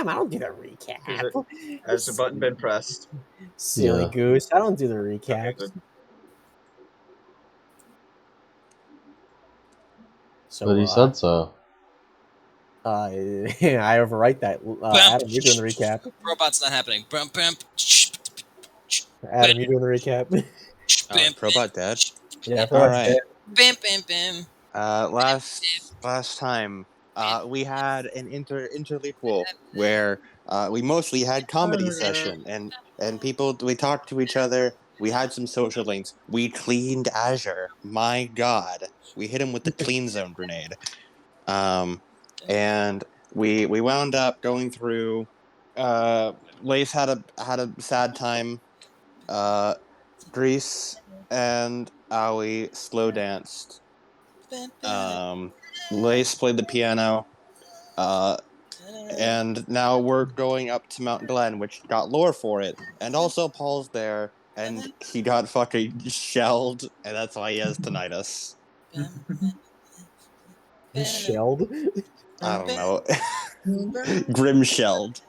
Damn, I don't do the recap. Has the button been pressed? Silly goose. I don't do the recaps. Okay, So, But he said so. I overwrite that. Adam, you're doing the recap. Robot's not happening. Adam, you're doing the recap. Probot dead? Yeah, All right. Bam, bam, bam. Last time, we had an interlequel where we mostly had comedy session and people, we talked to each other. We had some social links. We cleaned Azure. My God, we hit him with the clean zone grenade. And we wound up going through. Lace had a sad time. Grease and Aoi slow danced. Lace played the piano. And now we're going up to Mount Glen, which got lore for it. And also Paul's there, and he got fucking shelled, and that's why he has tinnitus. Shelled? I don't know. Grim shelled.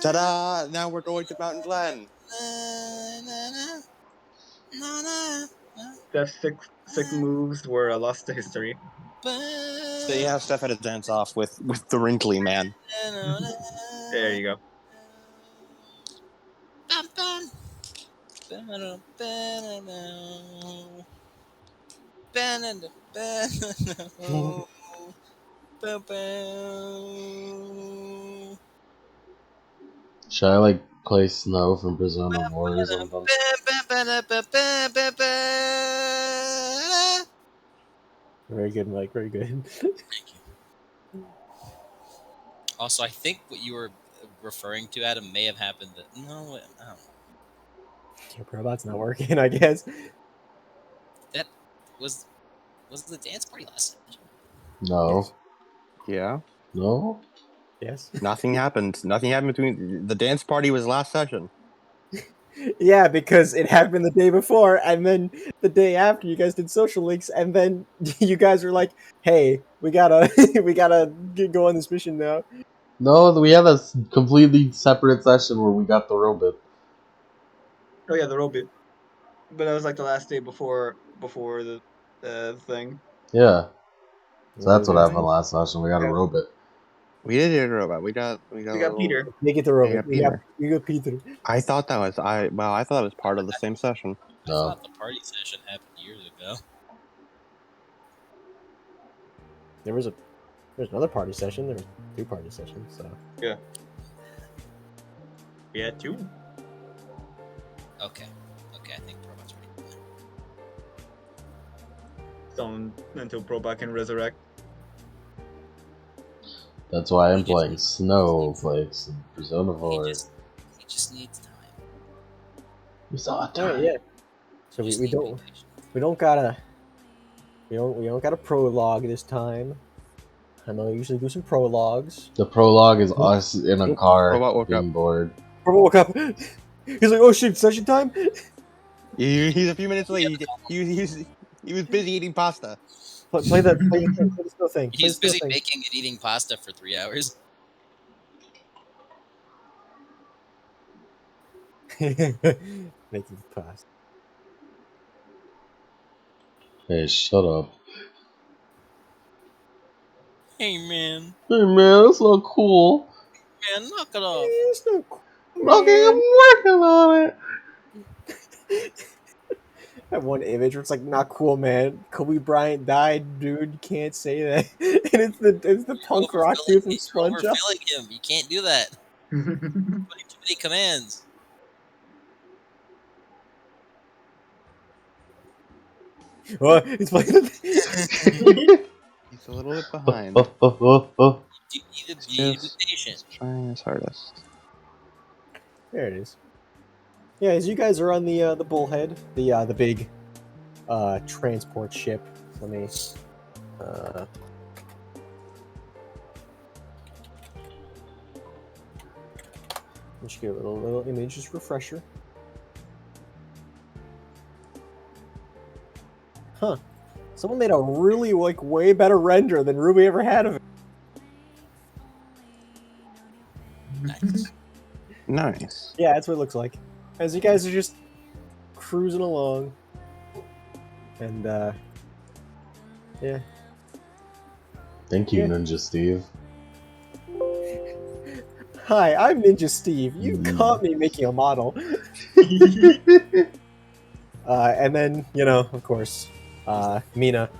Ta-da! Now we're going to Mountain Glen. Steph's six moves were lost to history. So yeah, Steph had to dance off with the wrinkly man. There you go. Should I like play Snow from Persona 4 or something? Very good, Mike. Very good. Thank you. Also, I think what you were referring to, Adam, may have happened. No. Your robot's not working, I guess. That was the dance party last night. No. Yeah. No? Yes. Nothing happened. Nothing happened between the dance party was last session. Yeah, because it happened the day before, and then the day after you guys did social links, and then you guys were like, "Hey, we gotta go on this mission now." No, we had a completely separate session where we got the robot. Oh yeah, the robot. But that was like the last day before the thing. Yeah. So that's what happened last session. We got a robot. We did get a robot. We got Peter. They get the robot. We got Peter. I thought that was I thought it was part of the same session. I thought the party session happened years ago. There's another party session. There were 2 party sessions. So yeah. Yeah, 2. Okay, I think Probot's ready. Don't until Probot can resurrect. That's why I'm playing Snowflakes in Persona 4. He just needs time. We saw a time. Oh, yeah. So we don't gotta prologue this time. I know I usually do some prologues. The prologue is us in a car being bored. Probot woke up. He's like, "Oh shit, session time." He's a few minutes late. He was busy eating pasta. Play the still thing. He's busy making and eating pasta for 3 hours. Making pasta. Hey, shut up. Hey man, that's not cool. Man, knock it off. It's not cool. Okay, I'm working on it. That one image where it's like, "Not cool, man. Kobe Bryant died, dude. You can't say that." And it's the punk rock dude from SpongeBob. You're overfilling him. You can't do that. Putting too many commands. What? He's playing. He's a little bit behind. You need to be patient. Trying his hardest. There it is. Yeah, as you guys are on the Bullhead, the big transport ship. Let me just give it a little image, just refresher. Huh. Someone made a really way better render than Ruby ever had of it. Nice. Nice. Yeah, that's what it looks like. As you guys are just cruising along. And, yeah. Thank you, Yeah. Ninja Steve. Hi, I'm Ninja Steve. You Mhm. caught me making a model. And then, of course, Mina,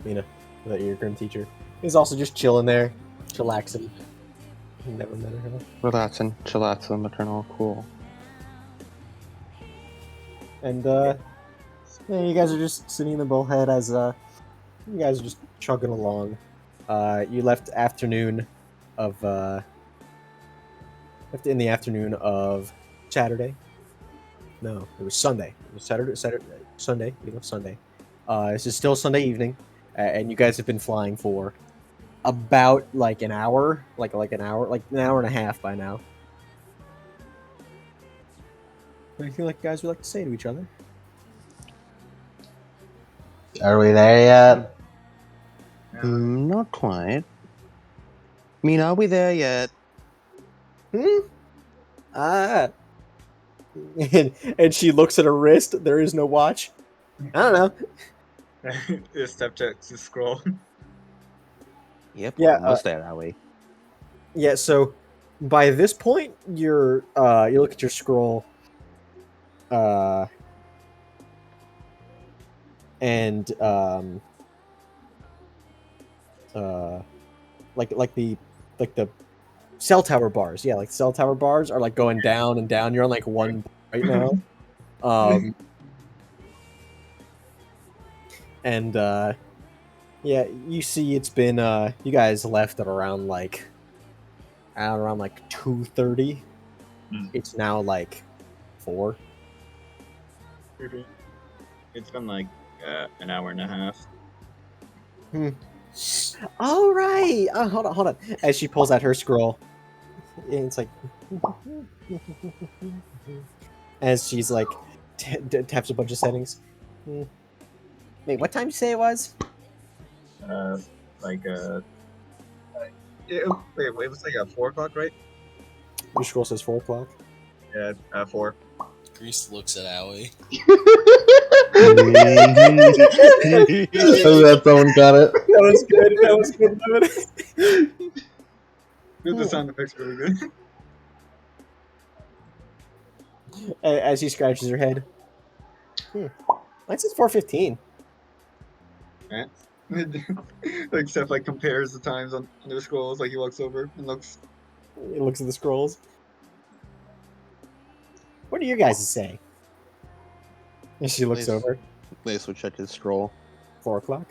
your grim teacher, is also just chilling there, chillaxing. Never met her. Relaxing, chillaxing, maternal, cool. And, yeah, you guys are just sitting in the bullhead as, you guys are just chugging along. You left in the afternoon of Saturday. No, it was Sunday. It was Sunday. You know, Sunday. This is still Sunday evening, and you guys have been flying for about like an hour, like an hour and a half by now. What do you feel like, guys, would like to say to each other? Are we there yet? Not quite. Mina, are we there yet? Ah. And she looks at her wrist. There is no watch. I don't know. Step checks his scroll. Yep, Yeah, we're almost there, are we? Yeah, so by this point, you look at your scroll, and like the cell tower bars, yeah, like cell tower bars are like going down and down. You're on like one right now, and yeah, you see it's been you guys left at around like 2:30. It's now like 4. It's been like an hour and a half. All right. Hold on. As she pulls out her scroll, it's like, as she's like taps a bunch of settings. Wait, what time did you say it was? Like it was like 4 o'clock, right? Your scroll says 4 o'clock. Yeah, 4. Grease looks at Aoi. Oh, that someone got it. That was good. That was good. The sound effects really good. As she scratches her head. Mine says 4:15. Right? Like Seth like compares the times on their scrolls. Like he walks over and looks. He looks at the scrolls. What do you guys say? And she looks Please. over. Lace will check his scroll. 4 o'clock.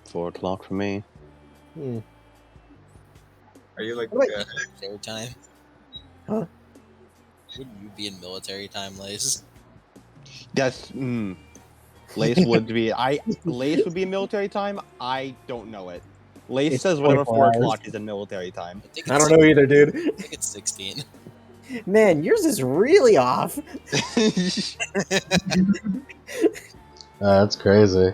4 o'clock for me. Are you like? Military time? Huh? Wouldn't you be in military time, Lace? That's Lace would be. Lace would be in military time. I don't know it. Lace It's says whatever 24 4 hours. o'clock is in military time. I think I it's don't know either, dude. I think it's 16. Man, yours is really off. That's crazy.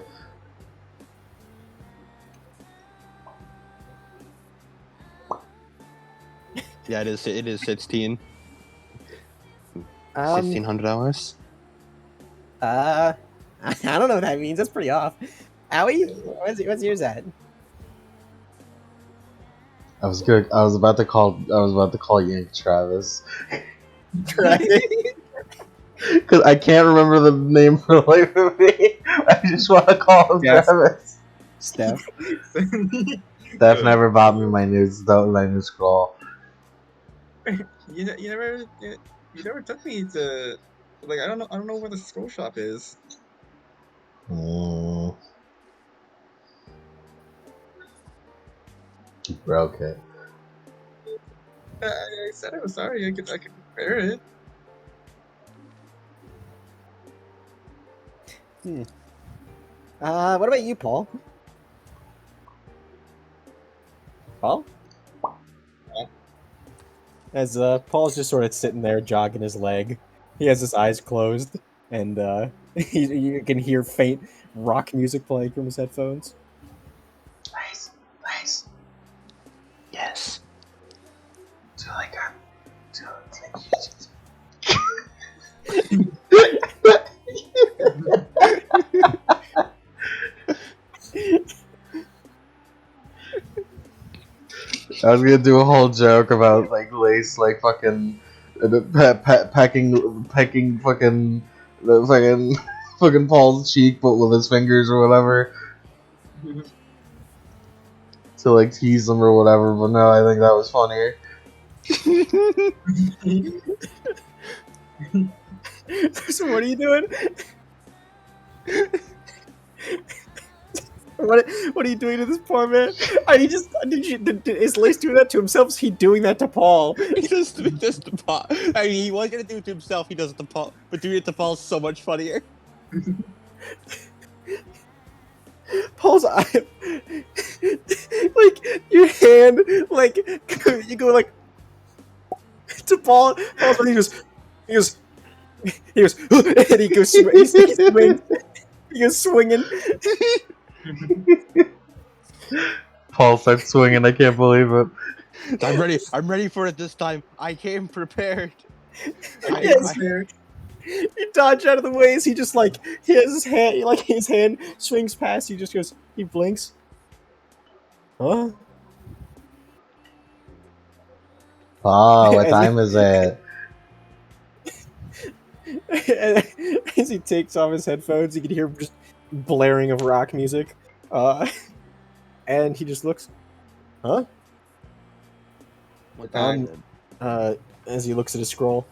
Yeah, it is. It is 16. Um, 1600 hours. I don't know what that means. That's pretty off. Owie, what's yours at? I was about to call Yank Travis. Because I can't remember the name for the life of me. I just want to call him Travis. Steph. Steph never bought me my new scroll. You never took me to. Like I don't know where the scroll shop is. You broke it. I said I was sorry. I could repair it. What about you, Paul? Paul? As Paul's just sort of sitting there jogging his leg, he has his eyes closed, and you can hear faint rock music playing from his headphones. Nice. Yes. I was gonna do a whole joke about like Lace like fucking pecking fucking the fucking fucking Paul's cheek, but with his fingers or whatever, to like tease him or whatever. But no, I think that was funnier. So what are you doing? What are you doing to this poor man? Are you just is Lace doing that to himself? Is he doing that to Paul? He does this to Paul. I mean, he was gonna do it to himself. He does it to Paul, but doing it to Paul is so much funnier. Paul's eye, like your hand, like you go like to Paul. Paul's he goes, and he goes, he swings, he goes swinging. Paul starts swinging. I can't believe it. I'm ready. I'm ready for it this time. I came prepared. Yes. You dodge out of the way as he just like he has his hand, like his hand swings past. He just goes, he blinks. Huh? Paul, what As time is it? As he takes off his headphones, you can hear just blaring of rock music. And he just looks, huh? What time? As he looks at his scroll.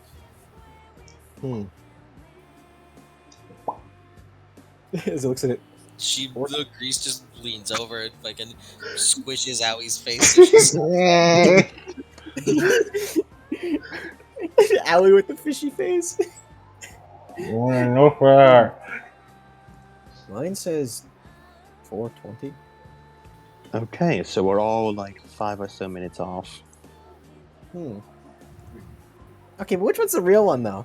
As he looks at it. The Grease just leans over and like and squishes Owie's face. So she's Allie with the fishy face. No fair. Mine says 4:20. Okay, so we're all like 5 or so minutes off. Okay, but which one's the real one though?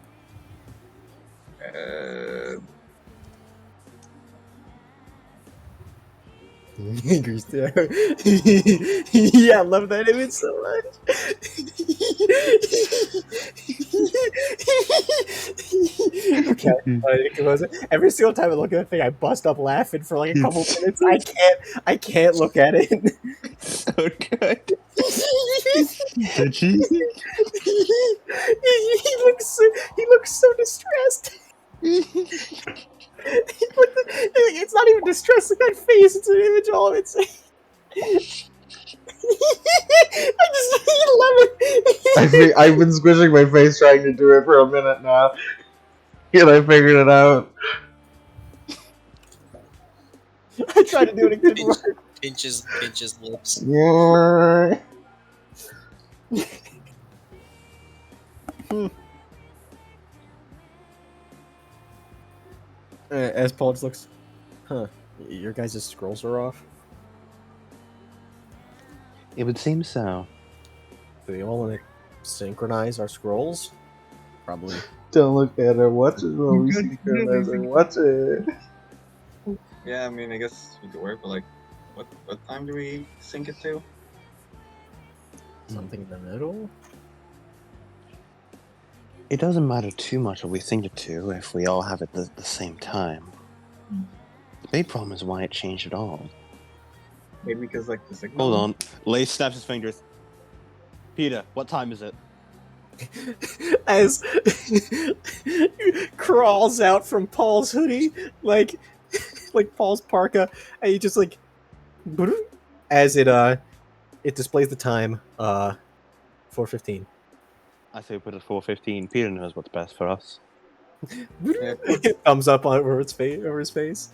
Grease, yeah. Yeah, I love that image so much. Okay, every single time I look at that thing, I bust up laughing for like a couple minutes. I can't look at it. So good. He looks so distressed. It's not even distressed like that face, it's an image all of it. I love it. I've been squishing my face trying to do it for a minute now. And I figured it out. I tried to do it, it didn't work. pinches lips. As Paul just looks, your guys' scrolls are off. It would seem so. Do we all want to synchronize our scrolls? Probably. Don't look at her. Watch it while we synchronize and watch it. Yeah, I mean, I guess we could work, but like, what time do we sync it to? Something in the middle? It doesn't matter too much what we sync it to if we all have it the same time. The big problem is why it changed at all. Maybe because like the signal. Hold on. Lace snaps his fingers. Peter, what time is it? As crawls out from Paul's hoodie, like Paul's parka, and he just like as it displays the time 4:15. I say we put it at 4:15. Peter knows what's best for us. Thumbs up over his face.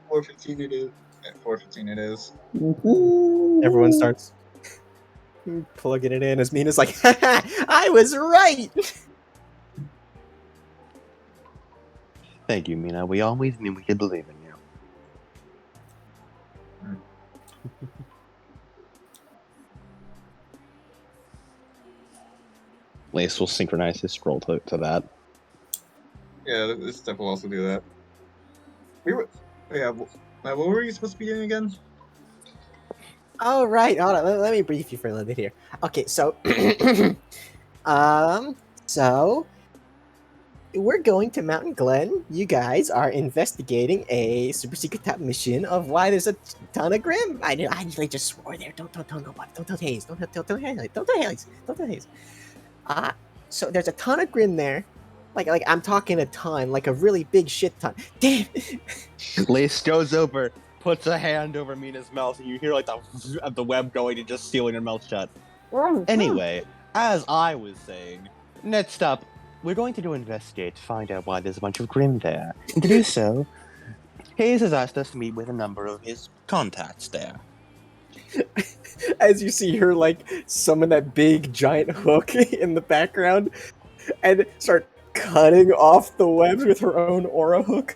4:15 it is. At 4:15 it is. Everyone starts plugging it in as Mina's like, I was right! Thank you, Mina. We always knew we could believe in you. Lace will synchronize his scroll to that. Yeah, this step will also do that. We were. Yeah, what were you supposed to be doing again? Oh right, hold on. Let me brief you for a little bit here. Okay, so, so we're going to Mountain Glen. You guys are investigating a super secret top mission of why there's a ton of Grim. I usually just swore there. Don't nobody. Don't tell Hayes. Don't tell Hayes. Don't tell Hayes. Don't tell Hayes. So there's a ton of Grim there. Like I'm talking a ton, like a really big shit ton. Damn. Lace goes over, puts a hand over Mina's mouth, and you hear like the web going and just sealing her mouth shut. Anyway, as I was saying, next up, we're going to go investigate to find out why there's a bunch of Grim there. And to do so, Hayes has asked us to meet with a number of his contacts there. As you see her like summon that big giant hook in the background and start cutting off the webs with her own aura hook.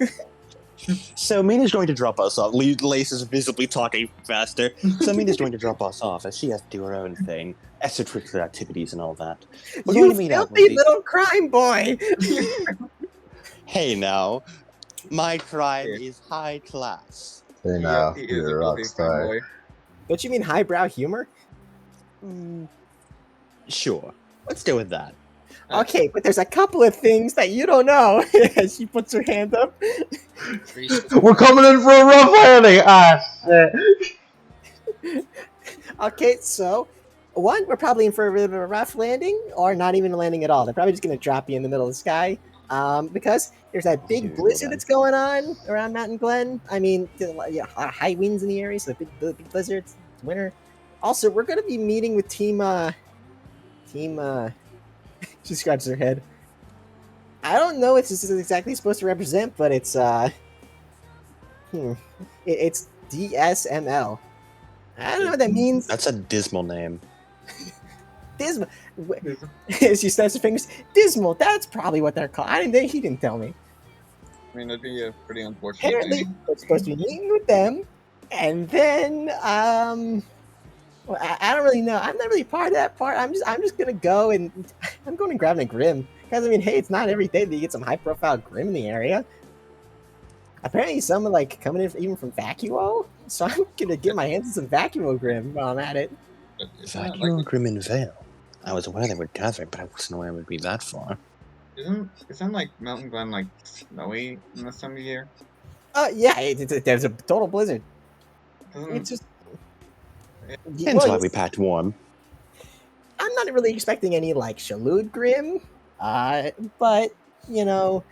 So Mina's going to drop us off. Lace is visibly talking faster. So Mina's going to drop us off as she has to do her own thing, extracurricular activities and all that. We're going You to meet up filthy with the... little crime boy! Hey now, my crime is high class. Hey now, he is you're a a rock filthy star. boy. Don't you mean highbrow humor? Sure, let's go with that. Okay, but there's a couple of things that you don't know. As she puts her hand up. We're coming in for a rough landing! Ah, shit. Okay, so one, we're probably in for a bit of a rough landing, or not even a landing at all. They're probably just gonna drop you in the middle of the sky. Because there's that big Dude, blizzard well that's going on around Mountain Glen. I mean, a lot of high winds in the area, so the big blizzards. It's winter. Also, we're gonna be meeting with team. She scratches her head. I don't know what this is exactly supposed to represent, but it's it's DSML. I don't know what that means. That's a dismal name. Dismal. She snaps her fingers. Dismal. That's probably what they're called. He didn't tell me. I mean, that'd be a pretty unfortunate Apparently, name. we're supposed to be meeting with them, and then well, I don't really know. I'm not really part of that part. I'm just gonna go and I'm going and grabbing a Grim because I mean, hey, it's not every day that you get some high profile Grim in the area. Apparently, some are like coming in even from Vacuo, so I'm gonna get my hands on some Vacuo Grim while I'm at it. But It's like you're a Grim and Vale. I was aware they were gathering, but I wasn't aware it would be that far. isn't like Mountain Glen like snowy in this time of year? Yeah, there's a total blizzard. Doesn't It's just. Hence well, why we packed warm. I'm not really expecting any like Shalud Grim, but you know,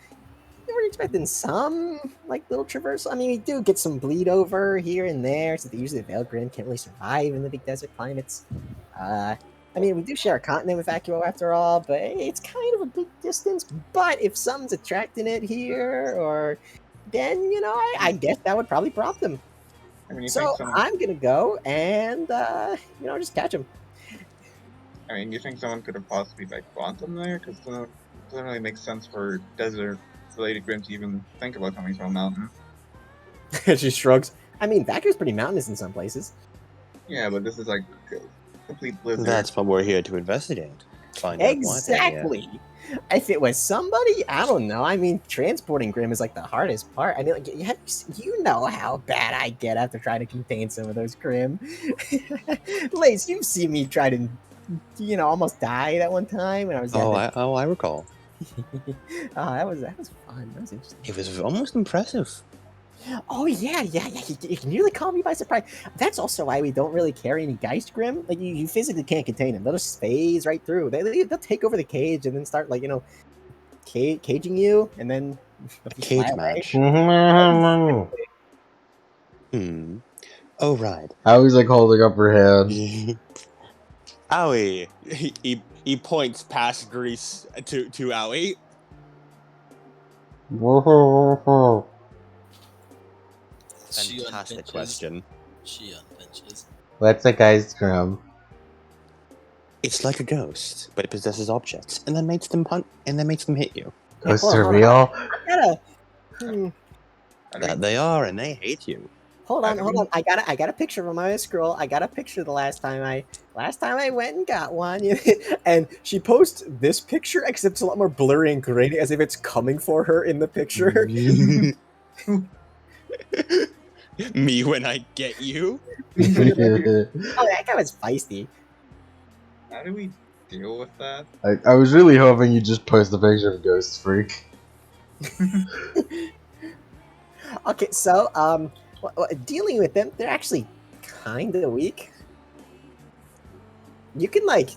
we're expecting some like little traversal. I mean, we do get some bleed over here and there, so usually the Veil Grim can't really survive in the big desert climates. I mean, we do share a continent with Vacuo after all, but it's kind of a big distance. But if something's attracting it here, or then you know, I guess that would probably prompt them. I mean, you So think someone, I'm gonna go and you know, just catch them. I mean, you think someone could have possibly like bought them there? Because it doesn't really make sense for desert-related Grim to even think about coming from a mountain. She shrugs. I mean, Vacuo's pretty mountainous in some places. Yeah, but this is like a complete blizzard. That's what we're here to investigate. Find out why Exactly. If it was somebody, I don't know. I mean, transporting Grim is like the hardest part. I mean, like you know how bad I get after trying to contain some of those Grim. Lace, you've seen me try to, you know, almost die that one time when I was. I recall. That was fun. That was interesting. It was almost impressive. Oh yeah. You can really caught me by surprise. That's also why we don't really carry any Geist Grim. Like you physically can't contain them. They'll just phase right through. They'll take over the cage and then start like, you know, caging you, and then Cage fly away. match. Mm-hmm. Oh, right. I was like holding up her hand. Owie. He points past Grease to Owie. She Fantastic unpinches. question. She unpinches. What's a guy's Grim? It's like a ghost, but it possesses objects, and then makes them hit you. Ghosts hold are on. real? That they are, and they hate you. Hold on. I got a picture of him. I scroll. I got a picture the last time I went and got one. And she posts this picture, except it's a lot more blurry and grainy, as if it's coming for her in the picture. Me when I get you. Oh, that guy was feisty. How do we deal with that? I was really hoping you'd just post a picture of Ghost Freak. Okay, so dealing with them, they're actually kind of weak. You can like,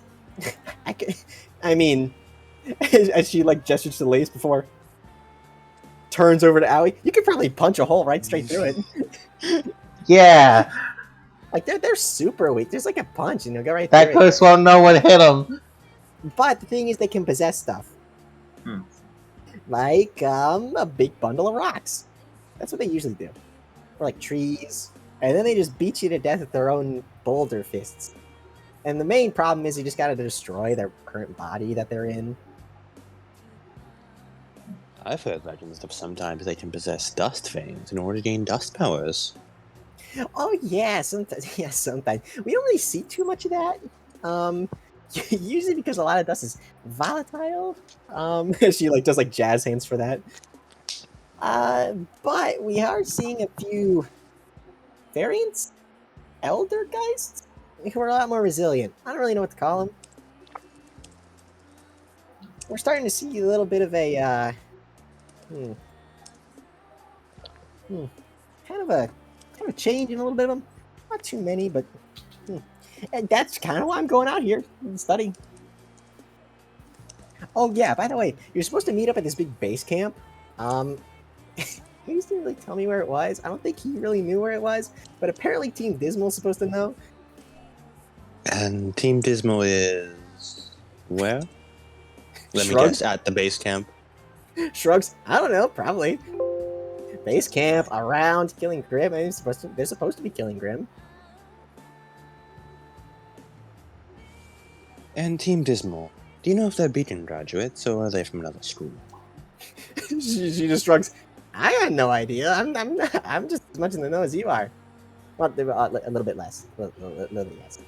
I mean, as she like gestures to Lace before turns over to Owie, you could probably punch a hole right straight through it. Yeah, Like they're super weak. There's like a punch, go right that through it. ghost won't know what hit him. But the thing is, they can possess stuff, Hmm. like a big bundle of rocks. That's what they usually do, or like trees, and then they just beat you to death with their own boulder fists. And the main problem is you just got to destroy their current body that they're in. I've heard legends of sometimes they can possess dust veins in order to gain dust powers. Oh yeah, sometimes. Yeah, sometimes we don't really see too much of that. Usually because a lot of dust is volatile. She like does like jazz hands for that. But we are seeing a few variants, elder geists, who are a lot more resilient. I don't really know what to call them. We're starting to see a little bit of a kind of a change in a little bit of them. Not too many, but and that's kind of why I'm going out here and studying. Oh yeah, by the way, you're supposed to meet up at this big base camp. He used to really tell me where it was. I don't think he really knew where it was, but apparently Team Dismal's supposed to know. And Team Dismal is where? Let me Shrugs? guess, at the base camp. Shrugs. I don't know. Probably base camp around killing Grim. They're supposed to be killing Grim. And Team Dismal, do you know if they're Beacon graduates or are they from another school? she just shrugs. I got no idea. I'm just as much in the know as you are. Well, a little bit less. A little bit less.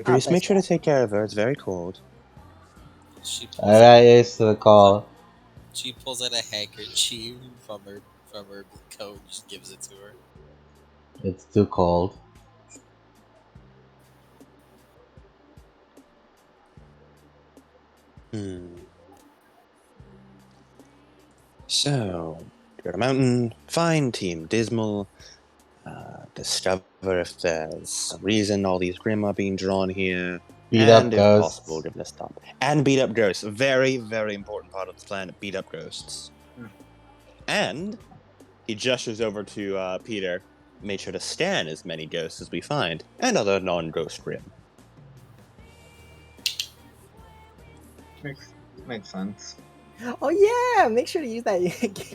Bruce, make sure to take care of her. It's very cold. She I pulls, got used to the call. she pulls out a handkerchief from her coat and just gives it to her. It's too cold. So, go to mountain, find Team Dismal, discover if there's a reason all these Grim are being drawn here, Beat up and if ghosts. possible, give it a stop. And beat up ghosts. Very, very important part of the plan, beat up ghosts. And he gestures over to Peter, make sure to scan as many ghosts as we find, and other non-ghost Grim. Makes sense. Oh yeah, make sure to use that.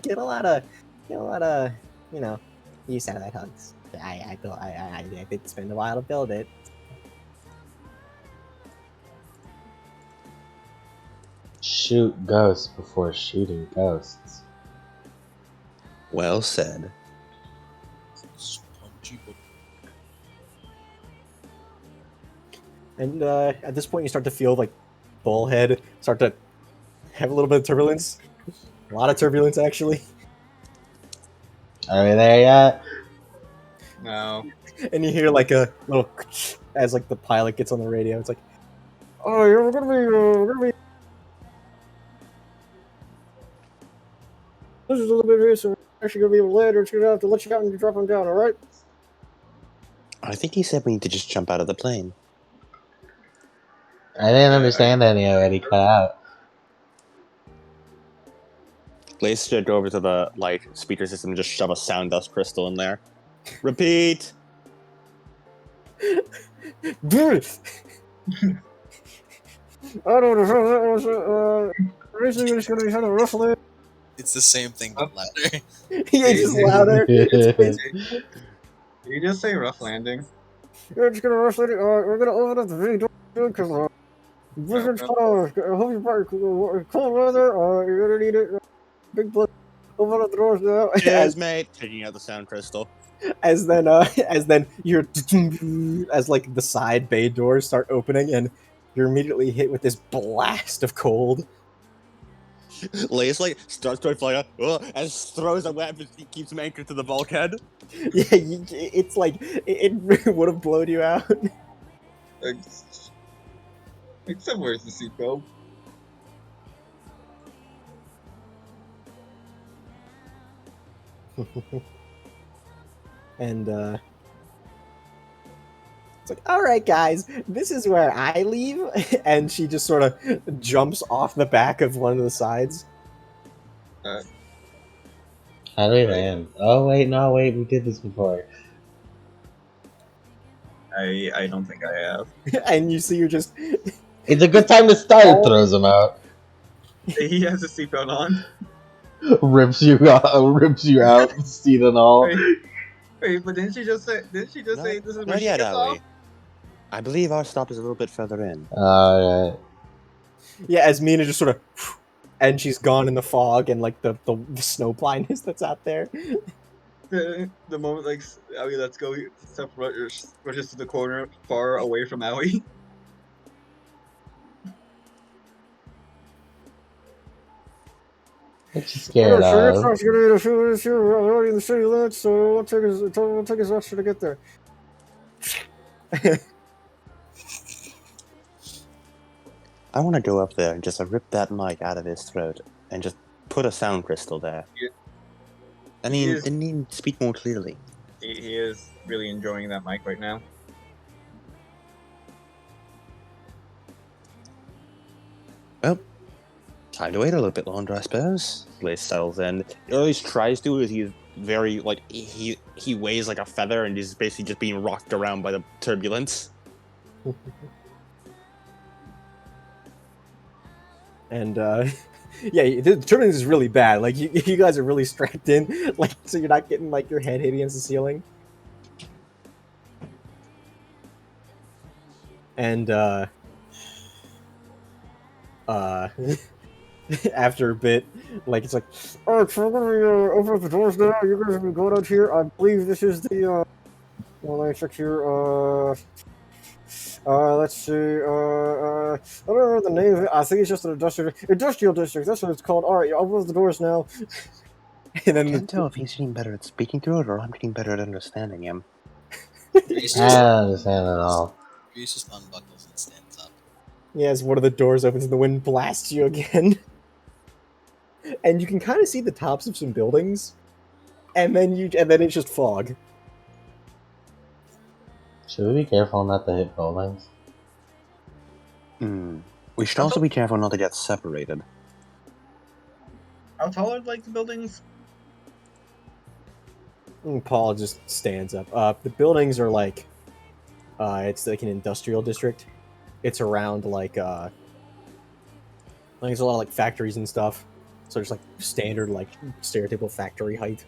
Get a lot of, use out of that hugs. I did spend a while to build it. Shoot ghosts before shooting ghosts. Well said. And at this point, you start to feel like Bullhead start to have a little bit of turbulence. A lot of turbulence, actually. Are we there yet? No. And you hear like a little as like the pilot gets on the radio. It's like, oh, we're gonna be. This is a little bit here, so we're actually gonna be able to land, or it's gonna have to let you out and you drop them down. All right. I think he said we need to just jump out of the plane. I didn't understand any of it. He cut out. Lace should go over to the speaker system and just shove a sound dust crystal in there. Repeat. Dude! I don't know how that was. Basically, it's gonna be kind of roughly. It's the same thing but louder. Yeah, just louder. It's Did you just say rough landing? We're just gonna roughly. We're gonna open up the big door because blizzard's kind of. I hope you brought cold weather. You're gonna need it. Big blizzard. Open up the doors now. Cheers, mate. Taking out the sound crystal. As then you're as like the side bay doors start opening and you're immediately hit with this blast of cold. Lay's like starts flying up, and throws a web and keeps him anchored to the bulkhead. Yeah, it's like it would have blown you out. Except where's the seatbelt? And it's like, all right, guys, this is where I leave. And she just sort of jumps off the back of one of the sides. How do we land? Oh wait, no, wait, we did this before. I don't think I have. And you see her just It's a good time to start. Throws him out, He has a seatbelt on. rips you out, seat and all. Wait, but didn't she just say? Didn't she just say this is where Not she yet, gets off? Ali. I believe our stop is a little bit further in. Alright. yeah, as Mina just sort of, and she's gone in the fog and like the snow blindness that's out there. The moment like Aoi lets go, Seth rushes to the corner, far away from Aoi. What you scared of? We're already in the city limits, so it won't take us extra to get there. I want to go up there and just rip that mic out of his throat and just put a sound crystal there. Yeah. I mean, didn't he speak more clearly? He is really enjoying that mic right now. Well, time to wait a little bit longer, I suppose. Lace settles in. He always tries to, is he's very, like, he weighs like a feather and he's basically just being rocked around by the turbulence. And yeah, the turbulence is really bad. Like you guys are really strapped in, like so you're not getting like your head hit against the ceiling. And after a bit, like it's like, all right, so we're gonna open up the doors now. You're gonna be going out here. I believe this is the well, let me check here. Let's see. I don't remember the name of it. I think it's just an industrial district. That's what it's called. All right, open the doors now. And I then can't tell if he's getting better at speaking through it or I'm getting better at understanding him. Reese I just, don't understand at all. Reese just unbuckles and stands up. yeah, as one of the doors opens and the wind blasts you again, and you can kind of see the tops of some buildings, and then it's just fog. Should we be careful not to hit buildings? We should also be careful not to get separated. How tall are like the buildings? And Paul just stands up. The buildings are like, it's like an industrial district. It's around like there's a lot of like factories and stuff. So there's like standard like stereotypical factory height.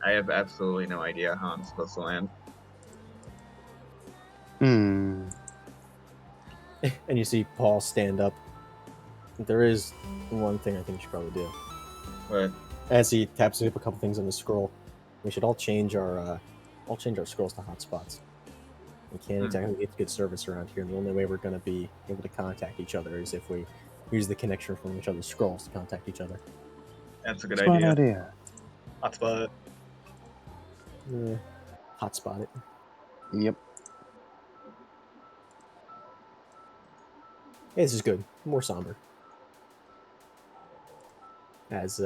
I have absolutely no idea how I'm supposed to land. And you see Paul stand up. There is one thing I think we should probably do. What? As he taps up a couple things on the scroll, we should all change our scrolls to hotspots. We can't exactly get good service around here, and the only way we're going to be able to contact each other is if we use the connection from each other's scrolls to contact each other. That's a good Smart idea. idea. Hotspot. Hotspot it. Yep. Hey, this is good. More somber. As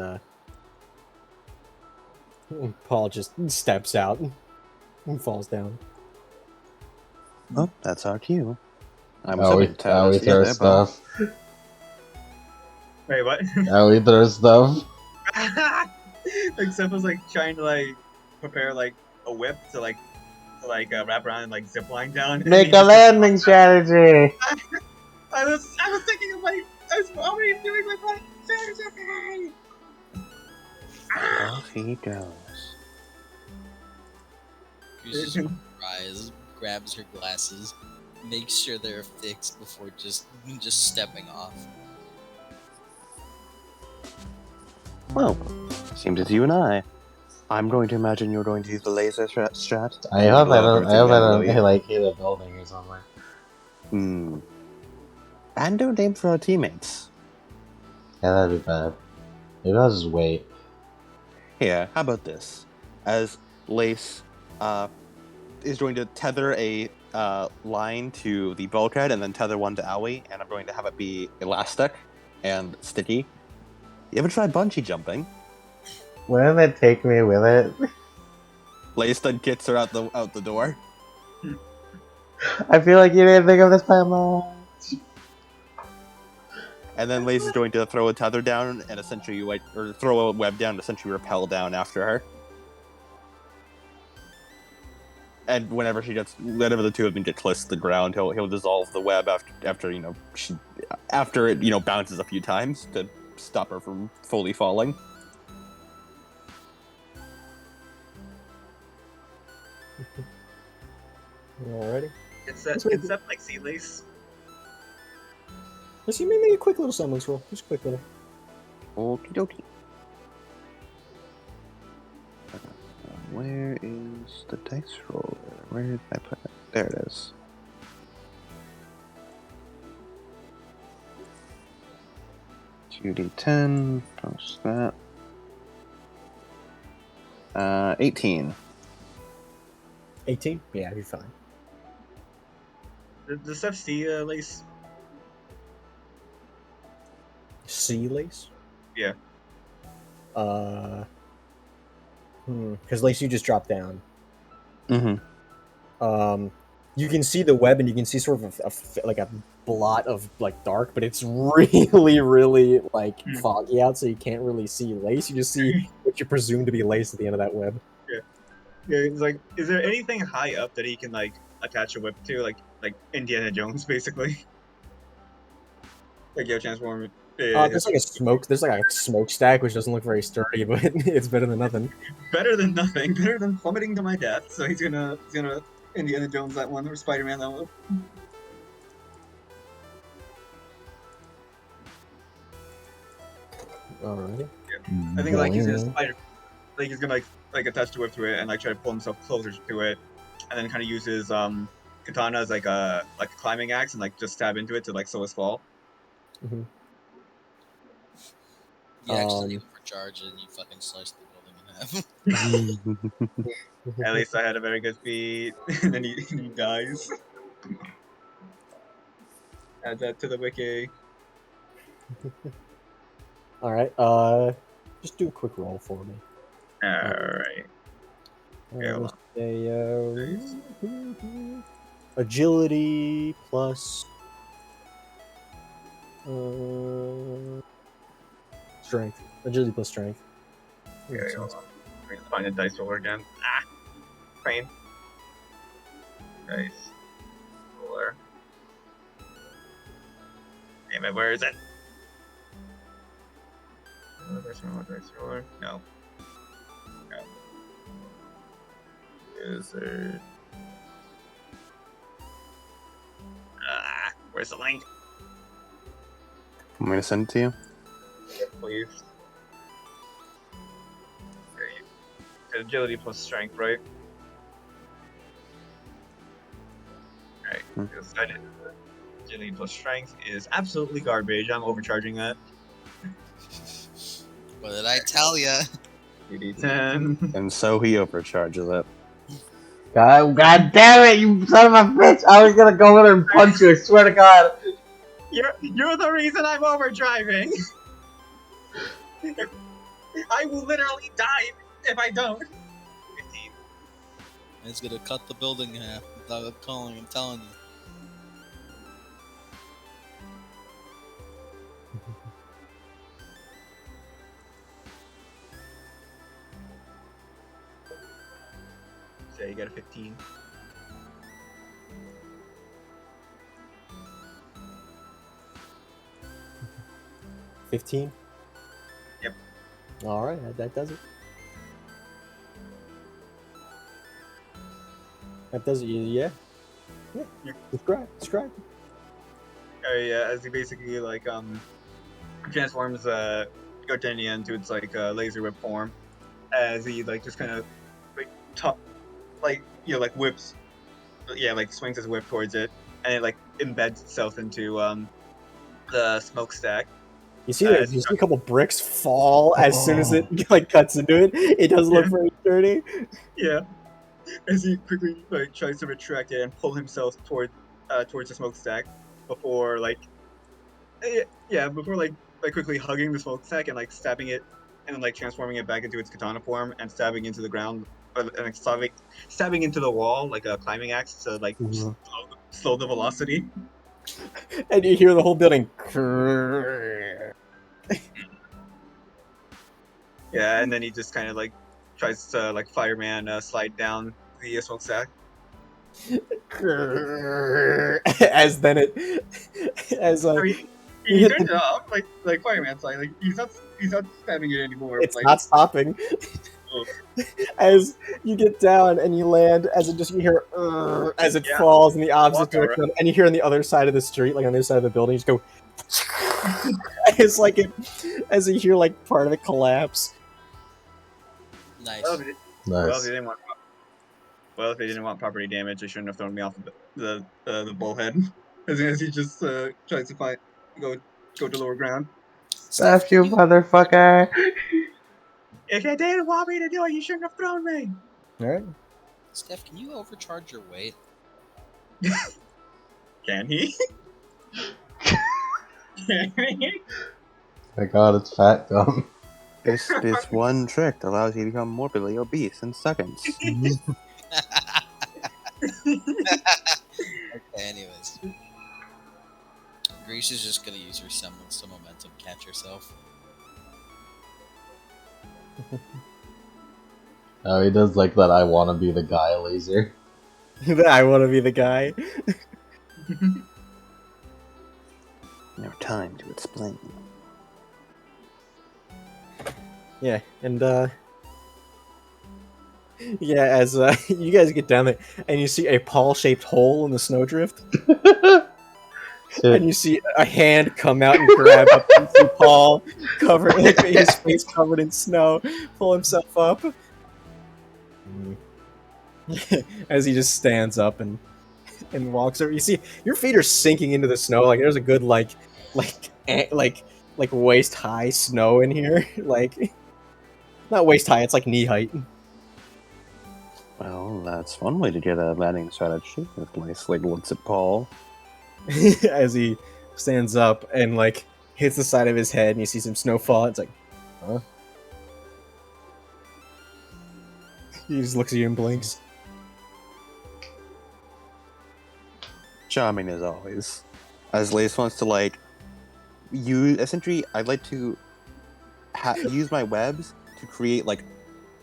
Paul just steps out and falls down. Oh, that's our cue. I was Oh, we hoping to tie throw this together, but stuff. Wait, what? Oh, we throw stuff. Like Seth was like trying to like prepare like a whip to wrap around and like zip line down. Make a landing strategy. I was thinking of like I was already doing my plan. off he goes. Reese just rises, grabs her glasses, makes sure they're fixed before just stepping off. Well, seems it's you and I. I'm going to imagine you're going to use the laser strat. I hope I Blow don't everything down, will you? like hit a building or something. And no name for our teammates. Yeah, that'd be bad. Maybe I'll just wait. Here, how about this? As Lace is going to tether a line to the bulkhead and then tether one to Owie, and I'm going to have it be elastic and sticky. You ever tried bungee jumping? Wouldn't it take me with it? Lace then kicks her out the door. I feel like you didn't think of this plan much. And then Lace is going to throw a tether down and essentially or throw a web down and essentially repel down after her. And whenever the two of them get close to the ground, he'll dissolve the web after it bounces a few times to stop her from fully falling. Alrighty. It's that like sea lace. Let's see, maybe a quick little semblance roll. Just a quick little. Okie dokie. Where is the dice roller? Where did I put it? There it is. $2d10, post that. 18. 18? Yeah, you're fine. Does stuff sea lace? Sea lace? Yeah. Because lace you just dropped down. Mm-hmm. You can see the web and you can see sort of a blot of like dark, but it's really, really like foggy out, so you can't really see lace. You just see what you presume to be lace at the end of that web. Yeah, it's like, is there anything high up that he can like attach a whip to, like Indiana Jones, basically? Like, yo, transform. There's like a smokestack, which doesn't look very sturdy, but it's better than nothing. Better than nothing. Better than plummeting to my death. So he's gonna Indiana Jones that one, or Spider-Man that one. Alrighty. Yeah. I think like he's gonna like he's gonna like attach the whip to it and like try to pull himself closer to it, and then kind of use his katana as like a climbing axe and like just stab into it to like slow his fall. Mm-hmm. You actually overcharge and you fucking slice the building in half. At least I had a very good speed, and then he dies. Add that to the wiki. Alright, just do a quick roll for me. Alright. Let's say, agility plus strength. Agility plus strength. Okay, hold on. Let me find the dice roller again. Ah! Pain. Dice roller. Damn it, where is it? Dice roller? No. No. Is there... Ah! Where's the link? I'm going to send it to you. Please. Okay. Agility plus strength, right? Alright, decided. Agility plus strength is absolutely garbage. I'm overcharging that. What did I tell ya? 2d10. And so he overcharges it. God damn it, you son of a bitch! I was gonna go in there and punch you, I swear to God. You're the reason I'm overdriving. I will literally die if I don't. 15. It's gonna cut the building in half. I'm telling you. So you got a 15. $15? Yep. Alright, that does it. That does it, yeah. Yeah. Describe. Yeah, as he basically like transforms Gardenia into its like laser whip form, as he like just kind of like whips, like swings his whip towards it, and it like embeds itself into the smokestack. You see, you see a couple bricks fall as soon as it like cuts into it. It doesn't look very sturdy. Yeah, as he quickly like tries to retract it and pull himself towards the smokestack before before quickly hugging the smokestack and like stabbing it and then like transforming it back into its katana form and stabbing into the ground and like, stabbing into the wall like a climbing axe to like slow the velocity. And you hear the whole building. Yeah, and then he just kind of like tries to like fireman slide down the smokestack. As then it as I mean, you he hit turned the, it off like fireman slide. Like he's not stabbing it anymore. it's Like not stopping. oh, As you get down and you land, as it just you hear as it yeah, falls in the opposite walkout, direction, and you hear on the other side of the street, like on the other side of the building, you just go. It's like it, as you hear like part of it collapse. Nice. well, if they Nice. didn't want if they didn't want property damage, they shouldn't have thrown me off the bullhead. As he just tries to go to lower ground. That's you, motherfucker. If you didn't want me to do it, you shouldn't have thrown me. All right. Steph, can you overcharge your weight? Can he? Can he? My god, it's fat gum. This one trick allows you to become morbidly obese in seconds. Okay, anyways. Grease is just gonna use her semblance to momentum catch herself. Oh, he does like that I wanna be the guy laser. I want to be the guy. No time to explain. Yeah, and yeah, as you guys get down there, and you see a paw-shaped hole in the snowdrift, and you see a hand come out and grab a piece of Paul, covered like his face covered in snow, pull himself up, as he just stands up and walks over. You see your feet are sinking into the snow. Like there's a good like waist high snow in here. Like not waist high, it's like knee height. Well, that's one way to get a landing strategy. If Blaze like looks at Paul. As he stands up and like hits the side of his head and you see some snow fall. It's like, huh? He just looks at you and blinks. Charming as always. As Lace wants to like use essentially, I'd like to use my webs to create like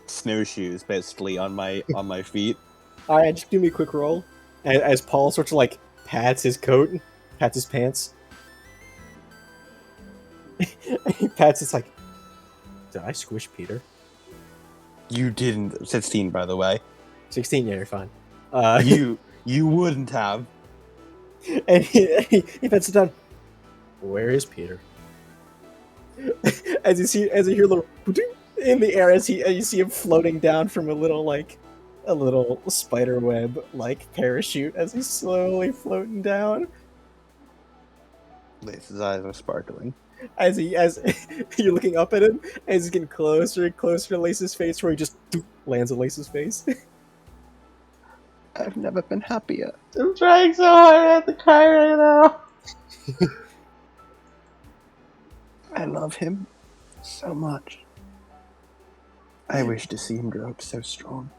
snowshoes basically on my feet. Alright, just give me a quick roll. As Paul sort of like pats his coat, pats his pants. He pats it's like, did I squish Peter? You didn't 16 by the way. 16, yeah, you're fine. You wouldn't have. And he pats it down. Where is Peter? As you hear a little in the air as you see him floating down from a little spider web like parachute as he's slowly floating down. Lace's eyes are sparkling. As you're looking up at him, as he's getting closer and closer to Lace's face, where he just lands on Lace's face. I've never been happier. I'm trying so hard, I have to cry right now. I love him so much. I wish to see him grow up so strong.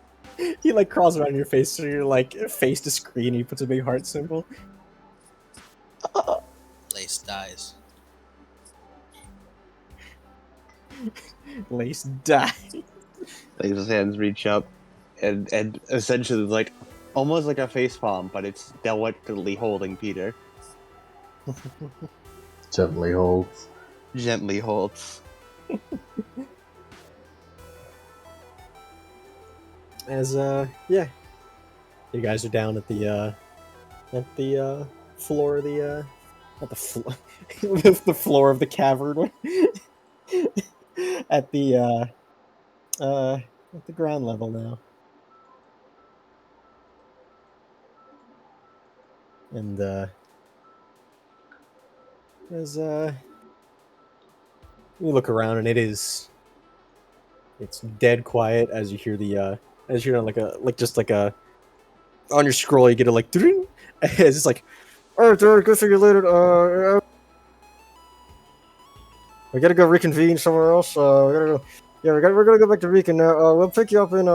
He like crawls around your face, so your like face to screen. And he puts a big heart symbol. Lace dies. Lace die. Lace's hands reach up, and essentially like almost like a face palm, but it's delicately holding Peter. Gently holds. Gently holds. As yeah, you guys are down at the floor of the not the floor the floor of the cavern at the ground level now. And As you look around, and it's dead quiet as you hear as you hear on your scroll you get a like ding, it's just like, alright, Derek, go see you later. We gotta go reconvene somewhere else. We gotta go. Yeah, we're gonna go back to Beacon now. We'll pick you up in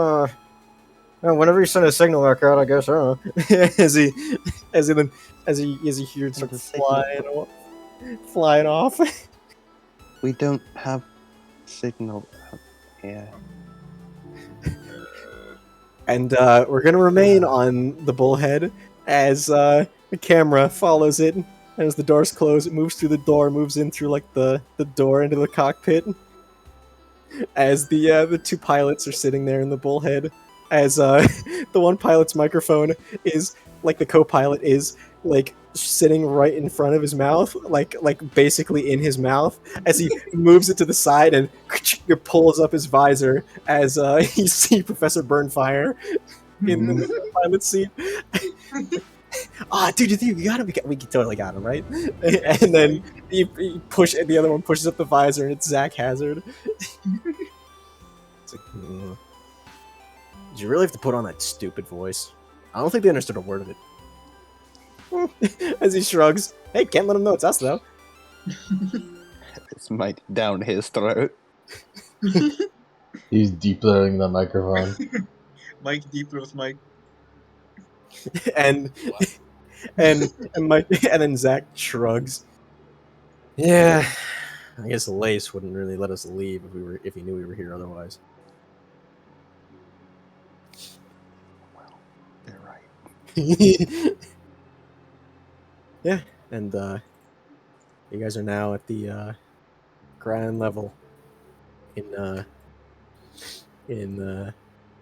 whenever you send a signal back out, I guess. I don't know. as he hears Send something a signal. flying off. We don't have signal up here. And we're gonna remain on the bullhead as the camera follows it. As the doors close, it moves through the door, moves in through like the door into the cockpit. As the two pilots are sitting there in the bullhead, as the one pilot's microphone is like the co-pilot is like sitting right in front of his mouth, like basically in his mouth, as he moves it to the side and pulls up his visor as you see Professor Burnfire in the pilot seat. Dude, you got him. We totally got him, right? And then you push, and the other one pushes up the visor, and it's Zach Hazard. It's like, did you really have to put on that stupid voice? I don't think they understood a word of it. As he shrugs, hey, can't let him know it's us though. It's Mike down his throat. He's deep throating the microphone. Mike deep throats Mike. and Mike, and then Zach shrugs. Yeah, I guess Lace wouldn't really let us leave if he knew we were here otherwise. Well, you're right. Yeah, and you guys are now at the ground level in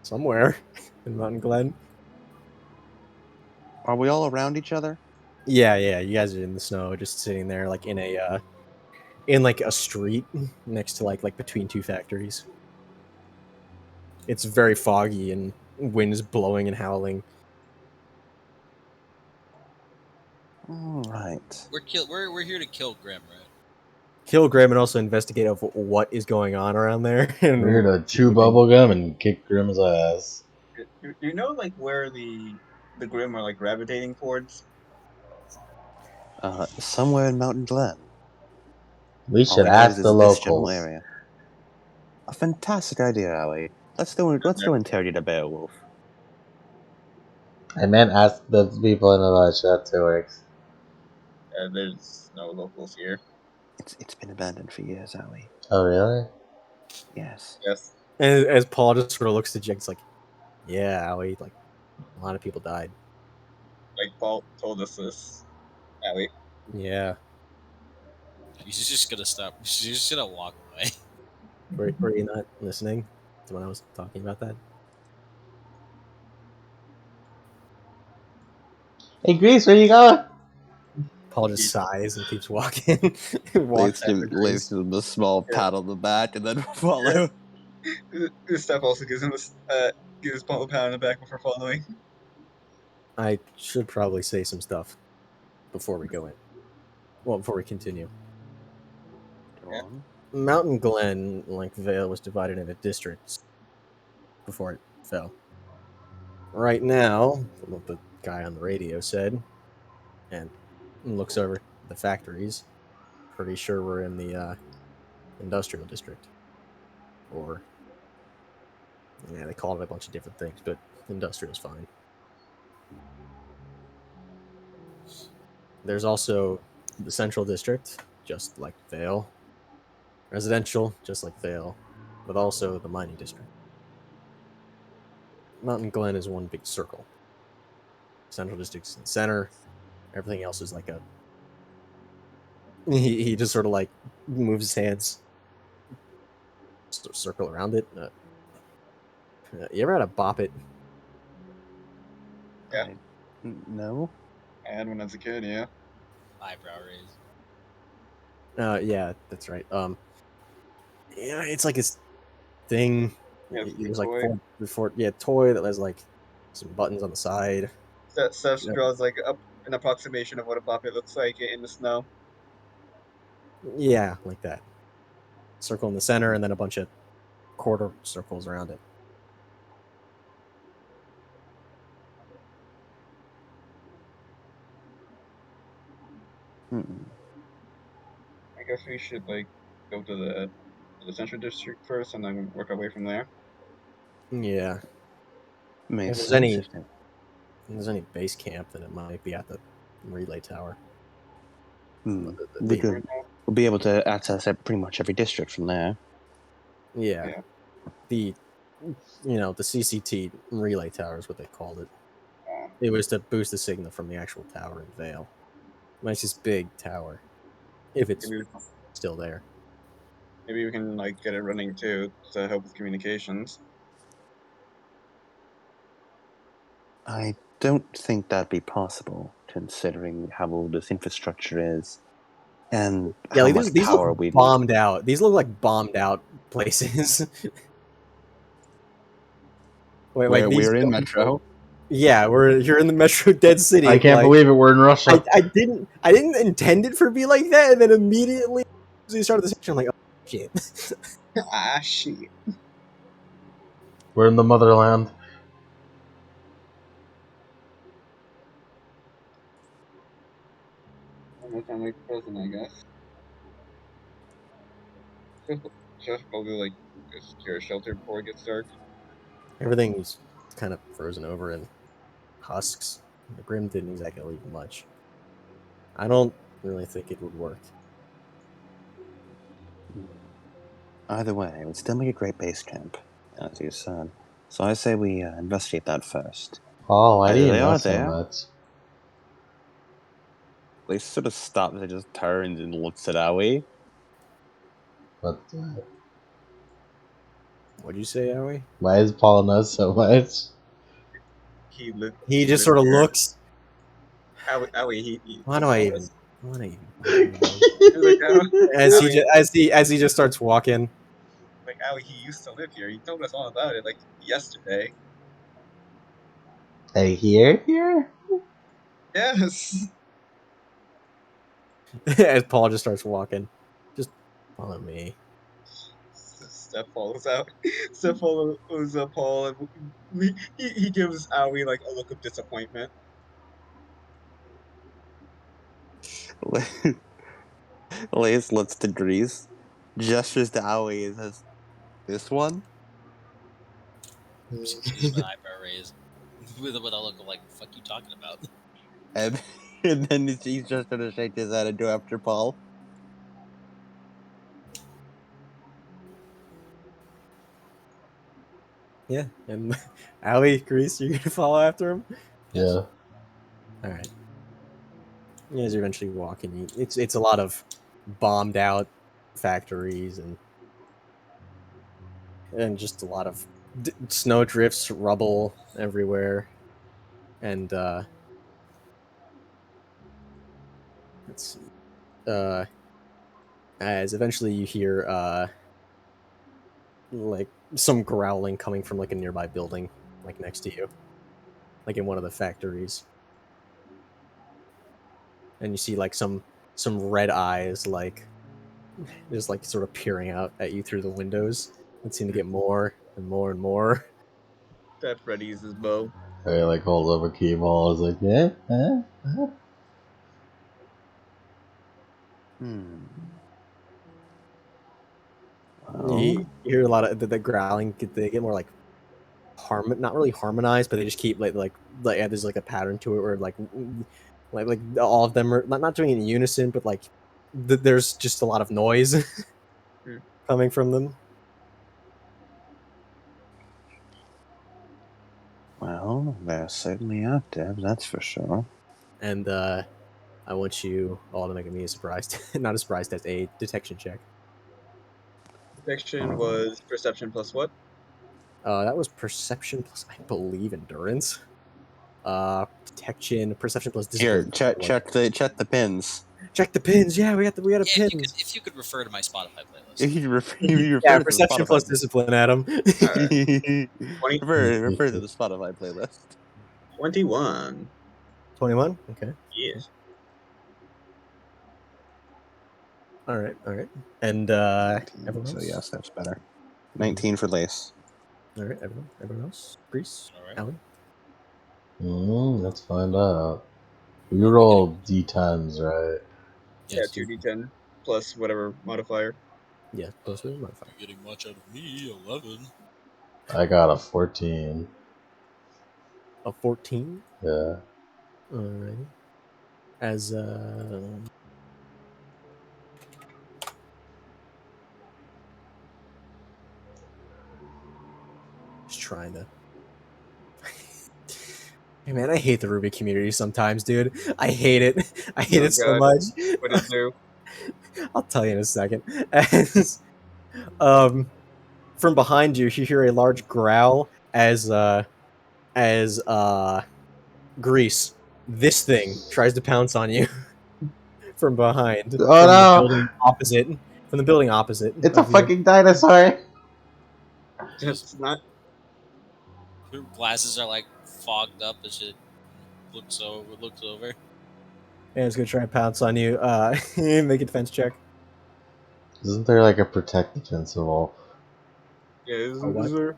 somewhere in Mountain Glen. Are we all around each other? Yeah, you guys are in the snow, just sitting there like in a street next to like between two factories. It's very foggy and winds blowing and howling. All right. We're here to kill Grim, right? Kill Grim and also investigate of what is going on around there. And We're here to chew bubblegum and kick Grimm's ass. Do you know like where the Grim are like gravitating towards? Somewhere in Mountain Glen. We All should we know ask is the this general locals. area. A fantastic idea, Ali. Let's go interrogate a Beowulf. I meant ask the people in the lodge. That's how it works. There's no locals here. It's been abandoned for years, Ali. Oh, really? Yes. Yes. And as Paul just sort of looks to Jake, it's like, yeah, Allie, like a lot of people died. Like Paul told us this. Wait. Yeah. He's just gonna stop. He's just gonna walk away. Were you not listening to when I was talking about that? Hey, Grease, where you going? Paul just sighs and keeps walking. Walks after Grace. Give him a small pat on the back and then follow. This stuff also gives him gives Paul a pat on the back before following. I should probably say some stuff before we go in. Well, before we continue. Go on. Mountain Glen, like Vale, was divided into districts before it fell. Right now, what the guy on the radio said, and looks over the factories, pretty sure we're in the industrial district. Or, yeah, they call it a bunch of different things, but industrial's fine. There's also the central district, just like Vale. Residential, just like Vale, but also the mining district. Mountain Glen is one big circle. Central district's in the center. Everything else is like a... He just sort of like moves his hands, circle around it. You ever had a bop it? Yeah. No. I had one as a kid, yeah. Eyebrow raise. Yeah, that's right. Yeah, it's like this thing. Yeah, There's like toy. Toy that has like some buttons on the side. Seth Yeah. draws like an approximation of what a bop it looks like in the snow. Yeah, like that. Circle in the center, and then a bunch of quarter circles around it. I guess we should like go to the central district first, and then work our way from there. Yeah. Makes If sense. there's any base camp, then it might be at the relay tower. We could. We'll be able to access pretty much every district from there. Yeah. Yeah. The the CCT relay tower is what they called it. Um, It was to boost the signal from the actual tower in Vale. Nice, this big tower, if it's maybe, still there. maybe we can like get it running too to help with communications. I don't think that'd be possible, considering how old this infrastructure is, and Yeah, how like much these power look we need. bombed out. These look like bombed out places. Wait, like these We're in buildings Metro. look- Yeah, you're in the Metro Dead City. I can't like, believe it. We're in Russia. I didn't intend it for to be like that, and then immediately as we started the section, I'm like, oh shit. Ah, shit. We're in the motherland. Almost on like present, I guess. Just probably like a secure shelter before it gets dark. Everything's kind of frozen over in husks. The Grim didn't exactly leave much. I don't really think it would work. Either way, it would still make a great base camp, as you said. So I say we investigate that first. Oh, why do Either you they know are so there. much? They sort of stops and just turns and looks at Aoi. But What'd you say, Aoi? why does Paul know so much? He just sort of looks. Owie, he Why do I even? Why do I even? like, As he just starts walking. like Owie, he used to live here. He told us all about it like yesterday. Hey, here? Yes. As Paul just starts walking. Just follow me. Steph follows out. Steph follows Paul, and he gives Owie like a look of disappointment. Lace looks to Grease, gestures to Aoi and says, "This one?" Just an eyebrow raise with a look of like, "Fuck you talking about?" And, and then he's just gonna shake his head and go after Paul. Yeah, and Allie, Grease, you're gonna follow after him. Yes. Yeah. All right. You guys are eventually walking. It's a lot of bombed out factories and just a lot of snow drifts, rubble everywhere, and let's see. As eventually you hear like some growling coming from like a nearby building, like next to you, like in one of the factories, and you see like some red eyes like just like sort of peering out at you through the windows and seem to get more and more and more. Steph readies his bow. He like holds up a key ball. Is like, yeah, huh? Well, You hear a lot of the growling. They get more like not really harmonized, but they just keep yeah, there's like a pattern to it where like all of them are not doing it in unison, but like there's just a lot of noise coming from them. well, they're certainly active, that's for sure. And I want you all to make me a surprise, not a surprise test, a detection check. Detection was perception plus what? That was perception plus, I believe, endurance. Detection, perception plus Here, discipline. check the pins. Check the pins. Yeah, we got Yeah, pins. if you could refer to my Spotify playlist. If you refer Yeah, to the perception plus Spotify, discipline, Adam. refer to the Spotify playlist. 21. 21. Okay. Yes. All right. And 19, everyone so else. yes, that's better. 19 for Lace. All right, everyone else. Grease. All right. Alan. Let's find out. We You're roll d10s, right? Yeah, Yes. 2d10 plus whatever modifier. Yeah, plus with modifier. You're getting much out of me. 11. I got a 14. A 14. Yeah. Alrighty. As just trying to. Hey man, I hate the Ruby community sometimes, dude. I hate it. I hate Oh it so god, much. what did it do? I'll tell you in a second. As from behind you, you hear a large growl as Grease. This thing tries to pounce on you from behind, Oh from the no! building opposite, It's a of you. fucking dinosaur! Just It's not. her glasses are like fogged up as she looks over. And it's gonna try and pounce on you. Make a defense check. Isn't there like a protect defensive wolf? Yeah, Oh, what? is there?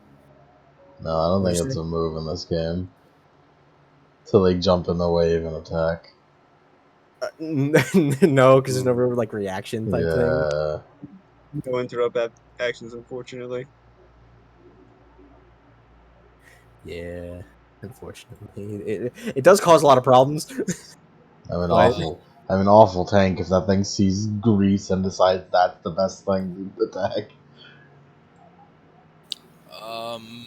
No, I don't What'd think you it's say? a move in this game. To like jump in the wave and attack. No, because there's no real like reaction type thing. Yeah. No interrupt actions, unfortunately. Yeah, unfortunately, it does cause a lot of problems. I'm an But awful I'm an awful tank if that thing sees Grease and decides that's the best thing to attack. I'm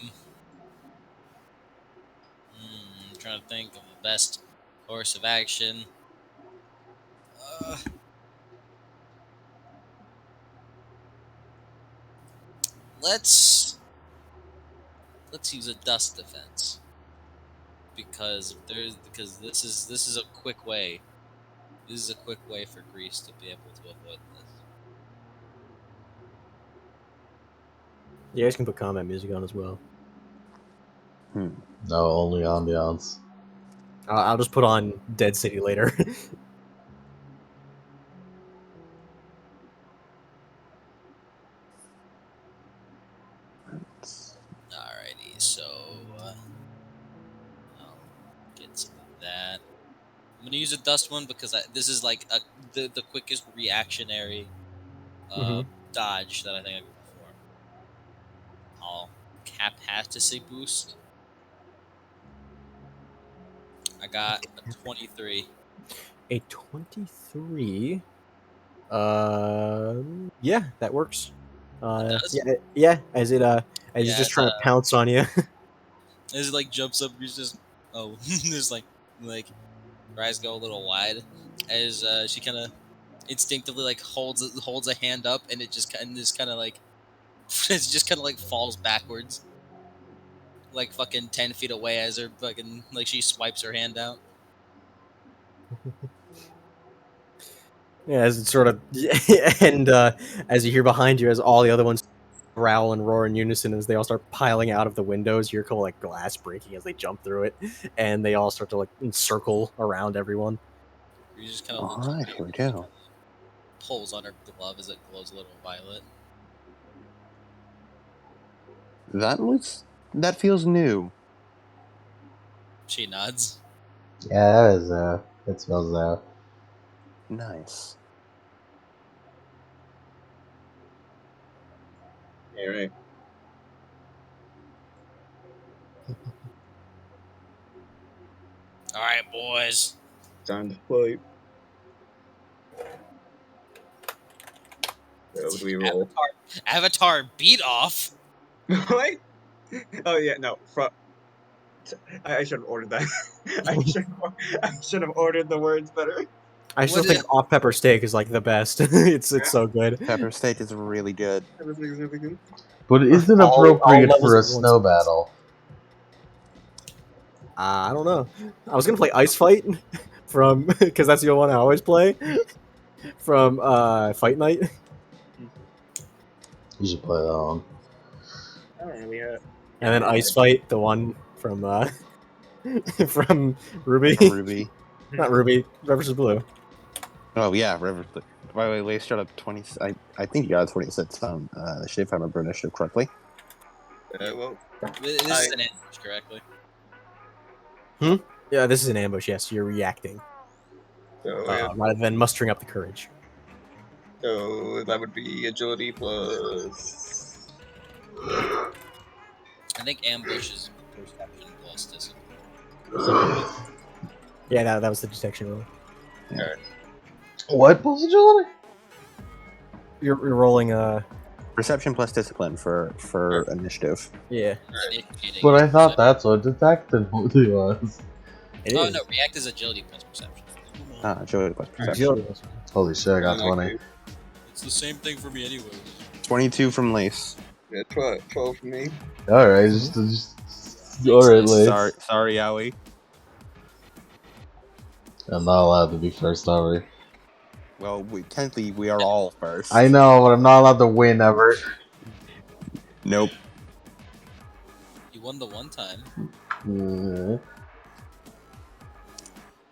trying to think of the best course of action. Uh, let's use a dust defense because this is a quick way. This is a quick way for Grease to be able to avoid this. you guys can put combat music on as well. No, only ambiance. I'll just put on Dead City later. Alrighty, so I'll get some of that. I'm gonna use a dust one because this is like the quickest reactionary Mhm. dodge that I think I can perform. I'll capacity boost. I got a 23. A 23. Yeah, that works. It does. Yeah. As it's Yeah, just trying to pounce on you. as it like jumps up, he's just there's like her eyes go a little wide as she kind of instinctively like holds a hand up and it just kind of like it just kind of like falls backwards like fucking 10 feet away as her fucking like she swipes her hand out. Yeah, as it's sort of, and as you hear behind you, as all the other ones growl and roar in unison, as they all start piling out of the windows, you hear like glass breaking as they jump through it, and they all start to like encircle around everyone. You just kind of looks Alright, here we go. pulls on her glove as it glows a little violet. That feels new. She nods. Yeah, that is it smells Nice. Yeah, right. All right, boys. Time to fight. What do we roll? Avatar beat off. What? Oh yeah, no. I should have ordered that. I should have ordered the words better. I still What think is- off pepper steak is like the best. It's so good. Pepper steak is really good. Everything's really good. But is it All appropriate levels for a of everyone's snow best. battle? I don't know. I was gonna play Ice Fight from because that's the one I always play from Fight Night. You should play that one. I don't really have. And then Ice Fight, the one from from Ruby. Ruby. Not Ruby, Red vs. Blue. Oh yeah, River. by the way, Lace shot a 20. I think you got a 26 on initiative, if I remember initiative correctly. Well, This is an ambush, correctly? Yeah, this is an ambush. Yes, you're reacting so rather than mustering up the courage. that would be agility plus. I think ambush is perception plus discipline. Yeah, that was the detection roll. What plus agility? You're rolling Perception plus discipline for initiative. yeah. Initiating But I thought perception. that's what detected was. It Oh is. no, react is agility plus perception. Agility plus perception. Agility. Holy shit, I got 20. It's the same thing for me anyway. 22 from Lace. Yeah, 12 for me. Alright, just alright, Lace. Sorry, Yowie. I'm not allowed to be first, are we? Well, technically, we are all first. I know, but I'm not allowed to win ever. Nope. You won the one time.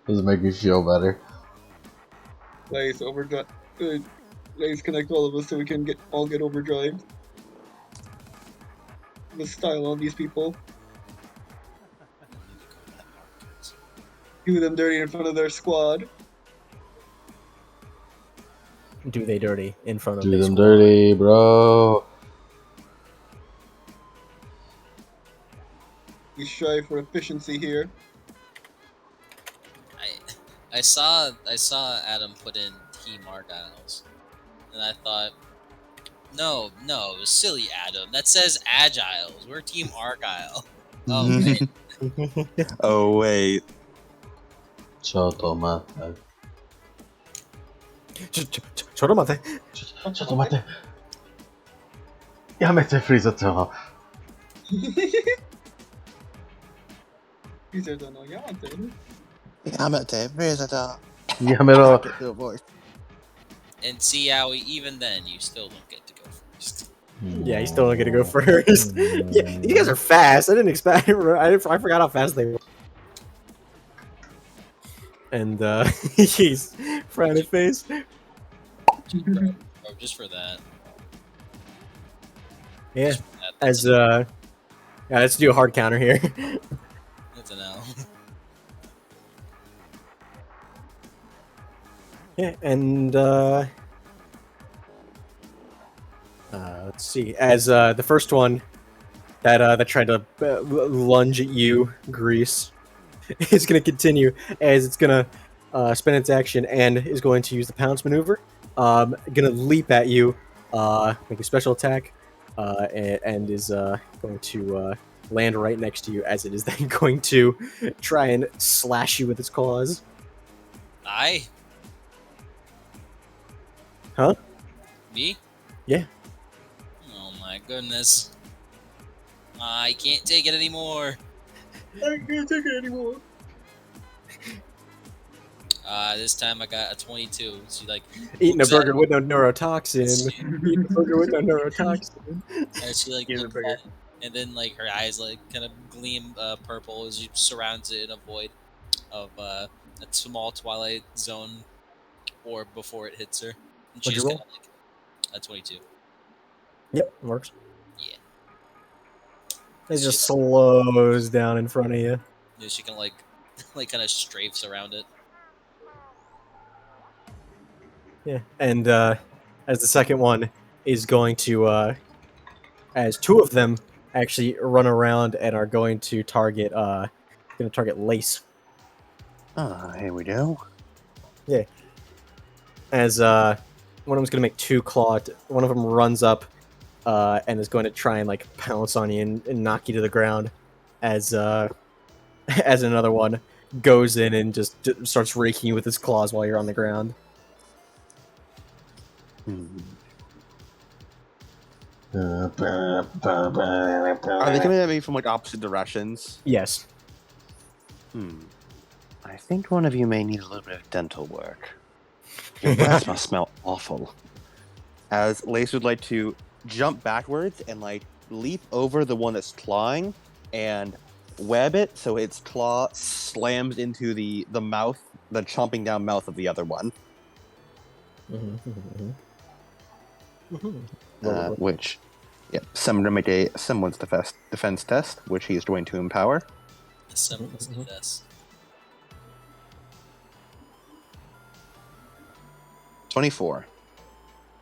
Doesn't make me feel better. Lace overdrive. Lace connect all of us so we can all get overdrive. The style on these people. Do them dirty in front of their squad. Do they dirty in front of Do their them squad. dirty, bro. We strive for efficiency here. I saw Adam put in Team Argyles, and I thought, no, silly Adam. That says Agiles. We're Team Argyle. Oh man. Oh, wait. Chotomate. Chotomate. Chotomate. Yamete Frieza. リゼルのヤマトね。 Yamero. Little voice. And see how even then you still don't get to go first. Yeah, he's still not gonna go first. Yeah, you guys are fast. I didn't expect. I forgot how fast they were. And he's frowny face. Oh, just for that. Yeah. Just for that, As that's yeah, let's do a hard counter here. that's an L. Yeah, and let's see. As the first one that tried to lunge at you, Grease, is going to continue as it's going to spend its action and is going to use the pounce maneuver. Going to leap at you, make a special attack, and is going to land right next to you as it is then going to try and slash you with its claws. I? Huh? Me? Yeah. Oh my goodness. I can't take it anymore. I can't take it anymore. This time I got a 22. So like Eating a Oops, burger with no neurotoxin. she, Eating a burger with no neurotoxin. and she like Eating a looks burger. at it, and then like her eyes like kind of gleam purple as she surrounds it in a void of a small twilight zone orb before it hits her. And What'd she's you gonna roll? like a 22. Yep, works. Yeah. It just slows down in front of you. And she can like like kind of strafes around it. Yeah, and as the second one is going to, as two of them actually run around and are going to target, Lace. Here we go. As one of them's going to make two clawed. One of them runs up and is going to try and like pounce on you and knock you to the ground. As as another one goes in and just starts raking you with his claws while you're on the ground. Are they coming at me from like opposite directions? Yes. I think one of you may need a little bit of dental work. Your breath must smell awful. As Lace would like to jump backwards and like leap over the one that's clawing and web it so its claw slams into the mouth, the chomping down mouth of the other one. Roll. Which, yeah, summoner make a someone's defense test, which he is going to empower. Someone's defense. 24.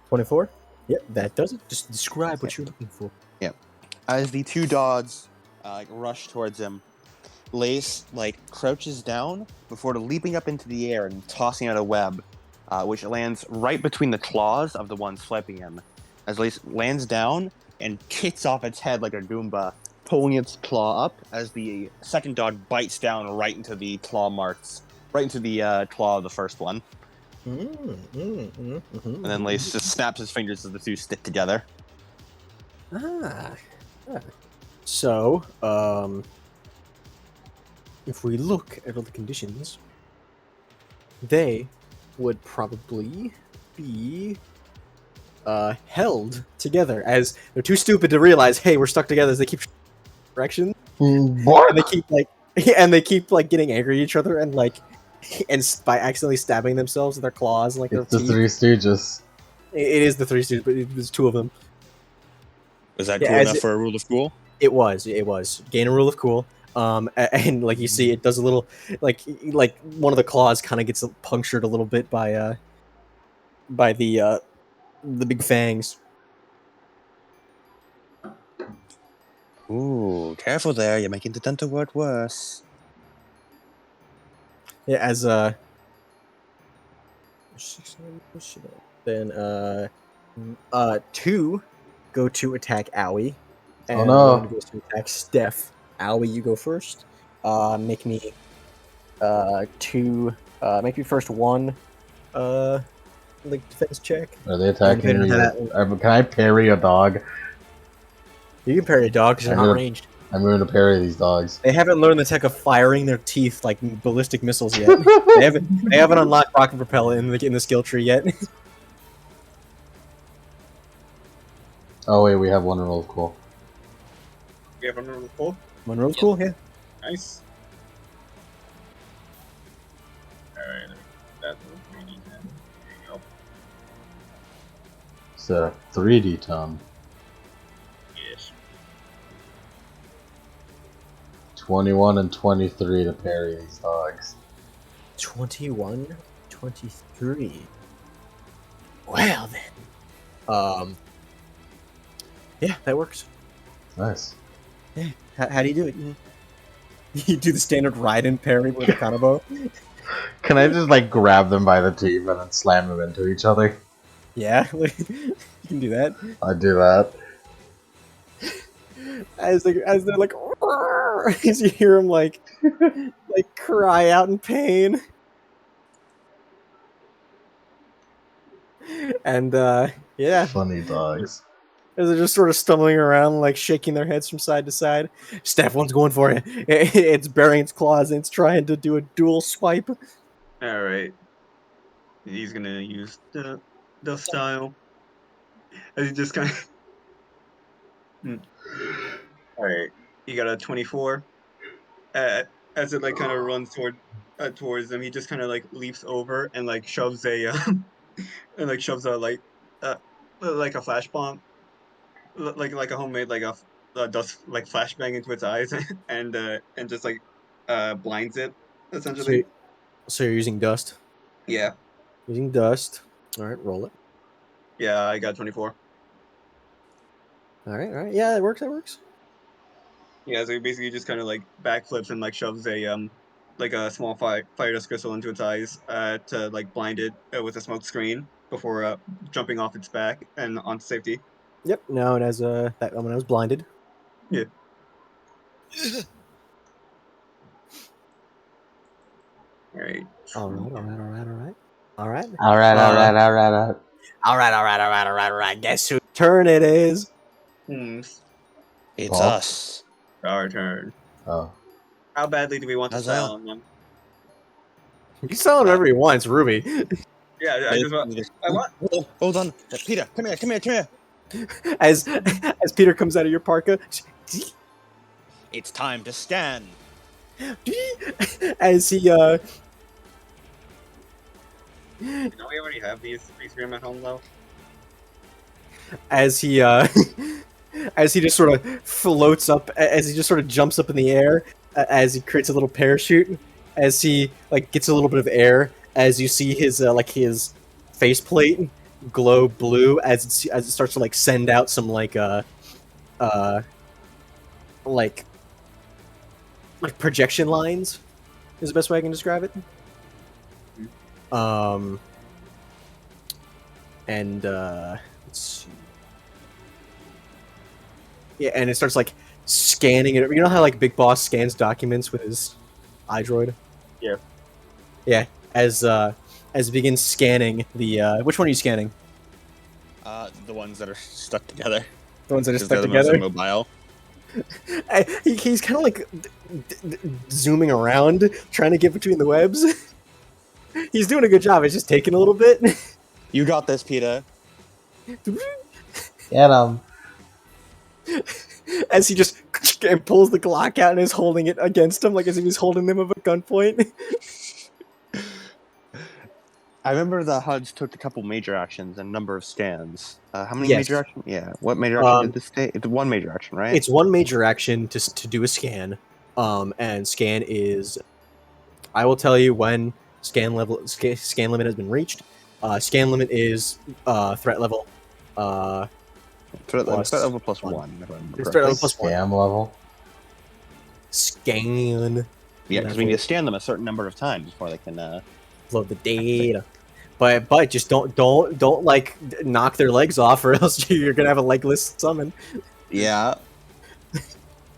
24? Yep, that does it. Just describe what you're looking for. As the two dogs rush towards him, Lace crouches down before leaping up into the air and tossing out a web, which lands right between the claws of the one swiping him. As Lace lands down and kicks off its head like a Goomba, pulling its claw up as the second dog bites down right into the claw marks, right into the claw of the first one. And then Lace just snaps his fingers as the two stick together. So, if we look at all the conditions, they would probably be held together, as they're too stupid to realize, hey, we're stuck together, as they keep directions. What? And they keep getting angry at each other and by accidentally stabbing themselves with their claws, their It's the teeth. Three Stooges. It is the Three Stooges, but there's two of them. Was that Yeah, cool as enough for a rule of cool? It was. Gain a rule of cool. And you see, it does a little one of the claws kind of gets punctured a little bit by the big fangs. Ooh, careful there! You're making the dental word worse. Yeah, as then two go to attack Owie, and Oh, no. one goes to attack Steph. Owie, you go first. Make me make me first one defense check. Are they attacking me? And Can I parry a dog? You can parry a dog because they're not ranged. I'm going to parry these dogs. They haven't learned the tech of firing their teeth like ballistic missiles yet. they haven't unlocked rocket propel in the skill tree yet. Oh wait, we have one rule of cool. We have a rule of cool. One roll's cool, yeah. Nice. Alright, that's a 3D10. There you go. It's a 3D tom. Yes. 21 and 23 to parry these dogs. 21, 23. Well then. Yeah, that works. Nice. Yeah. How do you do it? You do the standard ride and parry with a kanabo. Can I just grab them by the teeth and then slam them into each other? Yeah, you can do that. I do that. As they're as you hear them cry out in pain. And yeah. Funny dogs. As they're just sort of stumbling around, shaking their heads from side to side. Steph, one's going for you. It's burying its claws and it's trying to do a dual swipe. Alright. He's gonna use the style. As he just kind of. Alright. You got a 24. As it kind of runs towards them, he just kind of leaps over and shoves a and shoves a a flash bomb, like a homemade a dust flashbang into its eyes and just blinds it essentially. So you're using dust? Yeah. Using dust. Alright, roll it. Yeah, I got 24. Alright. Yeah, that works. Yeah, so he basically just kind of backflips and shoves a small fire dust crystal into its eyes to blind it with a smoke screen before jumping off its back and onto safety. Yep, now it has that when I was blinded. Yeah. Alright. Alright. Guess whose turn it is? It's Paul? us. Our turn. Oh. How badly do we want to style on them? You can sell it whenever you want, it's Ruby. Yeah, I want. Hold on. Peter, come here. As Peter comes out of your parka, It's time to stand. as he Don't we already have these Grim at home though? As he as he just sort of floats up, as he just sort of jumps up in the air, as he creates a little parachute, as he like gets a little bit of air, as you see his like his faceplate glow blue as it starts to like send out some uh like projection lines is the best way I can describe it. And let's see. Yeah, and it starts like scanning it. You know how like Big Boss scans documents with his iDroid? Yeah. Yeah. As it begins scanning the which one are you scanning? The ones that are stuck together. The ones that are 'Cause stuck they're the most together. mobile. He's kind of like zooming around, trying to get between the webs. He's doing a good job. It's just taking a little bit. You got this, Peter. Get him. As he just pulls the Glock out and is holding it against him, like as if he's holding them at gunpoint. I remember the HUDs took a couple major actions and a number of scans. How many Yes. major actions? Yeah. What major action did this take? It's one major action, right? It's one major action to do a scan, and scan is. I will tell you when scan limit has been reached. Scan limit is threat level. Threat plus level plus one. one. if I remember It's correctly. threat level plus one. Scam level. Scan. Yeah, because we need to scan them a certain number of times before they can. Load the data. But just don't like knock their legs off, or else you're gonna have a legless summon. Yeah.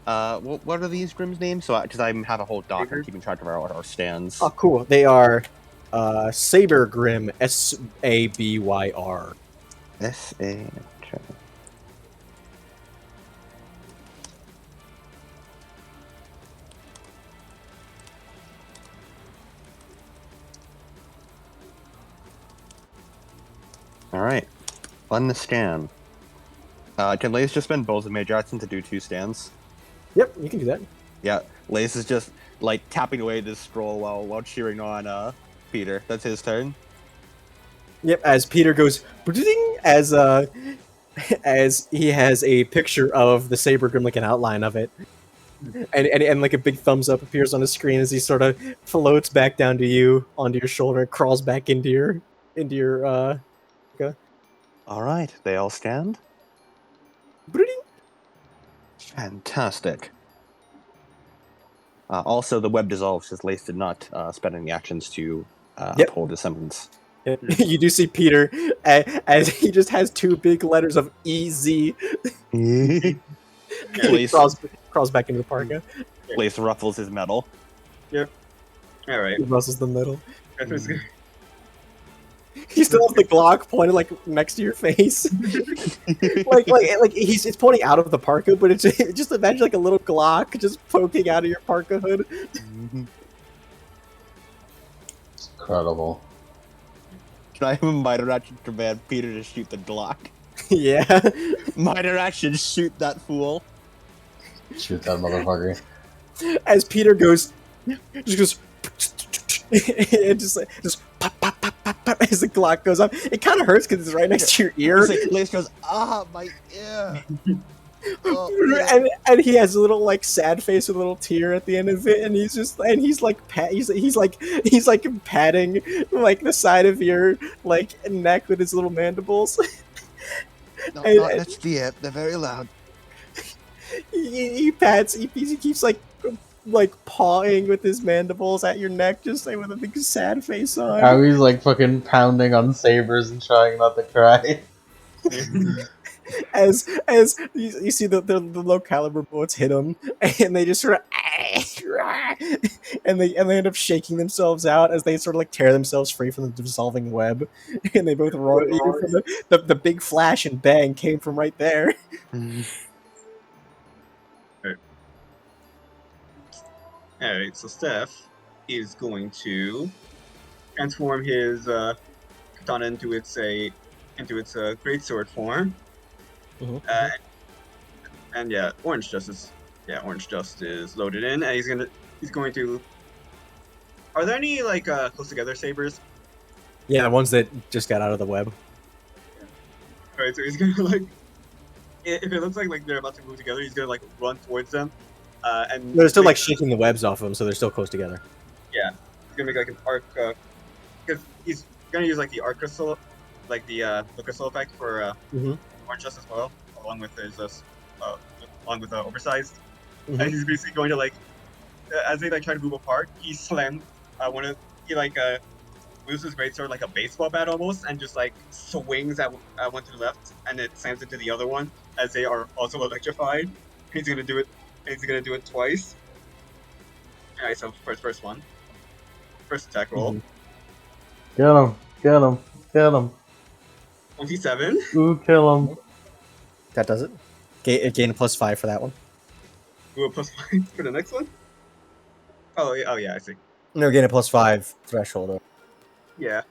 What are these Grimm's names? So, because I have a whole doc on keeping track of our stands. Oh, cool. They are Saber Grim, Sabyr. S-A... Alright. On the scan. Can Lace just spend both of Major Action to do 2 stands? Yep, you can do that. Yeah, Lace is just, like, tapping away this scroll while cheering on, Peter. That's his turn. Yep, as Peter goes as he has a picture of the Saber Grim, like an outline of it. And like a big thumbs up appears on the screen as he sort of floats back down to you onto your shoulder and crawls back into your Alright, they all stand. brooding. Fantastic. Also, the web dissolves because Lace did not spend any actions to uphold his summons. You do see Peter as he just has 2 big letters of EZ. Lace, crawls back into the parka. Lace ruffles his metal. Alright. He rustles the metal. He still has the Glock pointed like next to your face. like it's pointing out of the parka, but it's just imagine like a little Glock just poking out of your parka hood. It's incredible. Can I have a minor action command Peter to shoot the Glock? Yeah. Minor action, shoot that fool. Shoot that motherfucker. As Peter goes, just goes, and just pop, pop, pop, pop, pop, as the Glock goes up. It kind of hurts because it's right next to your ear. Lace goes, my ear. Oh, and he has a little like sad face with a little tear at the end of it, and he's like patting like the side of your like neck with his little mandibles. No, And- that's the air. They're very loud. he keeps like pawing with his mandibles at your neck, just like with a big sad face on. How he's like fucking pounding on sabers and trying not to cry. As you see the low caliber bullets hit him, and they just sort of and they end up shaking themselves out as they sort of like tear themselves free from the dissolving web, and they both roar at you from the big flash and bang came from right there. Alright, so Steph is going to transform his katana into its greatsword form. Mhm. And yeah, Orange Justice is loaded in, and he's going to. Are there any like close together sabers? Yeah, the ones that just got out of the web. Alright, so he's gonna like, if it looks like they're about to move together, he's gonna like run towards them, and They're still make- like shaking the webs off of them, so they're still close together. yeah, he's gonna make like an arc, because he's gonna use like the arc crystal, like the crystal effect for Mm-hmm. orange dust as well, along with his along with oversized, Mhm. and he's basically going to like, as they like try to move apart, he slams one of he like moves his greatsword like a baseball bat almost, and just like swings at one to the left, and it slams into the other one as they are also electrified. He's gonna do it. He's gonna do it twice. All right, so first one, first attack roll, Mhm. Get him. Get him. Get him. 27. Ooh, kill him. That does it. Gain a +5 for that one. Ooh, a +5 for the next one. Oh yeah, I see. No, gain a +5 threshold. Yeah,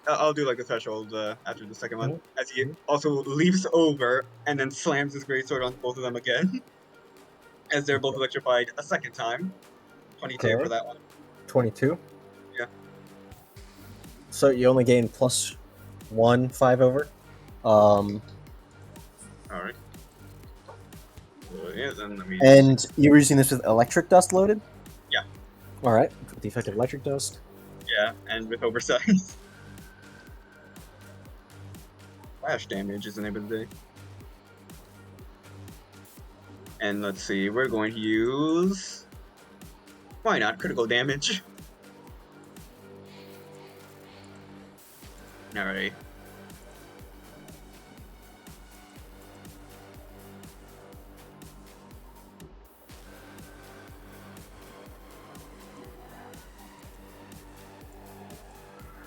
I'll do like a threshold after the second one, Mhm. as he also leaps over and then slams his greatsword on both of them again, as they're both electrified a second time. 22 Okay. for that one. 22. Yeah. So you only gain +1 5 over. All right. So, yeah, then let me. And you were using this with electric dust loaded? Yeah. All right. Put the effect of electric dust. Yeah, and with oversize. Flash damage is the name of the day. And let's see, we're going to use. Why not? Critical damage. Alright.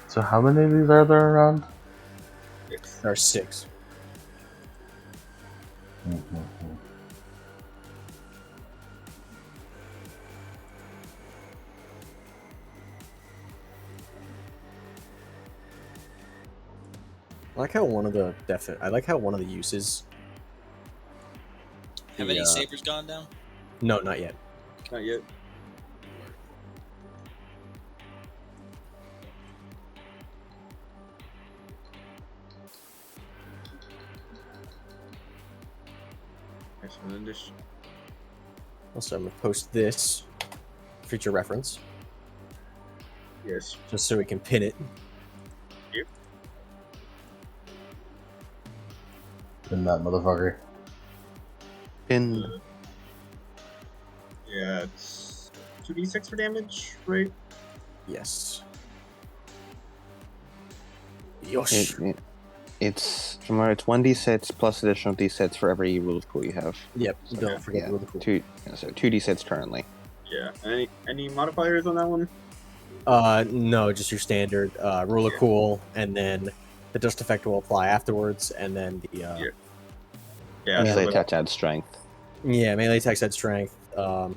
So how many of these are there around? There are 6. I like how one of the uses. Have the, any sabers gone down? No, not yet. Not yet. Also, I'm gonna post this for future reference, Yes. just so we can pin it. In that motherfucker. Pinned. Yeah, it's 2d6 for damage, right? Yes. Yosh. It's from where it's 1d6 plus additional d6 for every rule of cool you have. Yep. Don't yeah, forget the really cool. So 2d6 currently. Yeah. Any modifiers on that one? No, just your standard rule of Yeah. cool, and then the dust effect will apply afterwards, and then the Yeah. Yeah, so they with- attach add strength. melee attacks add strength. Yeah.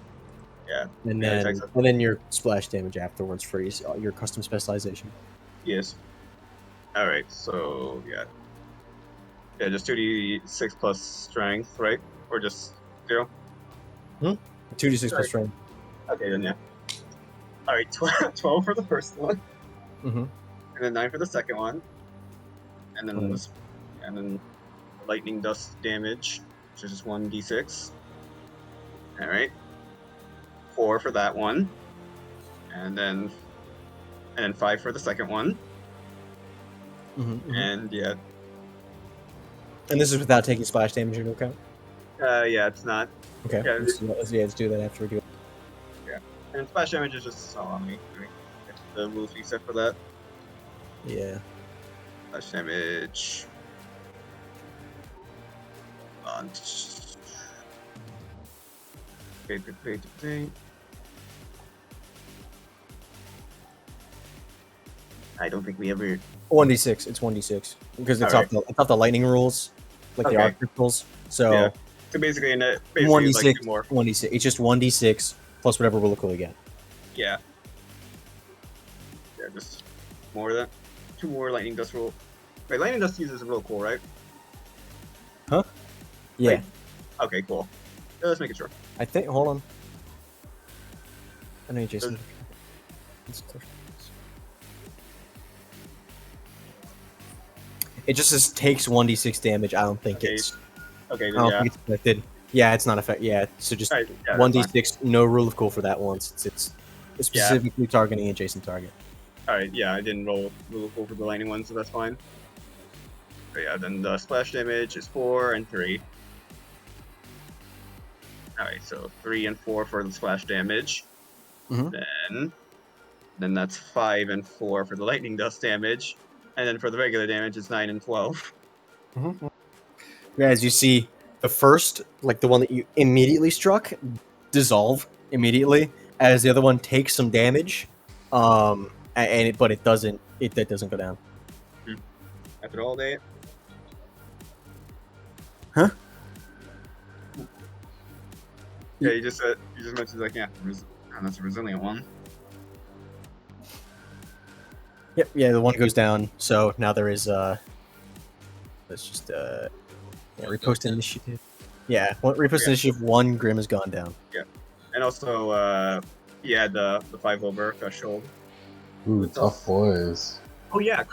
And Melee then attacks- your splash damage afterwards for your custom specialization. Yes. Alright, so yeah. Yeah, just 2d6 plus strength, right? Or just 0? 2d6 Sorry. plus strength. Okay, then yeah. Alright, 12 for the first one, Mm-hmm. and then 9 for the second one. And then Mhm. and then lightning dust damage, which is just 1d6. Alright. 4 for that one. And then 5 for the second one. Mm-hmm. And yeah. And this is without taking splash damage into account. Yeah, it's not. Okay. Yeah, Let's do that after we do it. And splash damage is just on me. The rules reset for that. Yeah. Splash damage. On. I don't think we ever. 1d6. It's 1d6 because it's Alright. off the lightning rules, like the Okay. arc crystals. So Yeah. So basically, basically 1d6. like two more. 1d6. It's just 1d6 plus whatever rule of cool you get. Yeah. Yeah, just more of that. 2 more lightning dust roll. Wait, lightning dust uses a real cool, right? Yeah. Wait. Okay, cool. Let's make it sure. I think. Hold on. I know, Jason. It just says takes 1d6 damage. I don't think Okay. it's. Okay, I then don't yeah. think it's affected. Yeah, it's not affected. Yeah, so just Alright, yeah, that's fine. 1d6. No rule of cool for that one. It's specifically targeting adjacent target. Alright, yeah, I didn't roll for the lightning one, so that's fine. But yeah, then the splash damage is 4 and 3. Alright, so 3 and 4 for the splash damage. Mhm. Then that's 5 and 4 for the lightning dust damage. And then for the regular damage, it's 9 and 12. Yeah, as you see, the first, like the one that you immediately struck, dissolve immediately, as the other one takes some damage, but it doesn't go down. After all day. Huh? Yeah, you just mentioned like that's a resilient one. Yep, yeah, the one goes down. So now there is let's just repost initiative. Yeah, repost initiative. One Grim has gone down. Yeah, and also yeah, the 5 over threshold. Ooh, tough boys. Oh yeah,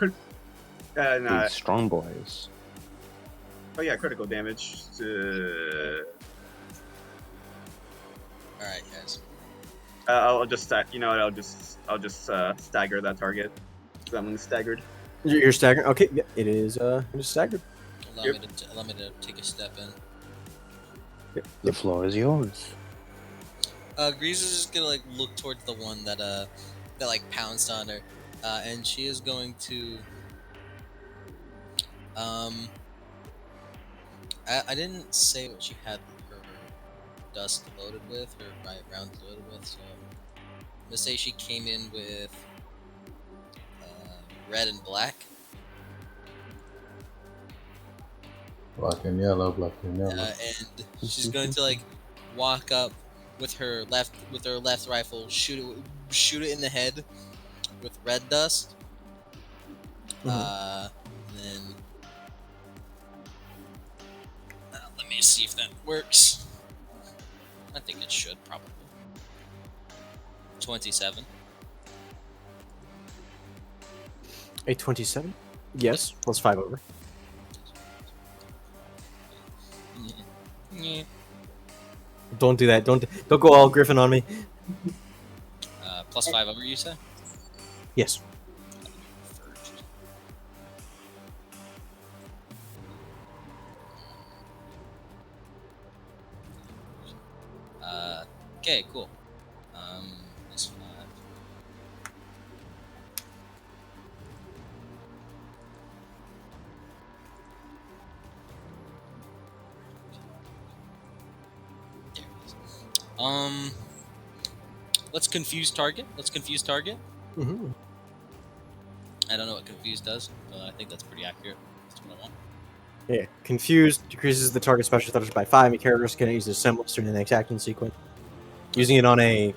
and These strong boys. oh yeah, critical damage. All right, guys. I'll just you know what? I'll just stagger that target. So that one's staggered. You're staggered. Okay, yeah, it is staggered. Allow me to take a step in. The floor is yours. Grease is just gonna like look towards the one that like pounced on her, and she is going to I didn't say what she had her dust loaded with, her rounds loaded with, so I'm gonna say she came in with red and black. Black and yellow, black and yellow. And she's going to like walk up with her left rifle, shoot it in the head with red dust. And then let me see if that works. I think it should probably. 27. A 27. Yes, plus 5 over. Yeah. Don't do that. Don't go all Griffin on me. Plus 5 over, you say? Yes. Okay, cool. Plus 5. There it is. Let's confuse target. Mm-hmm. I don't know what confuse does, but I think that's pretty accurate. That's what I want. Yeah. Confused decreases the target special attack by 5. Your characters can use a semblance during the next action sequence. Using it on a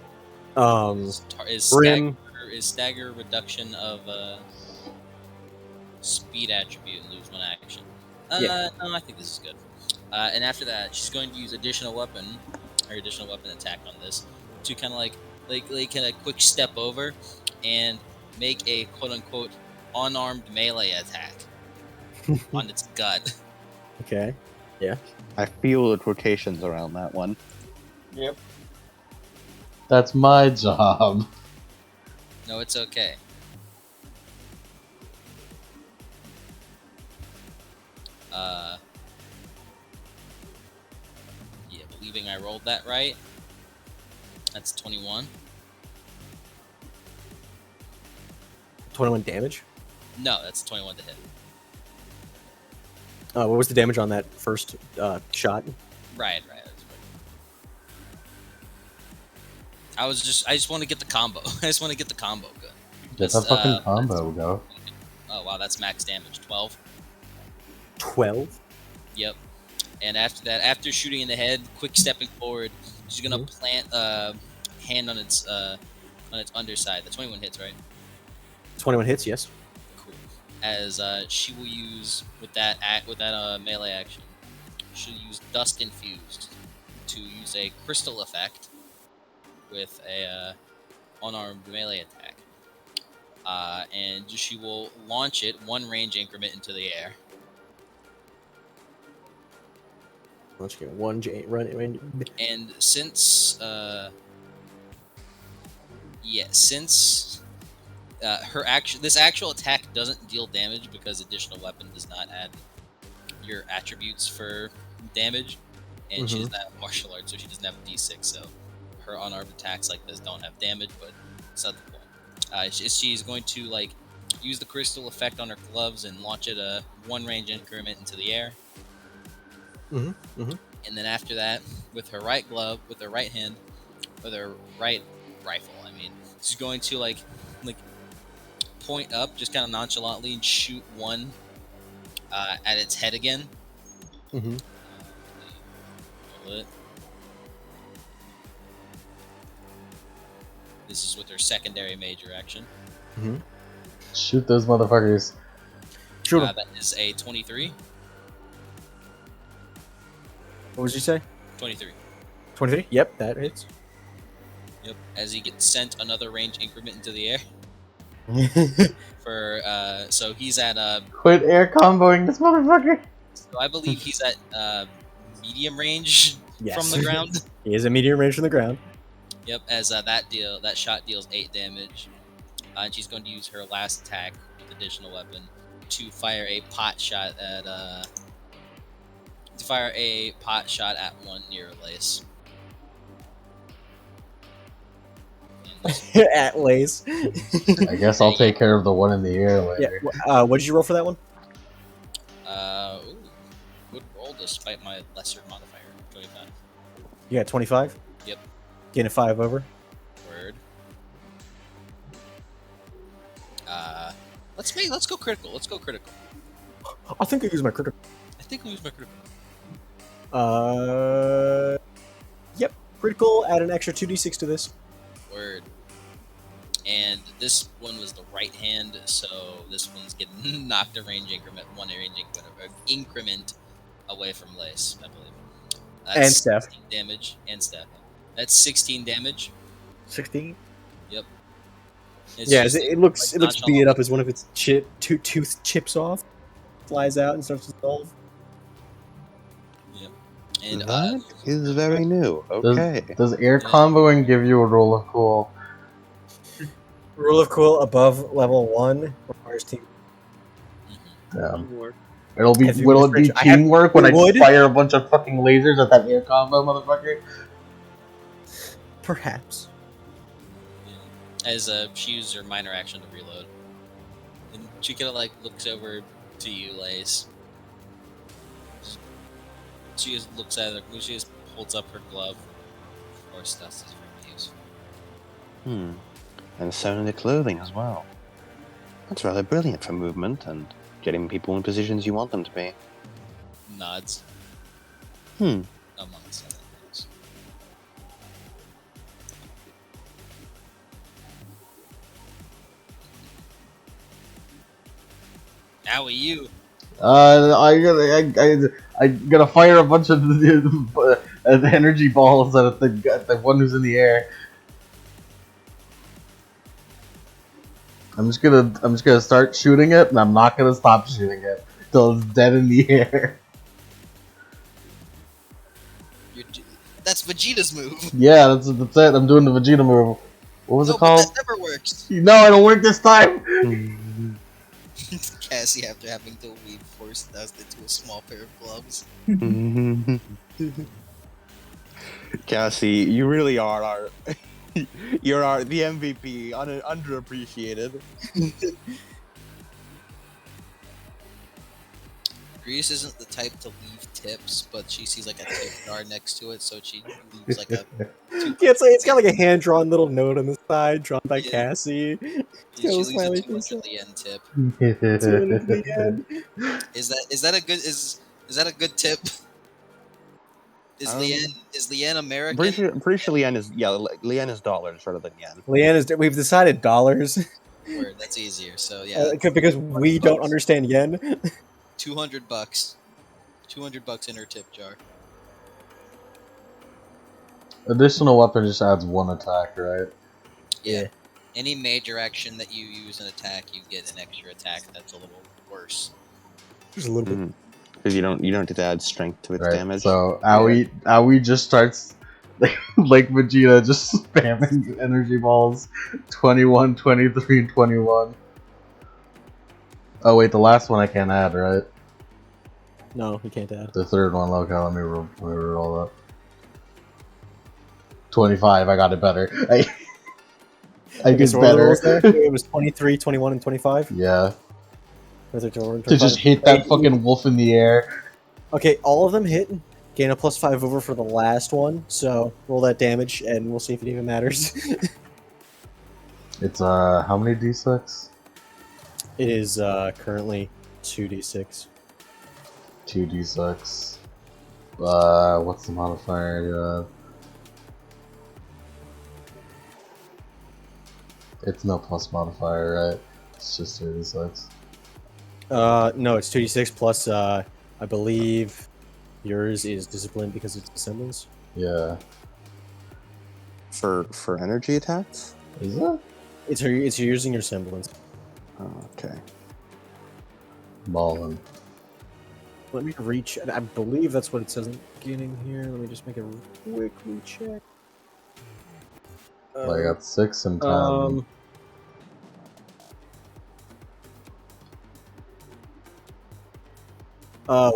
Grim. Is stagger reduction of speed attribute and lose 1 action. Yeah. No, I think this is good. And after that, she's going to use additional weapon attack on this to kind of like kind of quick step over and make a quote unquote unarmed melee attack on its gut. Okay. Yeah. I feel the quotations around that one. Yep. That's my job. No, it's okay. Yeah, believing I rolled that right. That's 21. 21 damage. No, that's 21 to hit. What was the damage on that first shot? Right. I just want to get the combo. I just want to get the combo good. Get the fucking combo, go. Oh wow, that's max damage. 12. 12. Yep. And after that, after shooting in the head, quick stepping forward, she's gonna plant hand on its underside. The 21 hits, right? 21 hits. Yes. Cool. As she will use with that melee action, she'll use Dust Infused to use a crystal effect with a unarmed melee attack. And she will launch it 1 range increment into the air. Let's get one run. And since this actual attack doesn't deal damage because additional weapon does not add your attributes for damage, and she does not have martial arts, so she doesn't have D6. So her unarmed attacks like this don't have damage, but it's not the point. She's going to like use the crystal effect on her gloves and launch it a 1 range increment into the air. And then after that, with her right glove, with her right hand, with her right rifle, I mean, she's going to like point up, just kind of nonchalantly, and shoot one at its head again. This is with her secondary major action. Shoot those motherfuckers. Shoot 'em. That is a 23. What did you say? 23. 23? Yep, that hits. Yep. As he gets sent another range increment into the air. So he's at Quit air comboing this motherfucker. So I believe he's at medium range Yes. from the ground. He is a medium range from the ground. Yep. As that shot deals 8 damage, and she's going to use her last attack with additional weapon to fire a pot shot at one near Lace. At Lace. I guess I'll take care of the one in the air later. Yeah. What did you roll for that one? Good roll despite my lesser modifier. 25. You got 25? Yep. Gain a 5 over. Word. Let's go critical. Let's go critical. I think I use my critical. Yep. Critical, add an extra 2d6 to this. Word. And this one was the right hand, so this one's getting knocked a range increment, increment away from Lace, I believe. That's And Steph. 16 damage, and Steph. That's 16 damage. 16? Yep. Yeah, it looks beat up as one of its tooth chips off, flies out and starts to dissolve. Yep. And that is very new. Okay. Does air comboing give you a roll of cool? Rule of cool above level 1 requires team. Yeah. Teamwork. Will it be teamwork when I fire a bunch of fucking lasers at that air combo motherfucker? Perhaps. as she uses her minor action to reload. And she kind of like looks over to you, Lace. She just looks at it. She just holds up her glove. Of course, that's very useful. And sewn into clothing as well. That's rather brilliant for movement and getting people in positions you want them to be. Nods. Hmm. Amongst other things. Now you. I'm gonna fire a bunch of energy balls at the one who's in the air. I'm just gonna start shooting it, and I'm not gonna stop shooting it till it's dead in the air. That's Vegeta's move. Yeah, that's it. I'm doing the Vegeta move. What was it called? But that never works. No, it'll work this time. Cassie, after having to weave force dust into a small pair of gloves. Cassie, you really are the MVP, underappreciated. Grease isn't the type to leave tips, but she sees like a tip jar next to it, so she leaves like a. Yeah, it's got like a hand-drawn little note on the side, drawn by Cassie. She leaves a 200 yen tip. Is that a good tip? Is Leanne American? Pretty sure Leanne is dollars rather than yen. Leanne is. We've decided dollars. Word, that's easier. So yeah, because we don't understand yen. $200. $200 in her tip jar. Additional weapon just adds one attack, right? Yeah. Any major action that you use an attack, you get an extra attack that's a little worse. Just a little bit. because you don't have to add strength to its Right. damage. So Aoi just starts like Vegeta just spamming energy balls 21, 23, and 21. Oh wait, the last one I can't add, right? No, you can't add. The third one, okay, let me roll up. 25, I got it better. I Okay, did so what were the better. rules there? It was 23, 21, and 25. Yeah. To To just hit that fucking wolf in the air. Okay, all of them hit. Gain a +5 over for the last one. So roll that damage, and we'll see if it even matters. It's how many d6? It is currently 2d6. 2d6. What's the modifier? It's no plus modifier, right? It's just 2d6. No, it's 2d6 plus. I believe yours is discipline because it's semblance. Yeah. For energy attacks. Is it? It's using your semblance. Oh, okay. Ballin'. Let me reach. I believe that's what it says in the beginning here. Let me just make a quick recheck. I got 6 and 10.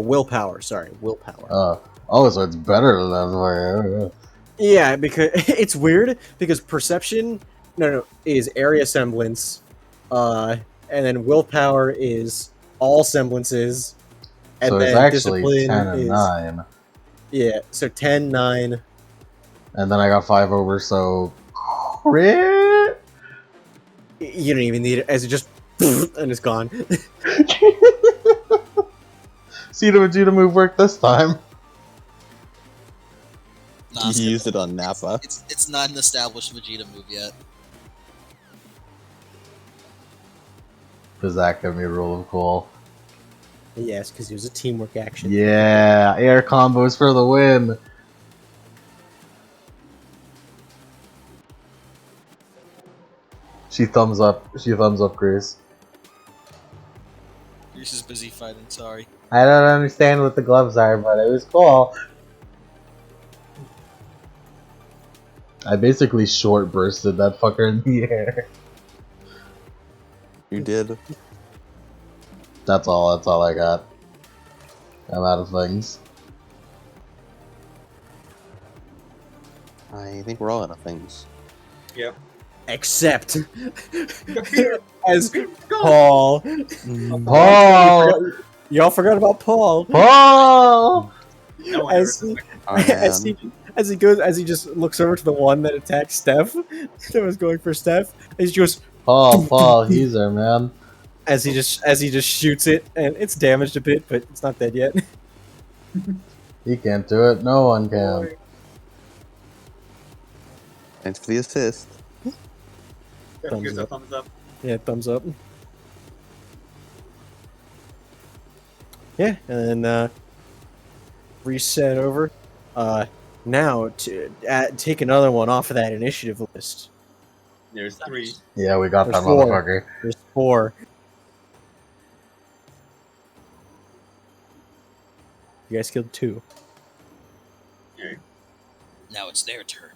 Willpower. Sorry, willpower. Oh, so it's better than that. Yeah, because it's weird because perception, no, is area semblance, and then willpower is all semblances, and So it's then actually discipline 10 and is 9. yeah. So 10, 9. And then I got 5 over, so crit. You don't even need it as it just and it's gone. See the Vegeta move work this time. Nah, He used it on Nappa. It's not an established Vegeta move yet. Does that give me a rule of cool? Yes, because it was a teamwork action. Yeah, air combos for the win. She thumbs up. She thumbs up, Grace. Grease is busy fighting. Sorry. I don't understand what the gloves are, but it was cool. I basically short bursted that fucker in the air. You did. That's all I got. I'm out of things. I think we're all out of things. Yep. Except as Paul. Paul! Y'all forgot about Paul. Paul! No one As ever he, Oh, man. as he just looks over to the one that attacked Steph, that was going for Steph, and he just Paul, he's there, man. as he just shoots it, and it's damaged a bit, but it's not dead yet. He can't do it. No one can. Thanks for the assist. Thumbs gives a up. thumbs up. Yeah, thumbs up. Yeah, and then reset over. Now to take another one off of that initiative list. There's 3. Yeah, we got There's that 4. motherfucker. There's 4. You guys killed 2. Okay. Now it's their turn.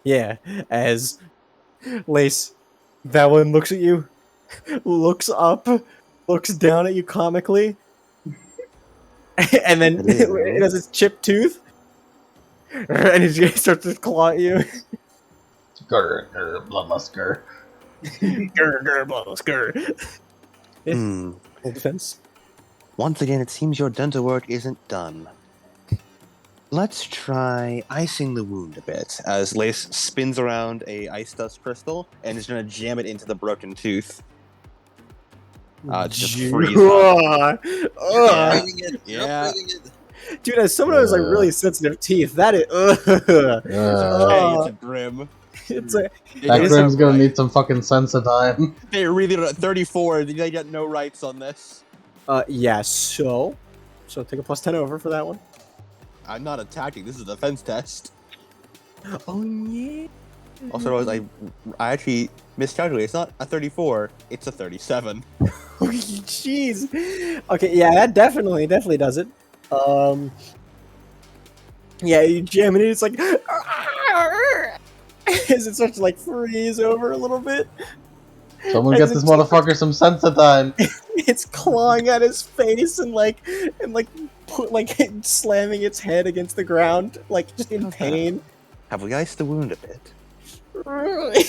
Yeah, as Lace, Valin looks at you, looks up, looks down at you comically, and then it has its chipped tooth, and it just starts to claw at you. Grr, bloodlust grr. Grr, grr, bloodless, grr. Hmm. Full defense. Once again, it seems your dental work isn't done. Let's try icing the wound a bit, as Lace spins around a ice dust crystal and is going to jam it into the broken tooth. To just freeze up. You're Ugh. upgrading it. You're Yeah. upgrading it. Dude, as someone who has like really sensitive teeth, that is Okay, it's a Grim. it's a That It is Grim's gonna right. need some fucking sense of time. They really don't. At 34, they got no rights on this. yeah, so take a +10 over for that one. I'm not attacking. This is a defense test. Oh yeah. Also, I actually miscalculated. It's not a 34, it's a 37. Jeez. Okay, yeah, that definitely does it. Yeah, you jam it in, it's like as it starts to like freeze over a little bit. Someone As get it this just- motherfucker some sense time. It's clawing at his face and slamming its head against the ground, like just in pain. Have we iced the wound a bit?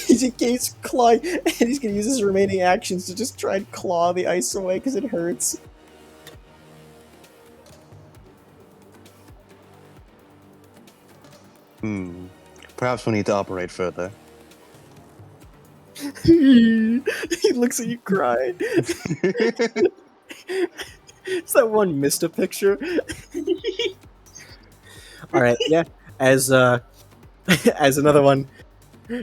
He keeps clawing, and he's gonna use his remaining actions to just try and claw the ice away because it hurts. Perhaps we need to operate further. He looks at you crying. It's that one Mista picture. All right, yeah. As as another one,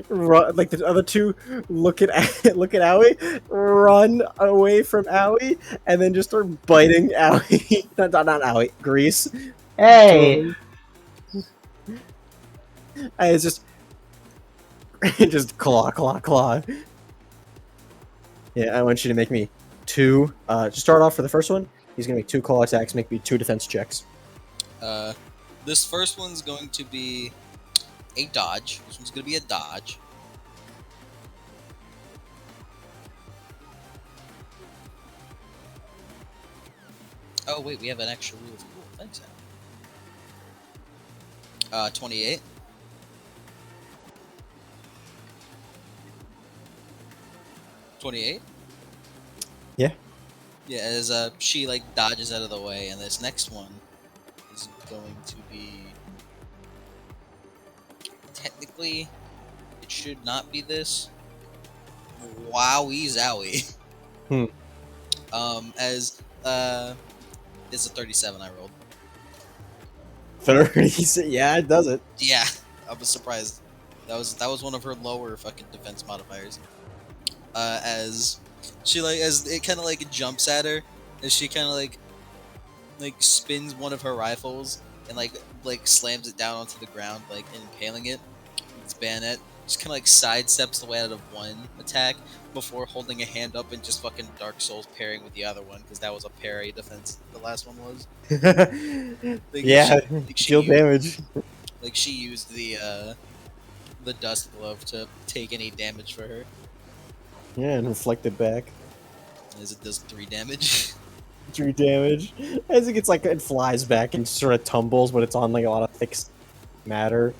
like the other two, look at Owie, run away from Owie, and then just start biting Owie. not Owie, Grease. Hey! And it's just just claw. Yeah, I want you to make me two. To start off for the first one, he's gonna make 2 claw attacks, make me 2 defense checks. This first one's going to be a dodge. This one's going to be a dodge. Oh wait, we have an extra rule of cool. Thanks, Adam. 28. Yeah. Yeah, as she like dodges out of the way, and this next one is going to be technically it should not be this. Wowie zowie. As it's a 37 I rolled. 30. Yeah, it does it. Yeah, I was surprised. That was one of her lower fucking defense modifiers. As she as it kind of like jumps at her, as she kind of like spins one of her rifles and like slams it down onto the ground, like impaling it. Its bayonet just kind of like sidesteps the way out of one attack before holding a hand up and just fucking Dark Souls parrying with the other one, because that was a parry defense. The last one was. Yeah, shield damage. Like she used the dust glove to take any damage for her. Yeah, and reflect it back. As it does 3 damage. 3 damage. As it gets it flies back and sort of tumbles, but it's on like a lot of thick matter.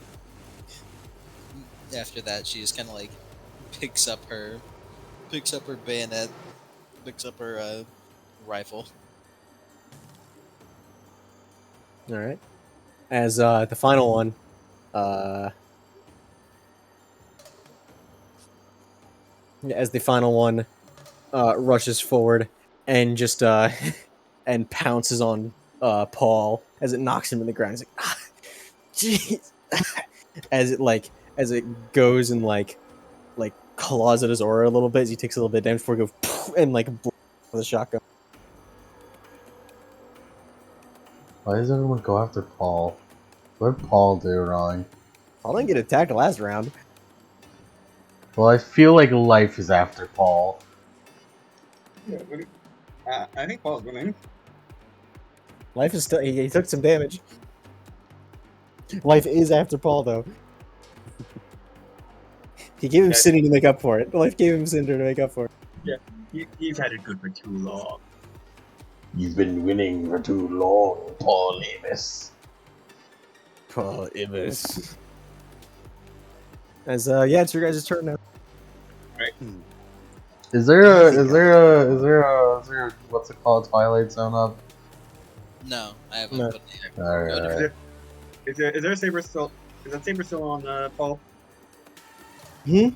After that, she just kind of picks up her bayonet, picks up her rifle. All right. As the final one, rushes forward and just and pounces on Paul as it knocks him in the ground. He's like, ah, jeez. as it goes and claws at his aura a little bit as he takes a little bit of damage before he goes poof, and blows with a shotgun. Why does everyone go after Paul? What did Paul do wrong? Paul didn't get attacked last round. Well, I feel like life is after Paul. Yeah, I think Paul's winning. Life is still. He took some damage. Life is after Paul, though. He gave him Cinder to make up for it. Life gave him Cinder to make up for it. Yeah, he's had it good for too long. He's been winning for too long, Paul Amos. Paul Amos. As yeah, it's your guys' turn now. Right. Is there a what's it called, Twilight Zone up? No, I haven't No. put it here. Alright. Is there a saber still? Is that saber still on Paul? Hmm.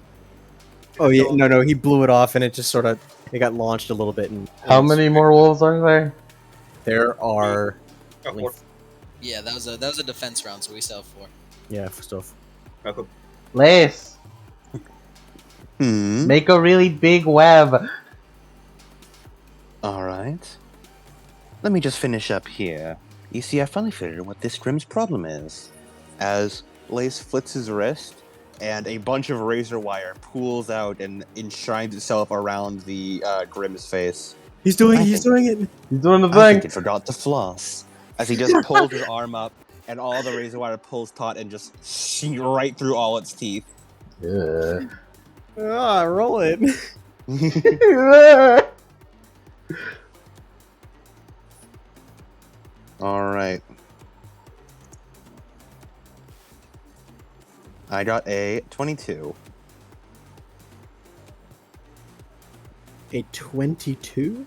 Oh yeah, no, he blew it off, and it just it got launched a little bit. And How many more wolves are there? There are. Oh, 4. Yeah, that was a defense round, so we still have 4. Yeah, stuff. Oh, cool. Lace, make a really big web. Alright. Let me just finish up here. You see, I finally figured out what this Grim's problem is. As Lace flits his wrist, and a bunch of razor wire pools out and enshrines itself around the Grimm's face. He's doing it. I He's think- doing it. He's doing the I think thing. it forgot to floss. As he just pulls his arm up, and all the razor wire pulls taut and just right through all its teeth. Yeah. Ah, roll it. All right. I got a 22. A 22.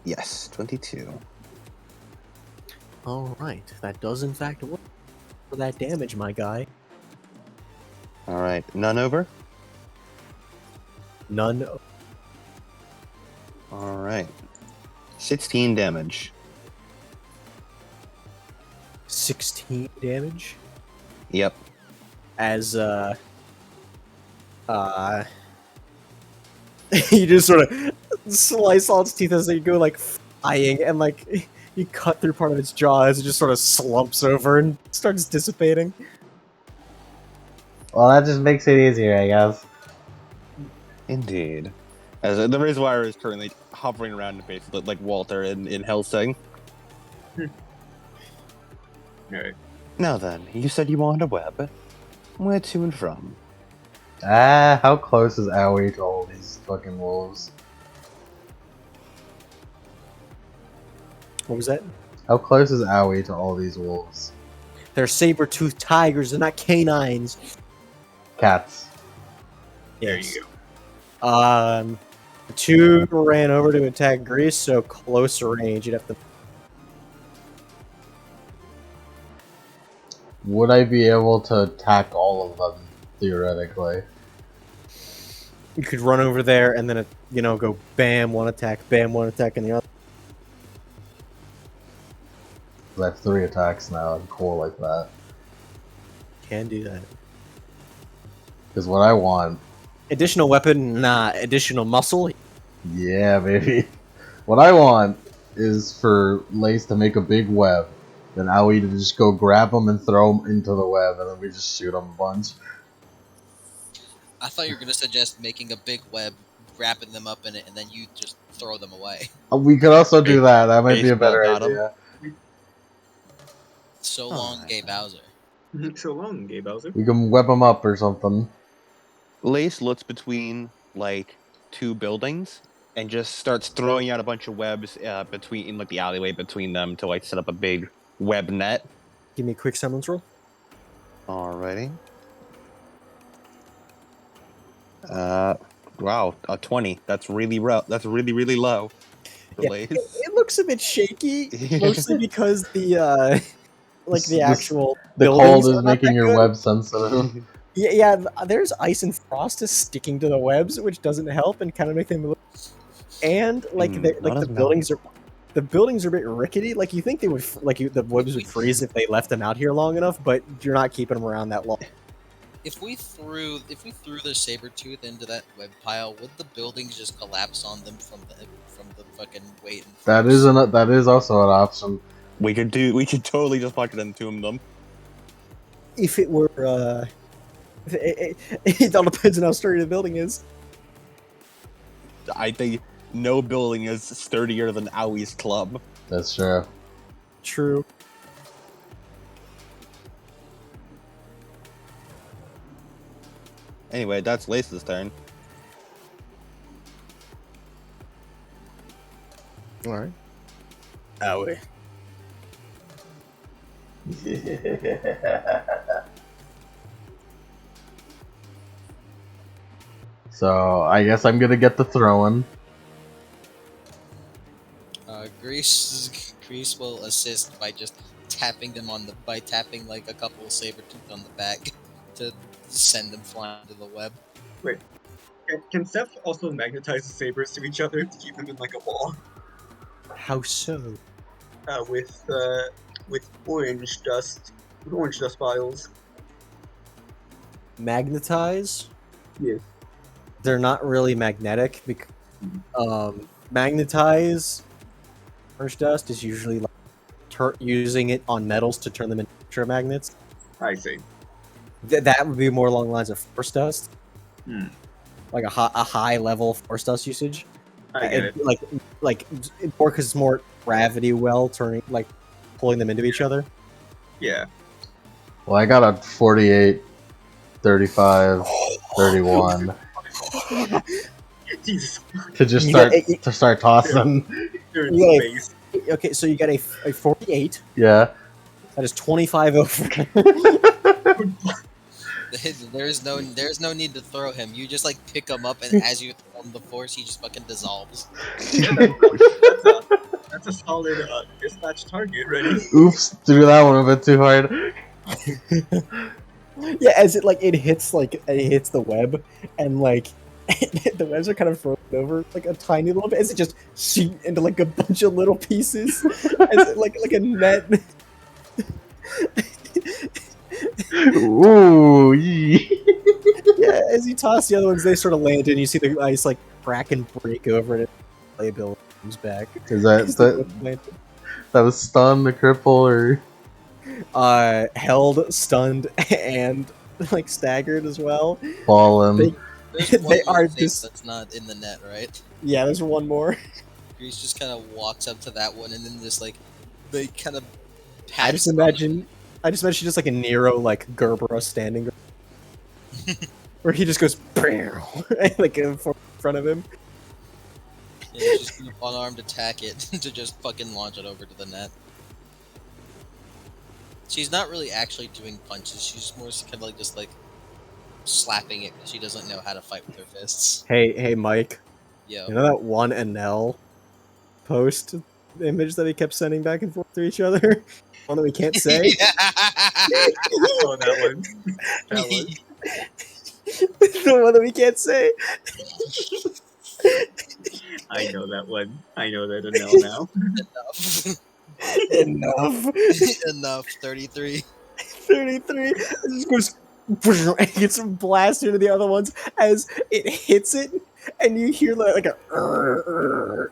Yes, 22. All right, that does in fact work for that damage, my guy. All right, none over. None. All right, 16 damage. 16 damage. Yep. As you just sort of slice all its teeth as they go like flying, and like you cut through part of its jaw as it just sort of slumps over and starts dissipating. Well, that just makes it easier, I guess. Indeed. As the razor wire is currently hovering around the face, like Walter in Hellsing. Alright. Now then, you said you wanted a web. Where to and from? How close is Owie to all these fucking wolves? What was that? How close is Owie to all these wolves? They're saber-toothed tigers. They're not canines. Cats. There Yes. you go. The two ran over to attack Grease, so close range. You'd have to. Would I be able to attack all of them, theoretically? You could run over there and then, go bam, one attack, and the other. I have 3 attacks now, I'm cool like that. Can do that. Because what I want, Additional weapon, nah. Additional muscle, yeah, baby. What I want is for Lace to make a big web, then Owie to just go grab them and throw them into the web, and then we just shoot them a bunch. I thought you were gonna suggest making a big web, wrapping them up in it, and then you just throw them away. We could also do that, that might be a Baseball better got 'em. idea. So long, Gay Bowser. So long, Gay Bowser. We can web them up or something. Lace looks between like 2 buildings and just starts throwing out a bunch of webs between in like the alleyway between them to like set up a big web net. give me a quick semblance roll. Alrighty. Wow, a 20. That's really That's really low. For Yeah, Lace. It looks a bit shaky, mostly because the This- actual The buildings cold are is not making that your good. web sensitive. Yeah, there's ice and frost is sticking to the webs, which doesn't help and kind of make them look. And not as the buildings are a bit rickety. Like you think they would, the webs would freeze if they left them out here long enough, but you're not keeping them around that long. If we threw the saber tooth into that web pile, would the buildings just collapse on them from the fucking weight? And force? That is also an option. We could totally just fucking entomb them. If it were, it all depends on how sturdy the building is. I think no building is sturdier than Owie's club. That's true. True. Anyway, that's Lace's turn. All right. Owie. So I guess I'm gonna get the throwing. Grease will assist by just tapping them by tapping like a couple of saber tooth on the back to send them flying into the web. Can Seth also magnetize the sabers to each other to keep them in like a ball? How so? With orange dust, vials. Magnetize? Yes. They're not really magnetic. Magnetize orange dust is usually like using it on metals to turn them into electromagnets. I see. That would be more along the lines of force dust, Hmm. like a high level force dust usage. I get it. Like more because it's more gravity well turning, like pulling them into each other. Yeah. Well, I got a 48, 35, 31 Jesus. to just You start tossing. You're in Yeah. space. Okay, so you got a 48. Yeah. That is 25 over. There's no need to throw him. You just like pick him up, and as you throw him the force, he just fucking dissolves. That's a solid dispatch target ready. Oops, threw that one a bit too hard. Yeah, as it hits the web, and like the webs are kind of frozen over like a tiny little bit as it just shoot into like a bunch of little pieces, as it, like a net. Ooh, yee. Yeah, as you toss the other ones, they sort of land, and you see the ice like crack and break over it. Playability comes back. Is that was stunned, the cripple, or Held, stunned, and like staggered as well. fallen? There's They one more are thing just- that's not in the net, right? Yeah, there's one more. Grease just kind of walks up to that one, and then just like they kind of. I just imagine just like a Nero like Gerberos standing, where he just goes like in front of him. Yeah, he's just gonna unarmed attack it to just fucking launch it over to the net. She's not really actually doing punches. She's more kind of like just like slapping it because she doesn't know how to fight with her fists. Hey, Mike. Yo. You know that one NL post image that he kept sending back and forth to each other? One that we can't say. Oh, that one. That one. The one that we can't say. I know that one. I know that Anel now. Enough. Enough. 33. 33. It just goes and gets blasted into the other ones as it hits it, and you hear like a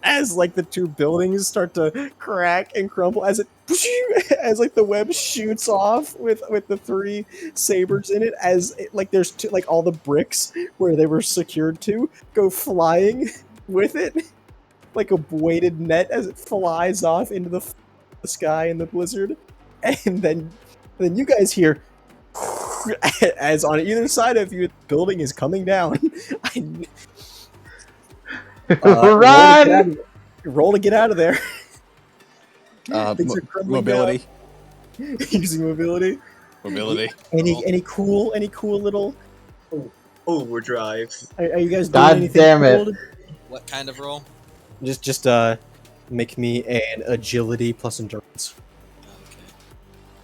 as like the two buildings start to crack and crumble as it as like the web shoots off with the three sabers in it, as it, like there's two, like all the bricks where they were secured to go flying with it like a weighted net as it flies off into the sky in the blizzard, and then you guys hear as on either side of you the building is coming down. Run! Roll to get out of there. Things Mo- are crumbling mobility. down. Using mobility. Mobility. Any cool little? Overdrive. Are you guys doing God anything damn it. cool? What kind of roll? Just make me an agility plus endurance. Okay.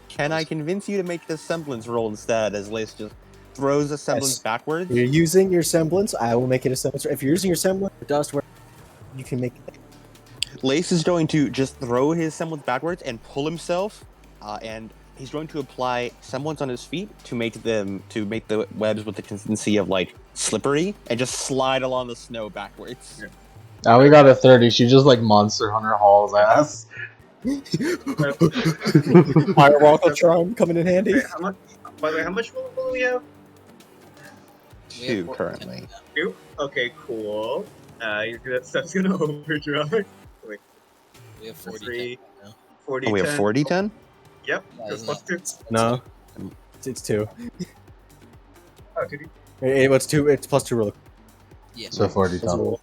Can I convince you to make the semblance roll instead, as Lace just throws a semblance Yes. backwards? You're using your semblance. I will make it a semblance. If you're using your semblance, dust, where you can make it. Lace is going to just throw his semblance backwards and pull himself, and he's going to apply semblance on his feet to make the webs with the consistency of like slippery, and just slide along the snow backwards. Yeah. Now we got a 30. She just like Monster Hunter Hall's ass. Firewall charm coming in handy. Okay, how much? By the way, how much will we have? We have 2 4 currently. now. Two. Okay, cool. That stuff's gonna overdrive. We have 40 Three. now. 40. Oh, we have 40 10? Yep. Yeah, That's isn't plus that- two. No, it's two. Oh, did you? It's two. It's plus two. Roll. Yeah. So 40 total.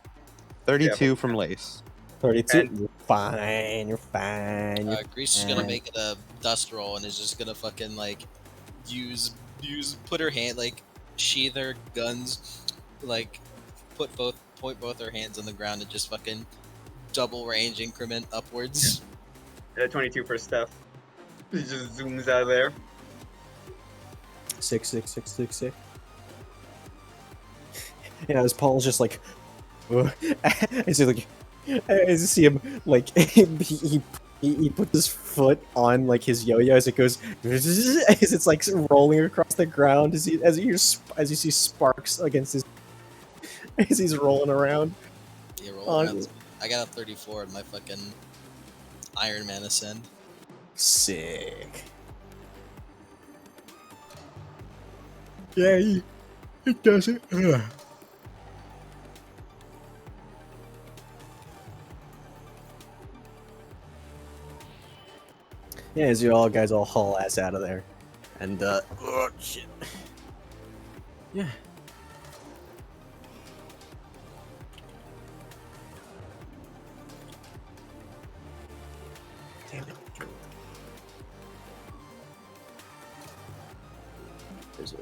32 Yeah, from Lace. 32. And- You're fine. You're fine. Grease is gonna make it a dust roll and is just gonna fucking like put her hand like sheath her guns, like point both her hands on the ground and just fucking double range increment upwards. 22 for Steph. He just zooms out of there. 6, 6, 6, 6, 6. Yeah, as Paul's just like, as you like, as you see him like he put his foot on like his yo-yo as it goes, as it's like rolling across the ground as you see sparks against his as he's rolling around. Yeah, roll On- around. I got a 34 in my fucking Iron Man Ascend. Sick. Yeah, it does it. Yeah, as you all guys all haul ass out of there. And, oh, shit. Yeah. Damn it. There's a...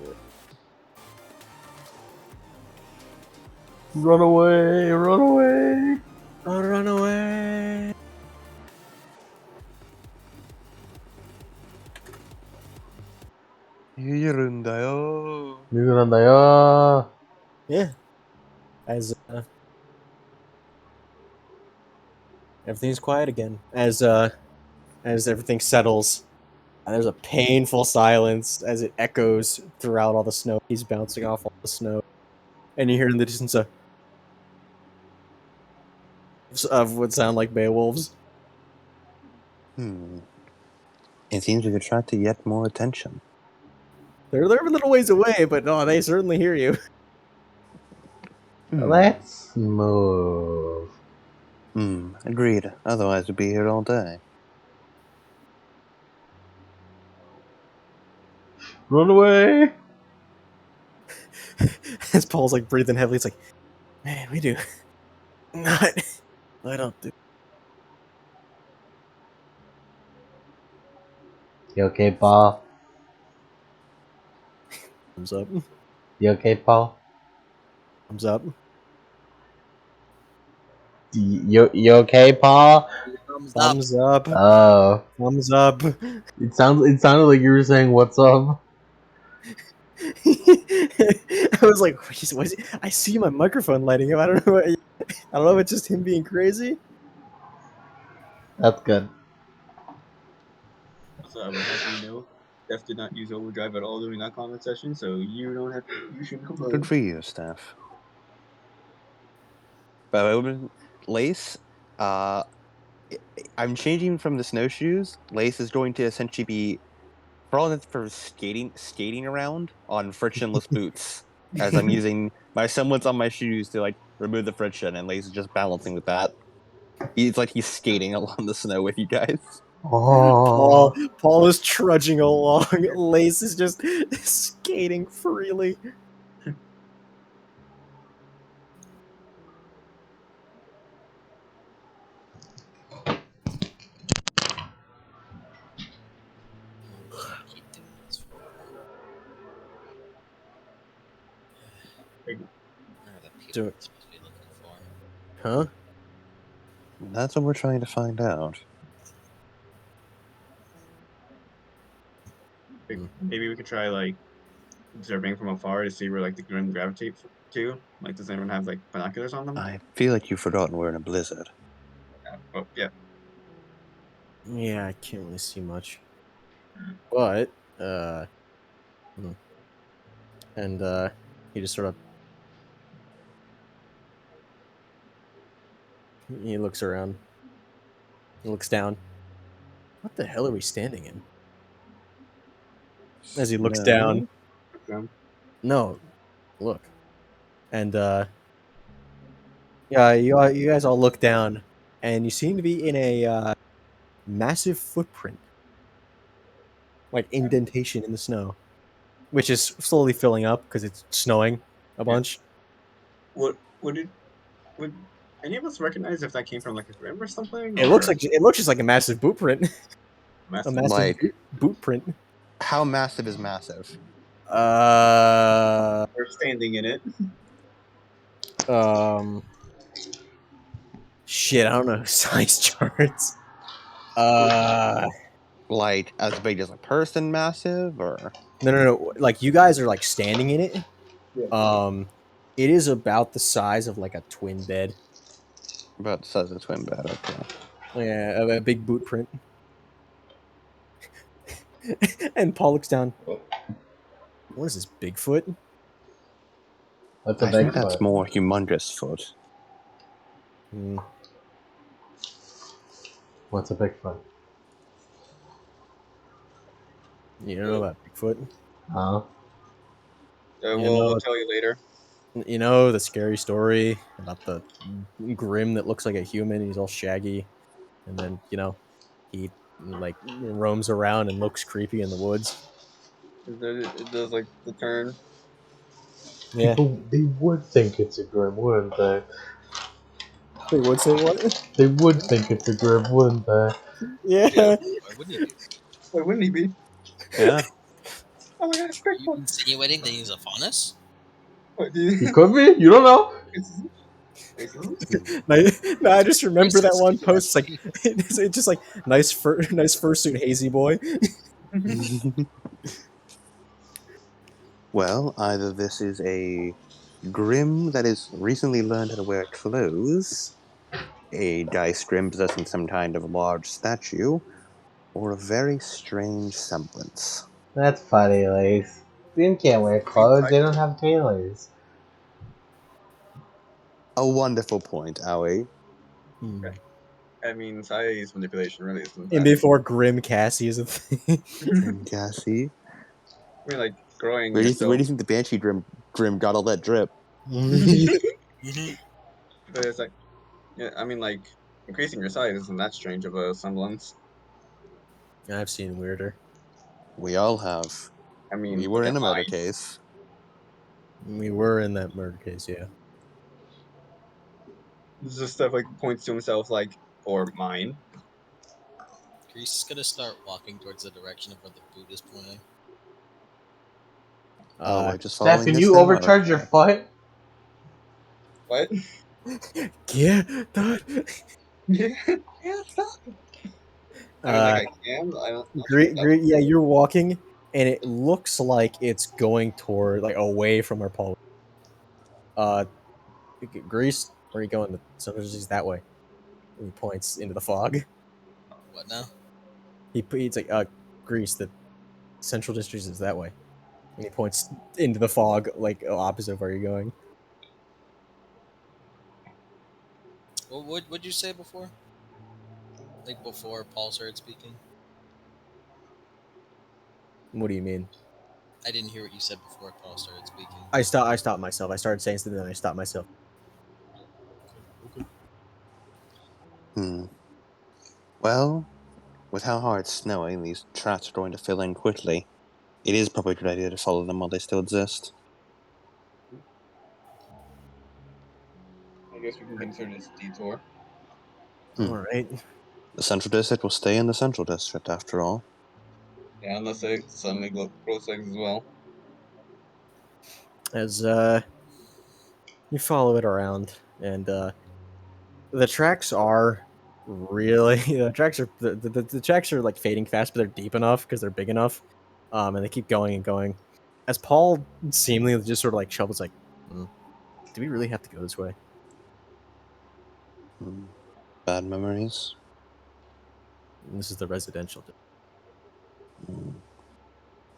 Run away! Run away! Oh, run away! 누구란다요? Yeah. Everything's quiet again. As everything settles, there's a painful silence as it echoes throughout all the snow. He's bouncing off all the snow, and you hear in the distance of what sound like Beowulfs. It seems we've attracted yet more attention. They're a little ways away, but no, they certainly hear you. Let's move. Agreed. Otherwise, we'd be here all day. Run away! As Paul's like breathing heavily, it's like, man, we do not. I don't do. You okay, Paul? Thumbs up. You okay, Paul? Thumbs up. You okay, Paul? Thumbs up. Thumbs up. Oh, Thumbs up. it sounded like you were saying "What's up?" I was like, what is it? I see my microphone lighting up. I don't know. I don't know if it's just him being crazy. That's good. So I would have you know, Steph did not use overdrive at all during that comment session, so you don't have to. You shouldn't complain. Good for you, Steph. But Lace, I'm changing from the snowshoes. Lace is going to essentially be for skating around on frictionless boots, as I'm using my semblance on my shoes to like remove the friction, and Lace is just balancing with that. It's like he's skating along the snow with you guys. Oh, Paul is trudging along. Lace is just skating freely. Keep doing this for where are the people Do we're it. supposed to be looking for? Huh? That's what we're trying to find out. Maybe we could try like observing from afar to see where like the grim gravitate to. Like, does anyone have like binoculars on them? I feel like you've forgotten we're in a blizzard. Oh yeah. Yeah, I can't really see much. But, and, he just sort of, he looks around. He looks down. What the hell are we standing in? As he looks down. No, look. And, yeah, you guys all look down, and you seem to be in a, massive footprint. Like, indentation in the snow. Which is slowly filling up, because it's snowing a bunch. Would any of us recognize if that came from like a grim or something? It looks just like a massive boot print. A massive. massive Like- boot print. How massive is massive? We're standing in it. Shit, I don't know size charts. Like as big as a person massive, or No. Like you guys are like standing in it. Yeah. It is about the size of like a twin bed. about the size of a twin bed? Okay. Yeah, a big boot print. And Paul looks down. What is this, Bigfoot? that's a I big think that's foot. more humongous foot. What's a big foot? You don't know about Bigfoot? Huh? We'll tell you later. You know the scary story about the Grim that looks like a human. He's all shaggy, and then he like roams around and looks creepy in the woods. It does like the turn. Yeah, People, they would think it's a Grim, wouldn't they? they would say what? They would think it's a Grim, wouldn't they? Yeah. Why wouldn't he be? Why wouldn't he be? Yeah. Oh my god, Are you Bigfoot! insinuating that he's a faunus? What, dude? He could be. You don't know. No, I just remember that one Racist. post. It's like it's just like nice fursuit, hazy boy. Well, either this is a Grim that has recently learned how to wear clothes, a dice Grim possessing some kind of large statue, or a very strange semblance. That's funny, Lace. Grim can't wear clothes. They don't have tailors. A wonderful point, Owie. I mean, size manipulation really isn't And that. before Grim Cassie is a thing. Grim Cassie. I mean, like growing Where do yourself. you think the Banshee Grim got all that drip? Mhm. But it's like, yeah, I mean, like increasing your size isn't that strange of a semblance. I've seen weirder. We all have. I mean, We were look in at a murder mine. case. We were in that murder case, yeah. This is stuff like points to himself, like, or mine. Grease is gonna start walking towards the direction of where the boot is pointing. Oh, we're just Steph, following can this you now? overcharge your Okay. foot? What? Yeah, that. Yeah, yeah, stop. I mean, like I can. I don't. Not sure if that's Yeah, you're walking, and it looks like it's going toward, like, away from where Paul. Grease, where are you going? The sun is that way. And he points into the fog. What now? He's like, Grease, the central district is that way. And he points into the fog, like opposite of where you're going. What'd you say before? Like before Paul started speaking? What do you mean? I didn't hear what you said before Paul started speaking. I stopped myself. I started saying something, then I stopped myself. Well, with how hard it's snowing, these tracks are going to fill in quickly. It is probably a good idea to follow them while they still exist. I guess we can consider this detour. All right. The Central District will stay in the Central District, after all. Yeah, unless they suddenly grows legs as well. As you follow it around, and the tracks are really the tracks are like fading fast, but they're deep enough because they're big enough, and they keep going and going. As Paul seemingly just sort of like shovels, like, do we really have to go this way? Bad memories. And this is the residential.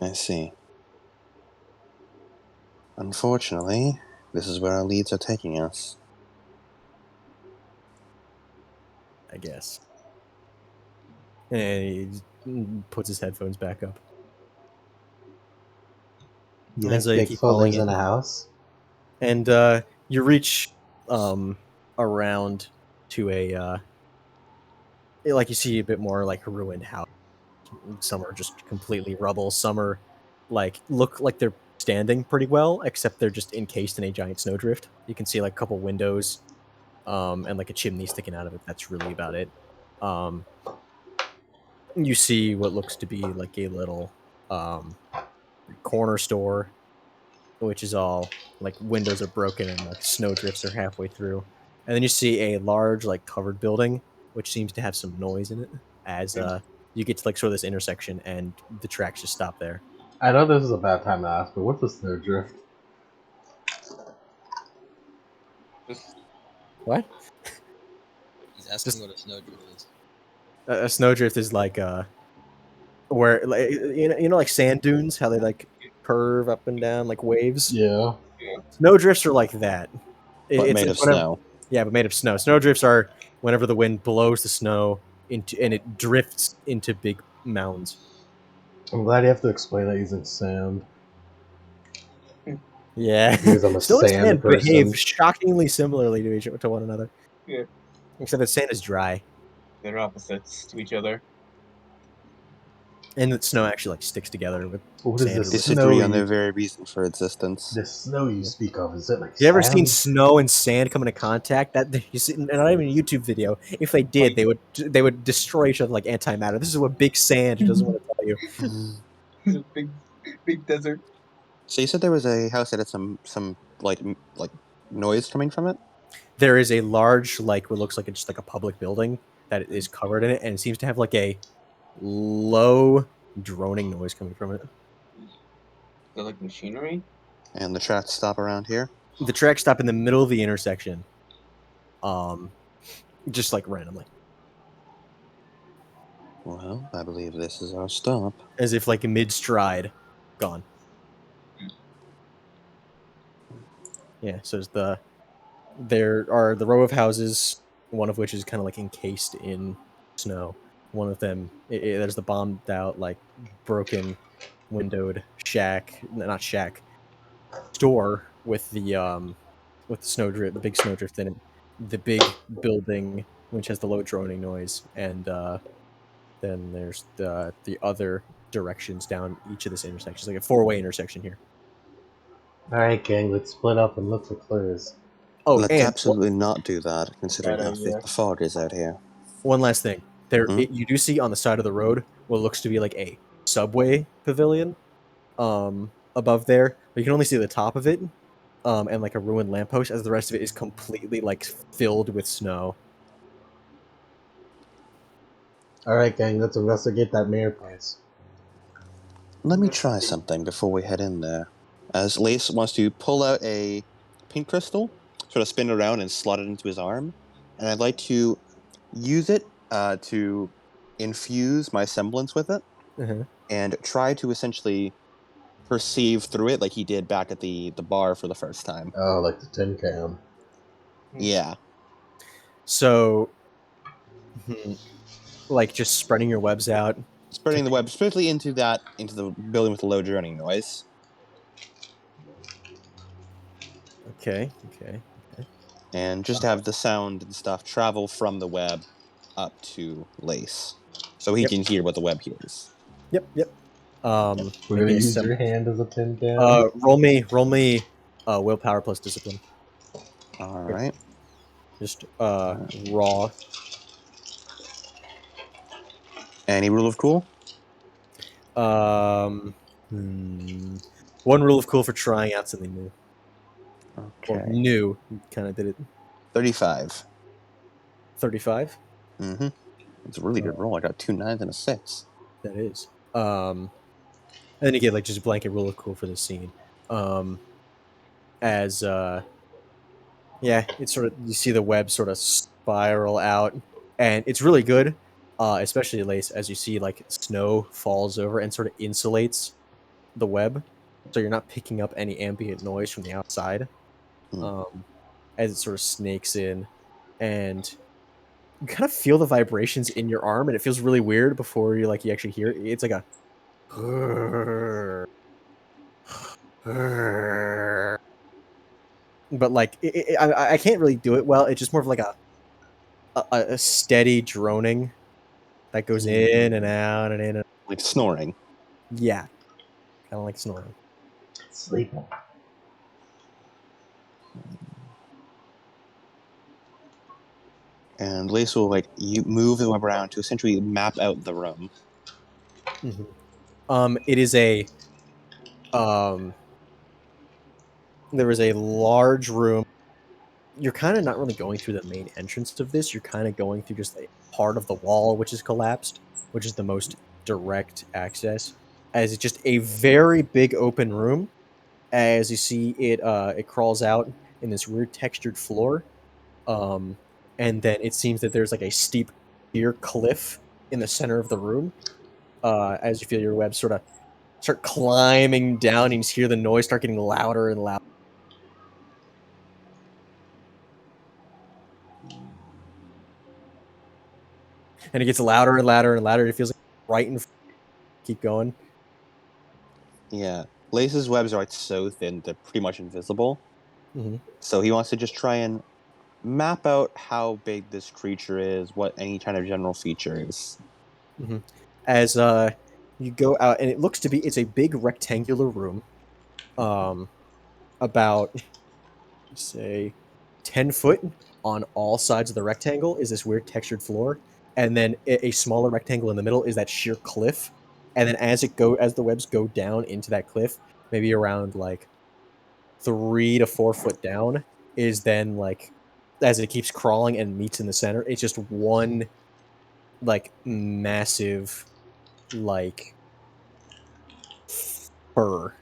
I see. Unfortunately, this is where our leads are taking us. I guess. And he just puts his headphones back up. You And think so you keep Bigfoot following lives it. in a house? And you reach around to a like you see a bit more like a ruined house. Some are just completely rubble. Some are like look like they're standing pretty well, except they're just encased in a giant snowdrift. You can see like a couple windows, and like a chimney sticking out of it. That's really about it. Um, you see what looks to be like a little corner store, which is all like windows are broken and like snowdrifts are halfway through. And then you see a large like covered building, which seems to have some noise in it. As you get to like sort of this intersection, and the tracks just stop there. I know this is a bad time to ask, but what's a snowdrift? Just What? He's asking Just- what a snowdrift is. A snowdrift is like where like you know like sand dunes, how they like curve up and down like waves. Yeah. Snowdrifts are like that. But It's made of whenever, snow. yeah, but made of snow. Snowdrifts are whenever the wind blows the snow into and it drifts into big mounds. I'm glad you have to explain that using sand. Yeah. Because I'm a Snow and sand sand person. behave shockingly similarly to one another. Yeah. Except that sand is dry, They're opposites to each other. and that snow actually like sticks together with What is sand. this? Or whatever. Disagree on Snowy- their very reason for existence. The snow you speak of, is it like You ever seen sand? snow and sand come into contact? That you see, not even a YouTube video. If they did, they would destroy each other like antimatter. This is what Big Sand doesn't want to tell you. It's a big desert. So you said there was a house that had some like noise coming from it. There is a large, like what looks like it's just like a public building that is covered in it, and it seems to have like a low droning noise coming from it. They're like machinery. And the tracks stop around here. The tracks stop in the middle of the intersection, just like randomly, Well, I believe this is our stop. as if like mid stride, gone. Yeah, so there are the row of houses, one of which is kind of like encased in snow. One of them, there's the bombed out, like broken, windowed shack, not shack, store with the snowdrift, the big snowdrift in it, the big building which has the low droning noise, and then there's the other directions down each of this intersection. It's like a four-way intersection here. Alright, gang, let's split up and look for clues. Oh, Let's and absolutely not do that, considering Bad how idea. thick the fog is out here. one last thing. Hmm? You do see on the side of the road what looks to be like a subway pavilion, above there. But you can only see the top of it, and like a ruined lamppost, as the rest of it is completely like filled with snow. Alright, gang, let's investigate that mayor place. Let me try something before we head in there. As Lace wants to pull out a pink crystal, sort of spin it around and slot it into his arm, and I'd like to use it to infuse my semblance with it Uh-huh. and try to essentially perceive through it like he did back at the bar for the first time. Oh, like the tin can. Yeah. So, like just spreading your webs out. Spreading the web strictly into the building with the low droning noise. Okay. And just have the sound and stuff travel from the web up to Lace. So he Yep. can hear what the web hears. Yep. We're Make gonna me a use sim- your hand as a tin can. roll me willpower plus discipline. Alright. Just raw. Any rule of cool? One rule of cool for trying out something new. Or Okay. new. You kind of did it. 35. 35. Mm-hmm. It's a really good roll. I got 2 9s and a 6. That is. And then you get like just a blanket rule of cool for this scene. As yeah, it's sort of, you see the web sort of spiral out, and it's really good, especially Lace, as you see like snow falls over and sort of insulates the web, so you're not picking up any ambient noise from the outside. As it sort of snakes in, and you kind of feel the vibrations in your arm, and it feels really weird before you actually hear it. It's like a but like I can't really do it well. It's just more of like a steady droning that goes in and out and in and Like snoring. yeah, kind of like snoring. Sleeping. And Lace will you move the web around to essentially map out the room. It is a there is a large room. You're kind of not really going through the main entrance of this. You're kind of going through just a part of the wall which is collapsed, which is the most direct access. As it's just a very big open room. As you see it, it crawls out in this weird textured floor, and then it seems that there's like a steep sheer cliff in the center of the room. As you feel your webs sort of start climbing down, and you hear the noise start getting louder and louder. And it gets louder and louder and louder. It feels like right in front. Keep going. Yeah. Lace's webs are like so thin they're pretty much invisible. Mhm. So he wants to just try and map out how big this creature is, what any kind of general feature is. As you go out, and it looks to be it's a big rectangular room, about say 10 foot on all sides of the rectangle is this weird textured floor, and then a smaller rectangle in the middle is that sheer cliff, and then as the webs go down into that cliff, maybe around like 3 to 4 foot down, is then like as it keeps crawling and meets in the center, it's just one like massive like fur.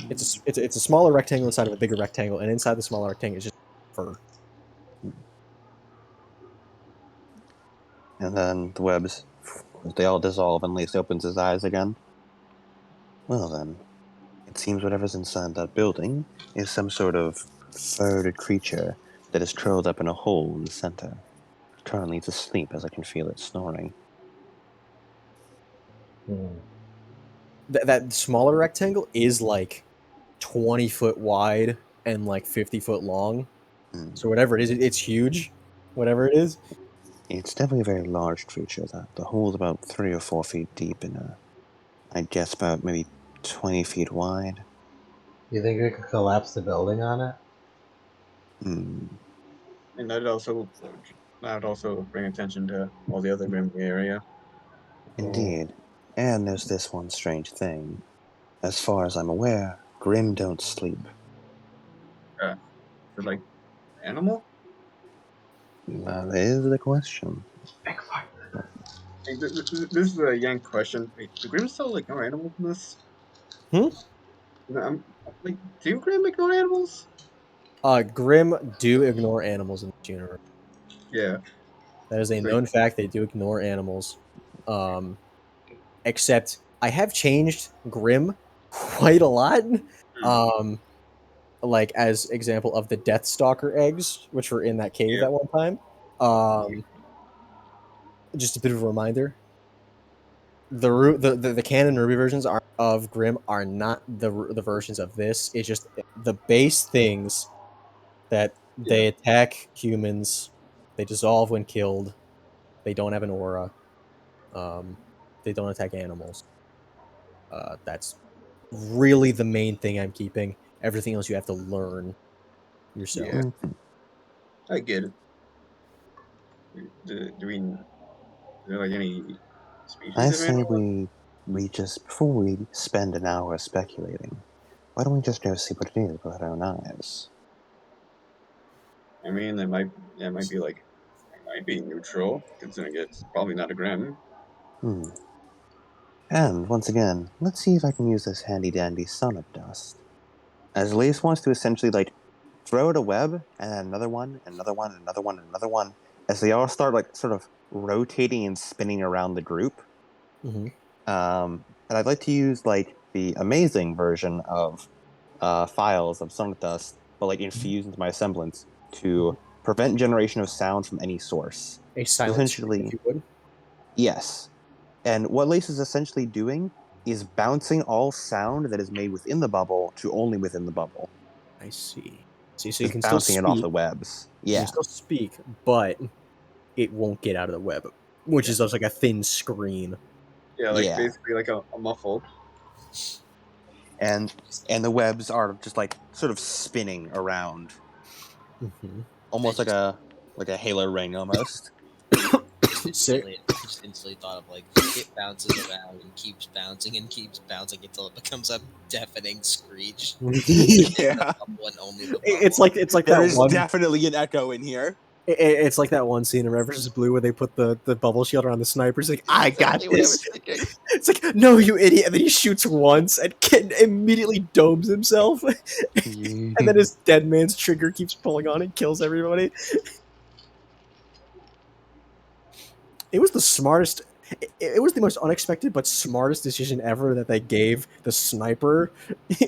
It's a smaller rectangle inside of a bigger rectangle, and inside the smaller rectangle is just fur. And then the webs, they all dissolve and Lace opens his eyes again. Well then, it seems whatever's inside that building is some sort of furred creature that is curled up in a hole in the center. Currently it's asleep as I can feel it snoring. That smaller rectangle is like 20 foot wide and like 50 foot long. Hmm. So whatever it is, it's huge. Whatever it is, It's definitely a very large creature. The hole's about 3 or 4 feet deep and I'd guess about maybe 20 feet wide. You think we could collapse the building on it? Hmm. And that would also bring attention to all the other Grim in the area. Indeed. And there's this one strange thing. As far as I'm aware, Grim don't sleep. For like animal. That is the question. Big fuck. Like, this is a yank question. Wait, do Grim still like ignore animals in this? Hmm? I'm like, do Grim ignore animals? Grim do ignore animals in this universe. Yeah. That is a Like, known fact. They do ignore animals. Um, except I have changed Grim quite a lot. Um, like as example of the Death Stalker eggs, which were in that cave Yeah. at one time. Just a bit of a reminder: the canon Ruby versions are of Grim are not the versions of this. It's just the base things that they attack humans, they dissolve when killed, they don't have an aura, um, they don't attack animals. That's really the main thing I'm keeping. Everything else you have to learn yourself. Yeah. I get it. Do we? Is there like any species I of say animal? we just, before we spend an hour speculating, why don't we just go see what it is with our own eyes? I mean, it might be like, it might be neutral, considering it's probably not a Grim. Hmm. And, once again, let's see if I can use this handy-dandy sun of dust. As Lace wants to essentially, like, throw out a web, and then another one, and another one, and another one, and another one, as they all start, like, sort of rotating and spinning around the group. Mm-hmm. And I'd like to use, like, the amazing version of files of sun of dust, but, like, infused into my semblance to prevent generation of sound from any source. A So silent stream, if essentially, you would. yes. And what Lace is essentially doing is bouncing all sound that is made within the bubble to only within the bubble. I see. See, so you Just can still bouncing it off speak. the webs. You Yeah. can still speak, but it won't get out of the web, which is just like a thin screen. Yeah, like Yeah. basically like a muffle. And the webs are just like sort of spinning around. Mm-hmm. Almost I like a halo ring almost. I just instantly thought of like it bounces around and keeps bouncing until it becomes a deafening screech. Yeah. And only the It's bubble. like There that is one. definitely an echo in here. It's like that one scene in Red vs. Blue where they put the bubble shield around the sniper. It's like, I got Exactly what I this. was thinking. It's like, no, you idiot. And then he shoots once and immediately domes himself. And then his dead man's trigger keeps pulling on and kills everybody. It was the smartest. It was the most unexpected but smartest decision ever that they gave the sniper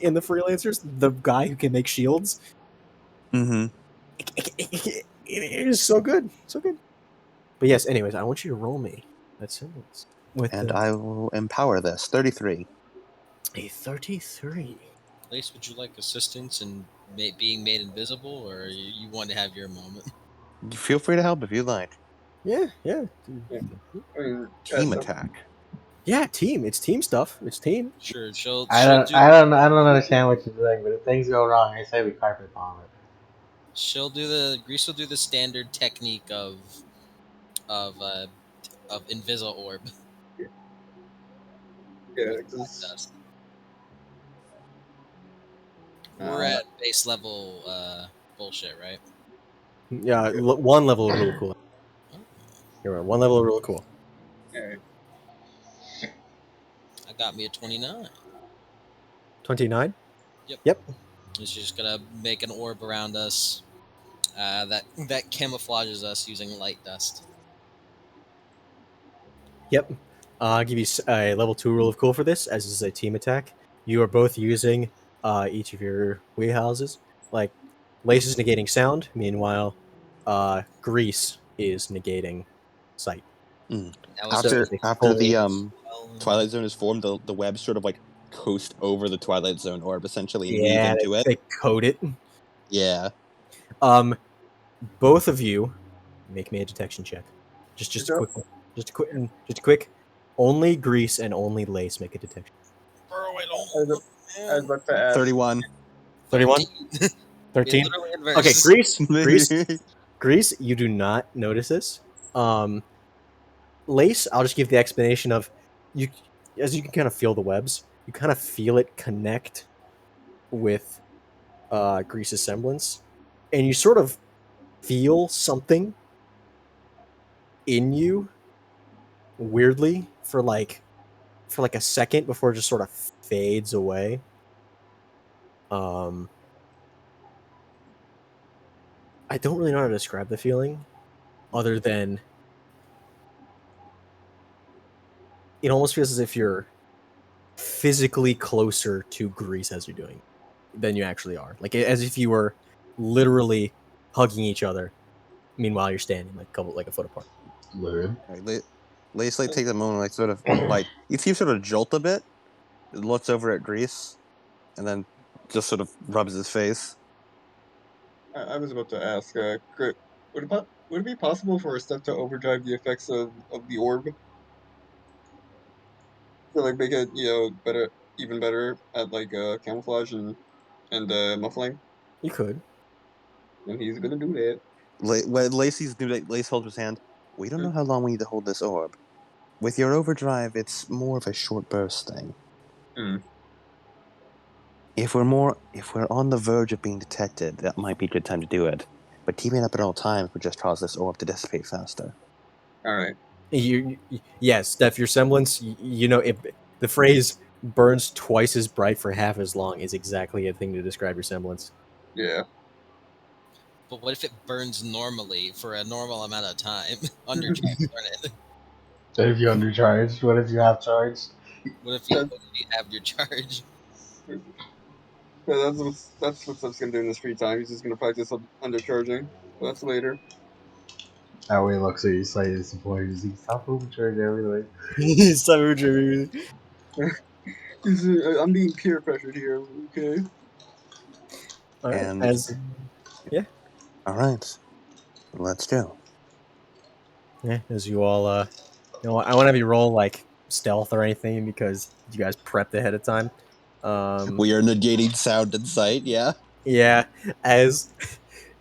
in the freelancers, the guy who can make shields. Mm-hmm. It is so good. So good. But yes, anyways, I want you to roll me that sentence. with And I will empower this. 33. a 33. Lace, would you like assistance in being made invisible, or you want to have your moment? Feel free to help if you like. Yeah. I mean, Team so- attack. Yeah, team. It's team stuff. It's team. Sure, she'll I do don't understand what you're doing, but if things go wrong, I say we carpet bomb it. she'll do the Grease will do the standard technique of uh of invisible orb. Yeah, with because dust. We're uh, at base level bullshit, right? Yeah, one level of really cool. Oh, You're right. One level of really cool. alright. I got me a 29. 29. Yep. Yep. It's just gonna make an orb around us that camouflages us using light dust. Yep. I'll give you a level 2 rule of cool for this, as this is a team attack. You are both using each of your wheelhouses. Like, Lace is negating sound, meanwhile, Grease is negating sight. Mm. That was So After it's a after full- the well, Twilight Zone is formed, the webs sort of like coast over the Twilight Zone orb, essentially weave yeah, into it. they code it. Yeah. Um, both of you make me a detection check. Just Good a job. quick one. Just a quick. Only Grease and only Lace make a detection. bro, I I don't was, know, I was man. about to ask. 31. 31? 13. 13? Literally Okay, inverse. Grease, you do not notice this. Lace, I'll just give the explanation of you, as you can kind of feel the webs, you kind of feel it connect with Grease's semblance, and you sort of feel something in you weirdly for like a second before it just sort of fades away. Um, I don't really know how to describe the feeling, other than it almost feels as if you're physically closer to Grease as you're doing than you actually are. Like as if you were literally hugging each other. Meanwhile, you're standing like a foot apart. Weird. Lace like takes a moment, like sort of like you see him sort of jolt a bit, looks over at Grease, and then just sort of rubs his face. I was about to ask. Would it be possible for a step to overdrive the effects of the orb to like make it better, even better at like camouflage and muffling? You could. And he's gonna do that. When Lace holds his hand. We don't know how long we need to hold this orb. With your overdrive, it's more of a short burst thing. Hmm. If we're on the verge of being detected, that might be a good time to do it. But keeping up at all times would just cause this orb to dissipate faster. All right. Yes, Steph, your semblance. You know, the phrase "burns twice as bright for half as long" is exactly a thing to describe your semblance. Yeah. But what if it burns normally for a normal amount of time? Undercharge burn it. What if you undercharged? What if you have charged? What if That, you have your charge? that's what Steph's gonna do in his free time. He's just gonna practice undercharging. But that's later. Howie looks at you slightly disappointed. He's like, stop overcharging everything. I'm being peer pressured here. Okay. All right, And as yeah, all right, let's go. as you all I want to have you roll like stealth or anything because you guys prepped ahead of time. We are negating sound and sight. Yeah. Yeah, as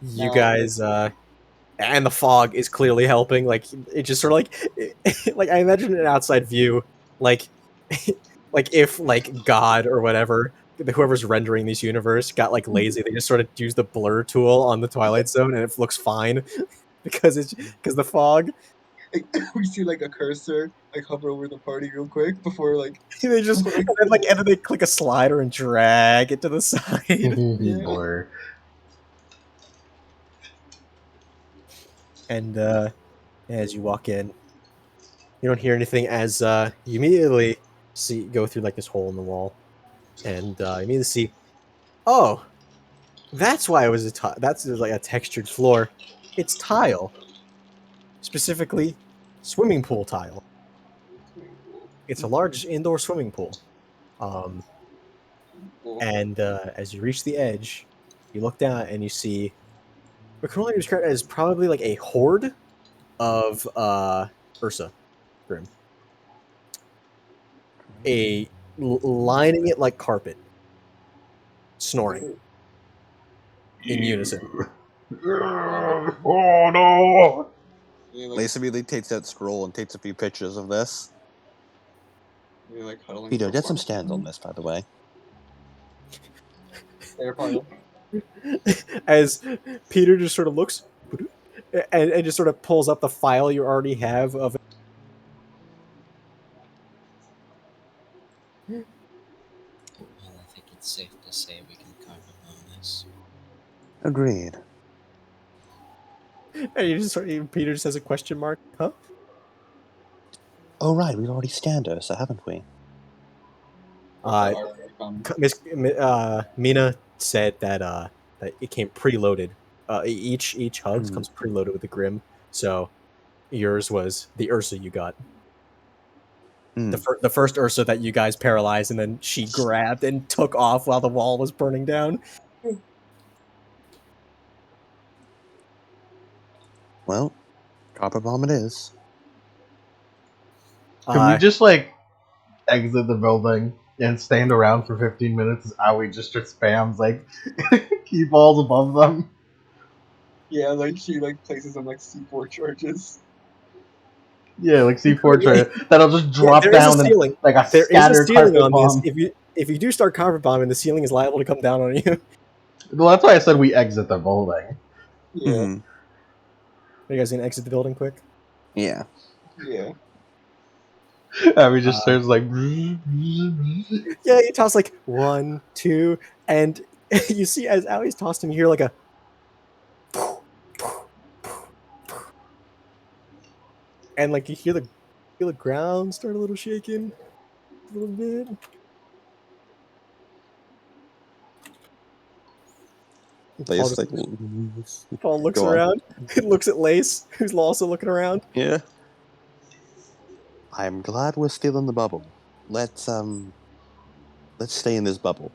you Now, guys and the fog is clearly helping. Like it just sort of like I imagine an outside view, like like if like God or whatever, whoever's rendering this universe got like lazy, they just sort of use the blur tool on the Twilight Zone and it looks fine because the fog. like, we see like a cursor like hover over the party real quick before like They just before, like, and then they click a slider and drag it to the side. yeah. Blur. And as you walk in, you don't hear anything as you immediately go through like this hole in the wall, and you immediately see, oh, that's why it was that's like a textured floor. It's tile, specifically swimming pool tile. It's a large indoor swimming pool. And as you reach the edge, you look down and you see what can only be described as probably like a horde of Ursa Grim. Lining it like carpet, snoring in unison. Oh no! Lace immediately takes that scroll and takes a few pictures of this. Peter, get some stands on this, by the way. As Peter just sort of looks and just sort of pulls up the file you already have of it. Well, I think it's safe to say we can comment on this. Agreed. And you just Peter just has a question mark, huh? Oh, right, we've already scanned Ursa, haven't we? Mina said that that it came preloaded. Each Hugs comes preloaded with the Grim, so yours was the Ursa you got. The first Ursa that you guys paralyzed, and then she grabbed and took off while the wall was burning down. Well, copper bomb it is. Can we just like exit the building and stand around for 15 minutes as Aoi just spams like key balls above them? Yeah, like she like places them like C4 charges. Yeah, like C4 tray that'll just drop there is down a ceiling. like a There is a scattered ceiling carpet on bomb. this. If you do start carpet bombing, the ceiling is liable to come down on you. Well, that's why I said we exit the building. Yeah. Mm-hmm. Are you guys gonna exit the building quick? Yeah. Yeah. Aoi just starts like. Yeah, you toss like 1, 2, and you see as Aoi's tossed him, you hear like a. And like you feel the ground start a little shaking, a little bit. Paul looks around, looks at Lace, who's also looking around. Yeah. I'm glad we're still in the bubble. Let's stay in this bubble.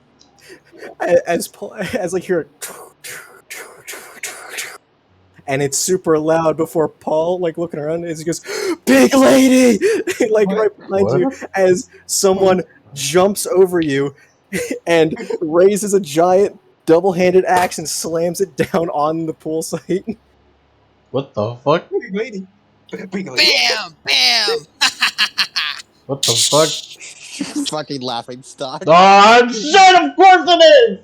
As like hear, and it's super loud before Paul like looking around as he goes, "Big lady!" like right behind you, as someone jumps over you and raises a giant double-handed axe and slams it down on the pool site. What the fuck? Big lady. Big lady. Bam! Bam! What the fuck? Fucking laughing stock. Oh shit! Of course it is.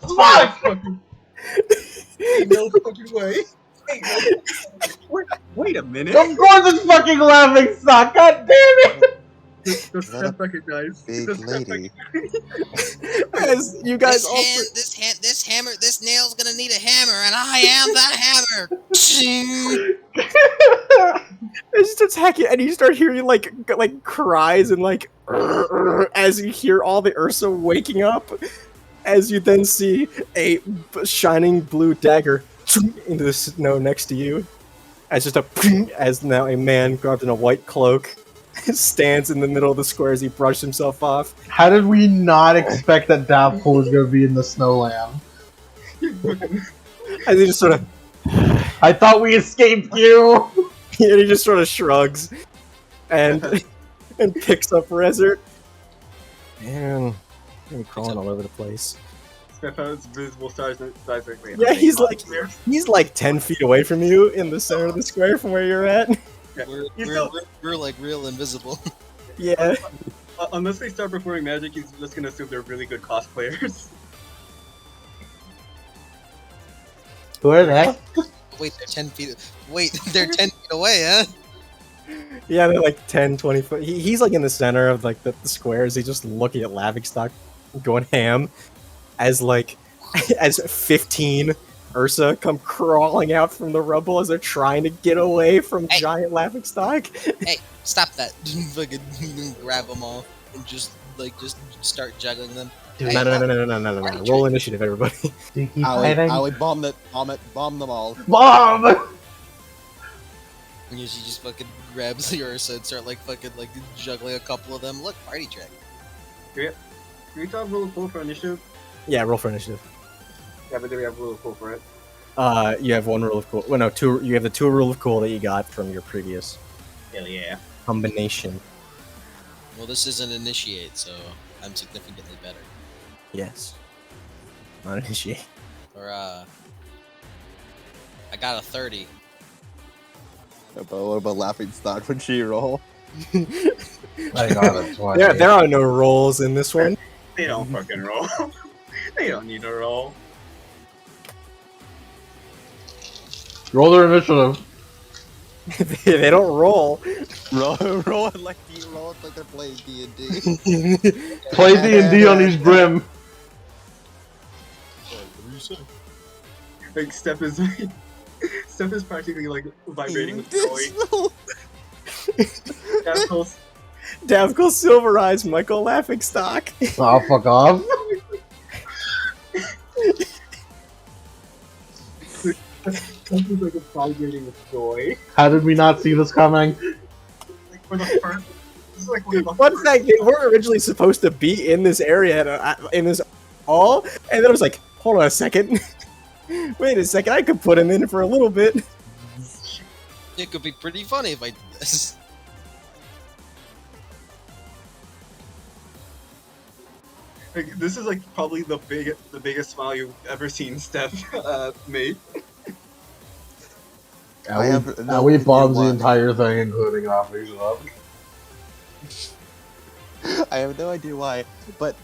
Fuck! No fucking way. Wait a minute. Of course it's fucking laughing stock. God damn it! The step recognize. Big lady. As you guys also. This nail's gonna need a hammer, and I am the hammer. It just starts hacking, and you start hearing like cries and like as you hear all the Ursa waking up. As you then see a shining blue dagger into the snow next to you, as now a man garbed in a white cloak stands in the middle of the square as he brushed himself off. How did we not expect that Daphne was gonna be in the snowland? As he just sort of, I thought we escaped you. and he just sort of shrugs, and picks up Resert. Man, I'm crawling all over the place. Stephan's visible size. Yeah, he's like 10 feet away from you in the center of the square from where you're at. We're like real invisible. Yeah. Unless they start performing magic, he's just gonna assume they're really good cosplayers. Who are they? Wait, they're 10 feet. Wait, they're 10 feet away, huh? Yeah, they're like 10, 20 foot. He's like in the center of like the squares. He's just looking at Lavingstock going ham as 15 Ursa come crawling out from the rubble as they're trying to get away from giant Lavingstock. Hey, stop that. Fucking grab them all and just start juggling them. Dude, no. Roll initiative, everybody. Aoi, bomb them all. Bomb! And she just fucking grabs the Ursa and start like fucking like juggling a couple of them. Look, party trick. Can we talk roll of cool for initiative? Yeah, roll for initiative. Yeah, but do we have roll of cool for it? You have one rule of cool. Well, no, two. You have the 2 rule of cool that you got from your previous Hell yeah. combination. Well, this is an initiate, so I'm significantly better. Yes. Not initiate. Or I got a 30. But what about laughing stock when she roll? I got a 20. There are no rolls in this one. They don't fucking roll. They don't need to roll. Roll their initiative. They don't roll. Roll it like they're playing D&D. Play D&D on these Grim. Like Steph is practically like vibrating with joy. That's close. Davkle Silver Eyes, Michael Laughing Stock. Oh, fuck off. Steph is like vibrating with joy. How did we not see this coming? Like for the first. This is like one of the One first- thing, they weren't originally supposed to be in this area, in this hall, and then I was like, hold on a second. Wait a second, I could put him in for a little bit. It could be pretty funny if I did this. Like, this is like probably the biggest smile you've ever seen Steph make. I have no we idea bombed the why. entire thing, including offering it up. I have no idea why, but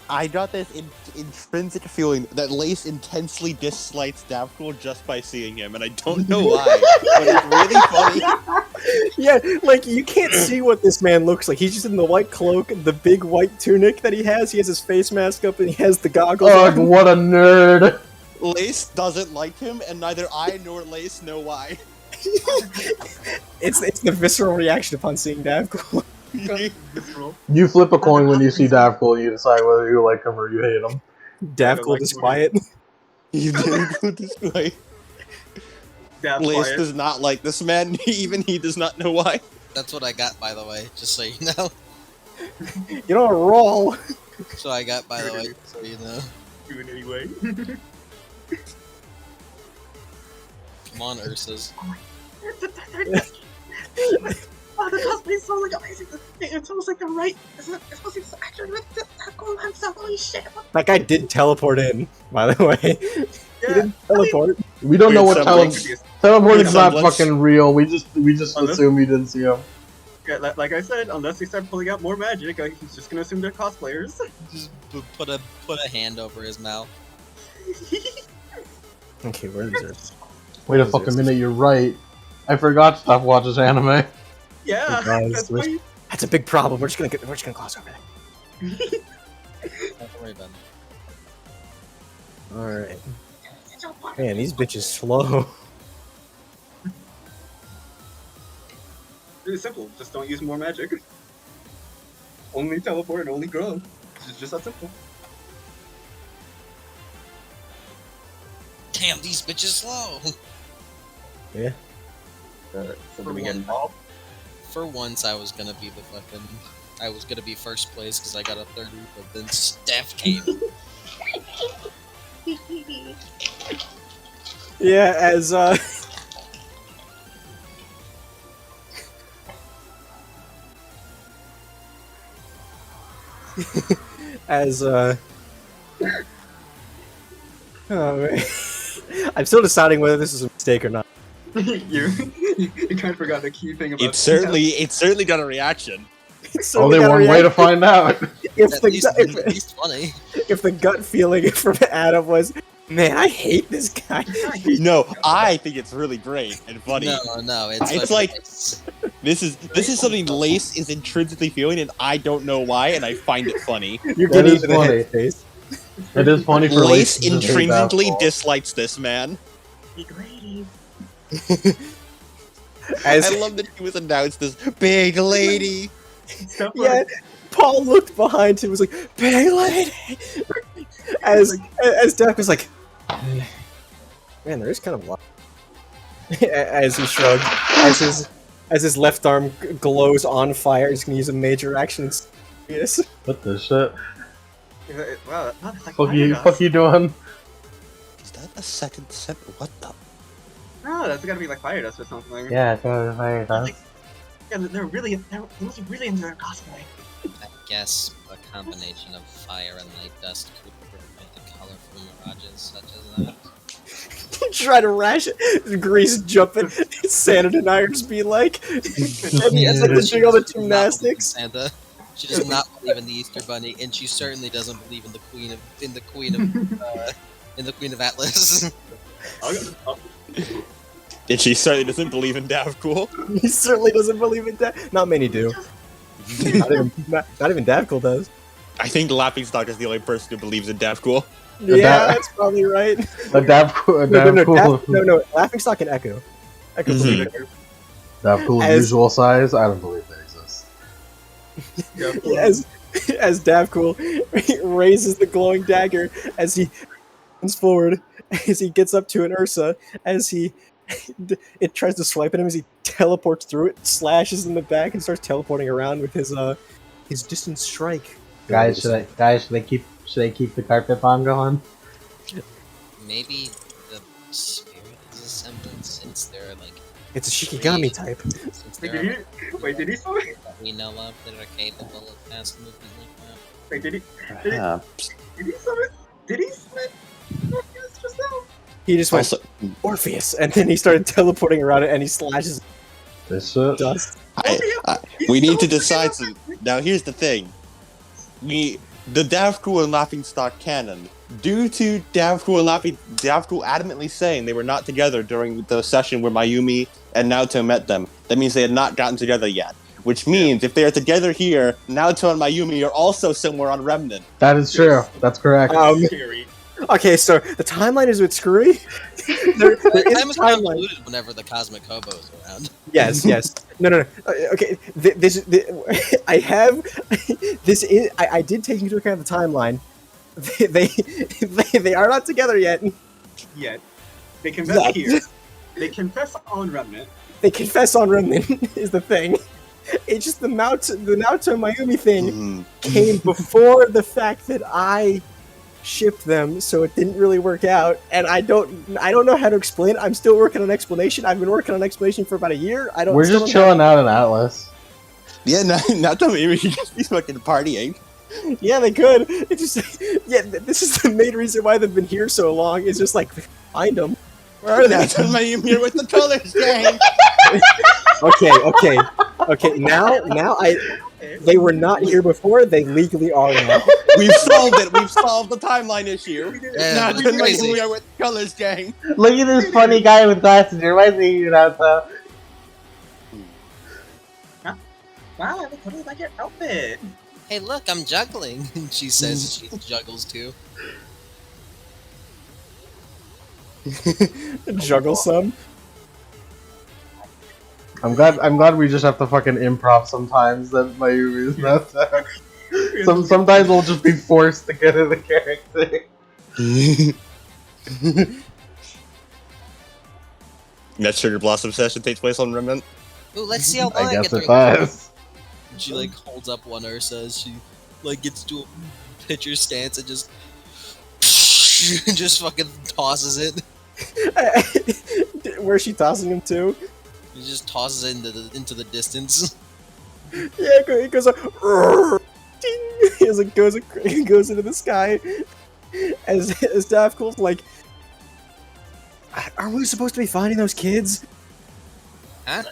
I got this intrinsic feeling that Lace intensely dislikes Davkul just by seeing him, and I don't know why, but it's really funny. Yeah, like, you can't see what this man looks like. He's just in the white cloak, the big white tunic that he has his face mask up, and he has the goggles Ugh, on. what a nerd! Lace doesn't like him, and neither I nor Lace know why. It's the visceral reaction upon seeing Davkul. Visceral. You flip a coin when you see Davkul, and you decide whether you like him or you hate him. Davkul like is what quiet. You didn't go this way. Dav Lace quiet. does not like this man, even he does not know why. That's what I got, by the way, just so you know. You don't roll. So I got, by the way, so you know. Do it anyway. Come on, Ursas. Oh, the cosplay is so like amazing. It's almost like the right. It's supposed to be actually the cool himself. Holy shit! That guy did teleport in, by the way. He Yeah, didn't teleport. We don't know what Semblance. teleporting's not Semblance. fucking real. We just Unless- assume we didn't see him. yeah, like I said, unless they start pulling out more magic, he's just gonna assume they're cosplayers. Just put a hand over his mouth. Okay, where is it? Wait a fucking minute, you're right. I forgot Steph watches anime. Yeah, Guys, that's which- why. That's a big problem. We're just gonna gloss over that. Don't worry about it. Alright. Man, these bitches slow. Really simple. Just don't use more magic. Only teleport and only grow. It's just that simple. Damn, these bitches slow. Yeah. So For do we get one. involved? For once, I was gonna be first place because I got a 30, but then Steph came. Yeah, as as oh man. I'm still deciding whether this is a mistake or not. you kind of forgot the key thing about It's certainly got a reaction. It's Only certainly one way to gotta find out. react- if At the least, gu- at least funny. if the gut feeling from Adam was, man, I hate this guy. No, I think it's really great and funny. No, It's fucking- like- This is something Lace is intrinsically feeling, and I don't know why, and I find it funny. You're That getting is into the funny. head face. It is funny for Lace Lace to just hate intrinsically Davkul. dislikes this man. Big lady. As I love that he was announced as big lady. Stuff yeah, Paul looked behind him, was like, "Big lady." As Dak was like, "Man, there is kind of a lot." as he shrugs, as his left arm glows on fire. He's gonna use a major action. Yes. What the shit? Wow, that's like Fuck fire you, dust. fuck you doing? Is that a second set? What the? No, that's gotta be like fire dust or something. Yeah, it's over fire dust. Yeah, they must be really into their cosplay. I guess a combination of fire and light dust could prevent the colorful mirages such as that. Try to rash it. Grease jumping. Santa deniers be like. And he has like doing all the gymnastics. Santa. She does not believe in the Easter Bunny, and she certainly doesn't believe in the Queen of Atlas. And she certainly doesn't believe in Davcool. He certainly doesn't believe in that. Not many do. not even Davcool does. I think Laughingstock is the only person who believes in Davcool. Yeah, that's probably right. A Davcool. No, Laughingstock and Echo. Echo believe in her. Davcool's usual size? I don't believe they exist. As Davcool raises the glowing dagger as he runs forward, as he gets up to an Ursa, as it tries to swipe at him as he teleports through it, slashes in the back, and starts teleporting around with his distant strike. Guys, should I keep the carpet bomb going? Maybe the spirit is a semblance, since they're like. It's a Shikigami type. Since Wait, there did are he? Wait, did he summon? that we know of that are capable of fast movement like that. Wait, did he? Perhaps. Did he summon? Did he summon Morpheus just now? He just went Also, Orpheus, and then he started teleporting around it, and he slashes This shit? dust. we need to decide some. Now, here's the thing. The Davcool and Laughingstock canon, due to Davcool adamantly saying they were not together during the session where Mayumi and Naoto met them, that means they had not gotten together yet. Which means if they are together here, Naoto and Mayumi are also somewhere on Remnant. That is true. That's correct. Okay, so the timeline is a bit screwy. there is Time a is timeline. convoluted whenever the Cosmic Hobo is around. Yes. No. Okay, I have this. I did take into account the timeline. They are not together yet. Yet. They confess here. They confess on Remnant. They confess on Remnant is the thing. It's just the Naoto Mayumi thing came before the fact that I shipped them, so it didn't really work out, and I don't know how to explain it. I'm still working on an explanation. I've been working on an explanation for about a year. We're just chilling out in Atlas. Yeah, not to me. He's fucking partying. Yeah, they could. It's just this is the main reason why they've been here so long. It's just like find them. Where are they? Naoto and Mayumi here with the colors gang. Okay. Now they were not here before. They legally are now. We've solved it. We've solved the timeline issue. Yeah, Naoto and Mayumi are with the colors gang. Look at this funny guy with glasses. He reminds me of Naoto. Wow, I totally like your outfit. Hey, look, I'm juggling. She says she juggles too. Juggle some. I'm glad we just have to fucking improv sometimes. That Mayumi is not there. Sometimes we'll just be forced to get in the character. That Sugar Blossom session takes place on Remnant. Ooh, let's see how long I I guess get it through. does. She like holds up one Ursa as she like gets to a pitcher stance and just just fucking tosses it. Where's she tossing him to? He just tosses it into the distance. Yeah, it goes like, ding, as it goes into the sky. As Davcool's like, aren't we supposed to be finding those kids? Huh?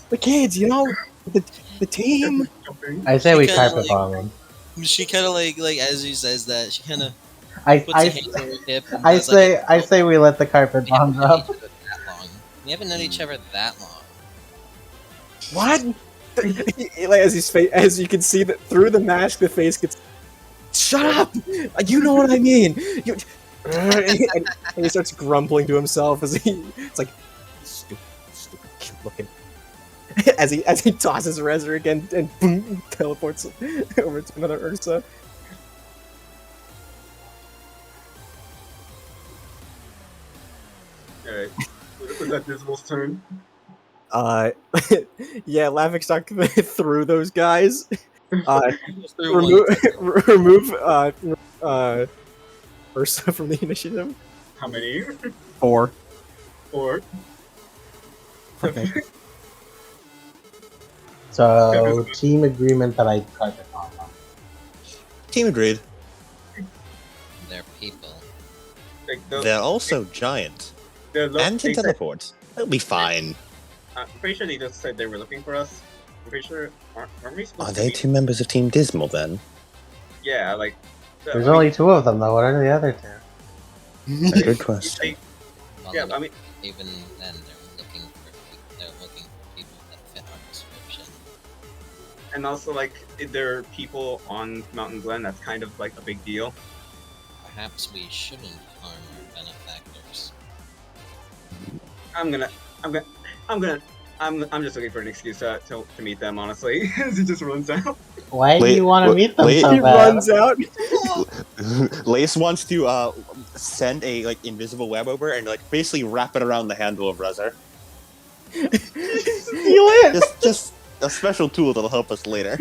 The kids, you know, the team. I say we She kinda carpet like- bomb him. She kind of like as she says that, she kind of I puts her hands on her hip. And I does, like, I say we let the carpet we bomb haven't known drop. each other that long. We haven't known each other that long. What? Like as his face, as you can see that through the mask, the face gets. Shut up! You know what I mean. And he starts grumbling to himself as it's like stupid, cute looking. As he tosses Rezzer again and boom, teleports over to another Ursa. Alright. Was that Dismal's turn? Yeah, Laughingstock through those guys. Just threw one. Remove Ursa from the initiative. How many? 4. 4. Okay. So team agreement that I tried to talk on. Team agreed. They're people. Like, They're also giant they're and can they said- teleport. They'll be fine. I'm pretty sure they just said they were looking for us. I'm pretty sure. Aren't we supposed Are to they be? 2 members of Team Dismal then? Yeah, like. There's only 2 of them though. What are the other 2? A good question. Well, Yeah, I mean, even then, they're looking for people that fit our description. and also like if there are people on Mountain Glen, that's kind of like a big deal. Perhaps we shouldn't harm our benefactors. I'm just looking for an excuse to meet them. Honestly, as he just runs out. Why do Wait, you want to wait, meet them wait. so He bad? runs out. Lace wants to send a like invisible web over and like basically wrap it around the handle of Rezar. Steal it! Just a special tool that'll help us later.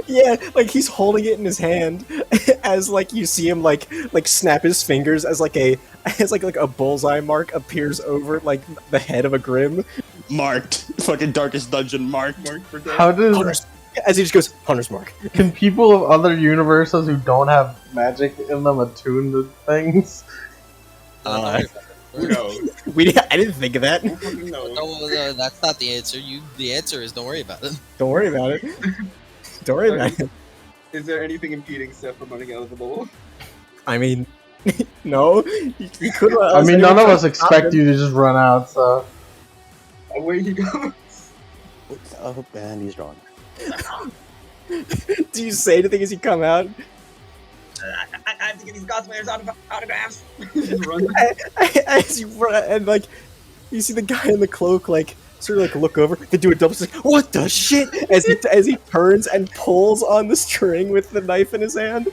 Yeah, like he's holding it in his hand as like you see him like snap his fingers as like a bullseye mark appears over like the head of a Grim. Marked. Fucking darkest dungeon marked. How does Hunter's, as he just goes Hunter's mark. can people of other universes who don't have magic in them attune to things? Who knows? I didn't think of that. Who knows? No, that's not the answer. The answer is don't worry about it. Don't worry about it. Don't worry about it. Is there anything impeding Seth from running out of the bowl? I mean, no. You could. I mean, none of us expect you to just run out, so. Away he goes. Oh, and he's wrong. Do you say anything as you come out? I have to get these cosplayers autographs. Just run. As you run, and like you see the guy in the cloak like sort of like look over, they do a double stick. What the shit? As he turns and pulls on the string with the knife in his hand.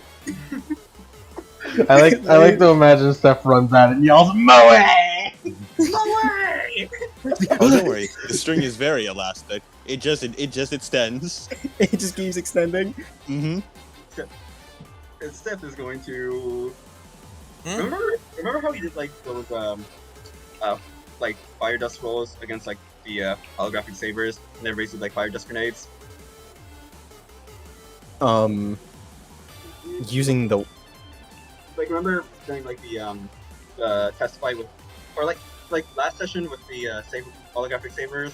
I like to imagine Steph runs out and yells, "Moe!" Oh, don't worry. The string is very elastic. It just extends. It just keeps extending. Mm-hmm. And Steph is going to. Hmm? Remember how he did like those like fire dust rolls against like the holographic sabers, and everybody did like fire dust grenades. Using the Like remember during like the test fight with, or like last session with the holographic sabers,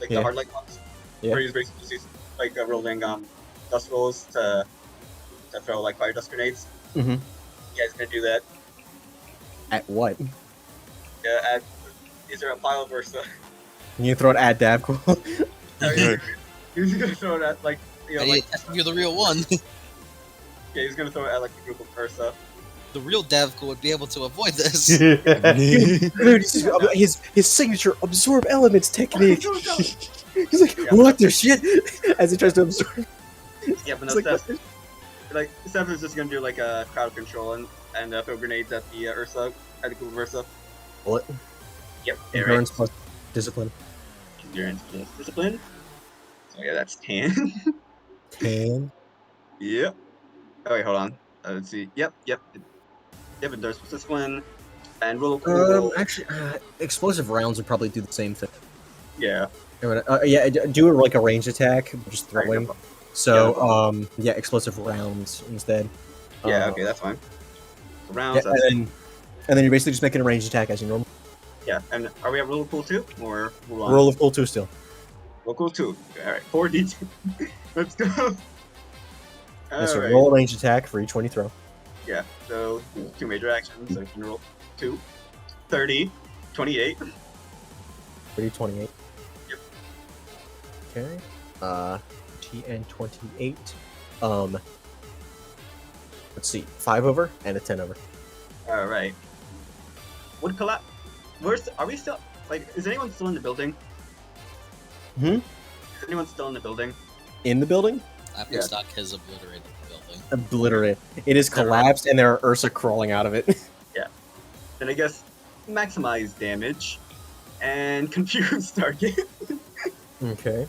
like Yeah. the hard light ones, Yeah. where he was basically just like rolling dust rolls to throw like fire dust grenades. Mhm. You guys gonna do that? at what? Yeah. Is there a pile of Ursa? You throw it at Dabcool. He's gonna throw it at like You're the real one. yeah, he's gonna throw it at like the group of Ursa. The real Davco would be able to avoid this. Dude, his signature absorb elements technique. He's like, Yeah. what the shit? As he tries to absorb. Yeah, but no, It's like, Steph is just gonna do like a crowd control and throw grenades at the Ursa, at the group of Ursa. Bullet. Yep. Endurance plus discipline. Endurance plus discipline. So yeah, that's 10. 10. Yep. Oh wait, hold on. Let's see. Yep. Endurance plus discipline, and roll. Actually, explosive rounds would probably do the same thing. Yeah. Yeah, do like a ranged attack, just throwing. Right, So, yeah, explosive rounds instead. Yeah. Okay, that's fine. So rounds. Yeah, that's, and then you're basically just making a ranged attack as you normal. yeah. And are we at roll of cool 2 or roll on? Roll of full 2 still. Roll cool 2. All right. 4d2. Let's go. Yeah, so Alright. roll a ranged attack for each one you throw. Yeah, so 2 major actions, so you can roll 2, 30, 28. 30, 28. Yep. Okay. TN 28. Let's see. 5 over and a 10 over. Alright. Would collapse. Are we still, like, is anyone still in the building? Hmm? Is anyone still in the building? In the building? Applestock has obliterated the building. Obliterate. It is collapsed and there are Ursa crawling out of it. Then I guess maximize damage, and confuse target. Okay.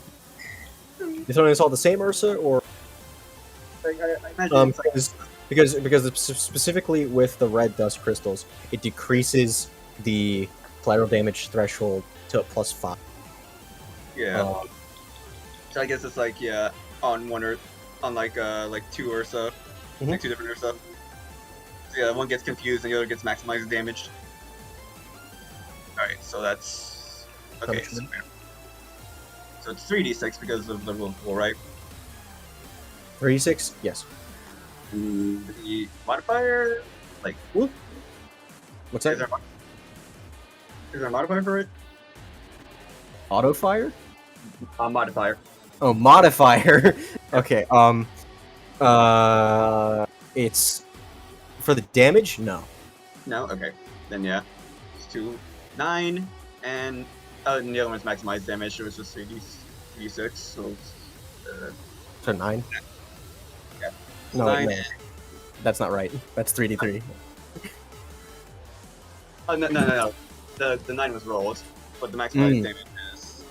You throwing this all the same Ursa, or I imagine it's like, because specifically with the red dust crystals, it decreases the collateral damage threshold to +5. yeah. So I guess it's like on one or on like two Ursa, like two different Ursa. So yeah, one gets confused and the other gets maximized damage. All right, so that's okay. So it's 3d6 because of the rule pool, right? 36? Yes. The modifier, like, What's is that? there a modifier for it? Auto fire? Modifier. Oh, modifier. Okay. It's for the damage. No. No, okay, then yeah, it's 2, 9, and the other one's maximized damage. So it's just 3d6. So So 9. Yeah. No, 9. no, that's not right. That's 3d3. Oh no. The 9 was rolled, but the maximized damage is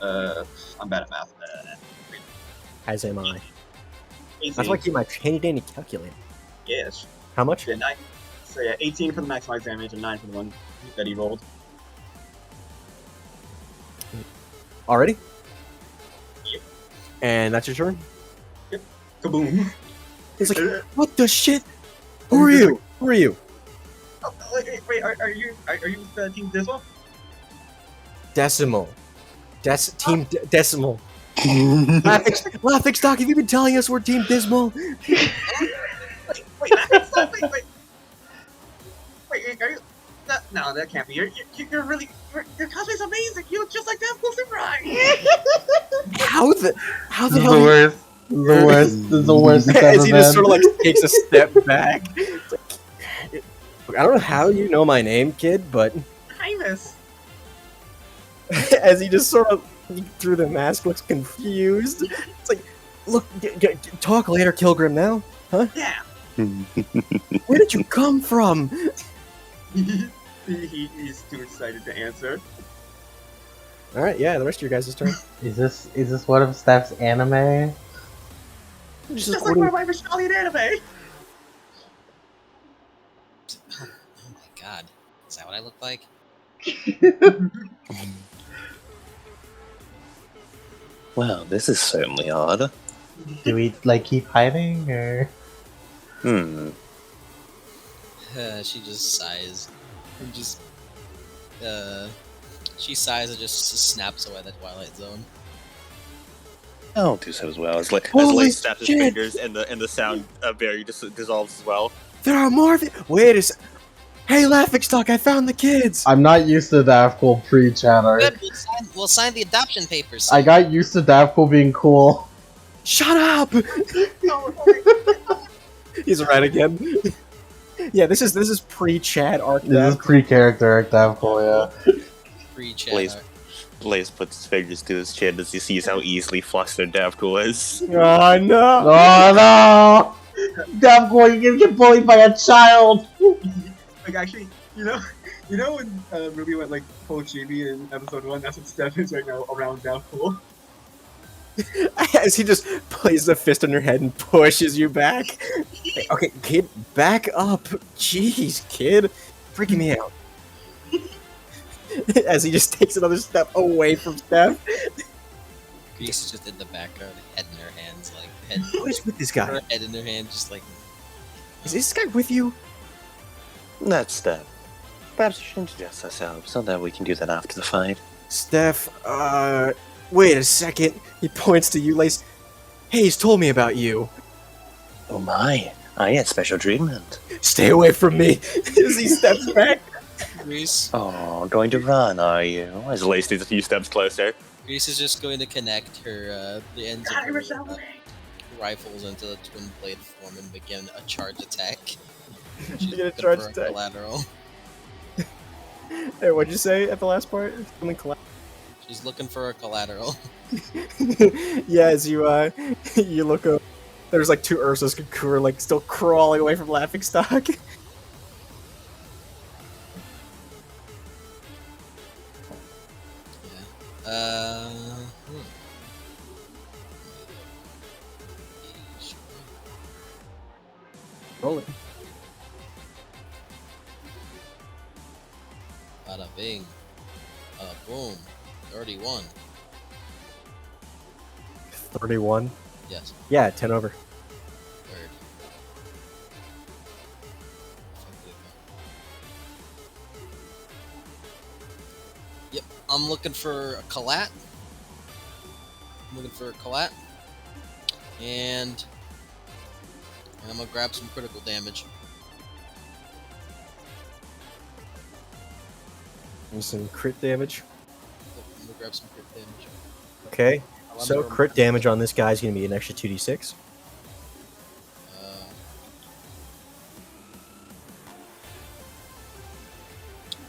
I'm bad at math. As am I. 18. That's why I keep my handy dandy calculator. Yes. How much? Yeah, 9. So yeah, 18 for the maximized damage and 9 for the one that he rolled. Already? Yep. And that's your turn? Kaboom! He's like, what the shit? Who are you? Who are you? Oh, wait, are you Team Dismal? Decimal. Team Decimal. Laughing Stock, have you been telling us we're Team Dismal? Wait, are you? No, that can't be. You're really. Your cosplay's amazing. You look just like Deadpool Superhigh. How the This is hell? the worst. This is the worst. This is the worst it's As ever he just been. sort of like takes a step back. It's like, I don't know how you know my name, kid, but Highness. as he just sort of through the mask looks confused. It's like, look, talk later, Kilgrim. Now, huh? Yeah. Where did you come from? He's too excited to answer. All right, yeah, the rest of your guys' turn. Is this one of Steph's anime? Just Just like one of my Australian anime. Oh my god. Is that what I look like? Well, this is certainly odd. Do we like keep hiding or? She just sighs. And just, she sighs and just snaps away the Twilight Zone. I'll do so as well. As Holy Lace snaps his shit! fingers and the sound barrier dissolves as well. There are more of it. Wait a sec. Hey, Laughing Stock, I found the kids. I'm not used to Davcool pre-chat arc. Good, we'll sign the adoption papers. I got used to Davcool being cool. Shut up. He's right again. Yeah, this is pre-chat arc. This is pre-character arc Davcool, yeah. Pre-chat. Blaze puts his fingers to his chin as he sees how easily flustered Davcool is. Oh no! Oh no! Davcool, you're gonna get bullied by a child! Like actually, you know when Ruby went like full chibi in episode 1. That's what Steph is right now around Deadpool. As he just places a fist on your head and pushes you back. Okay, kid, back up. Jeez, kid. Freaking me out. As he just takes another step away from Steph. Grease is just in the background, head in her hands, like head. What is with this guy? Her head in her hand, just like. Is this guy with you? That's Steph. Perhaps we should introduce ourselves so that we can do that after the fight. Steph, wait a second. He points to you, Lace. Hey, he's told me about you. Oh my, I had special treatment. Stay away from me. As he steps back. Grease. Oh, going to run, are you? As Lace takes a few steps closer. Grease is just going to connect her the ends of her rifles into the twin blade form and begin a charge attack. She's Begin a looking charge for attack. Collateral. Hey, what'd you say at the last part? Something She's looking for a collateral. Yeah, as you you look up, there's like two Ursas who are like still crawling away from Laughing Stock. Bada bing. Boom. 31. 31. Yes. Yeah, 10 over. Third. Yep. I'm looking for a collat. And I'm gonna grab some critical damage. And some crit damage. Yep, I'm gonna grab some crit damage. Okay. Allow me So to crit remind damage on this guy is going to be an extra 2d6.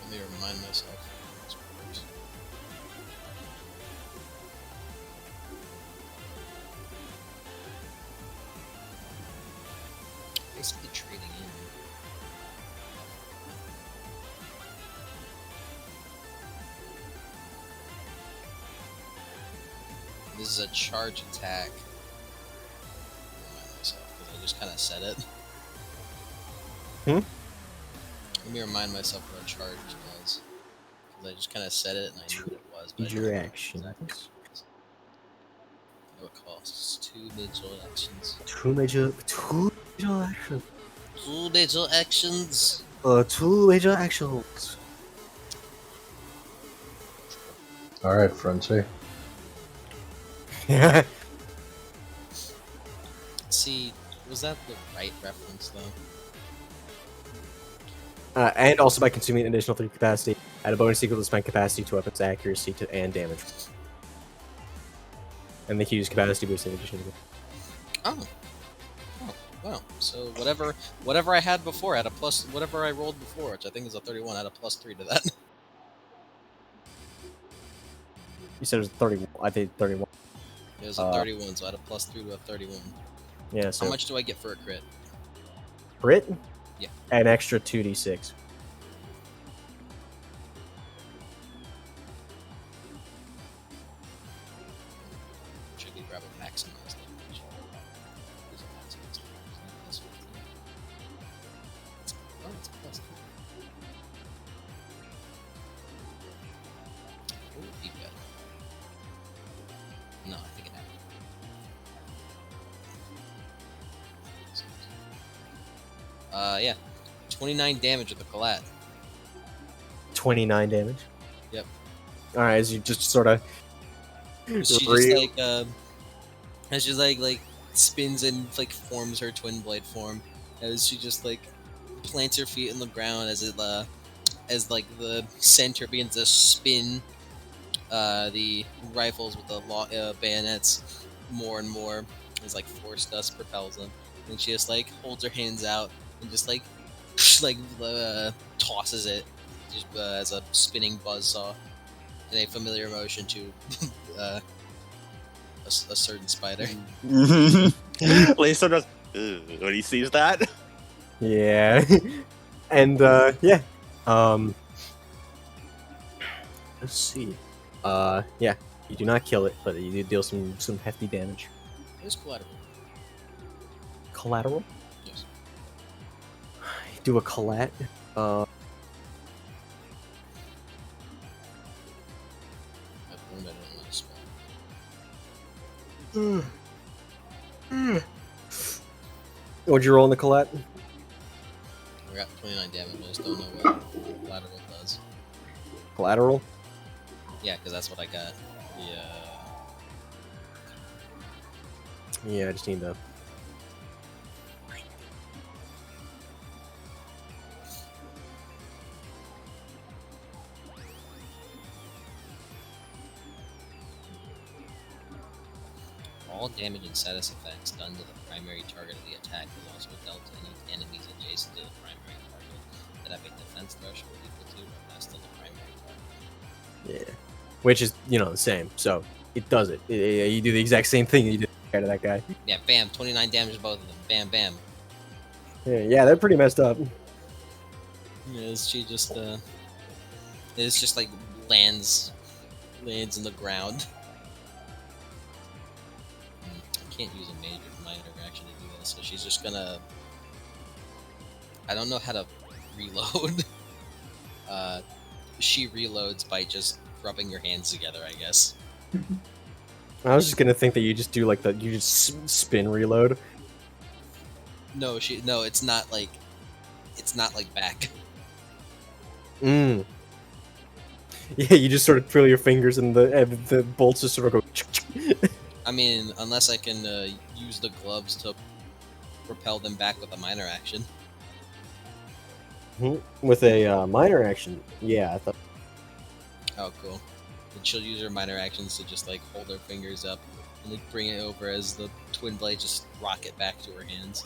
Let me remind myself. how this works. Basically trading in. This is a charge attack. Remind myself because I just kind of said it. Let me remind myself what a charge does. Because I just kind of said it and I knew what it was. But I Your didn't know actions. exactly what it was. What it costs? 2 major actions. Two major actions. 2 major actions. 2 major actions. All right, Frenchie. Yeah. See, was that the right reference though? And also by consuming an additional 3 capacity, add a bonus equal to spend capacity to weapons accuracy and damage. And they can use capacity boost in addition to it. Oh. Oh, wow. So whatever I had before had a plus. Whatever I rolled before, which I think is a 31, had a +3 to that. You said it was 31. I think 31. It was a 31, so I had a +3 to a 31. Yeah, so How much do I get for a crit? crit? Yeah. An extra 2d6. Should be grab a maximized damage. Use a maximized damage. Plus 15. Oh, it's +3. It would be better. No, I think it happened. Yeah. 29 damage with the collat. 29 damage. Yep. Alright, as you just sort of. She just like as she like spins and like forms her twin blade form, as she just like plants her feet in the ground as it as like the center begins to spin the rifles with the bayonets more and more as like force dust propels them, and she just like holds her hands out and just like tosses it just as a spinning buzzsaw in a familiar motion to a certain spider. Lisa does when he sees that. Yeah. And, yeah. Let's see. Yeah. You do not kill it, but you do deal some hefty damage. It's collateral. Collateral? Yes. You do a collat. I've learned I don't like spell. What'd you roll in the collat? I got 29 damage. I just don't know what collateral does. Collateral? Yeah, because that's what I got. Yeah. Yeah, I just need to. All damage and status effects done to the primary target of the attack is also dealt to any enemies adjacent to the primary target that have a defense threshold equal to or less than the primary target. Yeah. Which is, the same. So, it does it. You do the exact same thing you did to that guy. Yeah, bam, 29 damage to both of them. Bam, bam. Yeah, they're pretty messed up. Yeah, she just it's just like lands in the ground. I can't use a major minor action to do this, so she's just gonna. I don't know how to reload. she reloads by just rubbing your hands together, I guess. I was just gonna think that you just do like you just spin reload. No, it's not like back. Mm. Yeah, you just sort of twirl your fingers and the bolts just sort of go. I mean, unless I can use the gloves to propel them back with a minor action. With a minor action. Yeah, I thought. Oh, cool. And she'll use her minor actions to just like hold her fingers up and like bring it over as the twin blade just rocket back to her hands.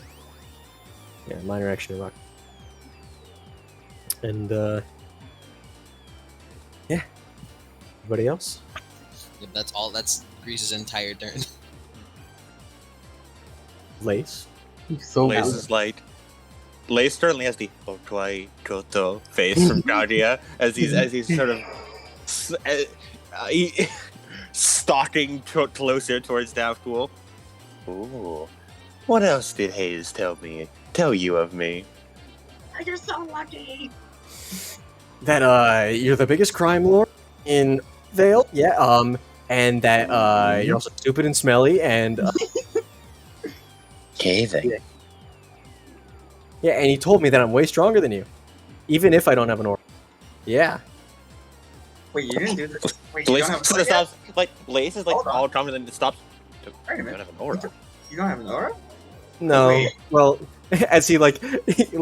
Yeah, minor action rock. And yeah. Everybody else? Yep, that's all. That's Grease's entire turn. Lace. So Lace good. is like. Lace certainly has the Okwai Koto face from Gaudia as he's sort of stalking closer towards Davcool. Ooh, what else did Hayes tell you of me? You're so lucky. That you're the biggest crime lord in Vale, yeah. And that you're also stupid and smelly, and Caving. yeah, and he told me that I'm way stronger than you, even if I don't have an aura. Yeah. Wait, you didn't do this. Wait, you Lace don't have sort of an aura? stops, like Lace is like Hold on. all confident and stops. Wait a You don't minute. have an aura. You don't have an aura? No. Wait. Well, as he like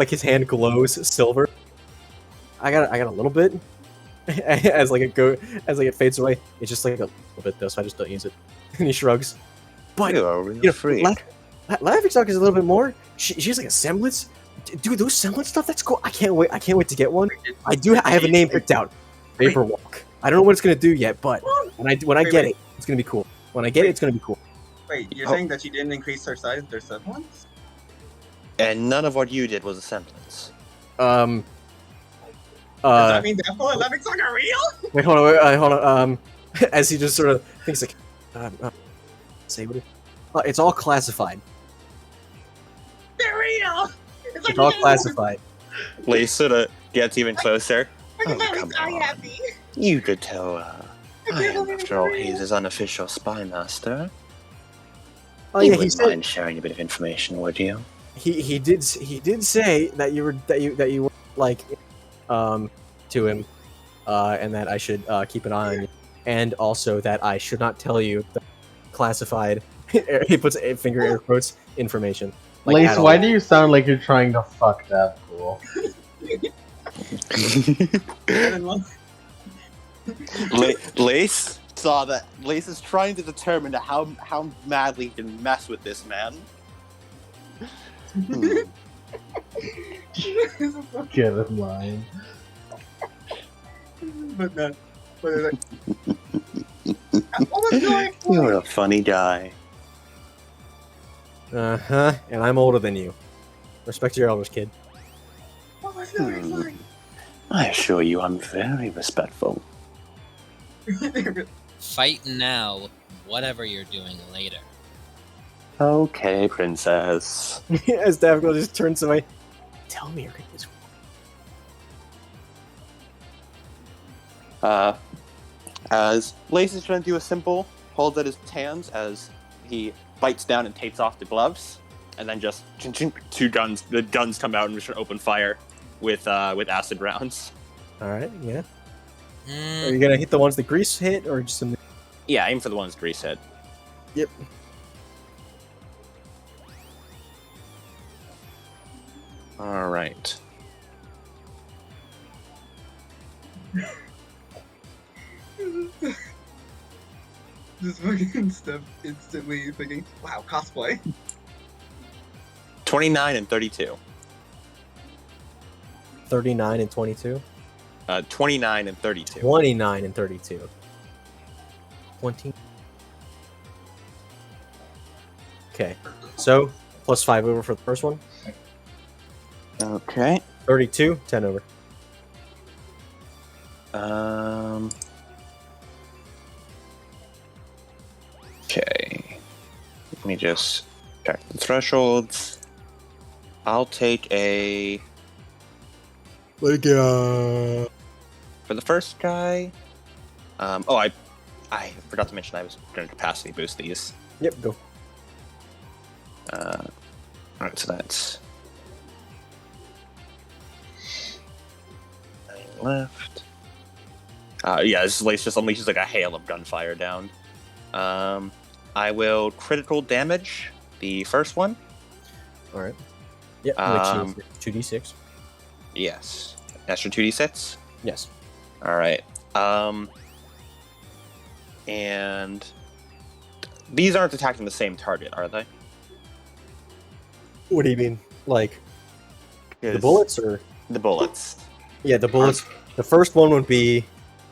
his hand glows silver. I got a little bit. as it fades away. It's just like a little bit though, so I just don't use it. And he shrugs. But You are a real you know, freak. Laughing Stock is a little bit more. She's like a semblance. Dude, those semblance stuff, that's cool. I can't wait to get one. I have a name picked out. Vaporwalk. I don't know what it's gonna do yet, but when I get it, it's gonna be cool. When I get it, it's gonna be cool. Wait, you're Oh. saying that she didn't increase her size, their semblance? And none of what you did was a semblance. Does that mean Deathfall and Laughing Stock are real? Wait, hold on, hold on. As he just sort of thinks like, say what? It's all classified. They're real! It's all classified. Lace sort of gets even closer. I'm Oh, come so on. happy. You could tell, I can't am, believe after all, it's real. Hayes' unofficial spy master. Oh You yeah, he wouldn't said mind sharing a bit of information, would you? he did say that you were like to him, and that I should keep an eye on you, and also that I should not tell you the classified. He puts a finger air quotes information. Like, Lace, at all. why do you sound like you're trying to fuck that fool? Lace saw that Lace is trying to determine how madly he can mess with this man. Get in line. But no. But it's like, what was going You're on? a funny guy. And I'm older than you. Respect your elders, kid. What was going on? I assure you, I'm very respectful. Fight now, whatever you're doing later. Okay, princess. As Daphne just turns away. Tell me you're gonna do this. As Lace is trying to do a simple hold at his hands as he bites down and takes off the gloves, and then just two guns. The guns come out and just open fire with acid rounds. All right, yeah. Are Mm, you gonna hit the ones that Grease hit, or just some? Yeah, aim for the ones Grease hit. Yep. All right. Just fucking stuff instantly thinking, wow, cosplay. 29 and 32. 39 and 22. 29 and 32. 29 and 32. 20. Okay, so plus 5 over for the first one. Okay. 32, 10 over. Okay. Let me just check the thresholds. I'll take a. for the first guy, oh, I forgot to mention I was going to capacity boost these. Yep, go. Alright, so that's 9 left. Yeah, this just unleashes like a hail of gunfire down. I will critical damage the first one. All right. Yep, which is 2d6. Yes. Extra 2d6? Yes. Alright. And these aren't attacking the same target, are they? What do you mean? Like the 'Cause bullets or? The bullets. Yeah, the bullets. The first one would be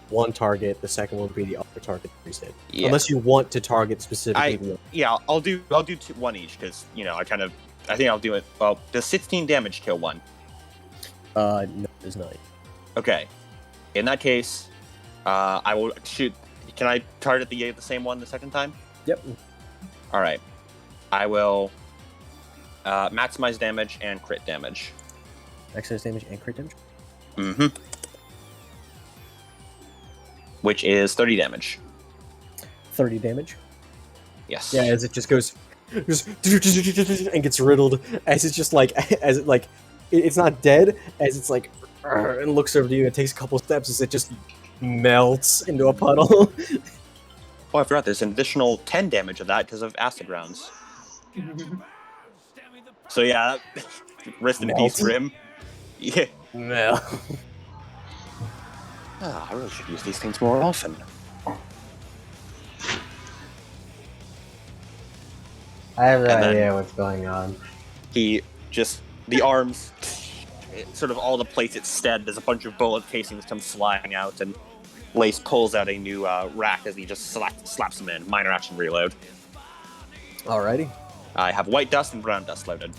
one target. The second one would be the other target instead. Yeah. Unless you want to target specifically. Yeah, I'll do one each because I think I'll do it. Well, does 16 damage kill one? No, it does not. Okay. In that case, I will shoot. Can I target the same one the second time? Yep. All right. I will maximize damage and crit damage. Excess damage and crit damage. Mm-hmm. Which is 30 damage. 30 damage. Yes. Yeah, as it just goes, and gets riddled. As it's just like, as it like, it's not dead. As it's like, and looks over to you and takes a couple steps as it just melts into a puddle. Oh, I forgot. There's an additional 10 damage of that because of acid rounds. So yeah, rest in peace for him. Yeah. No. I really should use these things more often. I have no And then- idea what's going on. He just the arms, sort of all the plates it stead. There's a bunch of bullet casings come flying out, and Lace pulls out a new rack as he just slaps them in. Minor action reload. Alrighty. I have white dust and brown dust loaded.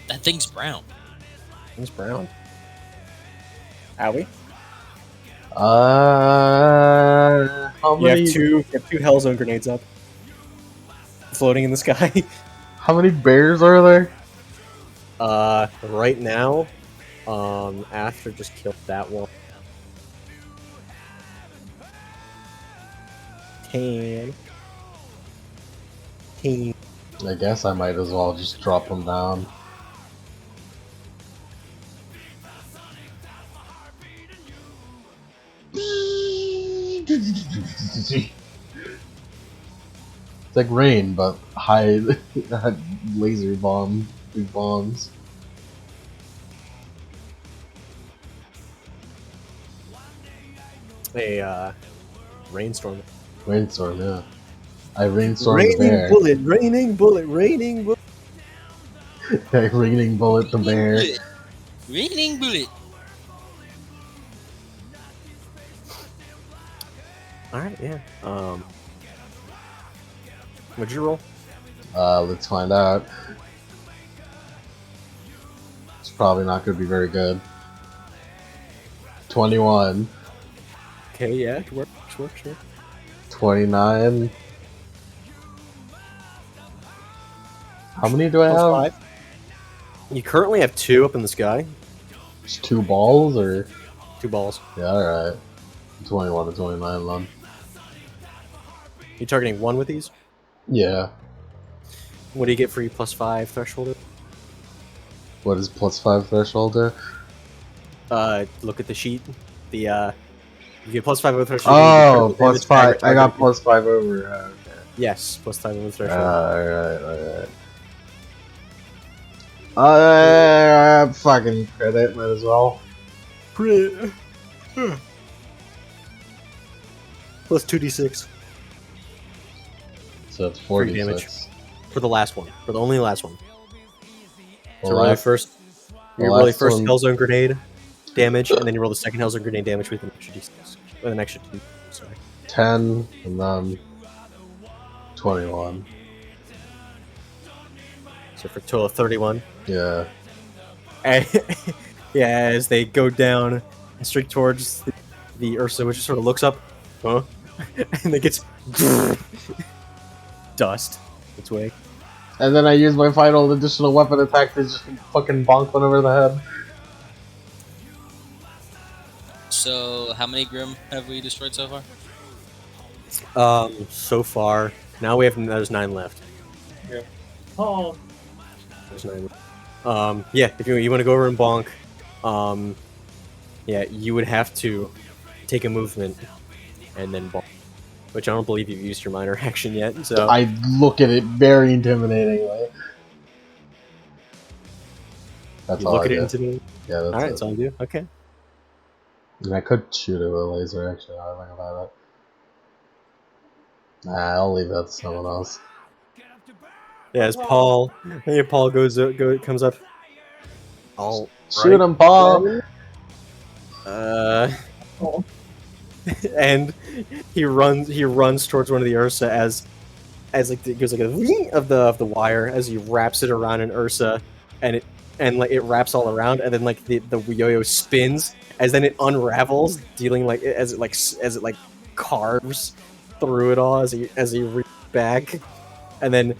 That thing's brown. It's brown. Owie. How You many? have two Hellzone grenades up, floating in the sky. How many bears are there? Right now, after just killed that one. 10. I guess I might as well just drop them down. It's like rain, but high laser big bombs. A rainstorm. Rainstorm, yeah. I rainstorm the Raining bear. bullet, raining bullet, raining bullet. Raining bullet the bear. Raining bullet. Alright, yeah. What'd you roll? Let's find out. It's probably not going to be very good. 21, Okay, yeah, sure. 29. How many do I have? Plus 5. You currently have 2 up in the sky. Just 2 balls, or 2 balls. yeah, all right. 21 to 29, then. You targeting 1 with these? Yeah. What do you get for your plus 5 threshold? What is +5 threshold there? Look at the sheet. You get plus 5 over threshold. Oh, you get critical +5. damage I got target. +5 over. Okay. Yes, plus 5 over threshold. Alright. Fucking credit, might as well. Plus 2d6 So it's 3 damage. 46. for the last one. For the only last one. So The roll your last- first. the You roll your last first one- Hellzone grenade damage, and then you roll the second Hellzone grenade damage with an extra d6. With an extra 2. Sorry. 10, and then 21. So for a total of 31. Yeah. And, yeah, as they go down and straight towards the Ursa, which just sort of looks up, huh? And it gets dust its way. And then I use my final additional weapon attack to just fucking bonk one over the head. So, how many Grim have we destroyed so far? So far, now there's 9 left. Yeah. Oh. There's 9 left. Yeah, if you want to go over and bonk, yeah, you would have to take a movement and then bonk. Which I don't believe you've used your minor action yet, so... I look at it very intimidatingly. That's You all look I at it do. into Yeah, that's Alright, it. that's all you do. Okay. And I could shoot it with a laser, actually, now I think about it. Nah, I'll leave that to someone else. Yeah, as Paul comes up. All Shoot him, Paul! and he runs towards one of the Ursa as like it goes like a of the wire as he wraps it around an Ursa, and it wraps all around, and then like the yo-yo spins as then it unravels, dealing like as it carves through it all as he reaches back, and then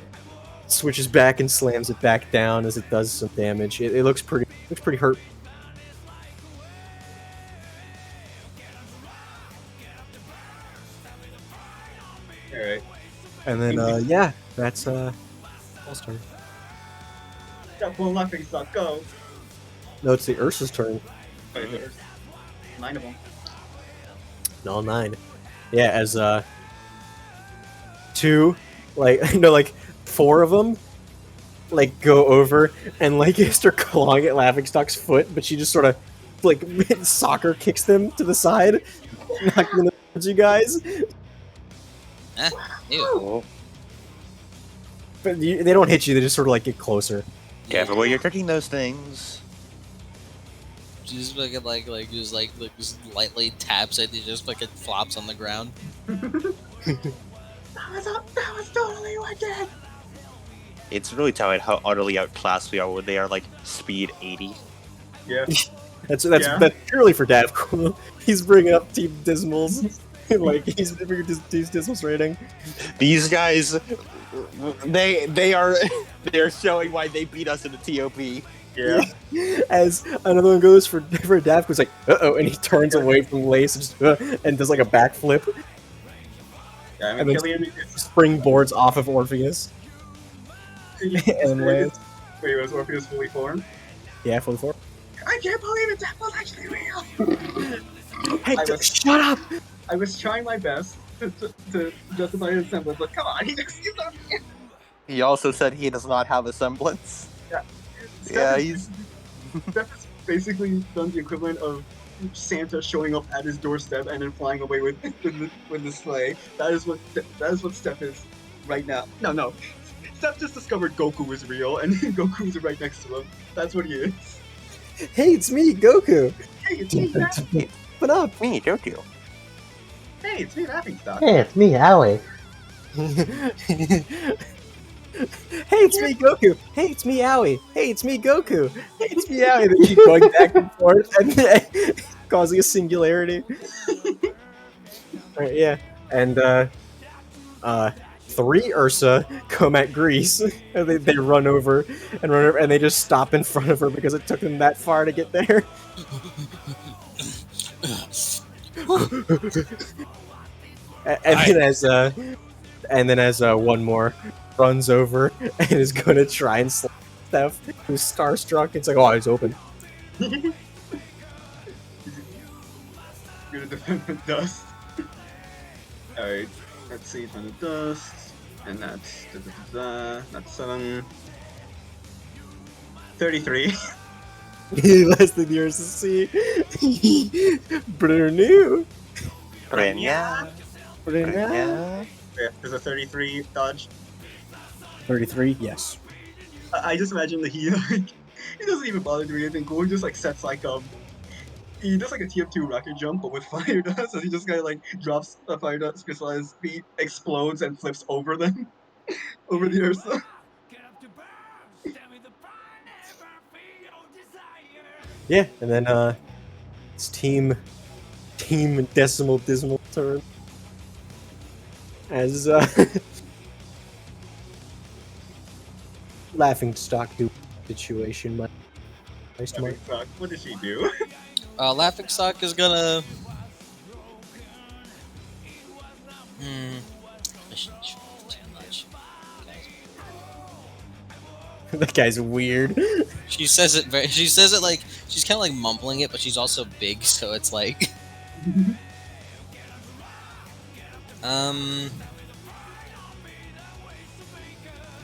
switches back and slams it back down as it does some damage. It looks pretty hurt. Alright. And then yeah, that's Paul's turn. Got one laughing stock, go! No, it's the Ursa's turn. Wait, there's 9 of them. All 9. Yeah, as 2, like no, like 4 of them, like go over and like start clawing at Laughingstock's foot, but she just sort of like soccer kicks them to the side, knocking them towards you guys. Ew. But they don't hit you; they just sort of like get closer. Careful where you're touching those things. Just fucking just lightly taps it, he just fucking flops on the ground. That was totally worth it! It's really telling how utterly outclassed we are when they are like speed 80. Yeah. That's purely for Davcool. He's bringing up Team Dismal's. Like he's bringing Team Dismal's rating. These guys, they are showing why they beat us in the TOP. Yeah. As another one goes for Davcool's like, uh-oh, and he turns away from Lace and, just, and does like a backflip. Yeah, I mean, And then Killian springboards off of Orpheus. And lands. Wait, was Orpheus fully formed? Yeah, fully forward. I can't believe it! That was actually real! Hey, I was- shut up! I was trying my best to justify his semblance, but come on, he's not. He also said he does not have a semblance. Yeah, he's. Steph has basically done the equivalent of Santa showing up at his doorstep and then flying away with the sleigh. That is what Steph is right now. No. Steph just discovered Goku is real, and Goku is right next to him. That's what he is. Hey, it's me, Goku! Hey, it's me, Laughing. What up? Me, Goku. Hey, it's me, Laughing Stock. Hey, it's me, Howie. Hey, it's me, Goku! Hey, it's me, Owie! Hey, it's me, Goku! Hey, it's me, Owie! They keep going back and forth, and causing a singularity. Right, yeah. And, 3 Ursa come at Grease, and they run over, and they just stop in front of her because it took them that far to get there. And then as one more runs over and is gonna try and slap Steph, who's starstruck. It's like, oh, it's open. Gonna defend the dust. Alright, let's see, defend the dust. And that's that's 7. 33. Less than yours to see. Bruneu. Brenya. Bruneu. Yeah, there's a 33 dodge. 33, yes. I just imagine that he he doesn't even bother doing anything cool. He just like sets like he does like a TF2 rocket jump but with fire dust, so he just kind of like drops a fire dust crystal at his feet, explodes and flips over them, over the Ursa. Yeah, and then it's Team Dismal turn. As Laughing Stock do situation, my nice to What did she do? Laughing Stock is gonna. Hmm. I shouldn't show off too much. That guy's weird. She says it very. She says it like she's kind of like mumbling it, but she's also big, so it's like.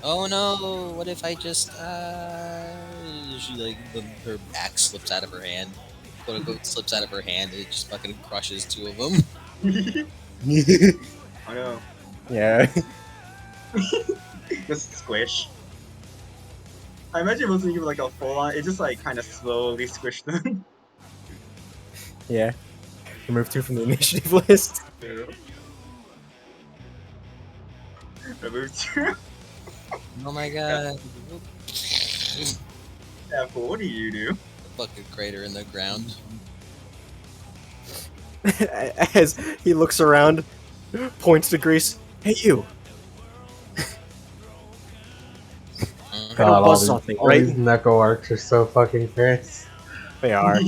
Oh no! What if I just She like her axe slips out of her hand. Quote unquote slips out of her hand, and it just fucking crushes two of them. I know. Yeah. Just squish. I imagine it wasn't even like a full on. It just like kind of slowly squished them. Yeah. Remove 2 from the initiative list. Remove 2. Oh my god! Apple, what do you do? Fucking crater in the ground. As he looks around, points to Grease. Hey, you! God, all, buzz these, something, all right? these Neko arcs are so fucking fierce. They are.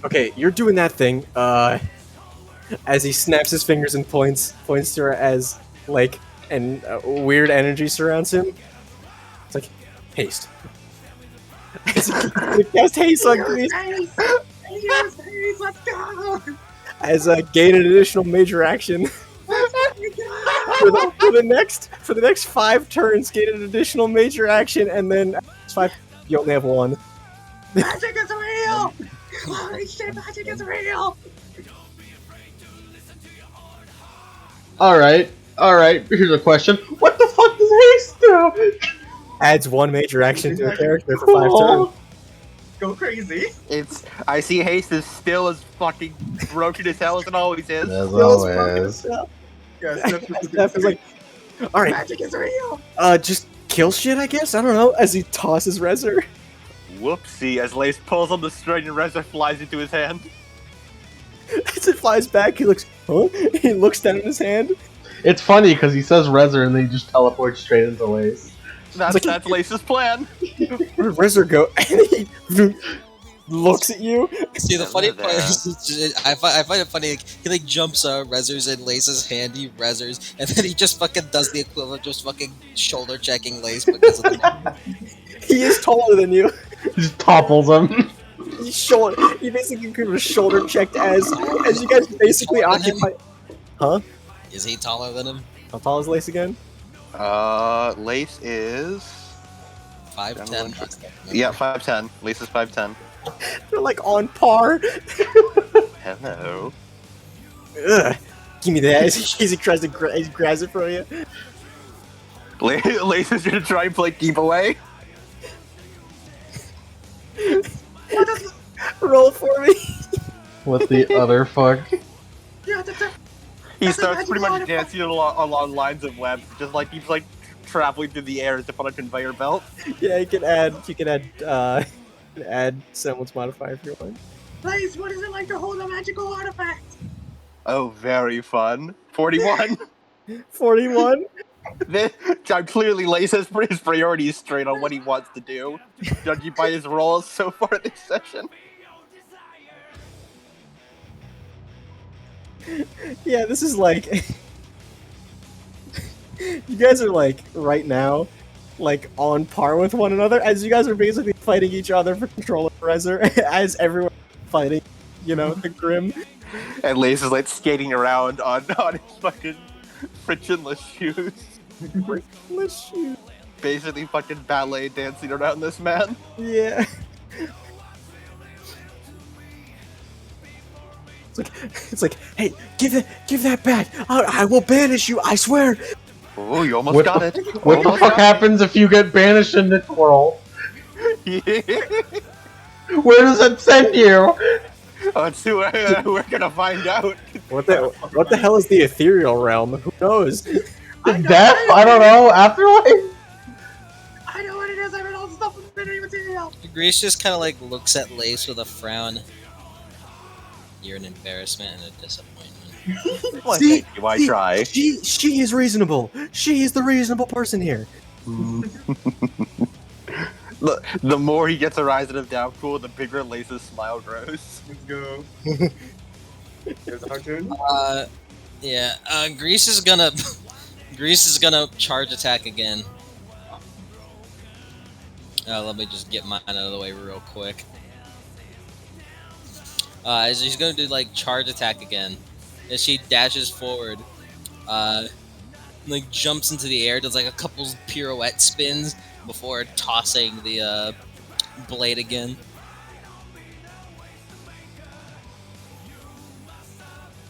Okay, you're doing that thing. As he snaps his fingers and points to her as like, and weird energy surrounds him. It's like haste. As he casts haste on Grease. Yes, let's go! As gain an additional major action. for the next 5 turns, gain an additional major action, and then 5. You only have 1. Magic is real! Holy shit, magic is real! Alright, here's a question. What the fuck does haste do? Adds 1 major action to a character for 5 turns. Go crazy! I see haste is still as fucking broken as hell as it always is. As always. Yeah, Steph is like, alright, magic is real! just kill shit, I guess? I don't know, as he tosses Rezer. Whoopsie, as Lace pulls on the string and Reza flies into his hand. As it flies back, he looks, huh? He looks down at his hand. It's funny because he says Rezer and then he just teleports straight into Lace. That's Lace's plan. Where'd Rezer go? And he looks at you. See, the funny Hello part there. is, I find it funny. Like, he like jumps Rezzers in Lace's hand, he Rezzers, and then he just fucking does the equivalent, of just fucking shoulder checking Lace because of the He is taller than you. Just topples him. He basically could have shoulder checked as you guys basically Taller than him? occupy. Huh? Is he taller than him? How tall is Lace again? Lace is 5'10". yeah, 5'10". Lace is 5'10". They're like on par. Hello. Ugh. Give me that. As he tries to he grabs it from you. Lace is gonna try and play keep away. Roll for me. What the other fuck? Yeah, that's it! He starts pretty much dancing along lines of webs, just like he's like traveling through the air as if on a conveyor belt. Yeah, you can add someone's modifier if you want. Lace, what is it like to hold a magical artifact? Oh, very fun. 41. 41. I'm clearly Lace has his priorities straight on what he wants to do, judging by his rolls so far this session. Yeah, this is like you guys are like right now like on par with one another as you guys are basically fighting each other for control of Rezer as everyone fighting, you know, the Grim. And Lace is like skating around on his fucking frictionless shoes. Let's shoot. Basically fucking ballet dancing around this man. Yeah. It's like, hey, give that back. I will banish you. I swear. Oh, you almost got it. What the fuck happens if you get banished in this world? Where does that send you? We're gonna find out. What the hell is the ethereal realm? Who knows? Death? I don't know. Afterlife? I know what it is, I read all the stuff with the material! Grace just kind of like looks at Lace with a frown. You're an embarrassment and a disappointment. Well, See? thank you, I try. She is reasonable. She is the reasonable person here. The more he gets a rise out of downpool, the bigger Lace's smile grows. Let's go. It's our turn. Yeah. Grease is gonna Grease is gonna charge attack again. Let me just get mine out of the way real quick. As he's gonna do like charge attack again. As she dashes forward, like jumps into the air, does like a couple pirouette spins before tossing the blade again.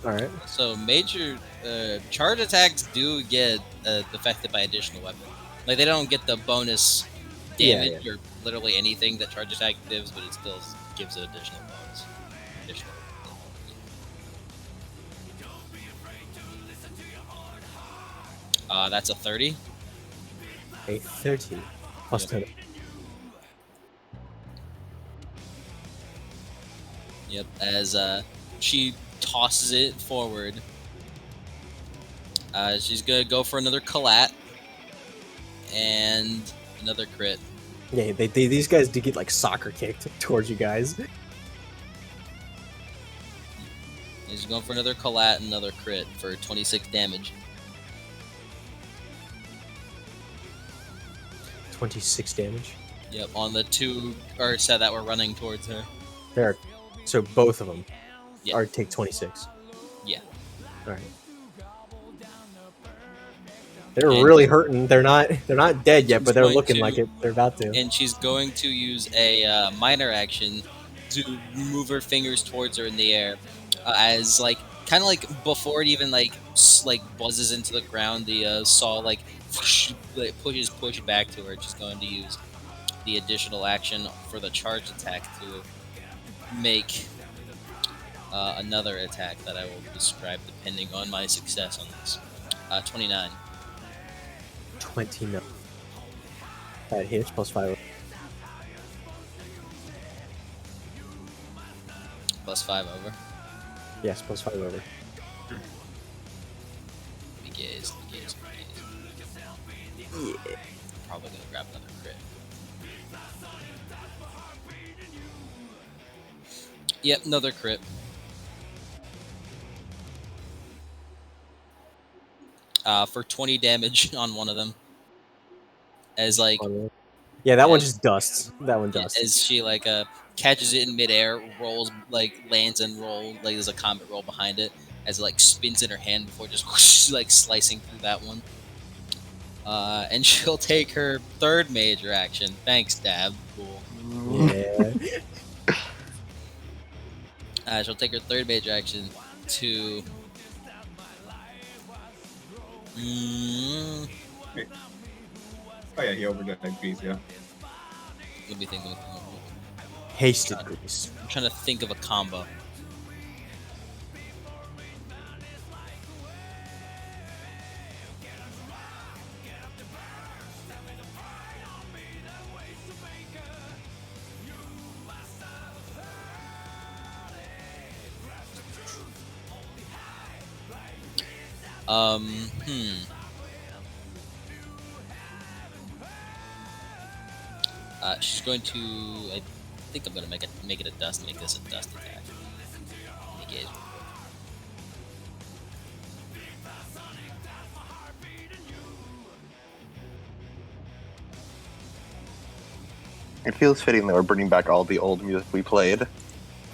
All right. So major charge attacks do get affected by additional weapon. Like they don't get the bonus Yeah, damage or literally anything that charge attack gives, but it still gives an additional bonus. Additional. That's a 30. A 30 plus 10. Yep. As she tosses it forward, she's gonna go for another collat and another crit. Yeah, these guys do get like soccer kicked towards you guys. He's going for another collat and another crit for 26 damage. 26 damage. Yep, on the two Ursa that were running towards her. There. So both of them Yeah. are take 26. Yeah. All right. They're And- really hurting. They're not dead yet, but they're going looking to- like it. They're about to. And she's going to use a minor action to move her fingers towards her in the air, as like kind of like before it even like buzzes into the ground, the saw like push back to her. She's going to use the additional action for the charge attack to make another attack that I will describe depending on my success on this. 29. 29. That hits plus 5. Plus 5 over. Yes, plus 5 over. Let me gaze. Yeah. Probably gonna grab another crit. Yep, another crit. For 20 damage on one of them. As like Yeah, that one Yeah. just dusts. That one dusts. as she like catches it in midair, rolls like lands and roll like there's a combat roll behind it as it like spins in her hand before just whoosh, like slicing through that one. And she'll take her third major action. Thanks, Dab. Cool. Yeah. She'll take her third major action to. Oh yeah, he overdid that piece. Yeah. Let me think. Hasted grease. I'm trying to think of a combo. She's going to. I think I'm gonna make it a dust. Make this a dust attack. Let me gaze real quick. It feels fitting that we're bringing back all the old music we played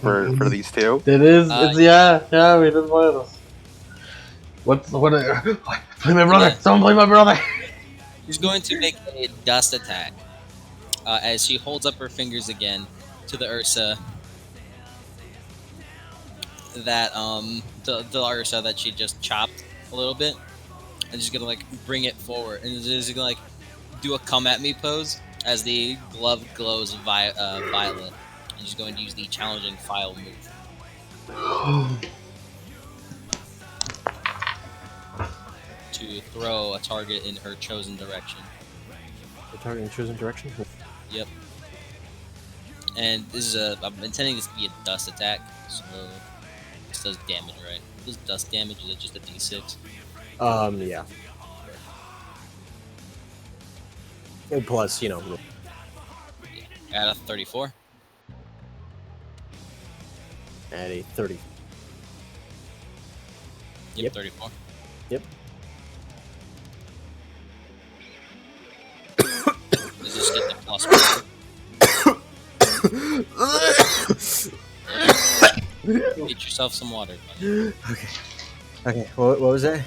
for these two. It is. It's yeah. We did play this. What? Play my brother. Yeah. Someone play my brother. She's going to make a dust attack as she holds up her fingers again to the Ursa. That the Ursa that she just chopped a little bit, and she's gonna like bring it forward, and she's gonna like do a come at me pose as the glove glows violet, and she's going to use the challenging file move to throw a target in her chosen direction. The target in chosen direction. Yep. And this is I'm intending this to be a dust attack, so this does damage, right? Does dust damage? Is it just a d6? I got a 34. At a 30. Yep, 34. Yep. Does this get the plus 1? Get yourself some water, buddy. Okay. Okay. What was that?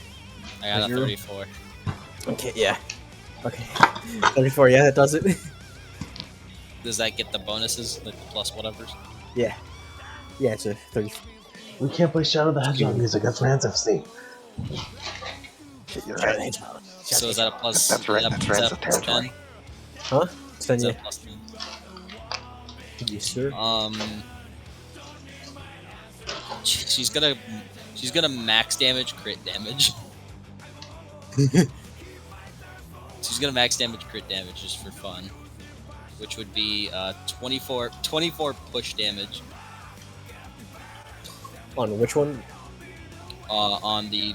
I got a Zero. 34. Okay. Yeah. Okay. 34. Yeah, that does it. Does that get the bonuses, like the plus whatevers? Yeah. Yeah, it's a 30. We can't play Shadow the Hedgehog music. That's Rancid State. You're right. So is that a plus? That's right, Is that's that Rancid plus territory. 10? Huh? It's 10, Is yeah. that plus 10? Yes, sir. She's gonna max damage crit damage. She's gonna max damage crit damage just for fun, which would be 24 push damage On which one? on the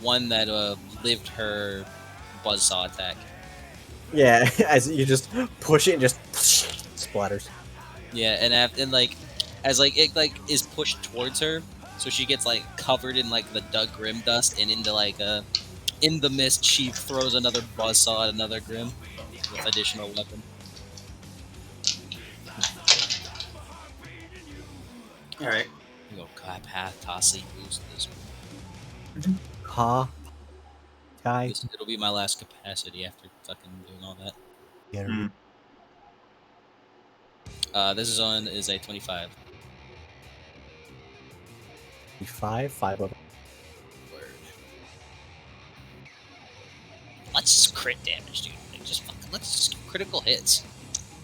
one that lived her buzzsaw attack. Yeah, as you just push it and just splatters. Yeah, and like as like it like is pushed towards her, so she gets like covered in like the Doug Grim dust, and into like in the mist she throws another buzzsaw at another Grim with additional weapon. All right. You go path Tassi boost this. Ha. Guy. It'll be my last capacity after fucking doing all that. Yeah. Hmm. This is a 25. 5 of. Word. Let's just crit damage, dude. Like, just fucking let's just critical hits.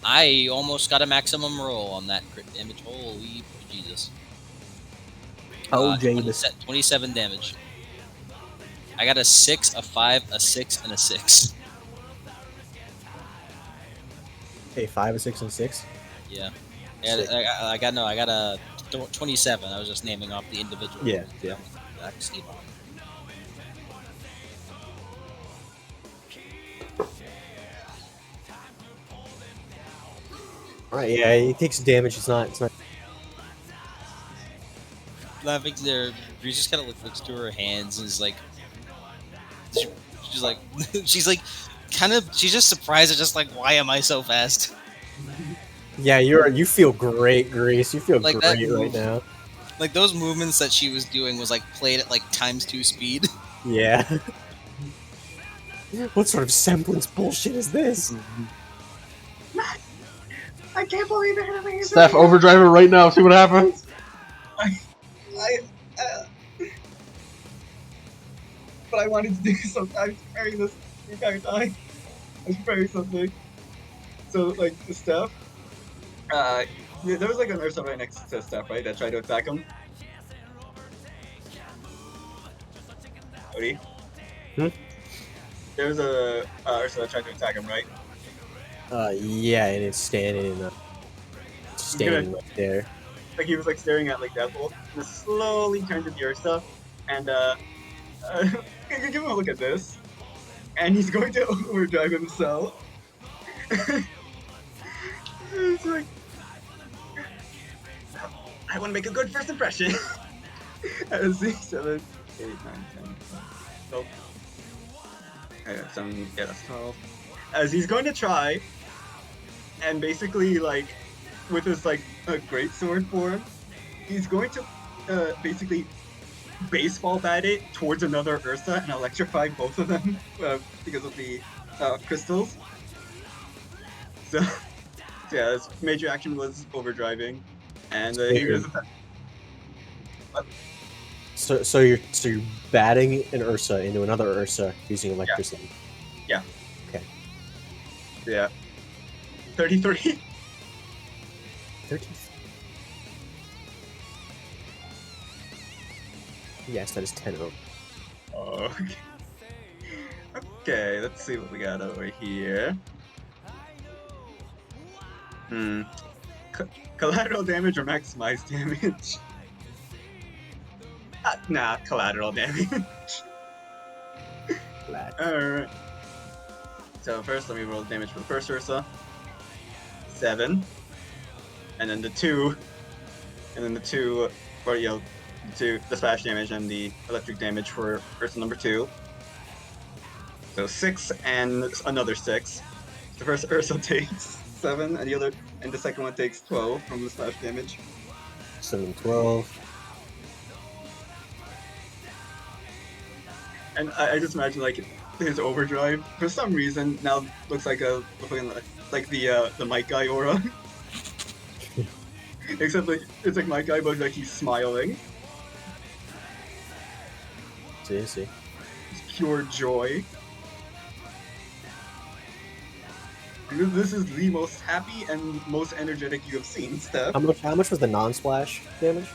I almost got a maximum roll on that crit damage. Holy Jesus. Oh, James. 27 damage. I got a 6, a 5, a 6, and a 6. Okay, 5, a 6, and 6. Yeah. Sick. I got a 27. I was just naming off the individual. Yeah, yeah. I can see them. Alright, yeah, he takes damage. It's not. Laughing there, Bree just kind of looks to her hands and is like, she's like, she's just surprised at just like, why am I so fast? Yeah, you feel great, Grace. You feel Like great that right move. now. Like those movements that she was doing was like played at like ×2 speed. Yeah. What sort of semblance bullshit is this? I can't believe it. Steph, overdrive it right now. See what happens. But I wanted to do something. I was preparing this the entire time. I was preparing something. So, like, the Steph, there was like an Ursa right next to Steph, right, that tried to attack him. Cody? Hmm? There was a Ursa that tried to attack him, right? Yeah, and it's standing right there. Like, he was like staring at like that hole, and it slowly turned to the Ursa, and give him a look at this, and he's going to overdrive himself. It's like, I want to make a good first impression. 6, 7, 8, 9, 10, 12. Yeah, 7, yeah, that's 12. As he's going to try, and basically, like, with his, like, a great sword form, he's going to, basically baseball bat it towards another Ursa and electrify both of them, because of the, crystals. So, yeah, his major action was overdriving, and he was So you're batting an Ursa into another Ursa using electricity. Yeah. Okay. Yeah. 33. 13. Yes, that is 10 over. Oh, okay. Okay, let's see what we got over here. Collateral damage or maximized damage? Nah, collateral damage. Alright. So first, let me roll damage for the first Ursa. 7. and then the two, or the splash damage and the electric damage for Ursa number 2. So 6 and another 6. The first Ursa takes 7, and the second one takes 12 from the splash damage. 7, 12. And I just imagine like his overdrive for some reason now looks like the Might Guy aura. Except like it's like Might Guy, but like he's smiling. See. It's pure joy. This is the most happy and most energetic you have seen, Steph. How much was the non-splash damage?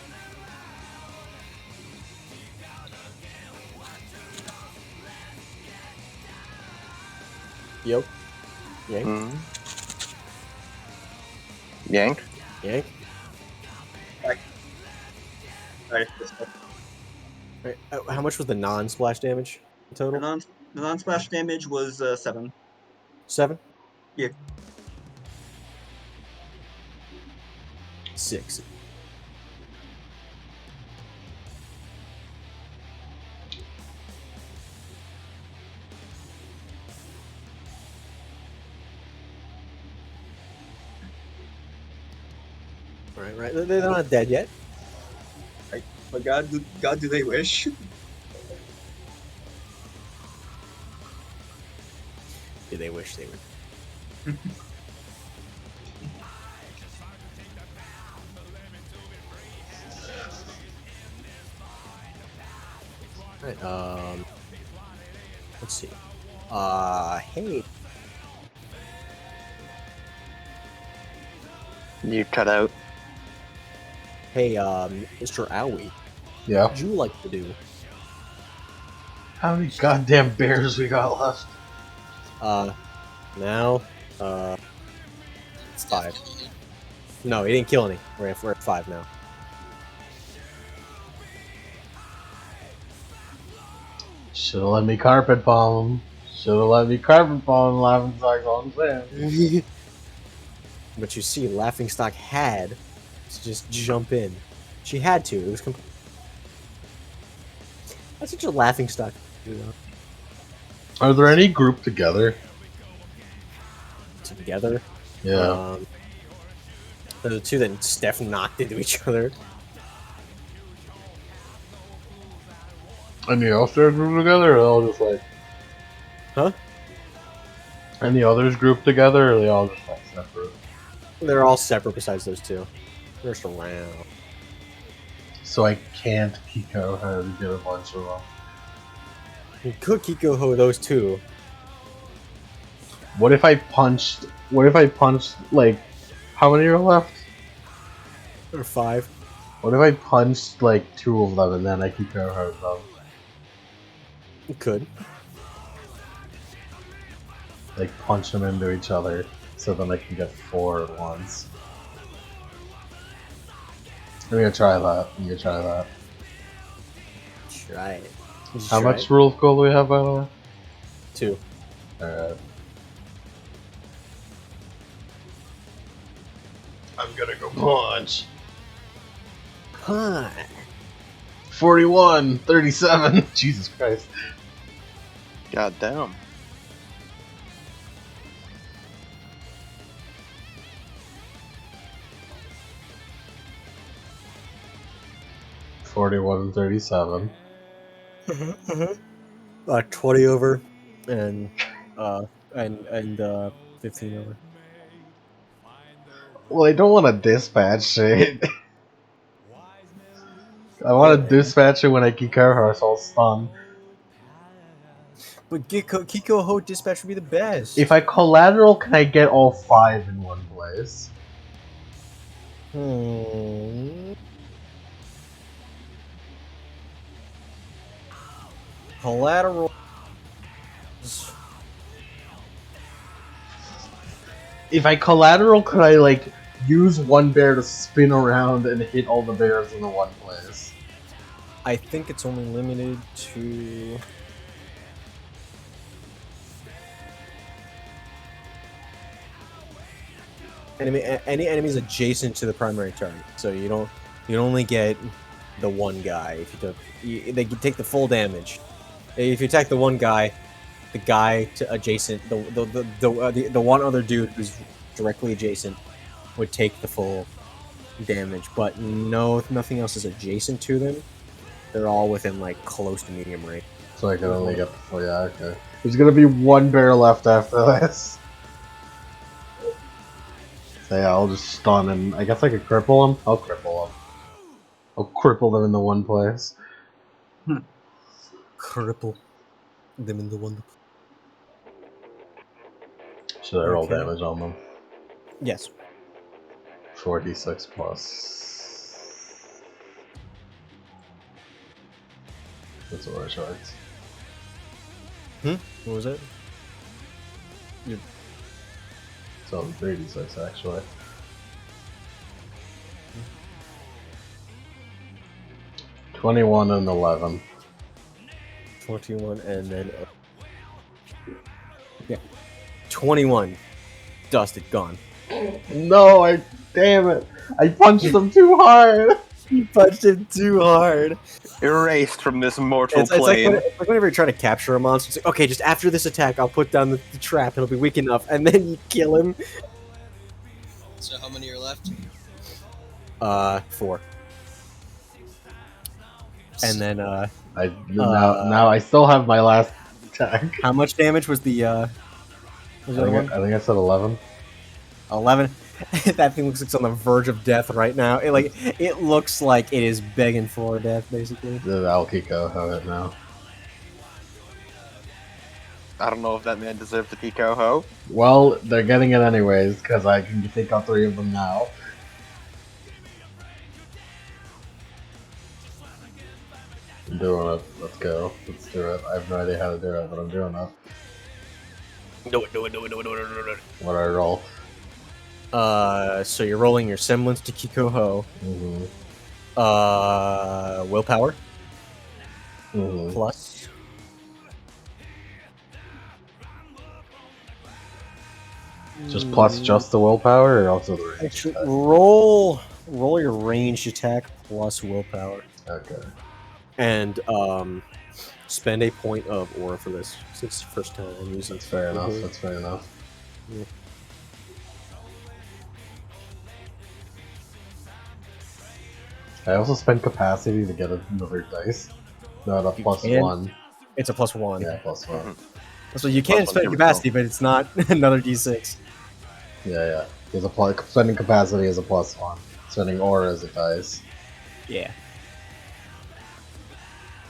Yo. Yank. Mm-hmm. Yank. Yank. Alright, Right. How much was the non-splash damage in total? the non-splash damage was 7. 7? Yeah. 6. Right. They're not dead yet. But God, do they wish? Do they wish they were? Right. Let's see. Hey. You cut out. Hey, Mr. Owie. Yeah. What would you like to do? How many goddamn bears we got left? Now, It's 5. definitely- No, he didn't kill any. We're at 5 now. Should've let me carpet bomb him. Should've let me carpet bomb him, laughing stock on Sam. But you see, Laughingstock had to just jump in. She had to. It was complete. That's such a Laughingstock. You know, Are there any grouped together? together. Yeah. The two that Steph knocked into each other. Any else they're grouped together, or they all just like... Huh? Any others grouped together, or are they all just like separate? They're all separate besides those two. They're just around. So I can't Kiko how to get a bunch of them. You could Kiko Ho those two. What if I punched, like, how many are left? Or 5. What if I punched, like, 2 of them and then I Kiko Ho them? You could. Like, punch them into each other so then I can get 4 at once. I'm gonna try that. Try it. Just How try much it. rule of gold do we have, by the way? 2. Alright. I'm gonna go punch. Huh. 41, 37. Jesus Christ. God damn. $41 and $37. 20 over, and 15 over. Well, I don't want to dispatch it. I want to dispatch it when I Kiko Ho, so I'll stun. But Kiko Ho dispatch would be the best. If I collateral, can I get all 5 in one place? Collateral. If I collateral, could I, like, use one bear to spin around and hit all the bears in the one place? I think it's only limited to. Any enemies adjacent to the primary target. So you only get the one guy. If they can take the full damage. If you attack the one guy, the guy to adjacent, the one other dude who's directly adjacent would take the full damage. But nothing else is adjacent to them. They're all within like close to medium range. So I can only get the full. Yeah, okay. There's gonna be one bear left after this. So yeah, I'll just stun and I guess I could cripple him. I'll cripple him. I'll cripple them in the one place. Cripple them in the one. Should I roll Okay. damage on them? Yes. 4d6 plus. That's what I charged. What was it? So 3d6 actually. Hmm. 21 and 11. 21 and then yeah, 21. Dusted, gone. No, damn it! I punched them too hard. You punched him too hard. Erased from this mortal It's plane. like whenever you're trying to capture a monster, it's like, okay, just after this attack, I'll put down the trap. It'll be weak enough, and then you kill him. So how many are left? 4. And then Now I still have my last attack. how much damage was the was the other one? I think I said 11. 11. That thing looks like it's on the verge of death right now. It looks like it is begging for death, basically. The Alkiko have it now. I don't know if that man deserved the Kiko Ho. Well, they're getting it anyways, because I can take out 3 of them now. I'm doing it. Let's go. Let's do it. I have no idea how to do it, but I'm doing it. Do it. What do I roll? So you're rolling your semblance to Kikoho. Mm-hmm. Willpower Mm-hmm. plus. Just the willpower, or also the range? Actually, roll your ranged attack plus willpower, Okay. and spend a point of aura for this. Since it's the first time I'm using. That's fair enough. Mhm. That's fair enough. Yeah. I also spent capacity to get another dice. No, the You plus can? 1. It's a +1. Yeah, plus 1. So you can Plus one, spend here we capacity, but it's not another d6. Yeah. There's a spending capacity is a plus 1. Spending aura is a dice. Yeah.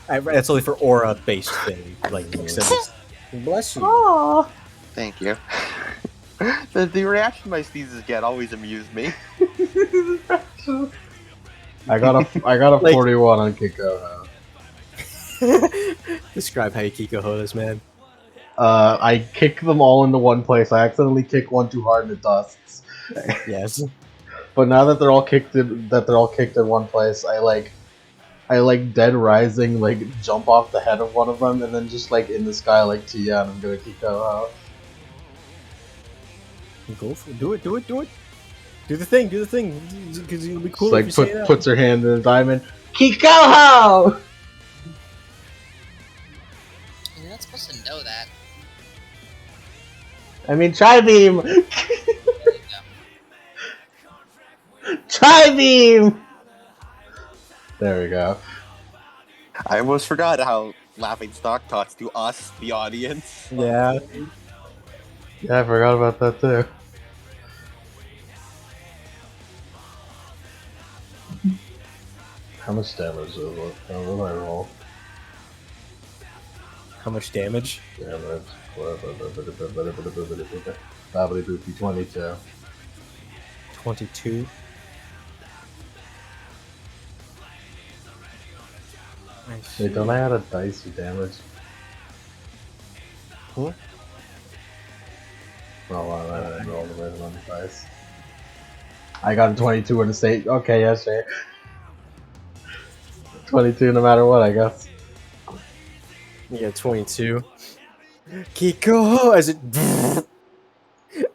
That's only for aura-based thing. Like, bless you. Thank you. The reaction my sneezes get always amused me. I got a Like- 41 on Kiko. Describe how you Kikoho this, man. I kick them all into one place. I accidentally kick one too hard and it dusts. Yes. But now that they're all kicked in one place, I dead rising, like jump off the head of one of them, and then just like in the sky, like Tia, and I'm gonna Kiko out. Go for it. Do it. Do the thing. Because it'll be cool Just, if you say it out. puts her hand in a diamond. Kiko! You're not supposed to know that. I mean, Tri-Beam! There you go. Tri-Beam! There we go. I almost forgot how Laughing Stock talks to us, the audience. Yeah. Yeah, I forgot about that too. How much damage is it? What do I roll? How much damage? Damage. Babbly boopy 22. 22. Wait, don't I add a dice for damage? Huh? Oh, wow, I didn't roll the right one dice. I got a 22 in the state. Okay, yeah, sure. 22 no matter what, I guess. Yeah, 22. Kiko as it,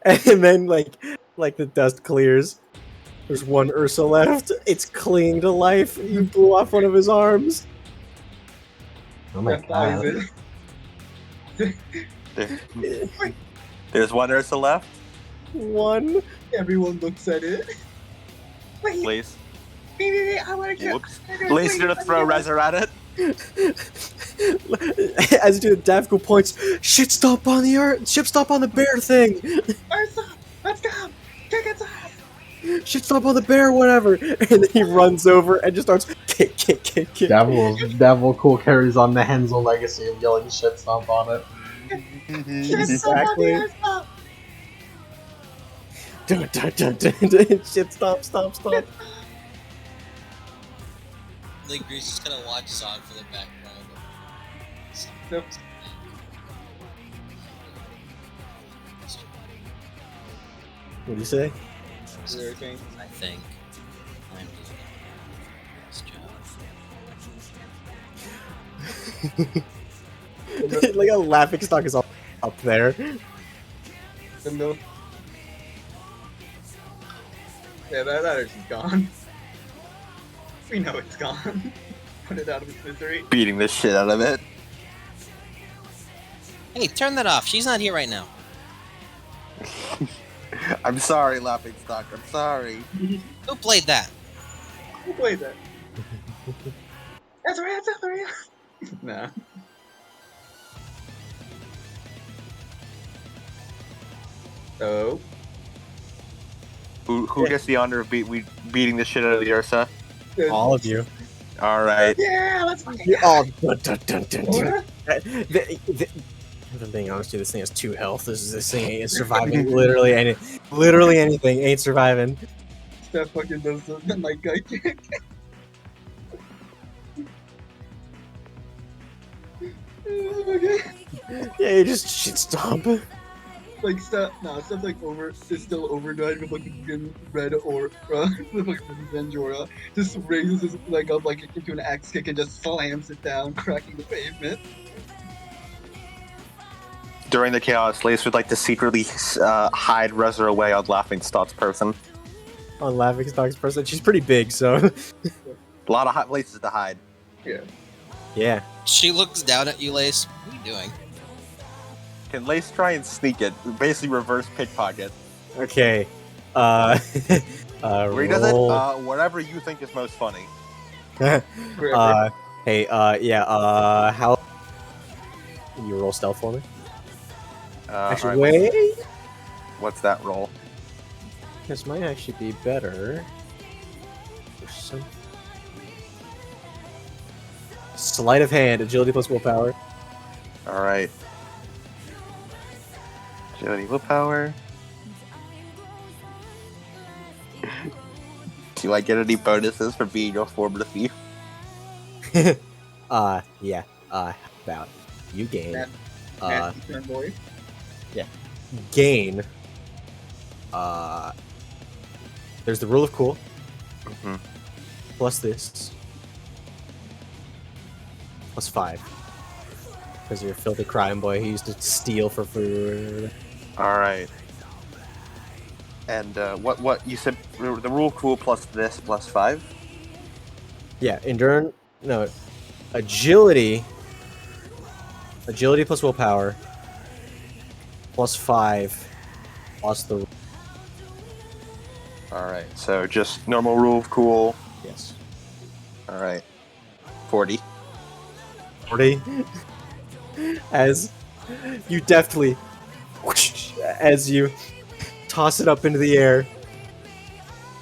and then like like the dust clears. There's one Ursa left. It's clinging to life. You blew off one of his arms. Oh my How is god. it? There's one Ursa left. One. Everyone looks at it. Wait, Please. wait, I want to get. Whoops. Lace gonna throw Rezzer at it. As you do, the Davko points. Shit! Stop on the earth. Ship stop on the bear thing. Ursa, let's go. Kick its ass. Shit! Stop on the bear. Whatever. And then he runs over and just starts kick. Devil Cool carries on the Hensel legacy of yelling shit stomp on it. Exactly. Dun, dun, dun, dun, dun. Shit! Stop! Like Grease just kind of watches on for the background. Yep. What do you say? Everything. I think I'm doing this job. Like a laughing stock is up there. No. Yeah, that is gone. We know it's gone. Put it out of its misery. Beating the shit out of it. Hey, turn that off. She's not here right now. I'm sorry, Laughing Stock. I'm sorry. Who played that? Who played that? That's right, Nah. Oh. Who gets the honor of beating the shit out of the Ursa? All of you. All right. Yeah, let's fucking You're go. all dun, dun, dun, dun. If I'm being honest with you, this thing has 2 health. This thing ain't surviving. literally anything ain't surviving. Steph fucking does the night guy kick. Okay. Yeah, you just shit stomp. Like Steph like is still overdrive with like fucking red or with like revenge aura. Just raises his leg up like into an axe kick and just slams it down, cracking the pavement. During the chaos, Lace would like to secretly hide Rezzer away on Laughing Stock's person. On Laughing Stock's person, she's pretty big, so A lot of places to hide. Yeah. yeah. She looks down at you, Lace. What are you doing? Can Lace try and sneak it? Basically reverse pickpocket. Okay. Where he does it, roll. whatever you think is most funny. Hey, how? Can you roll stealth for me? Actually, alright, wait. What's that roll? This might actually be better. For some... Sleight of hand, agility plus willpower. Alright. Agility, willpower. Do I get any bonuses for being a former thief? Yeah. About you gain. Nasty turn boy. Gain. There's the rule of cool. Mm-hmm. Plus this. Plus 5. Because you're a filthy crime boy who used to steal for food. Alright. And what you said the rule cool plus this plus 5? Yeah, endurance. No. Agility. Agility plus willpower. Plus 5. Plus the. Alright, so just normal rule of cool. Yes. Alright. 40. 40. As you deftly. As you toss it up into the air.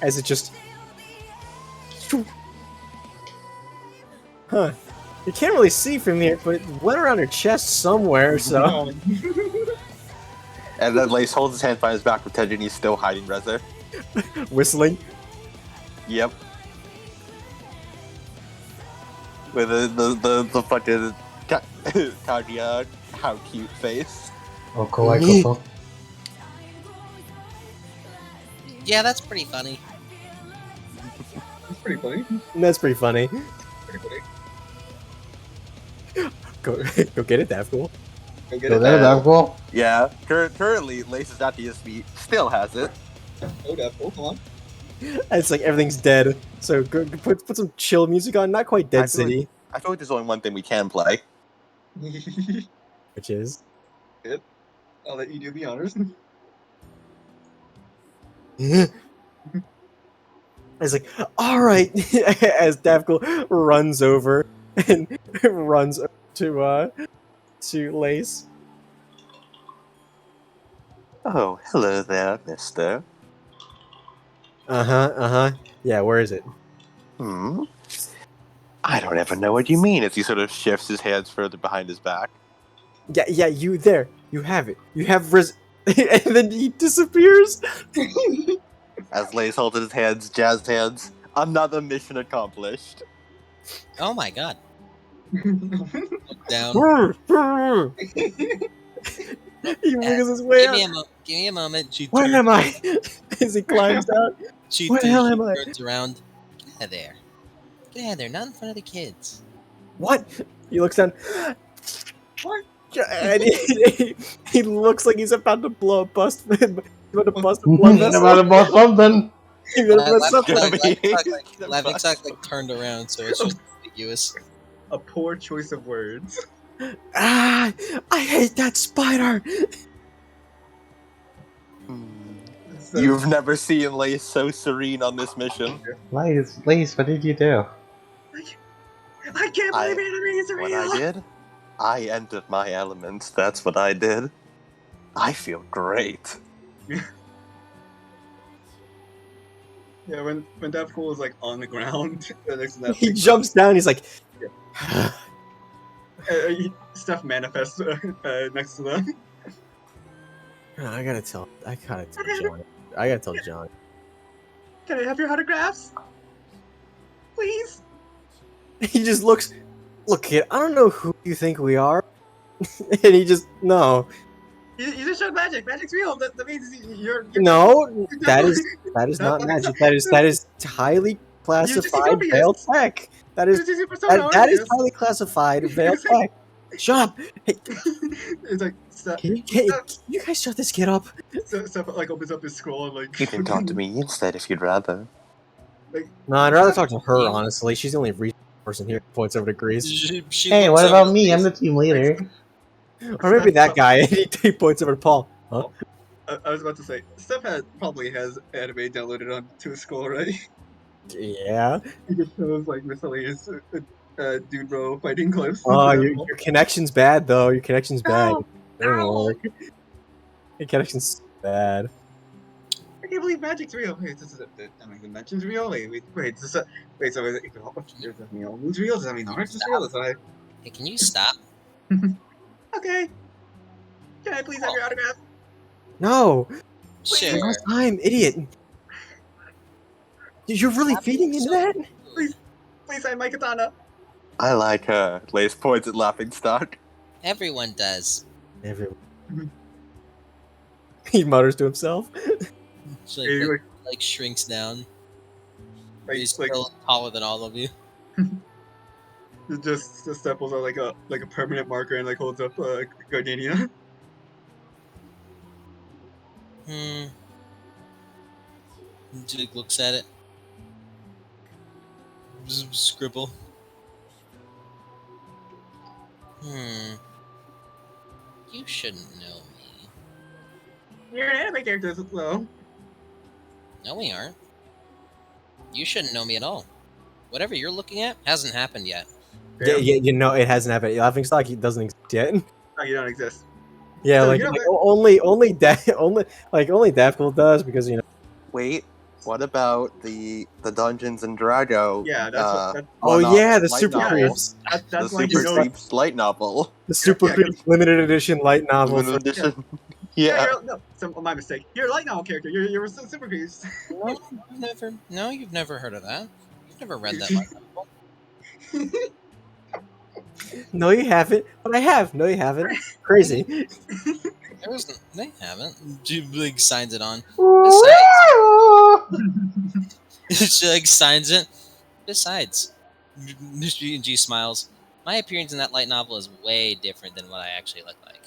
As it just. Huh. You can't really see from here, but it went around her chest somewhere, so. And then Lace holds his hand behind his back, pretending he's still hiding Rezzer. Whistling. Yep. With the fucking Kaguya, how cute face. Oh, kawaii. Yeah, that's pretty funny. It's pretty funny. That's pretty funny. Pretty funny. Go get it, Daft Cool. Go get So it. there, that's cool. Yeah, currently Lace is at his feet, still has it. Oh, Deadpool, come on. It's like everything's dead. So put some chill music on. Not quite Dead City, I feel like there's only one thing we can play. which is. I'll let you do the honors. It's like, all right, as Davkle runs over and runs to Lace. Oh, hello there, mister. Yeah, where is it? Hmm. I don't ever know what you mean as he sort of shifts his hands further behind his back. Yeah, you there. You have it. You have and then he disappears. As Lace holds his hands, jazzed hands. Another mission accomplished. Oh my god. Look down. He wiggles his way Give out. me a give me a moment. She Where turns. am I? As he climbs out. She, Where the hell she am I? turns around. Get out of there. Get out of there. Not in front of the kids. What? He looks down. What? And he looks like he's about to blow a bust. He's about to bust a blood I'm vessel. about to bust something. He's gonna mess up. Laughing Sock like turned around, so it's just ambiguous. A poor choice of words. Ah, I hate that spider. So, You've never seen Lace so serene on this mission. Lace, what did you do? I can't believe anime is What real. I did? I entered my element. That's what I did. I feel great. Yeah, when Deadpool is like on the ground next to that, He jumps down. He's like, stuff manifests next to them. I gotta tell John. I gotta tell John. Can I have your autographs, please? He just looks. Look, kid. I don't know who you think we are, and he just no. You just showed magic. Magic's real. That means you're No, that is not No, magic. That is highly classified Scorpius. veil tech. That is Using persona that is Arceus. highly classified veil tech. Shut up! Hey, It's like stuff. can you guys shut this kid up? Stuff like opens up his scroll and like. You can talk to me instead if you'd rather. No, I'd rather talk to her. Honestly, she's the only reasonable person here. Points over to Grease, She Hey, looks what over about me? I'm the team leader. or maybe that guy. He points over to Paul. Huh? I was about to say, Steph probably has anime downloaded onto his scroll already. Yeah. He just shows like miscellaneous dude bro fighting clips. Oh, into that your wall. connection's bad though. Your connection's bad. No! It doesn't No! work. Your connection's bad. I can't believe magic's real. Wait, this is dimension's real. Wait, so does that mean all moon's real? Does that mean orange is real? Hey, can you stop? Okay. Can I please have your autograph? No, Sure. last time, idiot. You're really feeding into that? Please sign my katana. I like her. Lace points at Laughingstock. Everyone does. Everyone. He mutters to himself. She Hey, like shrinks down. like, He's like still taller than all of you. just staples out like a permanent marker and like holds up Gardenia. Jake looks at it. Scribble. You shouldn't know me. You're an anime character, though. No, we aren't. You shouldn't know me at all. Whatever you're looking at hasn't happened yet. Yeah, you know it hasn't happened. Laughing stock doesn't exist yet. No, you don't exist. Yeah, No, like, you know only Daffodil does because you know. Wait, what about the Dungeons and Drago? Yeah, that's Oh one-off yeah, the light super novel? creeps, that's The why super you know. creeps light novel. the super yeah, creeps limited edition light novel. Limited edition. Yeah, Yeah. no, my mistake. You're a light novel character. You're super creeps. No, never. No, you've never heard of that. You've never read that light novel. No, you haven't. But I have. No, you haven't. Crazy. There wasn't. They haven't. She like signs it on. She like signs it. Besides, G smiles. My appearance in that light novel is way different than what I actually look like.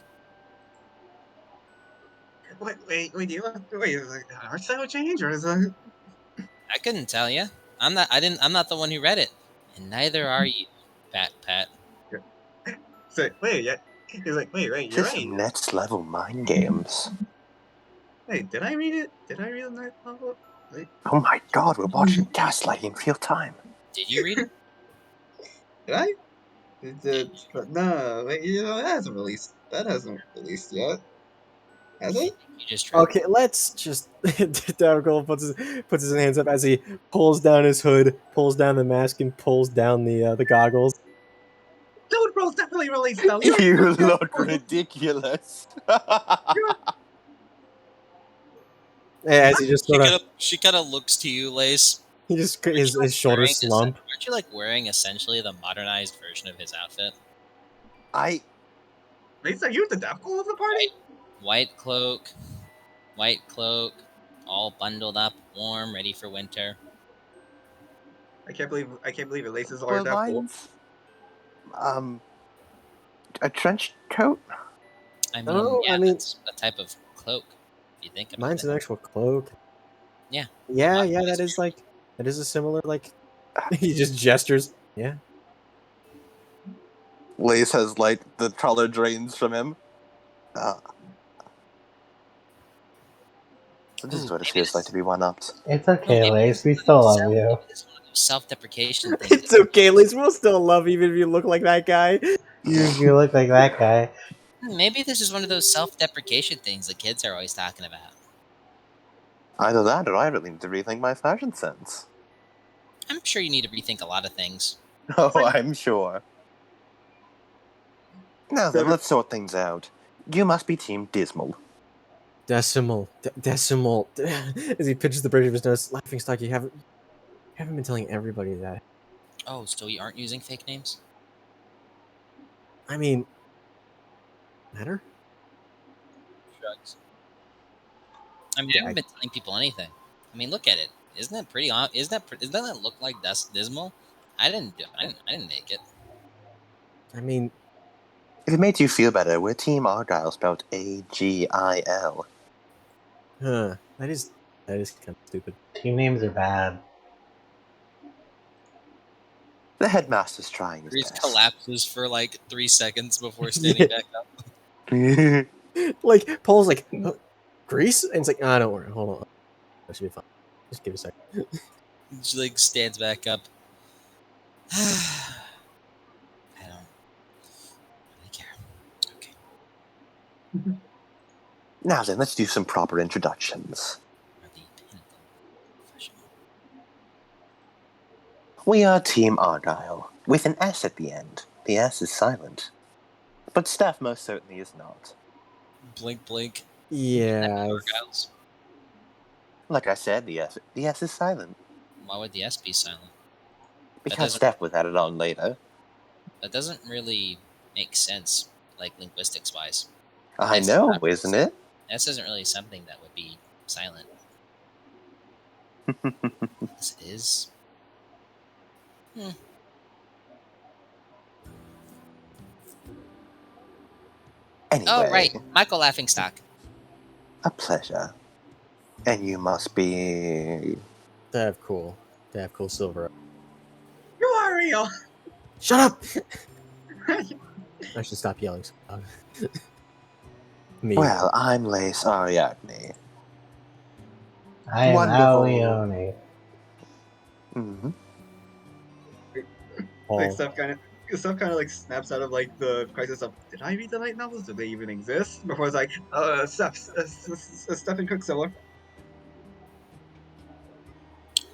wait, do you wait? Is it an art style change or is it? I couldn't tell you. I'm not. I didn't. I'm not the one who read it, and neither are you, Pat. So wait, yeah. He's like, wait, you're Just right. some next level mind games. Wait, did I read it? Did I read the night novel? Wait, Oh my god, we're watching Gaslighting in real time. Did you read it? did I? But no, wait, that hasn't released. That hasn't released yet, has it? You just read. Okay, let's just. Dargold puts his hands up as he pulls down his hood, pulls down the mask, and pulls down the goggles. Dude, Bro's definitely released though. You're, You you're, look you're, ridiculous. you're, As he just sort of, She kind of looks to you, Lace. he just Aren't his you, like, shoulders slump. Aren't you like wearing essentially the modernized version of his outfit? I Lisa, you the deaf goal of the party? White cloak, all bundled up, warm, ready for winter. I can't believe it. Laces are well, deaf goal. mine's a trench coat. I mean, Oh, yeah, I mean- that's a type of cloak. If you think about Mine's it. an actual cloak. Yeah. Yeah, Mine that is is a similar like. He just gestures. Yeah. Lace has like the color drains from him. So this is what it feels like to be one-upped. It's okay, Maybe Lace. it's We one of still those love you. It's one of those self-deprecation things. It's okay, at least we'll still love you even if you look like that guy. You look like that guy. Maybe this is one of those self-deprecation things that kids are always talking about. Either that, or I really need to rethink my fashion sense. I'm sure you need to rethink a lot of things. Oh, I'm sure. Now then, let's sort things out. You must be Team Dismal. Decimal. As he pinches the bridge of his nose, laughing stock. You haven't been telling everybody that. Oh, so you aren't using fake names? I mean, matter? Drugs. I mean, Yeah, I haven't been telling people anything. I mean, look at it. Isn't that pretty? Doesn't that look like Dismal? I didn't make it. I mean, If it makes you feel better, we're Team Argyle, spelled AGIL. huh? That is kind of stupid. Team names are bad. The headmaster's trying his Reese best. collapses for like 3 seconds before standing back up. Like Paul's like, Grease, and it's like, ah, don't worry, hold on, that should be fine. Just give it a second. She like stands back up. I don't really care. Okay. Now then, let's do some proper introductions. Are the pinnacle professional. We are Team Argyle, with an S at the end. The S is silent. But Steph most certainly is not. Blink, blink. Yeah, Argyles. Like I said, the S is silent. Why would the S be silent? Because doesn't- Steph was added on later. That doesn't really make sense, like linguistics wise. I Yes, know, that isn't it? S isn't really something that would be silent. Yes, it is. Anyway, Oh, right. Michael Laughingstock. a pleasure. And you must be... they have cool silver. You are real. Shut up! I should stop yelling. Me. Well, I'm Lace Ariadne. I am Wonderful. Alione. Mm-hmm. Paul. Like stuff kind of like snaps out of like the crisis of, did I read the light novels? Do they even exist? Before it's like, Stephen Quicksilver.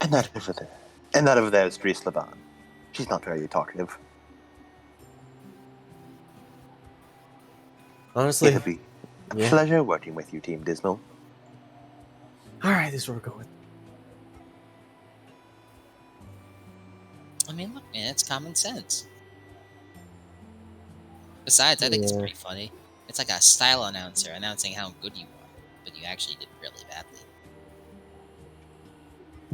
And that over there. And that over there is Dries Laban. She's not very talkative. Honestly, It'll be a yeah. pleasure working with you, Team Dismal. All right, this is where we're going. I mean, look, man, it's common sense. Besides, I think it's Yeah. pretty funny. It's like a style announcer announcing how good you are, but you actually did really badly.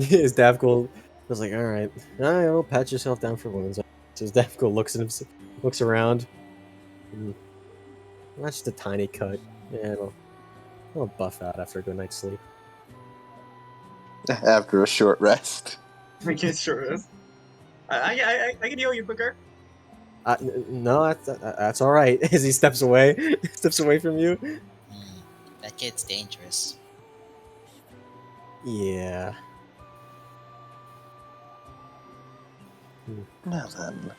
His Davgul was like, all right, well, pat yourself down for wounds. So his Davgul looks around. That's just a tiny cut. Yeah, I'll buff out after a good night's sleep. After a short rest. I guess sure is. I can heal you quicker. No, that's all right. As he steps away from you. That kid's dangerous. Yeah. Now then.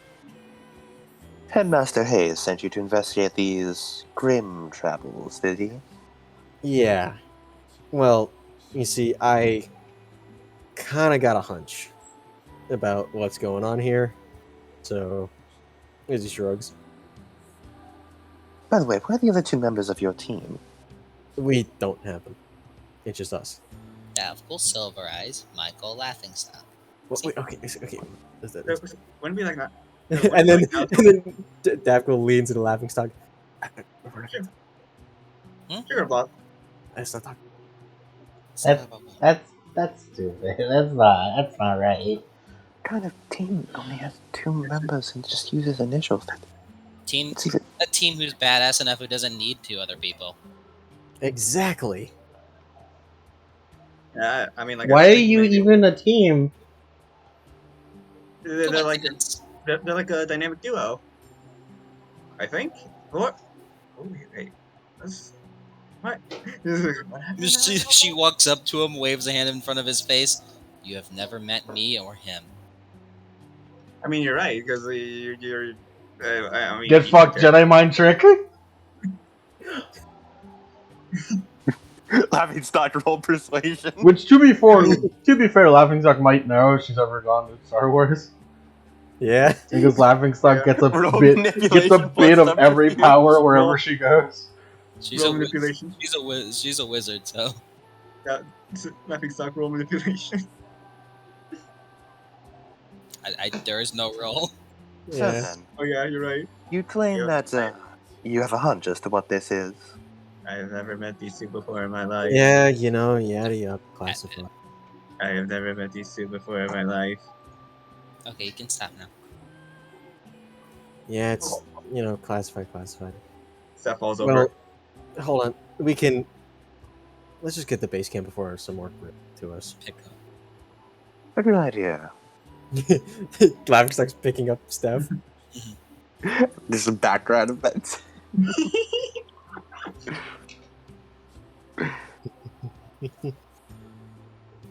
Headmaster Hayes sent you to investigate these grim travels, did he? Yeah. Well, you see, I kind of got a hunch about what's going on here. So, as he shrugs, By the way, where are the other two members of your team? we don't have them. It's just us. Davkul, Silver Eyes, Michael, Laughingstock. Wait, okay. Wouldn't be like that. and then Davko leans into laughing stock. Sure, Bob. Let's not talk. That's stupid. That's not right. What kind of team only has two members and just uses initials? A team who's badass enough who doesn't need two other people. Exactly. Yeah, I mean, like. Why are you even a team? They're like they're like a dynamic duo. I think. What? Oh wait. What? She walks up to him, waves a hand in front of his face. You have never met me or him. I mean, you're right because you're. I mean, Get fucked, Jedi mind trick. Laughingstock roll persuasion. Which, to be fair, Laughingstock might know if she's ever gone to Star Wars. Yeah. Because Laughingstock gets a Roll bit manipulation of plus every something. power wherever she goes. She's roll a manipulation. she's a wizard, so. Yeah, Laughingstock roll manipulation. There is no roll. So Yeah. then, Oh yeah, you're right. you claim Yeah. that you have a hunch as to what this is. I've never met these two before in my life. Yeah, yada classify. I have never met these two before in my life. Okay, you can stop now. Yeah, it's classified. Steph falls Well, over. hold on. Let's just get the base camp before some more grip to us. Pick up. A good idea. Laughingstock's picking up Steph. This is background events.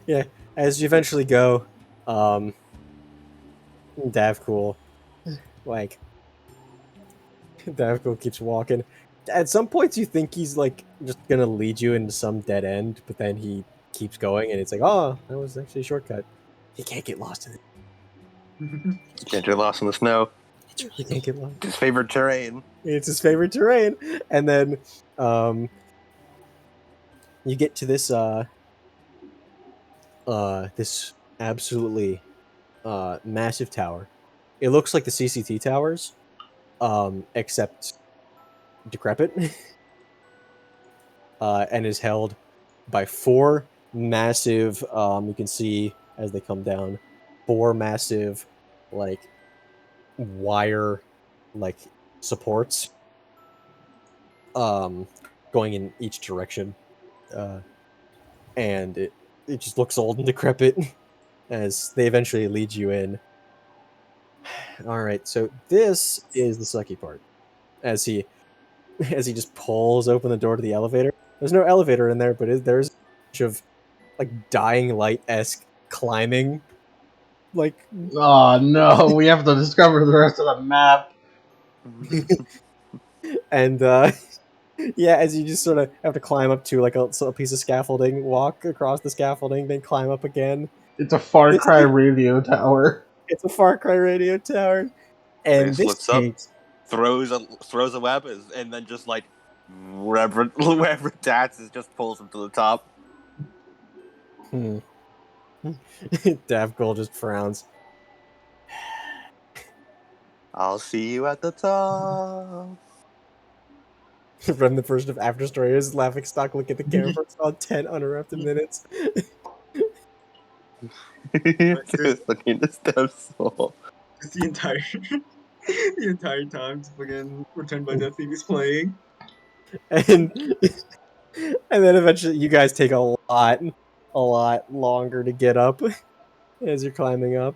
Yeah, as you eventually go, Davcool keeps walking. At some points, you think he's like just gonna lead you into some dead end, but then he keeps going, and it's like, oh, that was actually a shortcut. He can't get lost in it. Can't get lost in the snow. He can't get lost. His favorite terrain. It's his favorite terrain, and then you get to this this absolutely massive tower. It looks like the CCT towers, except decrepit, and is held by four massive. You can see as they come down, four massive, like wire, like supports, going in each direction, and it just looks old and decrepit as they eventually lead you in. All right, so this is the sucky part. As he just pulls open the door to the elevator. There's no elevator in there, but there's a bunch of like Dying Light-esque climbing. Like, Oh no, we have to discover the rest of the map. and yeah, as you just sort of have to climb up to like a piece of scaffolding, walk across the scaffolding, then climb up again. It's a Far Cry radio tower. It's a Far Cry radio tower, and It this flips up. takes Throws a web and then just like wherever Dats is just pulls him to the top. Davgol just frowns. I'll see you at the top. From the first of After Story is laughing stock. Look at the camera for about 10 uninterrupted minutes. Just looking at Steph's soul. Just the entire time, fucking Returned by Death Theme is playing. And And then eventually you guys take a lot longer to get up as you're climbing up.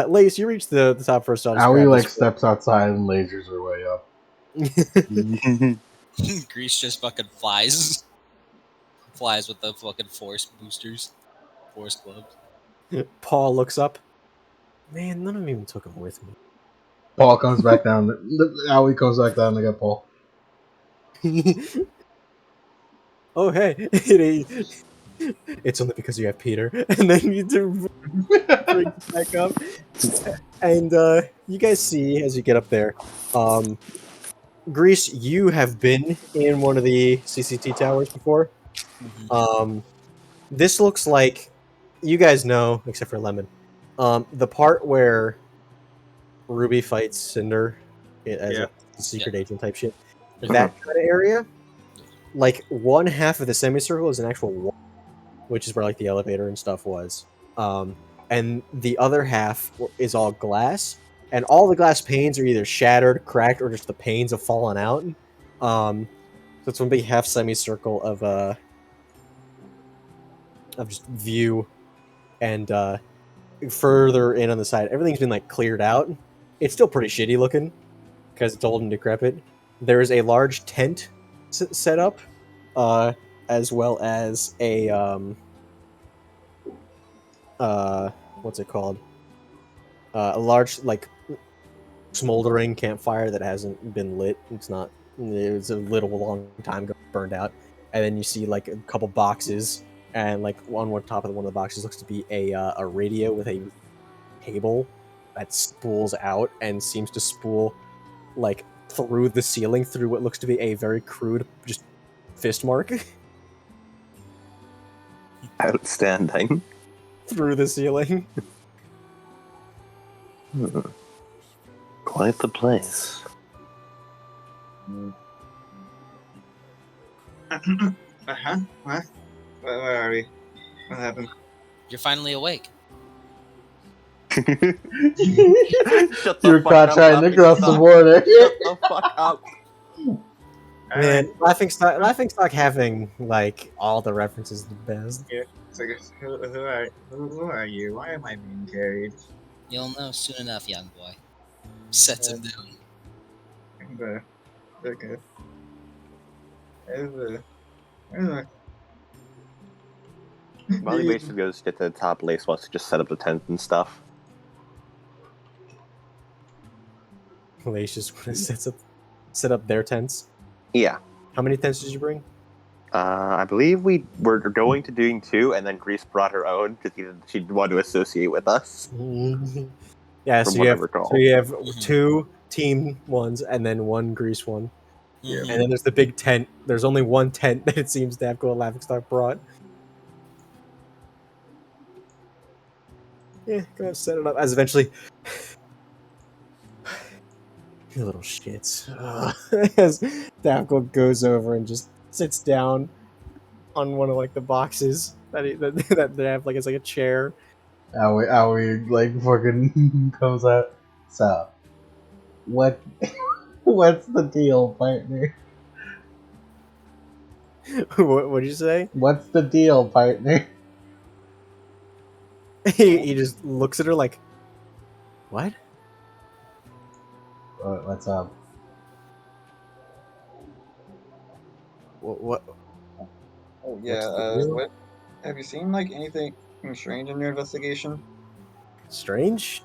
Lace, you reach the top first. I'll just Owie grab like this. steps outside and lasers her way up. Grease just fucking flies. Flies with the fucking force boosters. Force gloves. Paul looks up. Man, none of them even took him with me. Paul comes back down. Owie comes back down to get Paul. Oh, hey. It's only because you have Peter. And then you do bring it back up. And you guys see as you get up there. Grease, you have been in one of the CCT towers before. This looks like you guys know, except for Lemon, the part where Ruby fights Cinder as a secret agent type shit. That kind of area, like one half of the semicircle is an actual wall, which is where like the elevator and stuff was, and the other half is all glass, and all the glass panes are either shattered, cracked, or just the panes have fallen out. So it's one big half semicircle of just view, and further in on the side, everything's been like cleared out. It's still pretty shitty looking because it's old and decrepit. There is a large tent set up, as well as a what's it called? A large like smoldering campfire that hasn't been lit. It's not. It was a little long time ago, burned out. And then you see like a couple boxes, and like on one top of one of the boxes looks to be a radio with a cable that spools out and seems to spool like through the ceiling through what looks to be a very crude just fist mark Outstanding. through the ceiling. Quite the place. What? Where are we? What happened? You're finally awake. Shut You're caught trying to cross the Laughing border. Stock. Shut the fuck up. Man, laughing stock having like all the references is the best. It's like, who are you? Why am I being carried? You'll know soon enough, young boy. Sets him down. Okay. While he waits to go to get to the top, Lace wants to just set up the tent and stuff. Lace just want to set up their tents. Yeah. How many tents did you bring? I believe we were going to doing 2, and then Grease brought her own because she wanted to associate with us. Yeah, From so what you I have recall. 2 team ones and then 1 Grease one. Mhm. And then there's the big tent. There's only 1 tent that it seems Davco and Laughingstock brought. Yeah, go ahead, set it up. As eventually, you little shits. As Davco goes over and just sits down on one of like the boxes that they have, like it's like a chair. Owie like fucking comes out. So, what's the deal, partner? What'd you say? What's the deal, partner? He just looks at her like, what? What's up? What? Oh yeah. What's the deal? What? Have you seen like anything strange in your investigation? Strange?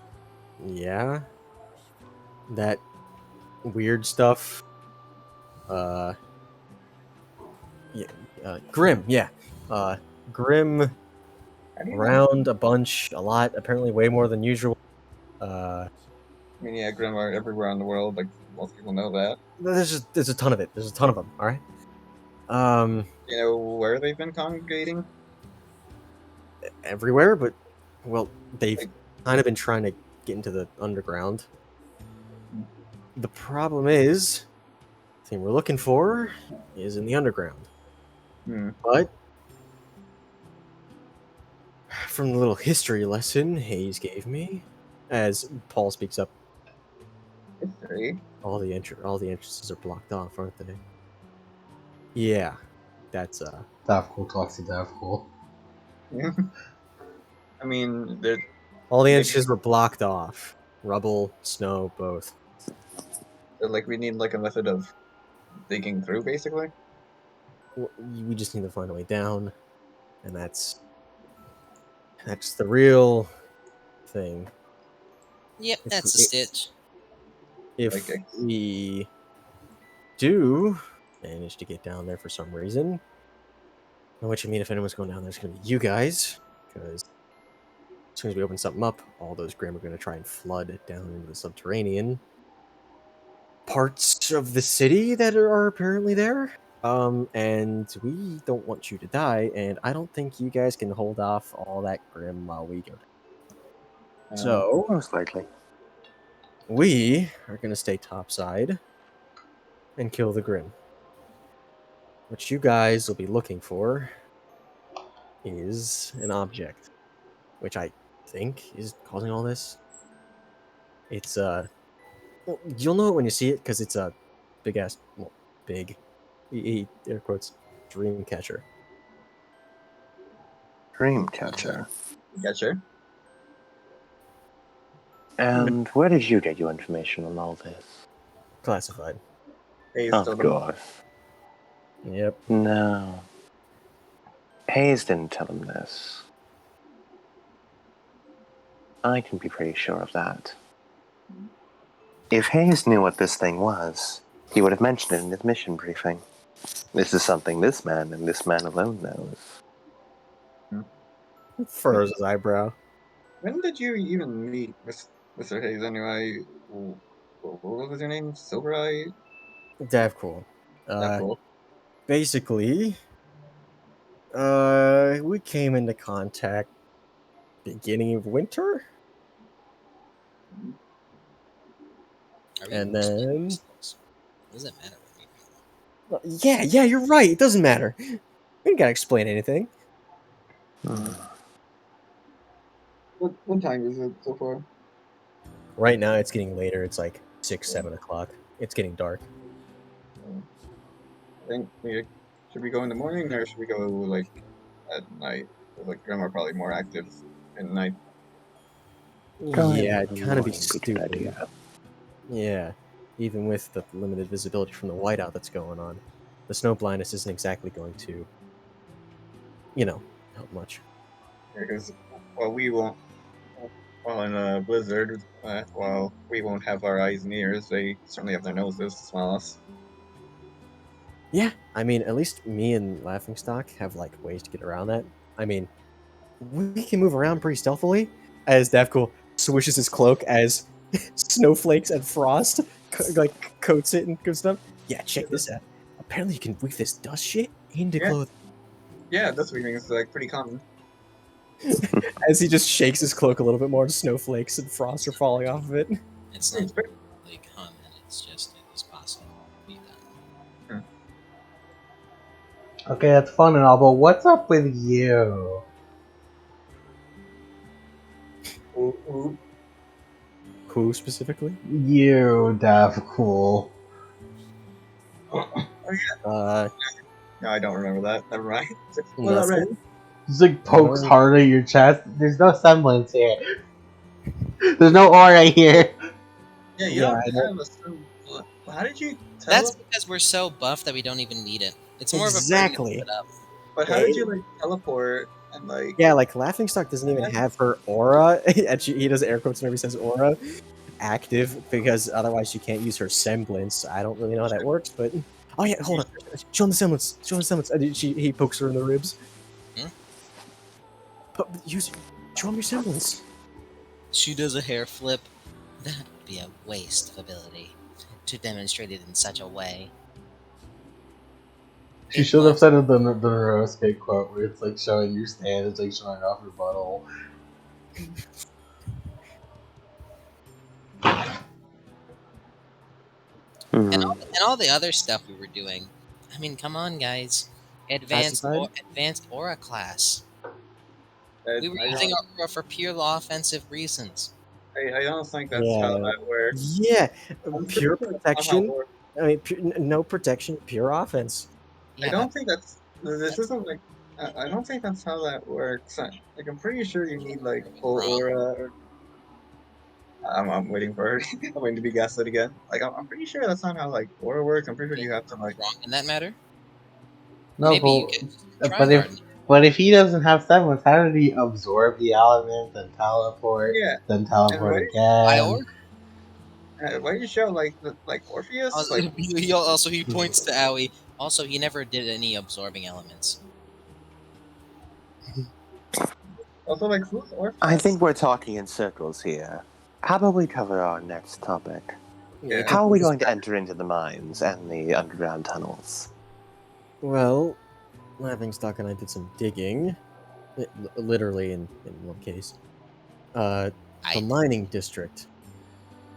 Yeah. That weird stuff. Yeah. Grim. Yeah. Grim. Around a bunch, a lot. Apparently, way more than usual. I mean, yeah, Grim are everywhere in the world. Like most people know that. There's a ton of it. There's a ton of them. All right. You know where they've been congregating? Everywhere, but well, they've Like- kind of been trying to get into the underground. The problem is, the thing we're looking for is in the underground. But from the little history lesson Hayes gave me, as Paul speaks up, History. all the entrances are blocked off, aren't they? Yeah. that's Daft talks to Daft. I mean, they're all the Maybe- entrances were blocked off. Rubble, snow, both. like we need like a method of digging through, basically. We just need to find a way down, and that's the real thing. Yep, If that's a we- stitch. If Okay. we do manage to get down there for some reason, which I mean, if anyone's going down there, it's going to be you guys, because as soon as we open something up, all those Grimm are going to try and flood down into the subterranean parts of the city that are apparently there. And we don't want you to die, and I don't think you guys can hold off all that Grimm while we go down. So Most likely. we are going to stay topside and kill the Grimm. What you guys will be looking for is an object, which I think is causing all this. It's well, you'll know it when you see it because it's a big ass, well, big, air quotes, dream catcher. Dreamcatcher. Gotcha. And where did you get your information on all this? Classified. Hey, Of still course. Yep. No. Hayes didn't tell him this. I can be pretty sure of that. If Hayes knew what this thing was, he would have mentioned it in his mission briefing. This is something this man and this man alone knows. Furrows his eyebrow. When did you even meet Mr. Hayes anyway? What was your name? Silver Eye? Dav cool. That cool. Basically, we came into contact beginning of winter, Are we and then What does it matter with me? yeah, you're right. It doesn't matter. We don't gotta explain anything. What time is it so far? Right now, it's getting later. It's like 6, 7 o'clock. It's getting dark. I think should we go in the morning or should we go like at night? 'Cause, like Grim are probably more active at night. Yeah, it'd kind of be Good stupid. idea. Yeah, even with the limited visibility from the whiteout that's going on, the snow blindness isn't exactly going to, help much. Because we won't. Well, in a blizzard, while we won't have our eyes and ears, they certainly have their noses to smell us. Yeah, I mean, at least me and Laughingstock have like ways to get around that. I mean, we can move around pretty stealthily. As Davcool swishes his cloak as snowflakes and frost coats it and good stuff. Yeah, check this out. Apparently, you can weave this dust shit into Yeah. clothing. Yeah, that's what is like pretty common. As he just shakes his cloak a little bit more, snowflakes and frost are falling off of it. It's not really common. It's just it was possible to be done. Okay, that's fun and all, but what's up with you? Who specifically? You, Dav Cool. Uh, No, I don't remember that. Never mind. Well, nothing. alright. Just like pokes Oh. hard at your chest. There's no semblance here. There's no aura here. Yeah, you Yeah, don't I have a stone. How did you tell? That's because we're so buff that we don't even need it. It's more Exactly. of a burden to put up. But how did you like teleport and like? Yeah, like Laughingstock doesn't even have her aura, and he does air quotes whenever he says aura, active, because otherwise she can't use her semblance. I don't really know how that works, but oh yeah, hold on, show him the semblance. Show him the semblance. He pokes her in the ribs. Hmm? Show him your semblance. She does a hair flip. That would be a waste of ability to demonstrate it in such a way. She should have said it the Neuroskate quote where it's like showing your stand, it's like showing off your butthole. And all the other stuff we were doing. I mean, come on, guys. Advanced aura class. We were using our aura for pure offensive reasons. I don't think that's how that works. Yeah, I'm pure pretty sure that's not how it protection. works. I mean, no protection, pure offense. Yeah, I don't think that's this isn't like. I don't think that's how that works. I'm pretty sure you need like full Wrong. aura. I'm waiting for her. I'm waiting to be gaslit again. I'm pretty sure that's not how like aura works. I'm pretty sure you have to like. Wrong in that matter. No, Maybe you could try but if gardening. but if he doesn't have semblance, how did he absorb the element, Yeah, then and teleport again? Biorg? why do you show like Orpheus? Like He points to Owie. Also, he never did any absorbing elements. also like who's I Orpheus? think we're talking in circles here. How about we cover our next topic? Yeah. How are we going to enter into the mines and the underground tunnels? Well, Laughingstock and I did some digging. Literally in one case. The mining district.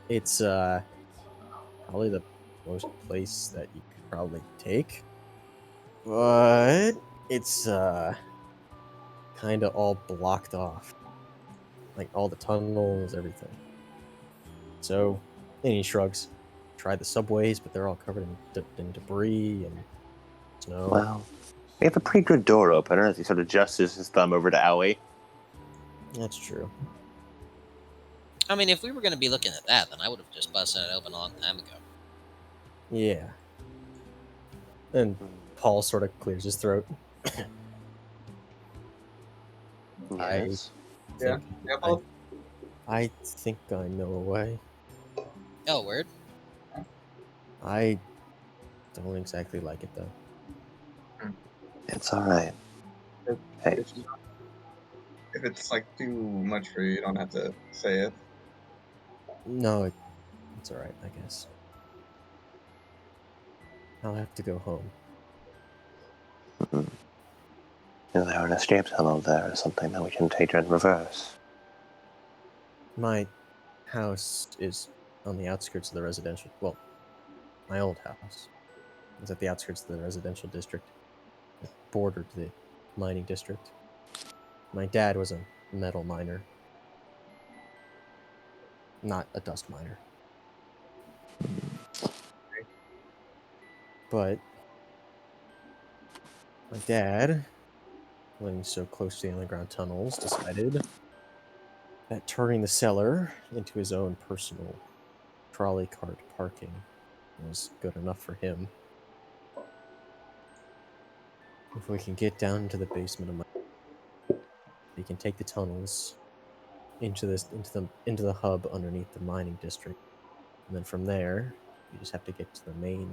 It's probably the most place that you could probably take. But it's kinda all blocked off. Like all the tunnels, everything. So, and he shrugs. Tried the subways, but they're all covered in debris and snow. Well, we have a pretty good door opener as he sort of gestures his thumb over to Owie. That's true. I mean, if we were going to be looking at that, then I would have just busted it open a long time ago. Yeah. And Paul sort of clears his throat. Yes. Yeah. Yeah, Paul. I think I know a way. Oh, word? I don't exactly like it though. It's alright. Hey. If it's like too much for you, you don't have to say it. No, it's alright, I guess. I'll have to go home. Is there an escape tunnel there or something that we can take in reverse? My house is on the outskirts of the residential. Well, my old house is at the outskirts of the residential district. It bordered the mining district. My dad was a metal miner, not a dust miner. But my dad, living so close to the underground tunnels, decided that turning the cellar into his own personal trolley cart parking was good enough for him. If we can get down into the basement of my, we can take the tunnels into the hub underneath the mining district, and then from there, you just have to get to the main.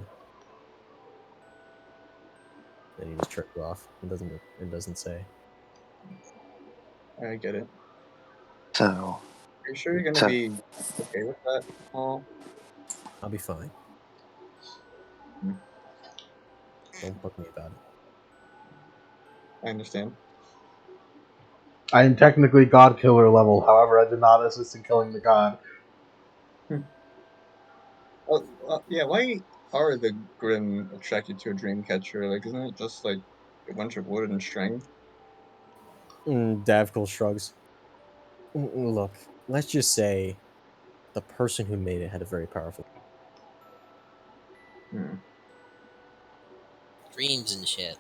Then he just tripped you off. It doesn't say. I get it. So. Are you sure you're gonna be okay with that, Paul? I'll be fine. Don't bug me about it. I understand. I am technically God Killer level, however, I did not assist in killing the god. Yeah, why are the Grim attracted to a dream catcher? Like, isn't it just like a bunch of wood and string? Davkul shrugs. Look, let's just say the person who made it had a very powerful. Dreams and shit.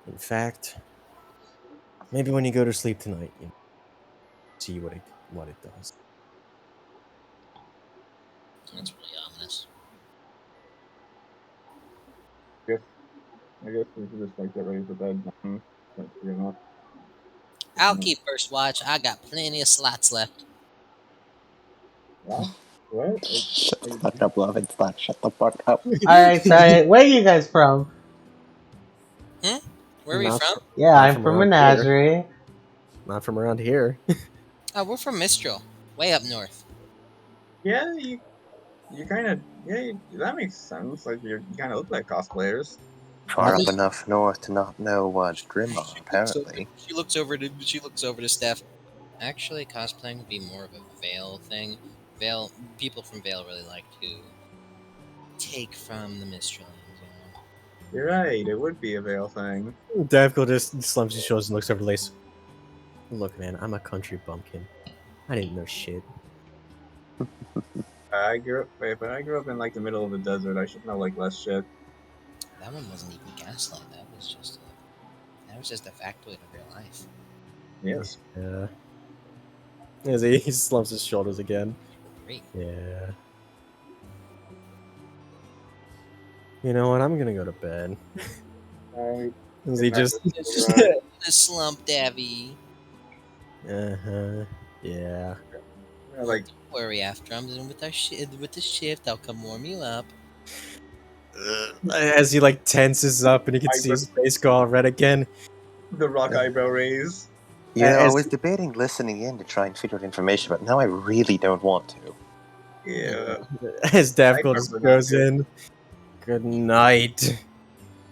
In fact, maybe when you go to sleep tonight, you see what it does. That's really ominous. I guess we should just like get ready for bed. I'll keep first watch. I got plenty of slots left. What? Shut the fuck up, Laughingstock. Shut the fuck up. Alright, so where are you guys from? Where are we from? Yeah, I'm from Menagerie. Not from around here. Oh, we're from Mistral. Way up north. Yeah, you kind of that makes sense. Like you kind of look like cosplayers. Far up enough north to not know what Grim are, apparently. She looks over to Steph. Actually, cosplaying would be more of a Vale thing. People from Vale really like to take from the Mistralians. You're right. It would be a Vale thing. Davkul just slumps his shoulders and looks over to Lace. Look, man, I'm a country bumpkin. I didn't know shit. I grew up in like the middle of the desert. I should know like less shit. That one wasn't even gaslight. That was just a factoid of real life. Yes. Yeah. As he slumps his shoulders again. Great. Yeah. You know what? I'm gonna go to bed. Alright. As he just. The slump, Davy. Uh-huh. Yeah. Like, Don't worry. After I'm done with with the shift, I'll come warm you up. As he like tenses up and he can see his face go all red again. the rock eyebrow raise. You know, I As- was debating listening in to try and figure out information, but now I really don't want to. Yeah. As Davcool prefer just not goes to. in. Good night.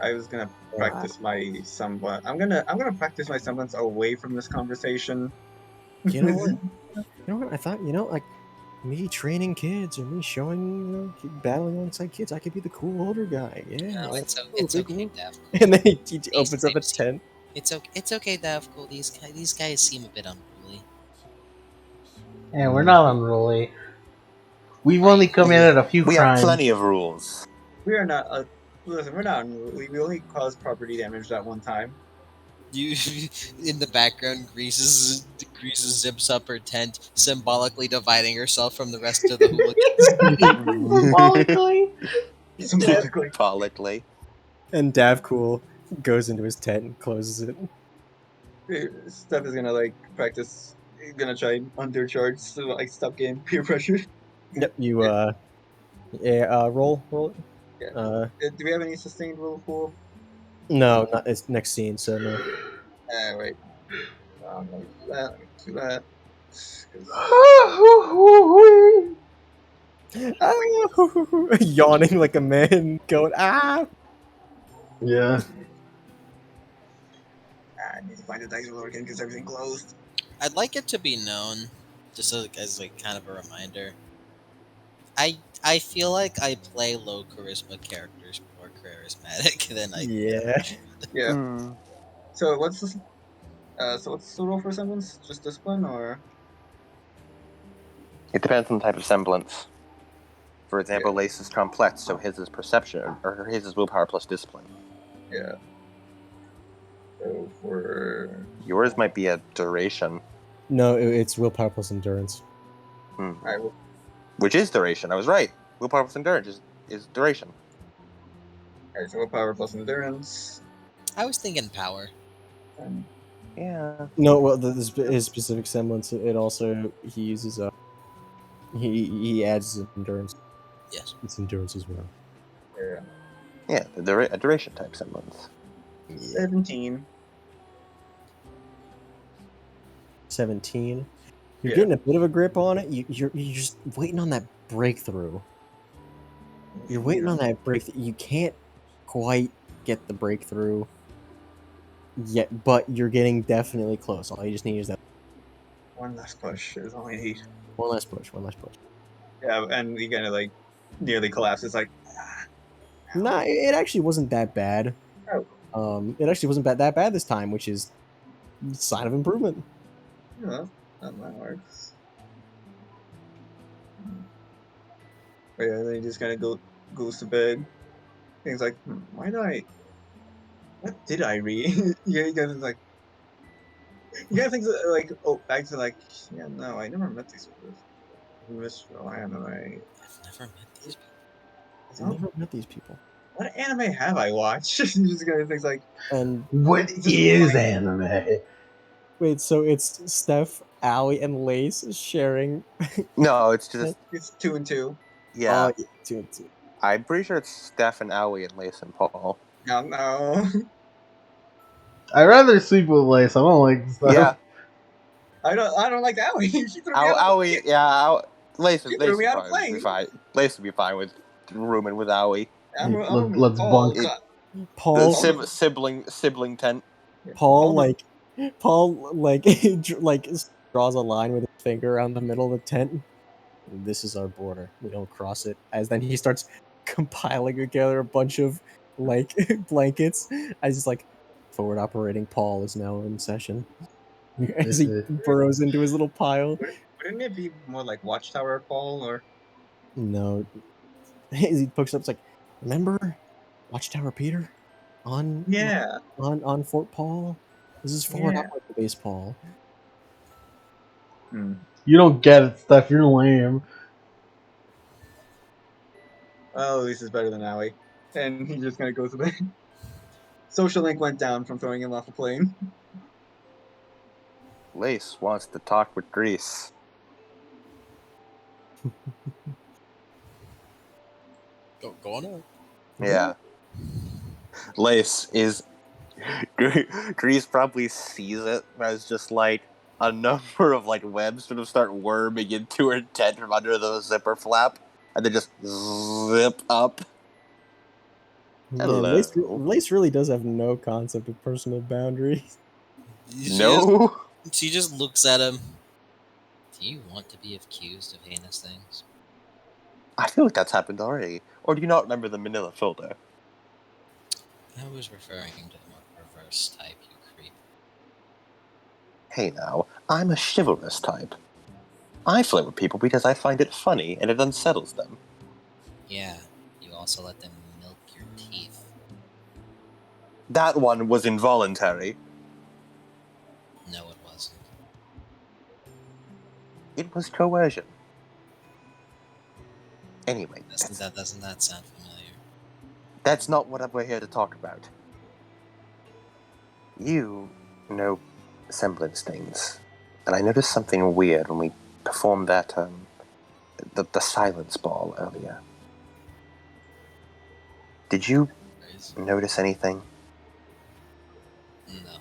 I was gonna practice my semblance. I'm gonna practice my semblance away from this conversation. You know what? You know what? I thought, like me training kids or me showing, battling alongside kids, I could be the cool older guy. Yeah. No, like, it's big okay, whoop. Dav. And then he opens up a tent. It's okay, Davco. These guys seem a bit unruly. And we're not unruly. We've only committed a few We have crimes. plenty of rules. We are not. Listen, we're not. We only caused property damage that one time. You, in the background, Greases zips up her tent, symbolically dividing herself from the rest of the hooligans. Symbolically. Symbolically. Symbolically. And Davcool goes into his tent and closes it. Steph is gonna like practice. Gonna try and undercharge to like stop getting peer pressure. Yep, you roll it. Yeah. Do we have any sustained roll pool? No, not it's next scene, so no. Wait. Let me do that. Let me do that. 'Cause- Yawning like a man, going Yeah. I need to find the dice roller again because everything closed. I'd like it to be known, just as like kind of a reminder. I feel like I play low charisma characters more charismatic than I. Yeah. Yeah. Hmm. So what's this? So what's the roll for semblance? Just discipline or? It depends on the type of semblance. For example, Lace is complex, so his is perception, or his is willpower plus discipline. Yeah. So for Yours might be a duration, No, it's willpower plus endurance. I will. which is duration. I was right. Willpower plus endurance is duration. Alright, so willpower plus endurance. I was thinking power. And Yeah. No, well, his specific semblance. It also he uses he adds his endurance. Yes. It's endurance as well. yeah. Yeah, a duration type semblance. 17. 17. You're Yeah. getting a bit of a grip on it. You're just waiting on that breakthrough. You're waiting on that breakthrough. You can't quite get the breakthrough yet, but you're getting definitely close. All you just need is that One last push is all I need. one last push. One last push. Yeah, and he kind of like nearly collapses. Like, Nah, it actually wasn't that bad. It actually wasn't that bad this time, which is a sign of improvement. that works. But yeah, then he just kind of goes to bed. He's like, why did I? What did I read? Yeah, he goes like, you gotta think like, oh, back to like, yeah, no, I never met these people. Anime. I've never met these people. I've never met these people. What anime have I watched? He just kind of thinks like, And What is anime? wait, so it's Steph, Allie, and Lace sharing. No, it's just it's 2 and 2. yeah. Yeah, 2 and 2. I'm pretty sure it's Steph and Owie and Lace and Paul. No. I'd rather sleep with Lace. I don't like stuff. Yeah, I don't like that one. She threw me out of Owie. Yeah, Lace She threw would me out of probably be plane. fine. Lace would be fine with rooming with Owie. Let's bunk. The Paul, sibling tent. Paul, like like draws a line with his finger around the middle of the tent. This is our border. We don't cross it. As then he starts compiling together a bunch of like blankets. As he's like, forward operating Paul is now in session. As he burrows into his little pile. Wouldn't it be more like Watchtower Paul or? No, as he pokes up, it's like, remember Watchtower Peter on Yeah. on Fort Paul. This is forward Yeah. upward base Paul. Hmm. You don't get it, Steph. You're lame. Well, at least it's better than Aoi. And he just kind of goes away. Social link went down from throwing him off a plane. Lace wants to talk with Grease. Go on up. Yeah. Lace is. Grease probably sees it as just like a number of like webs sort of start worming into her tent from under the zipper flap, and then just zip up. Yeah, Hello. Lace really does have no concept of personal boundaries. No. She just looks at him. Do you want to be accused of heinous things? I feel like that's happened already. Or do you not remember the Manila folder? I was referring to the more perverse type, you creep. Hey now, I'm a chivalrous type. I flirt with people because I find it funny and it unsettles them. Yeah, you also let them milk your teeth. That one was involuntary. No, it wasn't. It was coercion. Anyway, Doesn't that sound familiar? that's not what we're here to talk about. You know semblance things, and I noticed something weird when we performed that, the silence ball earlier. Did you Crazy. notice anything? No.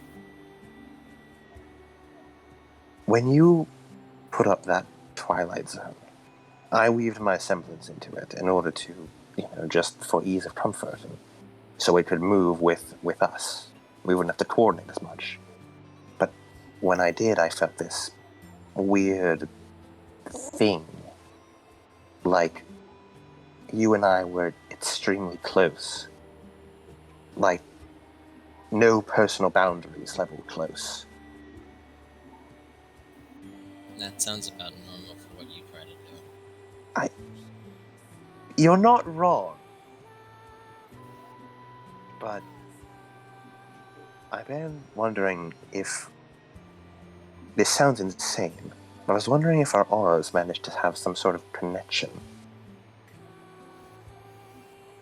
When you put up that Twilight Zone, I weaved my semblance into it in order to, just for ease of comfort, and so it could move with us. We wouldn't have to coordinate as much. But when I did, I felt this weird thing. Like you and I were extremely close. Like no personal boundaries level close. That sounds about normal for what you try to do. You're not wrong. But I've been wondering if... This sounds insane, but I was wondering if our auras managed to have some sort of connection.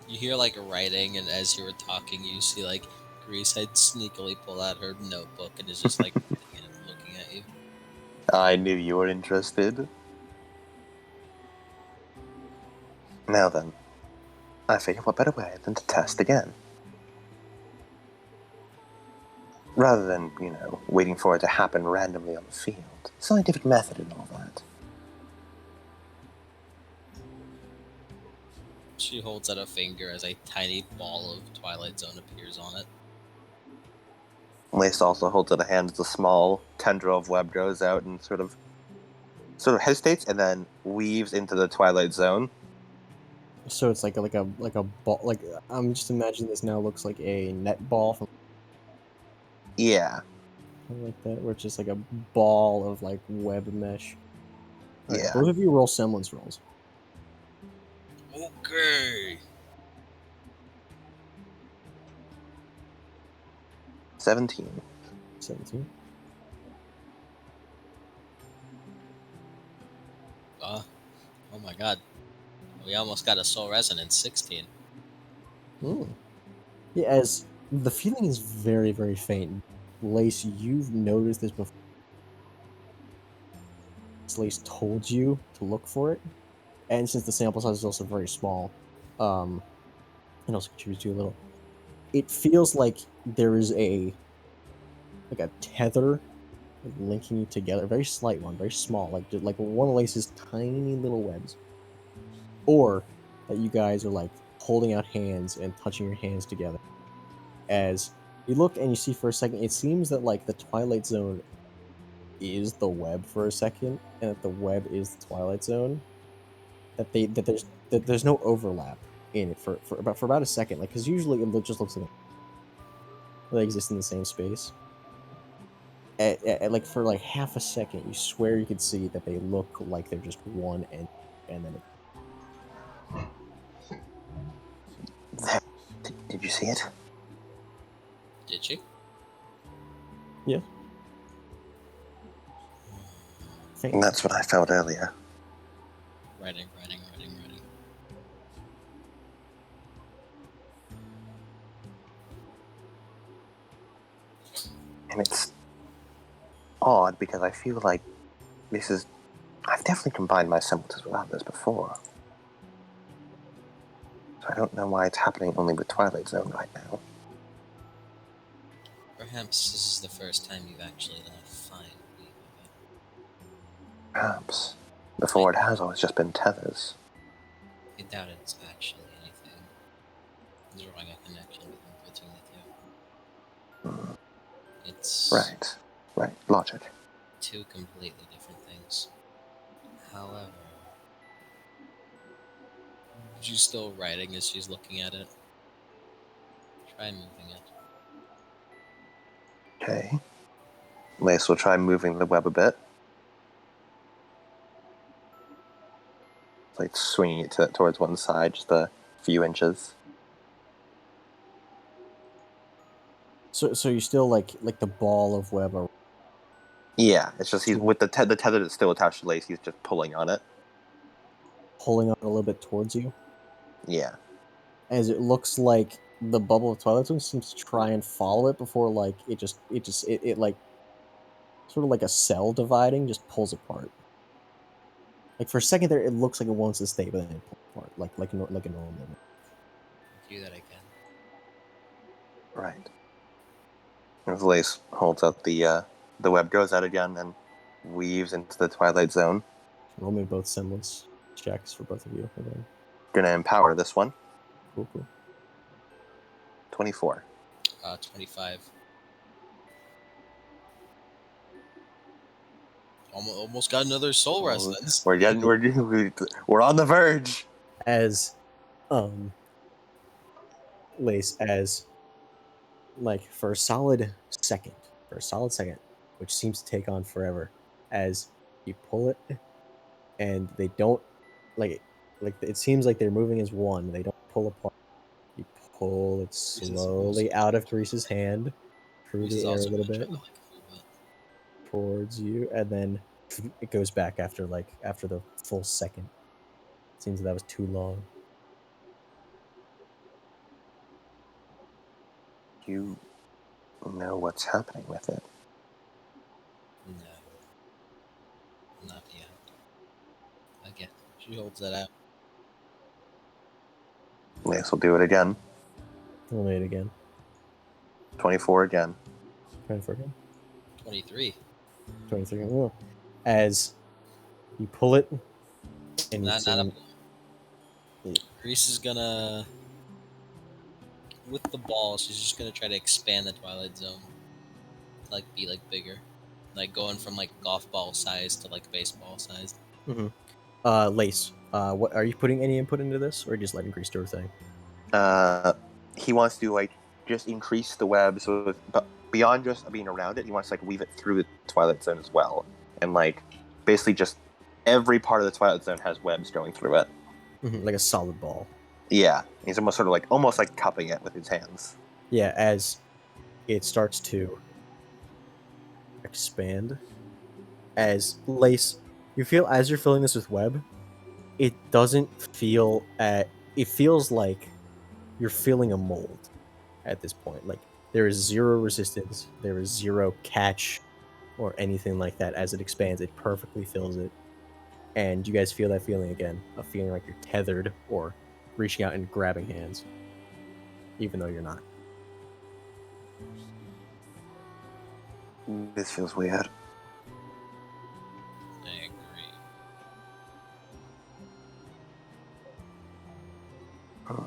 You hear like writing, and as you were talking, you see like Greasehead sneakily pull out her notebook and is just like looking at you. I knew you were interested. Now then, I figured what better way than to test again. Rather than, waiting for it to happen randomly on the field. Scientific method and all that. She holds out a finger as a tiny ball of Twilight Zone appears on it. Lace also holds out a hand as a small tendril of web goes out and sort of hesitates and then weaves into the Twilight Zone. So it's like a ball. Like I'm just imagining this now looks like a net ball from Yeah. like that, where it's just like a ball of like web mesh. All right, Yeah. both of you roll semblance rolls. Okay. 17. 17. Oh my god. We almost got a soul resonance. 16. Yeah, as the feeling is very, very faint. Lace, you've noticed this before. Lace told you to look for it, and since the sample size is also very small, and also contributes to a little, it feels like there is a tether linking you together, a very slight one, very small, like one of Lace's tiny little webs, or that you guys are like holding out hands and touching your hands together. As you look and you see for a second, it seems that like the Twilight Zone is the web for a second, and that the web is the Twilight Zone. That there's no overlap in it for about a second, like because usually it just looks like they exist in the same space. Like for like half a second, you swear you could see that they look like they're just one end, and then Did you see it? Did she? Yeah. And that's what I felt earlier. Writing. And it's odd because I feel like this is... I've definitely combined my symbols with others before. So I don't know why it's happening only with Twilight Zone right now. Perhaps this is the first time you've actually done a fine weave of it. Perhaps. Before it has always just been tethers. I doubt it's actually anything. Drawing a connection between the two. It's Right. Logic. two completely different things. However, she's still writing as she's looking at it. Try moving it. Okay. Lace will try moving the web a bit. Like swinging it towards one side, just a few inches. So you're still like the ball of web or Yeah, it's just he's with the tether that's still attached to Lace. He's just pulling on it. pulling on it a little bit towards you, Yeah. as it looks like the bubble of Twilight Zone seems to try and follow it before like it like sort of like a cell dividing just pulls apart. Like for a second there, it looks like it wants to stay, but then it pulls apart like a normal movement. Do that again. Right. As Lace holds out the web goes out again and weaves into the Twilight Zone. Roll me both semblance checks for both of you. Again. Gonna empower this one. Cool. 24. 25. Almost got another soul resonance. We're on the verge. As Lace, as like for a solid second, which seems to take on forever, as you pull it and they don't like it seems like they're moving as one. They don't pull apart. You pull it slowly out of Grease's hand through the air a little bit towards you, and then it goes back after the full second. It seems that was too long. You know what's happening with it. No. Not yet. Again, she holds that out. Lace will do it again. Roll it again. 24 again. 24 again. 23. 23 again. Oh. As you pull it, and Not a... Grease is gonna... With the ball, she's just gonna try to expand the Twilight Zone. Like, be, like, bigger. Like, going from, like, golf ball size to, like, baseball size. Mm-hmm. Lace, what are you putting any input into this, or just letting Grease do her thing? He wants to, like, just increase the web, so but beyond just being around it, he wants to, like, weave it through the Twilight Zone as well. And, like, basically just every part of the Twilight Zone has webs going through it. Mm-hmm. Like a solid ball. Yeah, he's almost like cupping it with his hands. Yeah, as it starts to expand, as Lace, you feel as you're filling this with web, it doesn't feel it feels like you're filling a mold at this point. Like there is zero resistance, there is zero catch or anything like that. As it expands, it perfectly fills it. And you guys feel that feeling again, of feeling like you're tethered or reaching out and grabbing hands, even though you're not. This feels weird. I agree.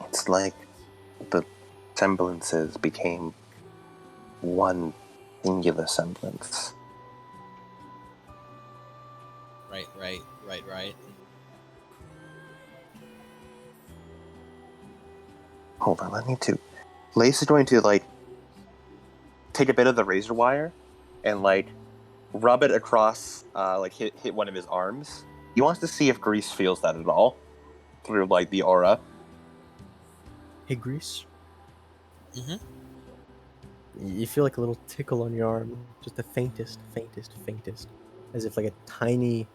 It's like the semblances became one singular semblance. Right. Hold on, I need to... Lace is going to, like, take a bit of the razor wire and, like, rub it across, like, hit one of his arms. He wants to see if Grease feels that at all through, like, the aura. Hey, Grease. Mhm. You feel like a little tickle on your arm, just the faintest, as if like a tiny,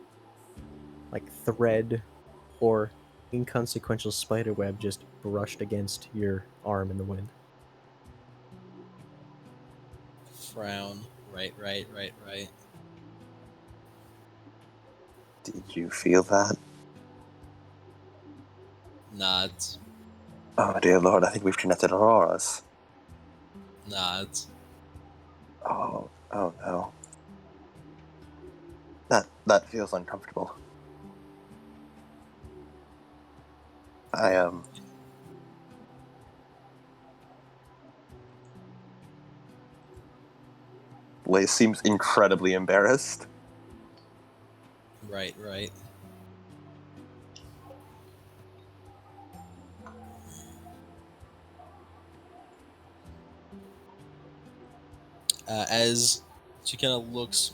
like thread or inconsequential spider web just brushed against your arm in the wind. Frown. Right. Did you feel that? Nods. Oh dear lord, I think we've connected our auras. Nods. Oh no. That feels uncomfortable. I Lace seems incredibly embarrassed. Right. As she kind of looks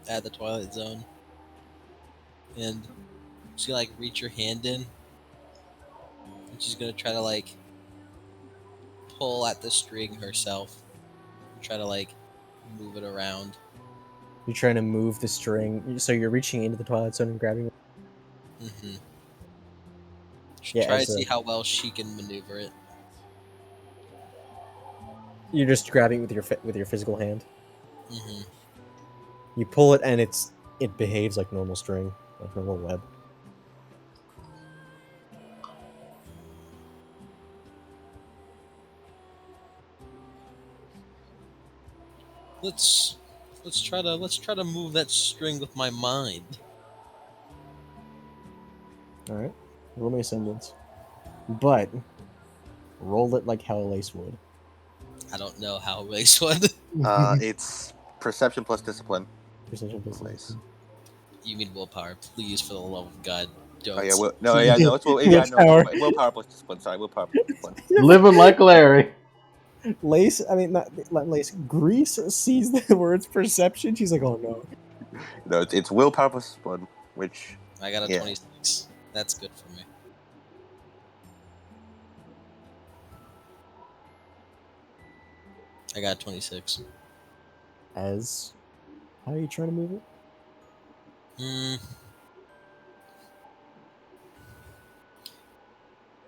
at the Twilight Zone, and she like reach her hand in, and she's gonna try to like pull at the string herself, and try to like move it around. You're trying to move the string, so you're reaching into the Twilight Zone and grabbing it. Mm-hmm. Yeah, Try to as see how well she can maneuver it. you're just grabbing it with your physical hand. Mm-hmm. You pull it, and it behaves like normal string, like normal web. Let's try to move that string with my mind. All right, roll me a semblance, but roll it like how a lace would. I don't know how Race would. It's perception plus discipline. Precision plus Lace. discipline. You mean willpower? Please, for the love of God, don't. Oh yeah, it's Willpower. willpower plus discipline. Sorry, willpower plus discipline. Living like Larry. Lace, I mean, not Lace. Grease sees the words perception. She's like, oh no. No, it's willpower plus discipline, which I got a Yeah. 26. That's good for me. I got a 26. As how are you trying to move it? Hmm.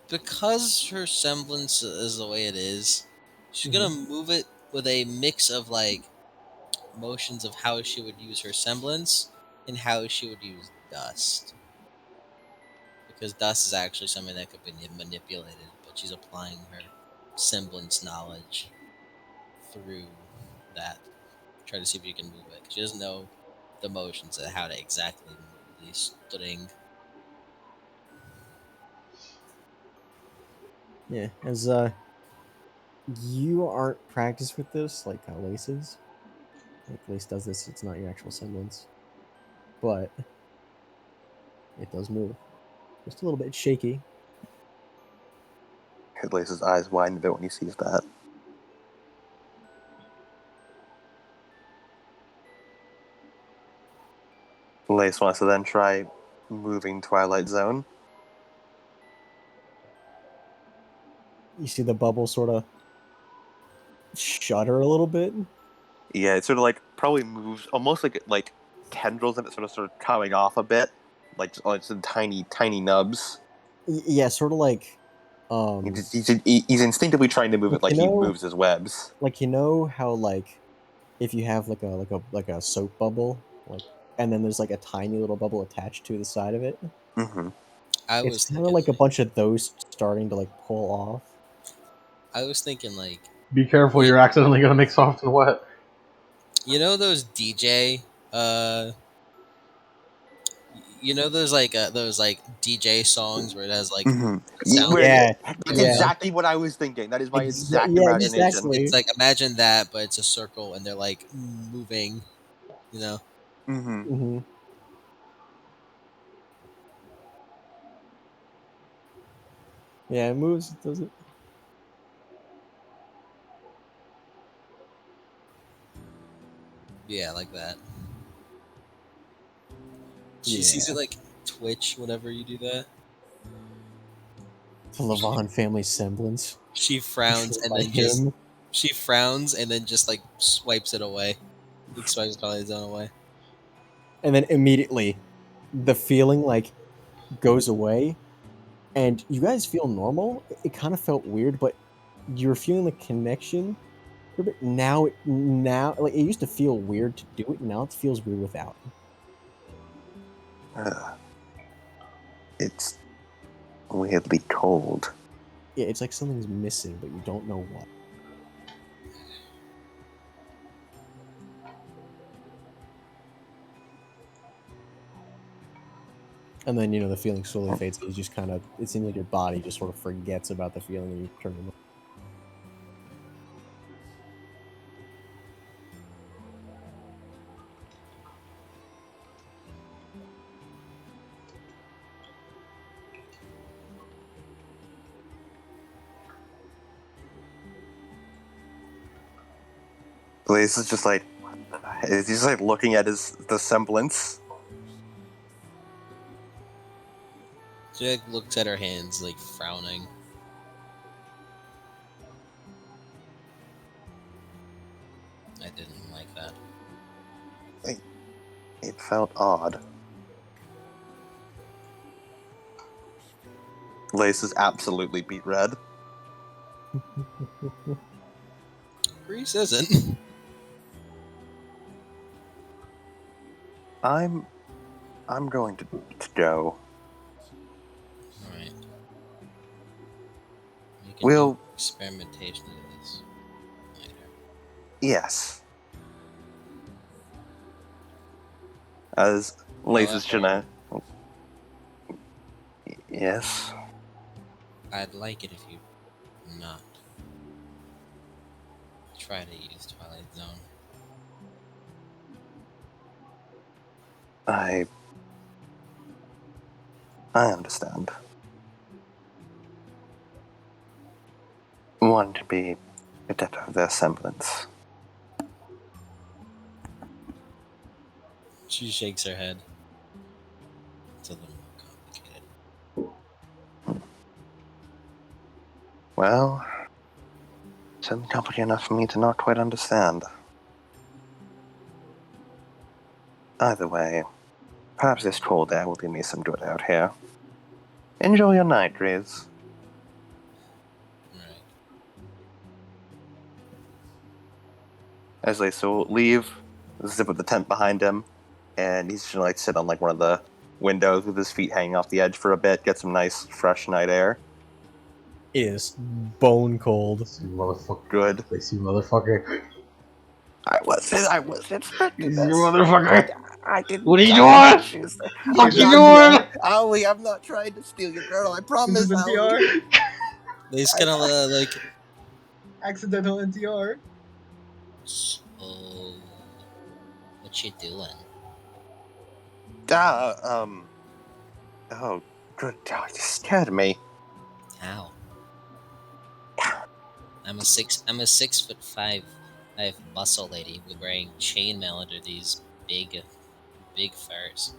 Because her semblance is the way it is, she's gonna move it with a mix of like motions of how she would use her semblance and how she would use dust. Because dust is actually something that could be manipulated, but she's applying her semblance knowledge through that. Try to see if you can move it. 'Cause she doesn't know the motions of how to exactly move the string. Yeah, as you aren't practiced with this like how Lace is. Like Lace does this, it's not your actual semblance, but it does move. Just a little bit shaky. Lace's eyes widen a bit when he sees that. Lace wants to then try moving Twilight Zone. You see the bubble sort of shudder a little bit. Yeah, it sort of like probably moves almost like tendrils of it sort of coming off a bit, like it's in tiny nubs. Yeah, sort of like He's instinctively trying to move it like he moves his webs. like how like if you have like a soap bubble, like, and then there's like a tiny little bubble attached to the side of it. Mm-hmm. I It's was kind of thinking, like a bunch of those starting to like pull off. like, Be careful, you're accidentally gonna make soft and wet. you know those DJ, you know those like DJ songs where it has like sound. Yeah, That's yeah, exactly what I was thinking. That is my exact yeah, imagination. exactly. It's like imagine that, but it's a circle and they're like moving. You know. Mm-hmm. hmm Yeah, it moves. Does it? Yeah, like that. She Yeah. sees it like twitch whenever you do that. The Levon family semblance. She frowns and By then just him. like swipes it away. Like swipes Twilight Zone away. And then immediately, the feeling like goes away, and you guys feel normal. It kind of felt weird, but you're feeling the connection. But now, like it used to feel weird to do it. Now it feels weird without. It's weirdly cold. Yeah, it's like something's missing, but you don't know what. And then the feeling slowly fades. You just kind of, it seems like your body just sort of forgets about the feeling, and you turn to. Blaze is just like, he's just like looking at the semblance. She like looks at her hands, like frowning. I didn't like that. It felt odd. Lace is absolutely beet red. Grease isn't. I'm going to go. Alright. We can We'll- do experimentation of this later. Yes. As Lace is gonna. Yes. I'd like it if you not try to use Twilight Zone. I understand. Want to be a debtor of their semblance. She shakes her head. It's a little more complicated. Well, certainly complicated enough for me to not quite understand. Either way, perhaps this cold air will do me some good out here. Enjoy your night, Riz. Right. As they leave, zip up the tent behind him, and he's just gonna like sit on like one of the windows with his feet hanging off the edge for a bit, get some nice fresh night air. It is bone cold. You motherfucker. Good. You motherfucker. I was expecting You this. motherfucker. I didn't. What are you I doing? didn't choose that. What you NPR? doing? Ollie, I'm not trying to steal your girl. I This promise, is Ollie. NPR. They just kind of like, Accidental NTR. so, what you doing? Oh, good God, you scared me. How? I'm a 6'5" muscle lady with wearing chainmail under these big furs.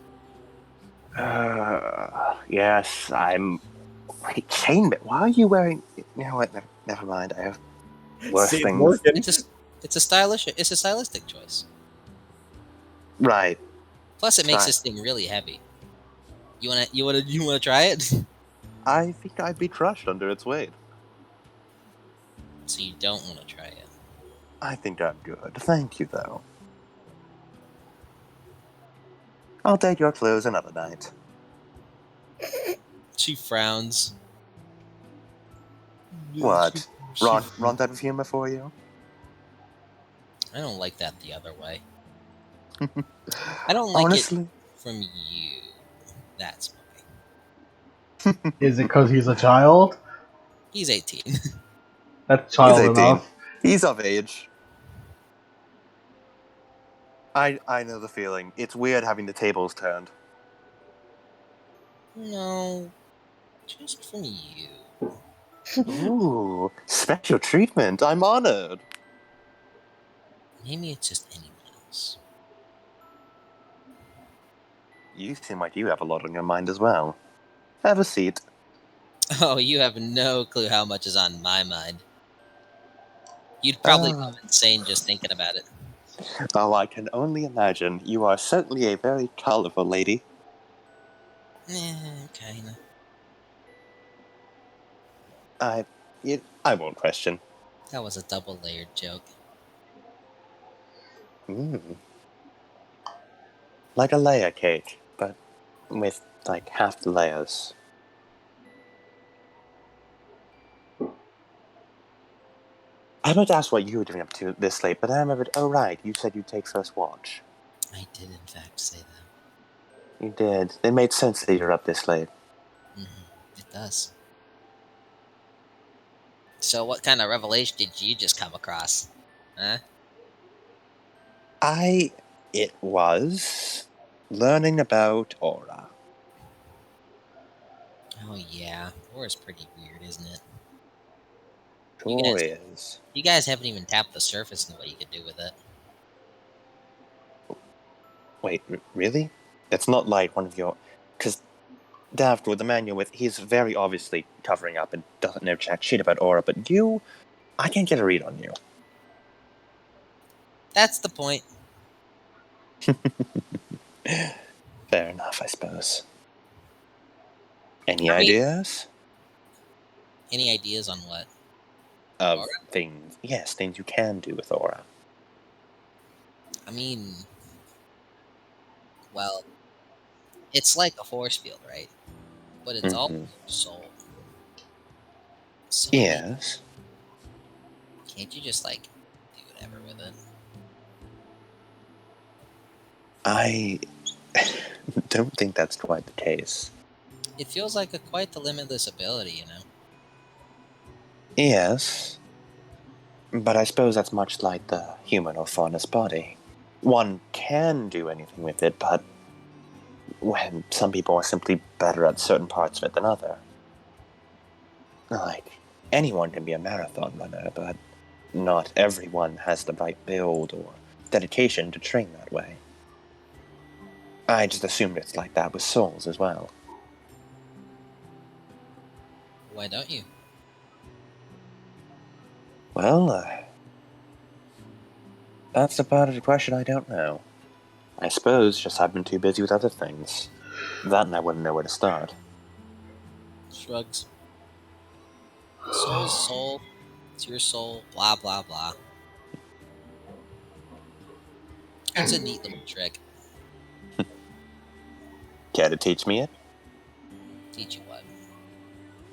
Yes, I'm. Wait, chainmail. Why are you wearing? You know what? Never mind. I have worse See, it's things. working. It's a stylistic choice. Right. Plus, it makes Style. this thing really heavy. You wanna try it? I think I'd be crushed under its weight. So you don't want to try it. I think I'm good. Thank you, though. I'll take your clothes another night. She frowns. What? She- Wrong type of humor for you? I don't like that the other way. I don't like Honestly, it from you. That's why. Is it because he's a child? He's 18. That's child 18. enough. He's of age. I know the feeling. It's weird having the tables turned. No, just from you. Ooh, special treatment. I'm honored. Maybe it's just anyone else. You seem like you have a lot on your mind as well. Have a seat. Oh, you have no clue how much is on my mind. You'd probably go insane just thinking about it. Oh, I can only imagine. You are certainly a very colorful lady. Kinda. I won't question. That was a double-layered joke. Mm. Like a layer cake, but with like half the layers. I meant to ask what you were doing up to this late, but I remembered. Oh right, you said you'd take first watch. I did, in fact, say that. You did. It made sense that you're up this late. It does. So, what kind of revelation did you just come across? Huh? It was learning about aura. Oh yeah, Aura's pretty weird, isn't it? Sure is. You guys haven't even tapped the surface in what you could do with it. Wait, really? That's not like one of your... Because Davgor, the man you're with, he's very obviously covering up and doesn't know jack shit about aura, but you... I can't get a read on you. That's the point. Fair enough, I suppose. Any ideas? Any ideas on what? Of Aura? things. Yes, things you can do with aura. I mean, well, it's like a force field, right? But it's all soul. So Yes. can't you just like do whatever with it? I don't think that's quite the case. It feels like quite the limitless ability, you know? Yes. But I suppose that's much like the human or faunus body. One can do anything with it, but when some people are simply better at certain parts of it than other. Like, anyone can be a marathon runner, but not everyone has the right build or dedication to train that way. I just assumed it's like that with souls as well. Why don't you? Well, that's the part of the question I don't know. I suppose just I've been too busy with other things. That and I wouldn't know where to start. Shrugs. Soul's soul. It's your soul. Blah blah blah. It's a neat little trick. Care to teach me it? Teach you what?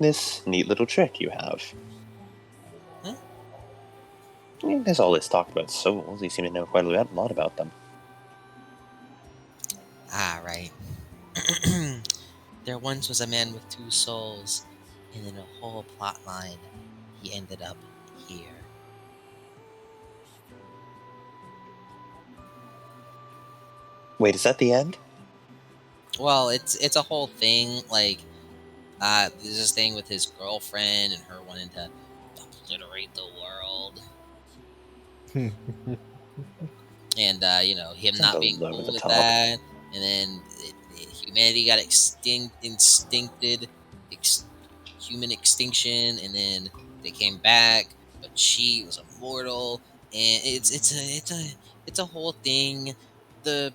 This neat little trick you have. Huh? There's all this talk about souls. You seem to know quite a lot about them. Ah, right. There once was a man with 2 souls, and in a whole plot line, he ended up here. Wait, is that the end? Well, it's a whole thing. Like, there's this thing with his girlfriend and her wanting to obliterate the world, and you know, him Sounds not a being little cool over the with top. that, and then humanity got instincted, human extinction, and then they came back, but she was immortal, and it's a whole thing. The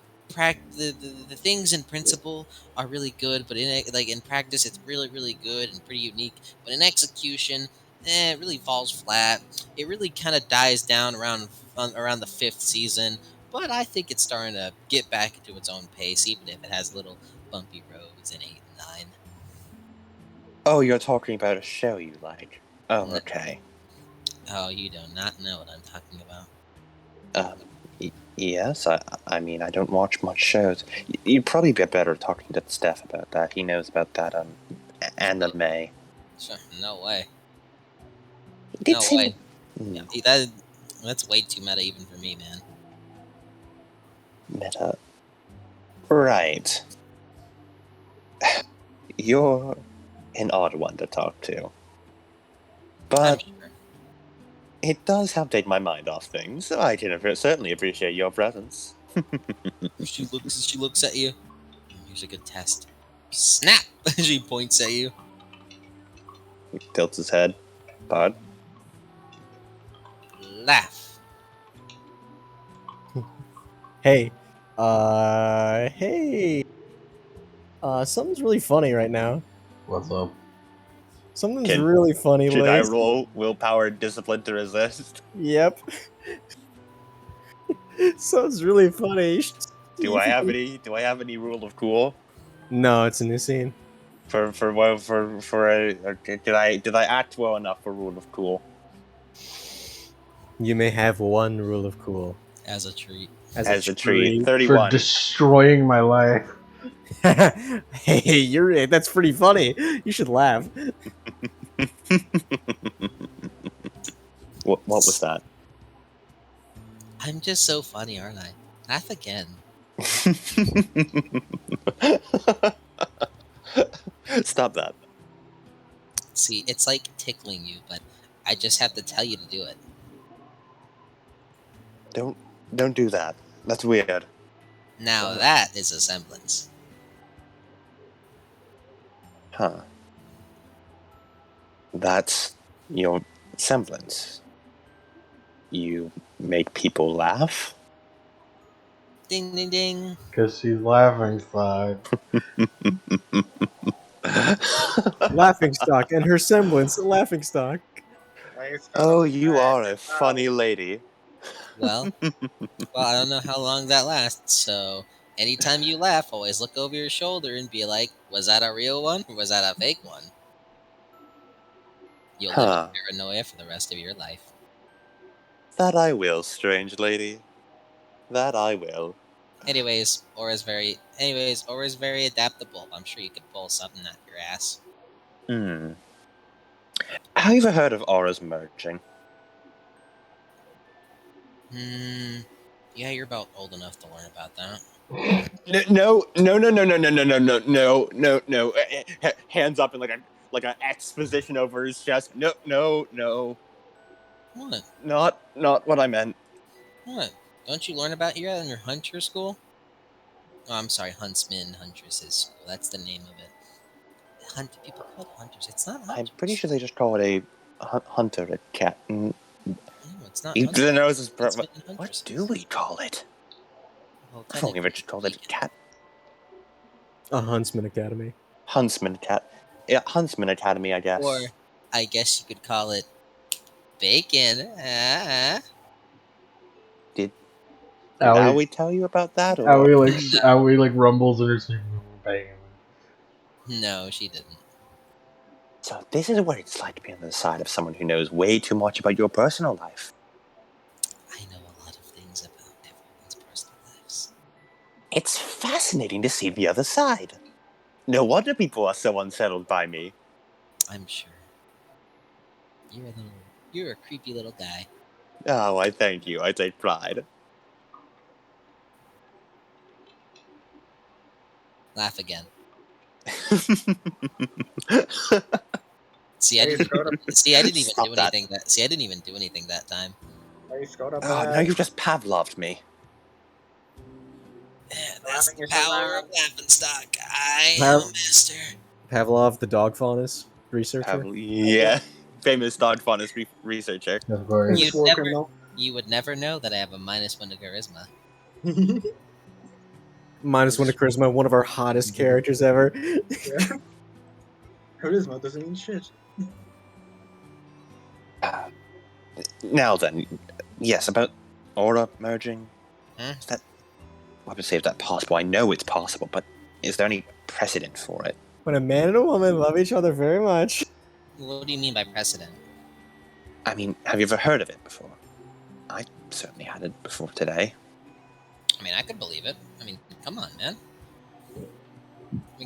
the things in principle are really good, but in practice it's really good and pretty unique. But in execution, it really falls flat. It really kind of dies down around the 5th season. But I think it's starting to get back into its own pace, even if it has little bumpy roads in 8 and 9. Oh, you're talking about a show you like. Oh, No. okay. Oh, you do not know what I'm talking about. Yes, I mean, I don't watch much shows. You'd probably be better talking to Steph about that. He knows about that, anime. Sure, no way. It No seemed... way. Yeah, that's way too meta even for me, man. Meta. Right. You're an odd one to talk to. But I'm sure. it does help take my mind off things. I can certainly appreciate your presence. She looks at you. Here's a good test. Snap! She points at you. He tilts his head. Pod. Laugh. Hey. Hey. Something's really funny right now. What's up? Something's Can- really funny, Should I Lace. roll willpower discipline to resist? Yep. Something's really funny. You should- Do I have any rule of cool? No, it's a new scene. Did I act well enough for rule of cool? You may have one rule of cool. As a treat. As a treat. For 31. destroying my life. Hey, that's pretty funny. You should laugh. What was that? I'm just so funny, aren't I? Laugh again. Stop that. See, it's like tickling you, but I just have to tell you to do it. Don't do that. That's weird. Now that is a semblance. Huh. That's your semblance. You make people laugh? Ding, ding, ding. Because she's laughing side. Laughing stock and her semblance, a laughing stock. Oh, you are a funny lady. Well, I don't know how long that lasts, so anytime you laugh, always look over your shoulder and be like, was that a real one or was that a fake one? You'll live Huh. in paranoia for the rest of your life. That I will, strange lady. That I will. Anyways, Aura's very adaptable. I'm sure you could pull something out your ass. Have you ever heard of auras merging? Yeah, you're about old enough to learn about that. No. Hands up in like a X position over his chest. No. What? Not what I meant. What? Don't you learn about that in your hunter school? Oh, I'm sorry, huntsman, huntresses school. That's the name of it. People call it hunters. It's not hunters. I'm pretty sure they just call it a hunter, a cat. No, it's not. Each the nose is Huntsmen and what huntresses. do we call it? Well, I thought we were just called it a cat. A Huntsman Academy. Huntsman cat. Yeah, Huntsman Academy, I guess. Or I guess you could call it bacon. Did Allie- Allie tell you about that? Or? Allie like rumbles in her sleep. Bang. No, she didn't. So this is what it's like to be on the side of someone who knows way too much about your personal life. I know a lot of things about everyone's personal lives. It's fascinating to see the other side. No wonder people are so unsettled by me. I'm sure. You're a creepy little guy. Oh, I thank you. I take pride. Laugh again. See, I didn't even Stop do that. anything that. See, I didn't even do anything that time. Oh, now you've just Pavloved me. Yeah, that's the power of laughing stock. I am Pav- a master. Pavlov, the dog faunus researcher. Yeah. Famous dog faunus researcher. Of course. You would never know that I have a -1 to charisma. -1 to charisma, one of our hottest characters ever. Charisma doesn't mean shit. Now then, yes, about aura merging. Hmm? Is that? I would say is that possible? I know it's possible, but is there any precedent for it? When a man and a woman love each other very much. What do you mean by precedent? I mean, have you ever heard of it before? I certainly had it before today. I mean, I could believe it. I mean, come on, man.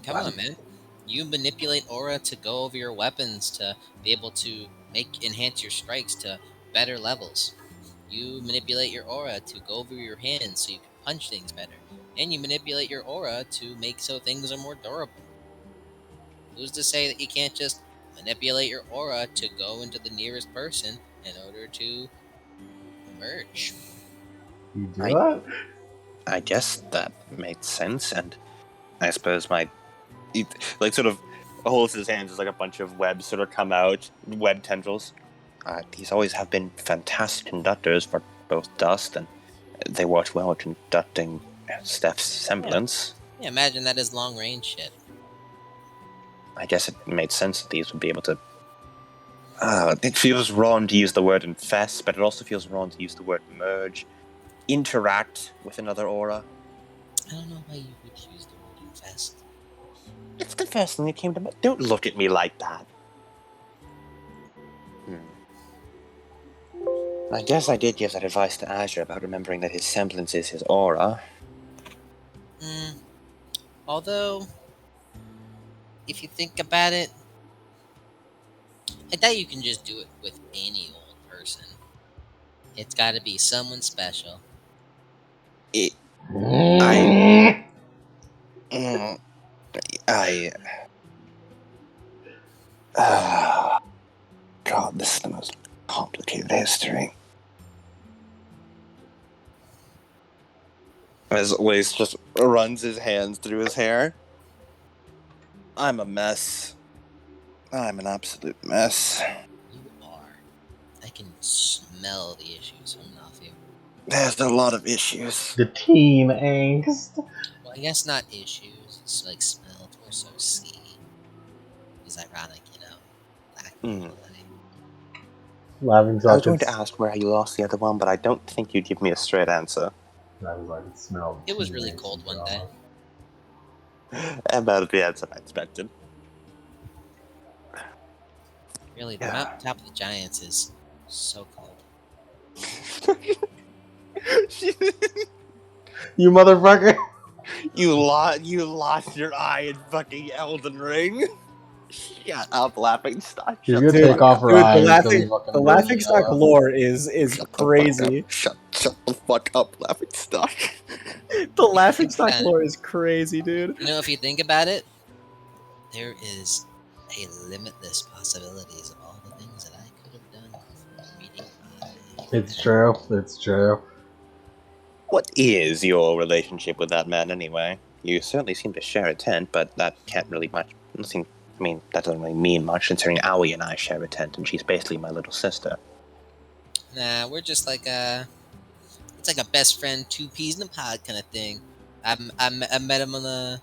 Come on, man. You manipulate aura to go over your weapons to be able to enhance your strikes to better levels. You manipulate your aura to go over your hands so you can punch things better. And you manipulate your aura to make so things are more durable. Who's to say that you can't just manipulate your aura to go into the nearest person in order to merge? You do that? I guess that made sense, and I suppose my, like, sort of holds his hands as like a bunch of webs sort of come out, web tendrils. These always have been fantastic conductors for both dust, and they worked well at conducting Steph's semblance. Yeah, imagine that as long range shit. I guess it made sense that these would be able to. It feels wrong to use the word infest, but it also feels wrong to use the word merge. Interact with another aura. I don't know why you would use the word infest. It's the first thing that came to mind. Don't look at me like that. I guess I did give that advice to Azure about remembering that his semblance is his aura. Although, if you think about it, I doubt you can just do it with any old person. It's got to be someone special. God, this is the most complicated history. As Lace just runs his hands through his hair. I'm a mess. I'm an absolute mess. You are. I can smell the issues from off you. There's a lot of issues. The teen angst. Well, I guess not issues. It's like smell. It's more so see. It's ironic, you know. Lack of ability. Laughing I was going to ask where you lost the other one, but I don't think you'd give me a straight answer. I was like, it smelled. It was really cold one day. About the answer I expected. Really, the top of the Giants is so cold. You motherfucker! You lost your eye in fucking Elden Ring. Shut up, laughing stock. She's gonna take off her eyes. The laughing stock lore is crazy. Shut the fuck up, laughing stock. The laughing stock lore is crazy, dude. You know, if you think about it, there is a limitless possibilities of all the things that I could have done before meeting my... It's true. It's true. What is your relationship with that man anyway? You certainly seem to share a tent, but that can't really much. That doesn't really mean much considering Aoi and I share a tent, and she's basically my little sister. Nah, we're just like it's like a best friend, two peas in a pod kind of thing. I met him on a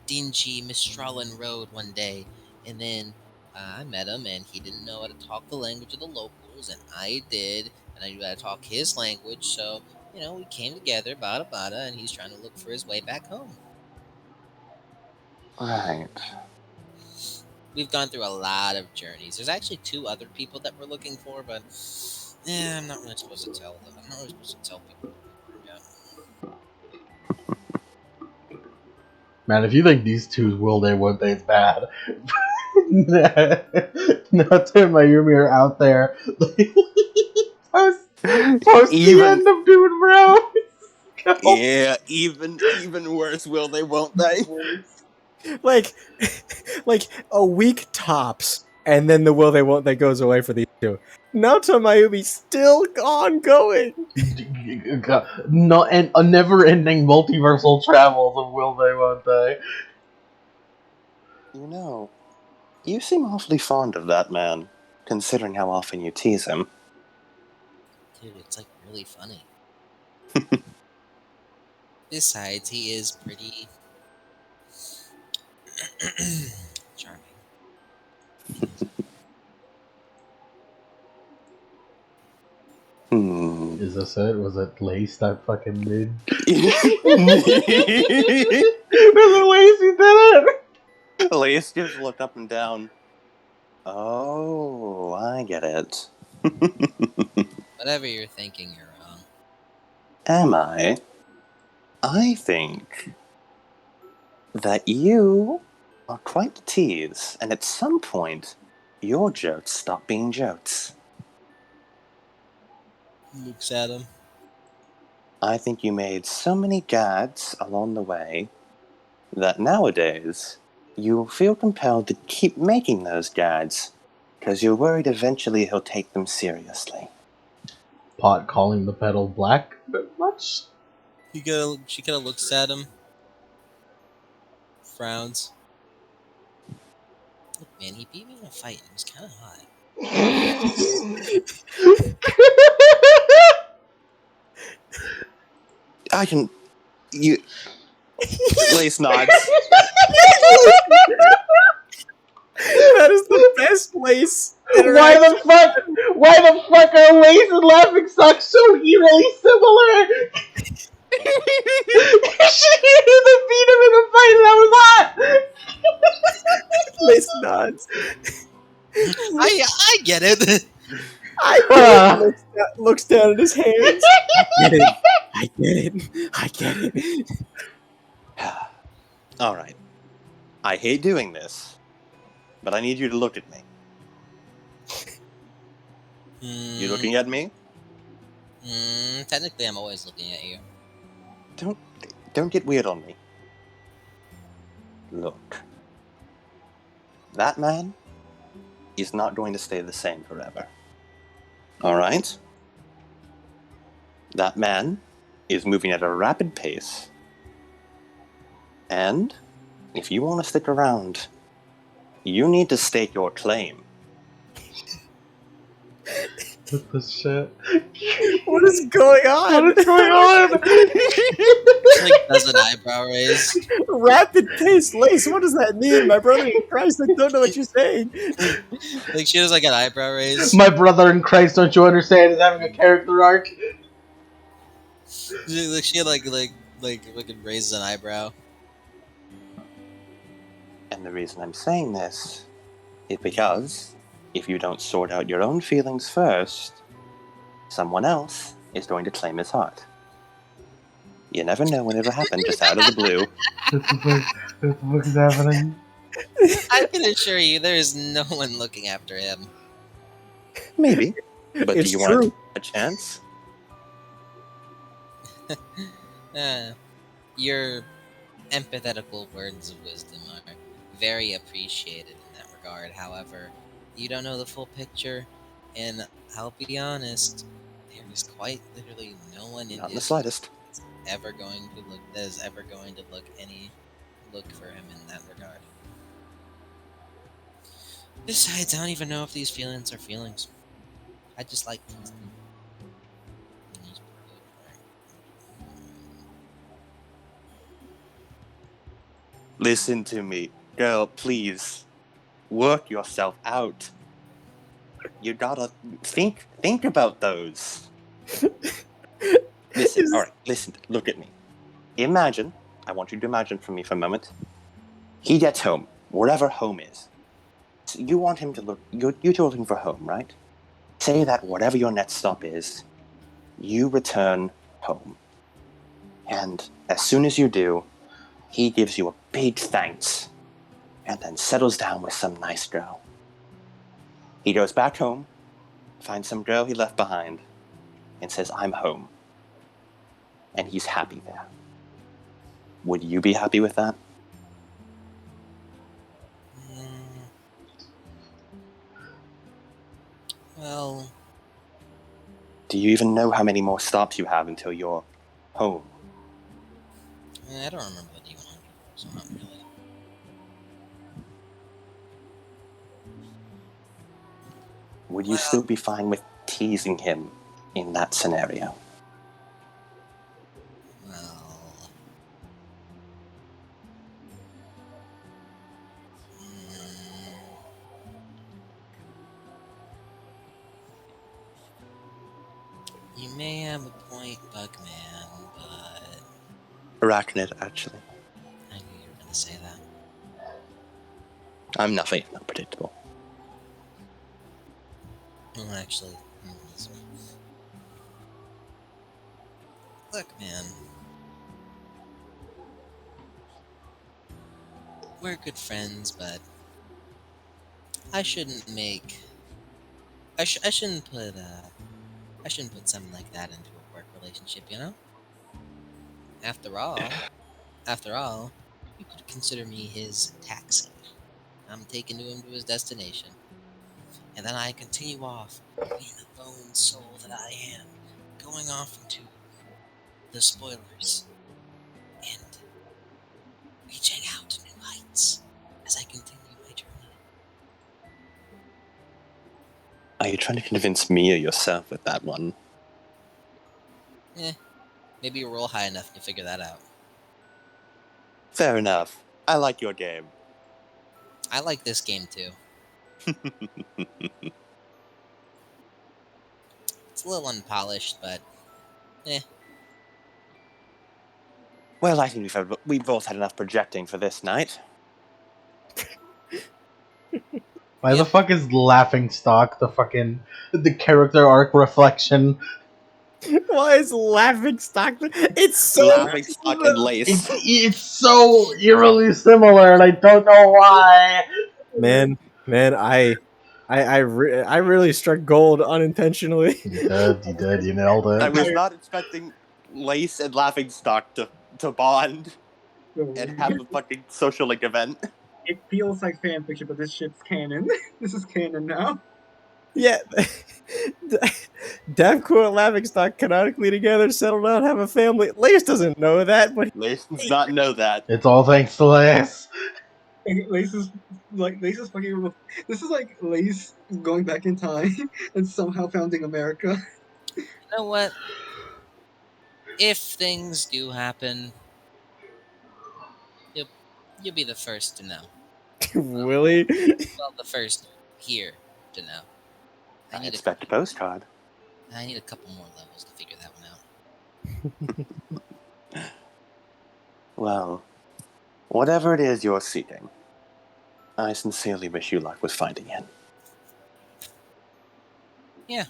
dingy Mistralin road one day, and then I met him, and he didn't know how to talk the language of the locals, and I did, and I knew how to talk his language, so, you know, we came together, bada, and he's trying to look for his way back home. Right. We've gone through a lot of journeys. There's actually two other people that we're looking for, but I'm not really supposed to tell them. I'm not really supposed to tell people who we are yet. Man, if you think these two's will they won't they's bad, not to Mayumi are out there. Post the end of Dude Bro. Yeah, even worse will they won't they? like a week tops, and then the will they won't they goes away for these two. Naoto Mayumi still ongoing. No, and a never-ending multiversal travels of will they won't they. You know, you seem awfully fond of that man, considering how often you tease him. Dude, it's like really funny. Besides, he is pretty charming. Is this it? Was it Lace that fucking did? Was it Lace who did it? Lace just looked up and down. Oh, I get it. Whatever you're thinking, you're wrong. Am I? I think that you are quite the tease, and at some point, your jokes stop being jokes. Looks at him. I think you made so many gags along the way that nowadays you feel compelled to keep making those gags because you're worried eventually he'll take them seriously. Pot calling the pedal black a bit much? She kind of looks at him, frowns. man, he beat me in a fight. It was kind of hot. I can. You. Lace nods. That is the best Lace Why interaction. the fuck? Why the fuck are Lace and Laughing Stock so eerily similar? They beat him in a fight and that was hot. Lace nods. I get it. I get it. Looks down at his hands. I get it. I get it. I get it. All right. I hate doing this, but I need you to look at me. You looking at me? Technically, I'm always looking at you. Don't get weird on me. Look. That man is not going to stay the same forever. Alright? That man is moving at a rapid pace. And if you want to stick around, you need to stake your claim. What the shit? What is going on? What is going on? Like, does an eyebrow raise? Rapid pace Lace. What does that mean, my brother in Christ? I don't know what you're saying. Like, she does like an eyebrow raise. My brother in Christ, don't you understand, is having a character arc. Like, she like fucking raises an eyebrow. And the reason I'm saying this is because if you don't sort out your own feelings first, someone else is going to claim his heart. You never know when it'll happen just out of the blue. What the fuck is happening? I can assure you, there is no one looking after him. Maybe. But It's do you true. want a chance? Your empathetical words of wisdom are very appreciated in that regard. However, you don't know the full picture, and I'll be honest, there is quite literally no one in Not in the this slightest. that's ever going to look look for him in that regard. Besides, I don't even know if these feelings are feelings. I just like these. Listen to me. Girl, please. Work yourself out. You gotta think about those. Listen, alright, listen, look at me. Imagine, I want you to imagine for me for a moment. He gets home, wherever home is. So you want him to look, you're looking for home, right? Say that whatever your next stop is, you return home. And as soon as you do, he gives you a big thanks, and then settles down with some nice girl. He goes back home, finds some girl he left behind, and says, I'm home. And he's happy there. Would you be happy with that? Well, Do you even know how many more stops you have until you're home? I don't remember the D100, so not really. Would you still be fine with teasing him in that scenario? Well, you may have a point, Bugman, but Arachnid, actually. I knew you were gonna say that. I'm nothing unpredictable. Well, actually, look, man. We're good friends, but I shouldn't make. I shouldn't put something like that into a work relationship, you know? After all, you could consider me his taxi. I'm taking him to his destination. And then I continue off, being the lone soul that I am, going off into the spoilers and reaching out to new heights as I continue my journey. you trying to convince me or yourself with that one? Maybe you roll high enough to figure that out. Fair enough. I like your game. I like this game too. It's a little unpolished, but Well, I think we've both had enough projecting for this night. Why the fuck is Laughing Stock the character arc reflection? Why is laughing stock? It's so Laughing Stock and Lace. It's so eerily similar, and I don't know why. man. I really struck gold unintentionally. You did, you nailed I it. was not expecting Lace and Laughing Stock to bond and have a fucking social link event. It feels like fanfiction, but this shit's canon. This is canon now. Yeah, Davco and Laughingstock canonically together, settle down, have a family. Lace doesn't know that, but Lace does not know that. It's all thanks to Lace. Lace is fucking. This is like Lace going back in time and somehow founding America. you know what? If things do happen, you'll be the first to know. Willie. Well, the first here to know. I expect a postcard. I need a couple more levels to figure that one out. Well, whatever it is you're seeking, I sincerely wish you luck with finding it. Yeah.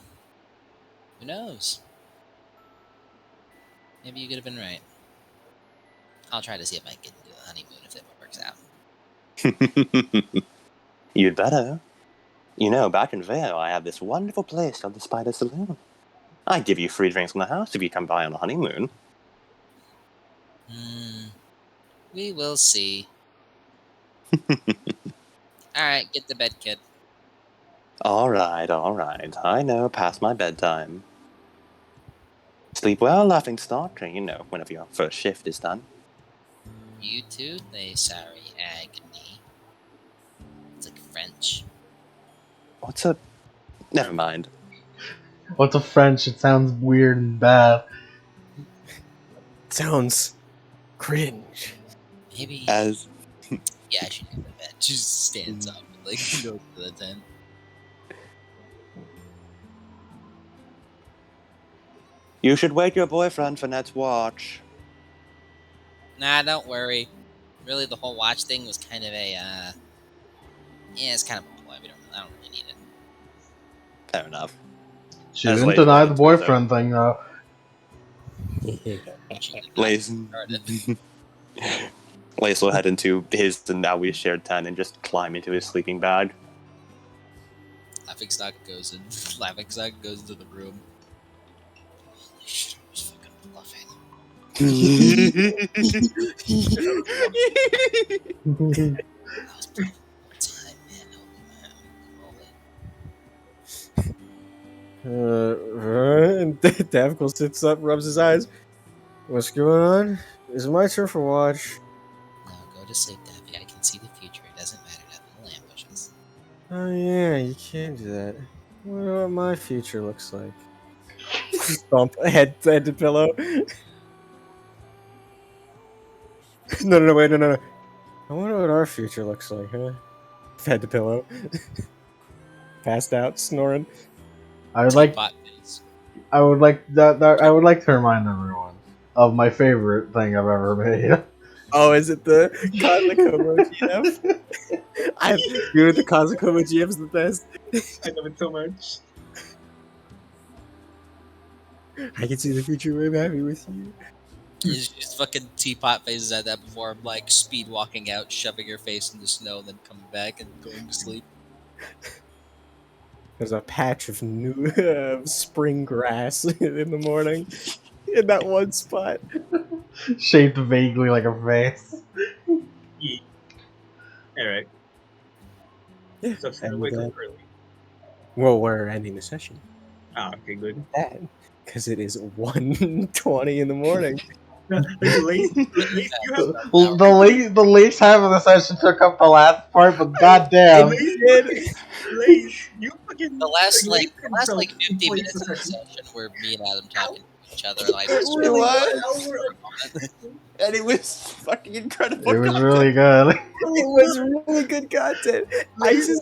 Who knows? Maybe you could have been right. I'll try to see if I can get into the honeymoon if it works out. You'd better. You know, back in Vale, I have this wonderful place called the Spider Saloon. I give you free drinks from the house if you come by on a honeymoon. We will see. Alright, get to bed, kid. All right. I know, past my bedtime. Sleep well, Laughing Stock, you know, whenever your first shift is done. You too, they sorry agony. It's like French. What's a... Never mind. What's a French? It sounds weird and bad. Sounds cringe. Maybe. As... Yeah, I should go to bed. She just stands up, like, goes to the tent. You should wake your boyfriend for Net's watch. Nah, don't worry. Really, the whole watch thing was kind of a, yeah, it's kind of a ploy. I don't really need it. Fair enough. She As didn't Lace deny points the out, boyfriend thing, though. Lace... Lace will head into his and now we shared tent and just climb into his sleeping bag. Laughing Stock goes into the room. Holy shit, I was fucking bluffing. That was pretty cool time, man. Holy man. And Davco sits up, rubs his eyes. What's going on? Is it my turn for watch? No, go to sleep, Daffy. I can see the future. It doesn't matter. Nothing will ambush us. Oh yeah, you can't do that. I wonder what my future looks like. Thump head to pillow. No, wait, no. I wonder what our future looks like, huh? Head to pillow. Passed out, snoring. I would like Bot face. I would like I would like to remind everyone of my favorite thing I've ever made. Oh, is it the Kazakomo GF? I agree with the Kazakomo GF's the best. I love it so much. I can see the future. I'm happy with you. He's just fucking teapot faces at that before I'm like speed walking out, shoving her face in the snow, then coming back and going to sleep. There's a patch of new spring grass in the morning in that one spot. Shaped vaguely like a face. Yeah. Alright. Yeah. So it's gonna And, wake up early. well, we're ending the session. Ah, okay, good. That because it is 1:20 in the morning. Lace, you have The late time of the session took up the last part, but goddamn. Lace, you fucking The last like, like the last like 50 complete minutes of the session. session were me and Adam talking to each other like It really was. And it was fucking incredible. It was content. really good. It was really good content. I just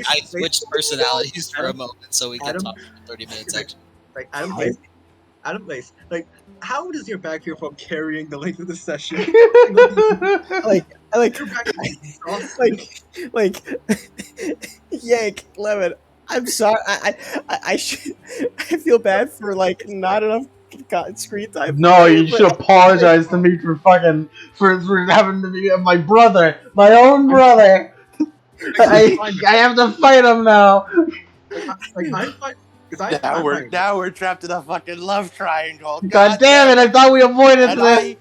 I switched personalities for a Adam- moment so we could Adam- talk for 30 minutes like- actually. Like Adam Lace, like how does your back feel from carrying the length of the session? like Your back is exhausted. like Yank Lemon. I'm sorry. I feel bad for like not enough screen time. No, you But- should apologize to me for having to be my brother, my own brother. I have to fight him now. I'm fine because Now we're trapped in a fucking love triangle. God damn it! I thought we avoided And this.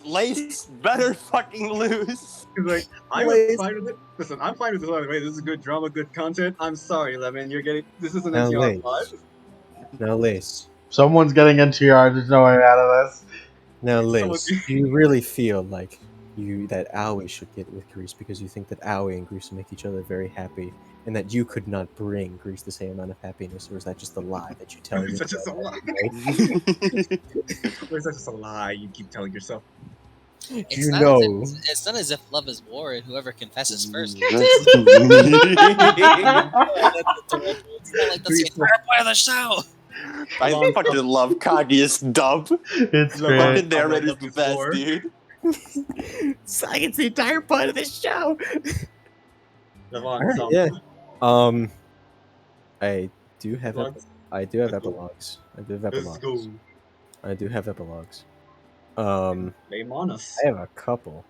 Lace better fucking lose. like I'm Lace. fine with it. Listen, I'm fine with this. Way, this is good drama, good content. I'm sorry, Lemon. You're getting this is an Now, NCR Lace. 5. Now, Lace. Someone's getting NTR. There's no way out of this. Now, Someone- Lace. Do you really feel like that Aoi should get with Grease because you think that Aoi and Grease make each other very happy, and that you could not bring Grease the same amount of happiness, or is that just a lie that you tell It's yourself? just a lie. Right? It's just a lie you keep telling yourself. It's You not know. as if, it's not as if love is war and whoever confesses first. It's It's not like that's the entire point of the show. I fucking love Kaguya's dub. It's The great. Fucking narrator's the Love best, war. dude. It's like it's the entire point of the show. The long Alright, song. yeah. I do have Long- I do have Let's go. epilogues. I do have Let's epilogues. go. I do have epilogues. Blame on us. I have a couple.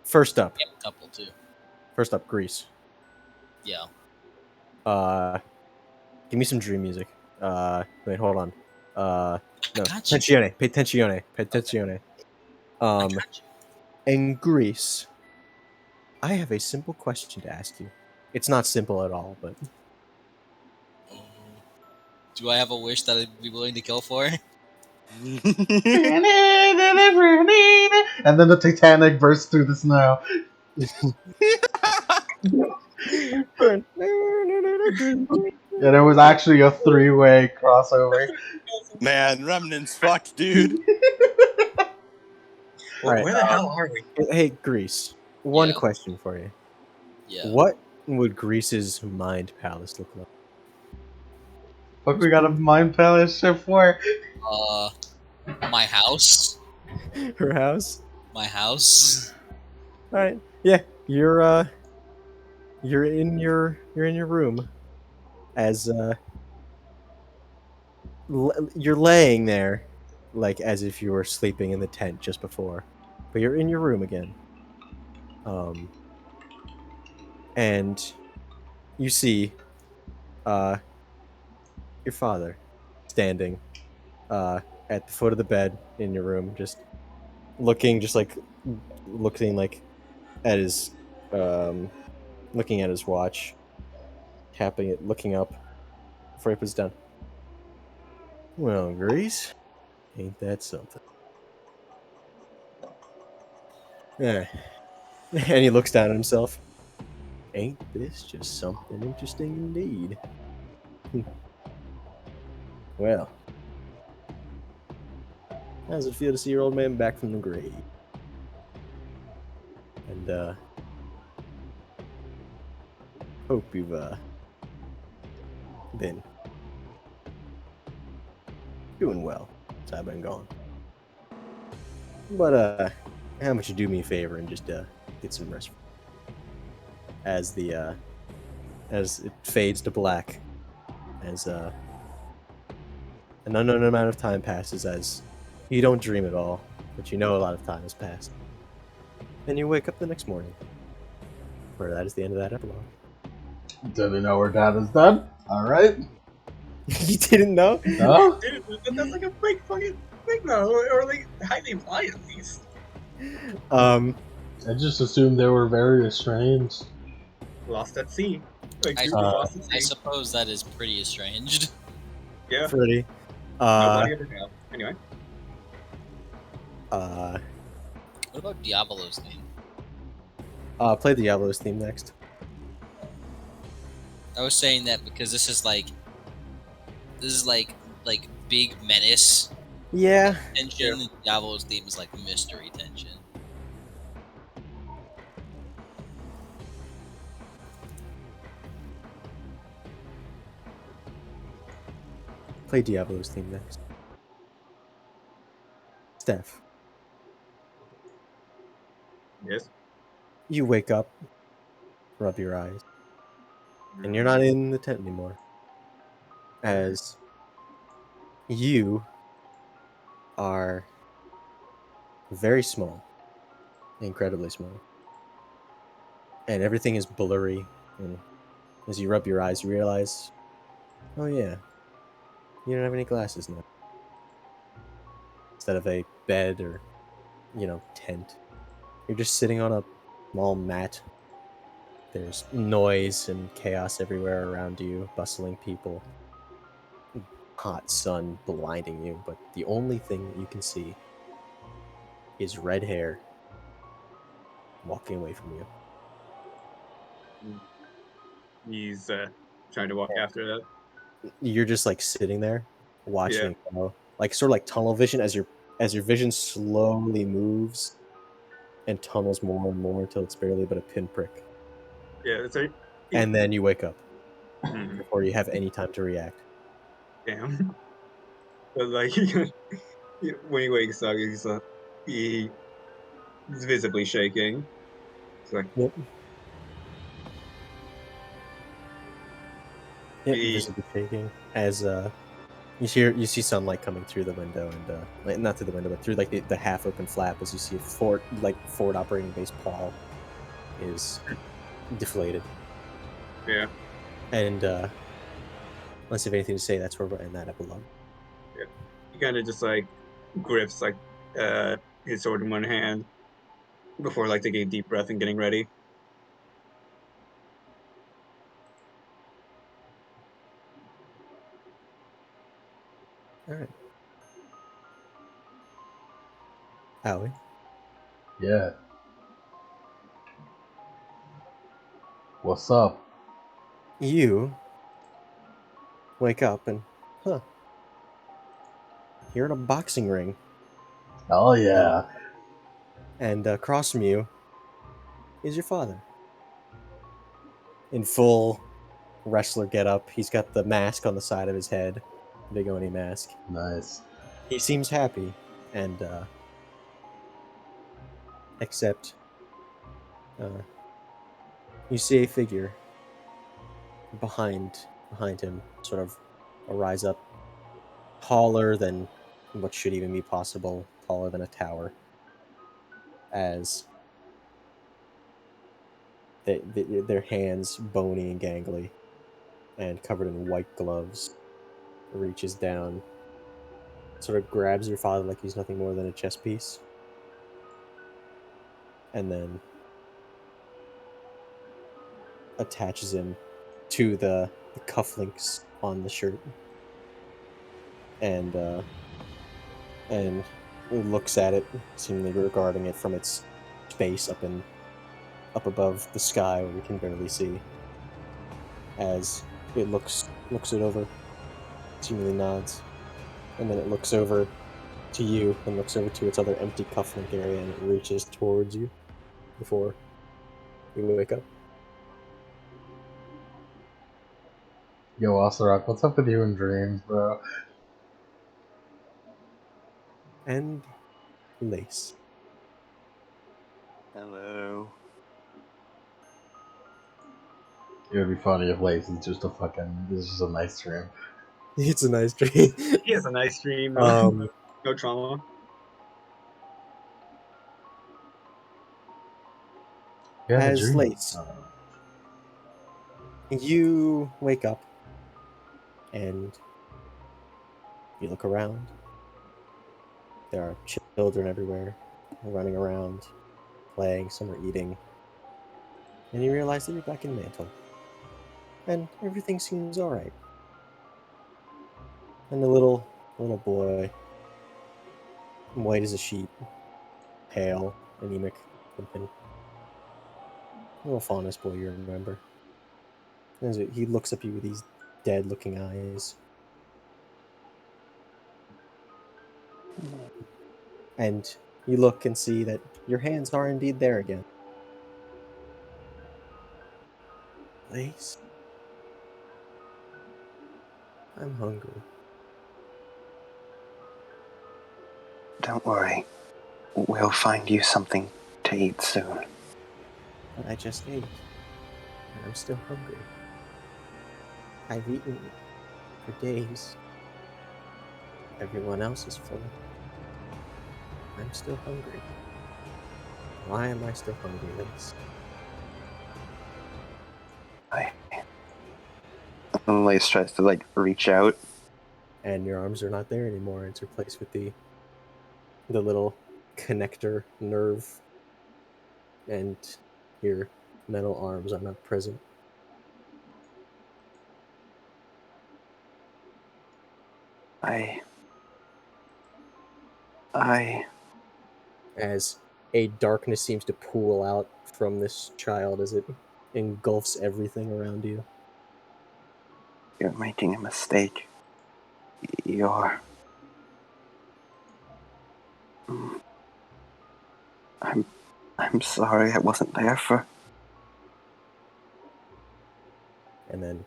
First up, Yeah, a couple too. Grease. Yeah. Give me some dream music. Wait, hold on. No, got you. Pensione. Pensione. I got you. In Greece, I have a simple question to ask you. It's not simple at all, but Do I have a wish that I'd be willing to kill for? And then the Titanic bursts through the snow. And it was actually a three-way crossover. Man, Remnant's fucked, dude. Alright, Where the hell are we? hey, Greece. One Yeah. question for you. Yeah. What would Greece's mind palace look like? What we got a mind palace ship for? My house. Her house? My house. All right. Yeah, you're in your room as you're laying there like as if you were sleeping in the tent just before. But you're in your room again. And you see your father standing at the foot of the bed in your room, just looking like at his looking at his watch, tapping it, looking up before he puts it down. Well, Grease, ain't that something? Yeah. And he looks down at himself. Ain't this just something interesting indeed? Well, how does it feel to see your old man back from the grave? And hope you've been doing well since I've been gone. But how about you do me a favor and just get some rest? As it fades to black, as an unknown amount of time passes, as you don't dream at all, but you know a lot of time has passed. And you wake up the next morning, where that is the end of that epilogue. Didn't know where Dad is dead. Alright. You didn't know? No? Dude, that's like a big fucking thing, though, or like highly implied at least. Um, I just assumed they were very estranged. Lost at sea. Like, I- dude, lost at I sea. suppose that is pretty estranged. Yeah. pretty. Nobody ever knew. Anyway. What about Diablo's name? Play the Diablo's theme next. I was saying that because this is like big menace Yeah. tension. And Diablo's theme is like mystery tension. Play Diablo's theme next. Steph, Yes. you wake up, rub your eyes, and you're not in the tent anymore. As you are very small, incredibly small, and everything is blurry. And as you rub your eyes, you realize, oh yeah, you don't have any glasses now. Instead of a bed or, tent, you're just sitting on a small mat. There's noise and chaos everywhere around you, bustling people, hot sun blinding you, but the only thing that you can see is red hair walking away from you. He's trying to walk after that. You're just like sitting there watching Yeah. it go, like sort of like tunnel vision as your vision slowly moves and tunnels more and more until it's barely but a pinprick. Yeah. It's like, And then you wake up Mhm. before you have any time to react. damn. But like when he wakes up, he's visibly shaking. It's like Yep. Yep, he, visibly shaking as you see sunlight coming through the window and like, not through the window but through like the half open flap as you see forward operating base Paul is deflated. yeah, And unless you have anything to say, that's where we're in that epilogue. yeah. He kind of just like grips like his sword in one hand before like taking a deep breath and getting ready. Alright. Howie. Yeah. What's up? You wake up and you're in a boxing ring. Oh yeah. And across from you is your father. In full wrestler getup. He's got the mask on the side of his head. Big Oni mask. Nice. He seems happy, and except you see a figure behind him, sort of rise up, taller than what should even be possible, taller than a tower, as their hands bony and gangly, and covered in white gloves, reaches down, sort of grabs your father like he's nothing more than a chess piece, and then attaches him to the cufflinks on the shirt, and looks at it, seemingly regarding it from its space up above the sky where we can barely see. As it looks it over, seemingly nods, and then it looks over to you and looks over to its other empty cufflink area, and it reaches towards you before you wake up. Yo, Osterok, what's up with you in dreams, bro? And Lace. Hello. It would be funny if Lace is just a nice dream. It's a nice dream. He has a nice dream. No trauma. You had a As dream. Lace, you wake up and you look around. There are children everywhere, running around, playing, some are eating. And you realize that you're back in Mantle. And everything seems alright. And the little boy, white as a sheet, pale, anemic looking, little faunus boy you remember, As he looks at you with these dead-looking eyes. And you look and see that your hands are indeed there again. Lace? I'm hungry. Don't worry. We'll find you something to eat soon. But I just ate. And I'm still hungry. I've eaten for days. Everyone else is full. I'm still hungry. Why am I still hungry, Lace? And Lace tries to like reach out. And your arms are not there anymore. It's replaced with the little connector nerve, and your metal arms are not present. As a darkness seems to pool out from this child as it engulfs everything around you. You're making a mistake. You're... I'm sorry I wasn't there for... And then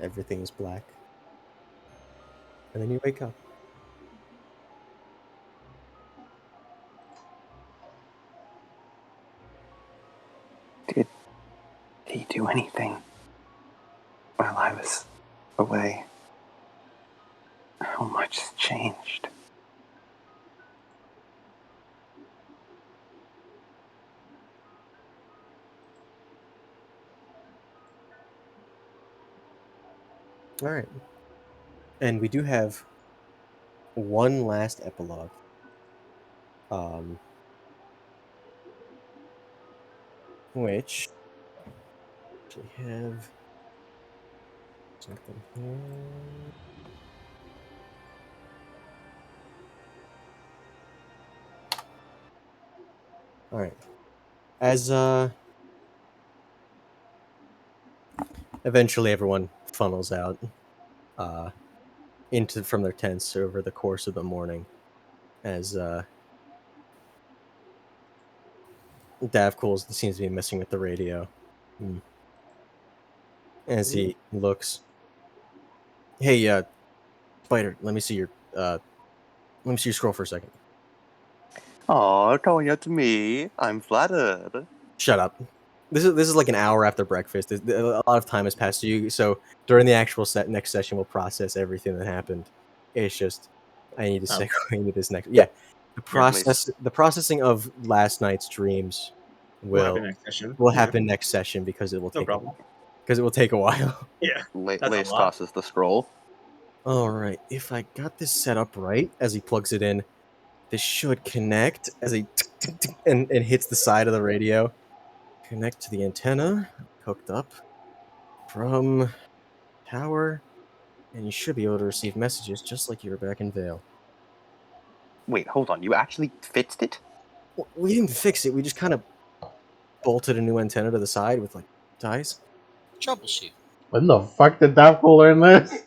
everything is black. And then you wake up. Did he do anything while I was away? How much has changed? All right. And we do have one last epilogue. Which actually have something here. All right. As eventually everyone funnels out into from their tents over the course of the morning, as Davcool seems to be messing with the radio. As he looks, hey, Spider, let me see your scroll for a second. Oh, calling out to me. I'm flattered. Shut up. This is like an hour after breakfast. A lot of time has passed to you, so during the actual next session, we'll process everything that happened. It's just I need to segue into this next. Yeah, the processing of last night's dreams will happen next session because it will take a while. Yeah, Lace tosses the scroll. All right, if I got this set up right, as he plugs it in, this should connect as he and hits the side of the radio. Connect to the antenna, hooked up from tower, and you should be able to receive messages just like you were back in Vale. Wait, hold on. You actually fixed it? Well, we didn't fix it. We just kind of bolted a new antenna to the side with like ties. Troubleshoot. When the fuck did Davcool learn this?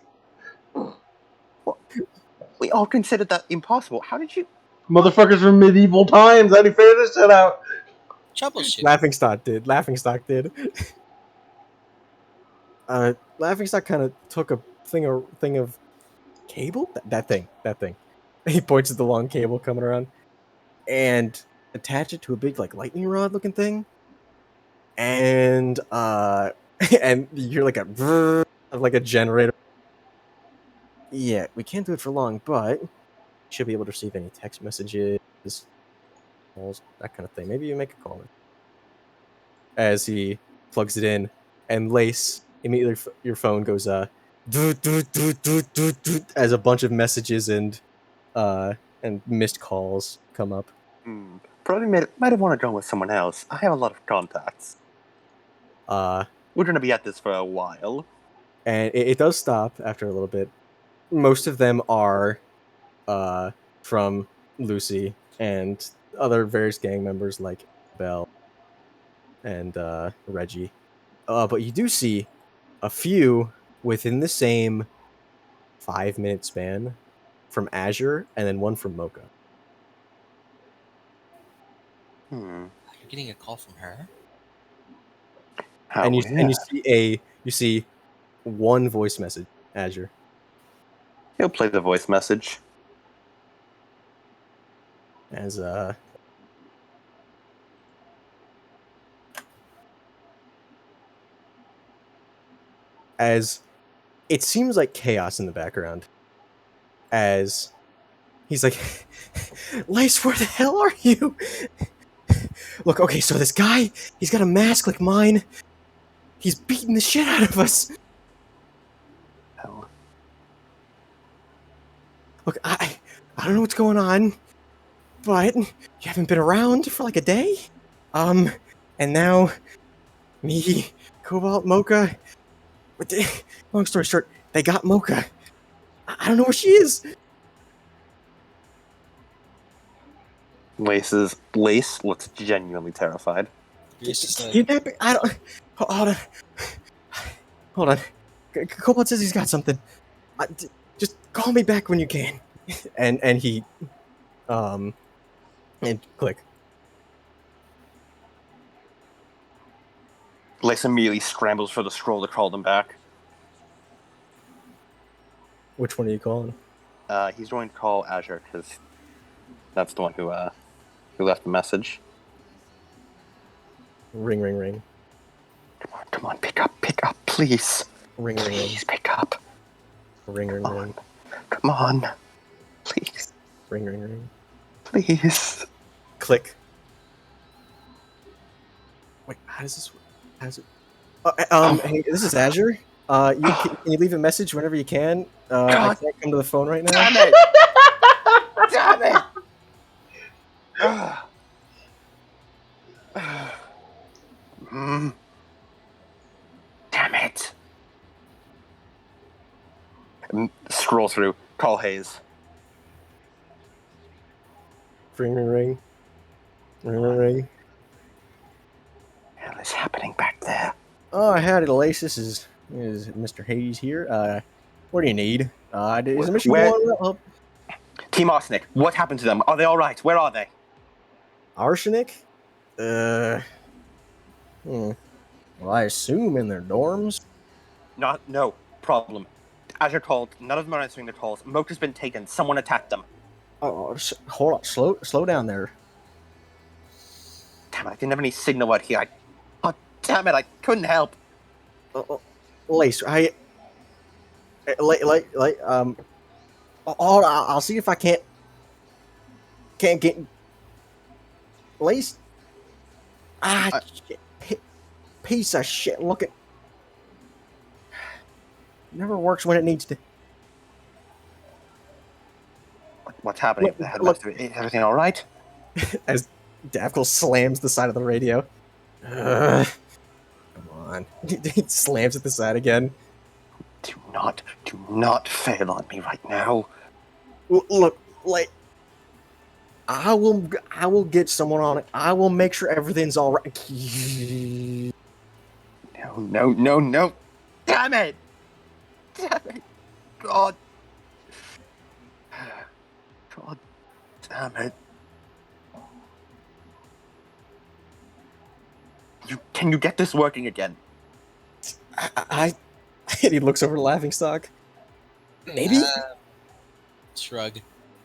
We all considered that impossible. How did you... Motherfuckers from medieval times. How do you figure this shit out? Troubleshoot. Laughingstock did. Laughingstock kind of took a thing of cable. That thing. He points at the long cable coming around, and attach it to a big like lightning rod looking thing, and and you hear like a generator. Yeah, we can't do it for long, but you should be able to receive any text messages, calls, that kind of thing. Maybe you make a call. As he plugs it in, and Lace immediately your phone goes doot, doot, doot, doot, doot, doot, as a bunch of messages and missed calls come up. Probably might have wanted to go with someone else. I have a lot of contacts. We're gonna be at this for a while. And it does stop after a little bit. Most of them are from Lucy and other various gang members like Belle and Reggie. but you do see a few within the same 5-minute span from Azure, and then one from Mocha. You're getting a call from her. How And you weird. you see one voice message, Azure. He'll play the voice message. As it seems like chaos in the background. As he's like, Lace, where the hell are you? Look, okay, so this guy, he's got a mask like mine. He's beating the shit out of us. Hell. Look, I don't know what's going on, but you haven't been around for like a day. And now me, Cobalt, Mocha. Long story short, they got Mocha. I don't know where she is. Lace looks genuinely terrified. He's just like, Kidnapping? I don't. Hold on. Cobalt says he's got something. Just call me back when you can. And he, and click. Lace immediately scrambles for the scroll to call them back. Which one are you calling? He's going to call Azure because that's the one who left the message. Ring, ring, ring. Come on, pick up, please. Ring, ring, ring. Please pick up. Ring, ring, ring. Come on, please, Ring, ring, ring. please. Click. Wait, how does this work? How does it? Hey, this is Azure. Can you leave a message whenever you can? I can't come to the phone right now. Damn it! Damn it! Damn it! Scroll through. Call Hayes. Ring, ring, ring. Ring, ring, ring. What the hell is happening back there? Oh, howdy, Lace. This is Mr. Hayes here. What do you need? Is the mission Where- going well? Team Arsenic, what happened to them? Are they alright? Where are they? Arsenic? Well, I assume in their dorms. No problem. Azure called. None of them are answering the calls. Mocha's been taken. Someone attacked them. Oh, hold on. Slow down there. Damn it, I didn't have any signal out here. Oh, damn it, I couldn't help. Lace, I'll see if I can't get Lace. Shit. Piece of shit. Look at. Never works when it needs to. What's happening? Look. Is everything alright? As Davkle slams the side of the radio. Come on. He slams at the side again. Do not fail on me right now. Look, like, I will get someone on it. I will make sure everything's all right. No. Damn it! God damn it. Can you get this working again? And he looks over the laughing stock. Maybe? Shrug.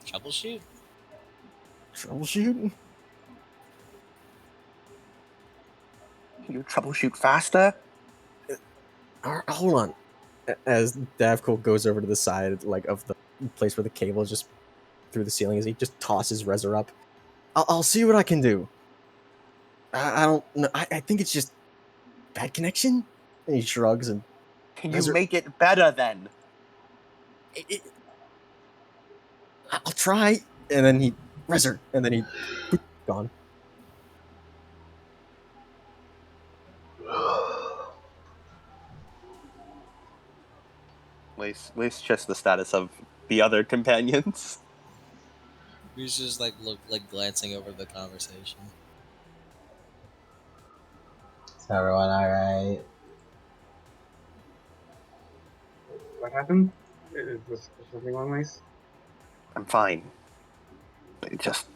Troubleshoot? Troubleshoot? Can you troubleshoot faster? Hold on. As Davkol goes over to the side, like, of the place where the cable is just through the ceiling, as he just tosses Rezzer up. I'll see what I can do. I don't know. I think it's just bad connection. And he shrugs and. Can you make it better then? I'll try. And then he. Rezzer. And then he. Gone. Lace checks the status of the other companions. He's just like glancing over the conversation. Is everyone alright? happened? Is something wrong, Mace? I'm fine. It just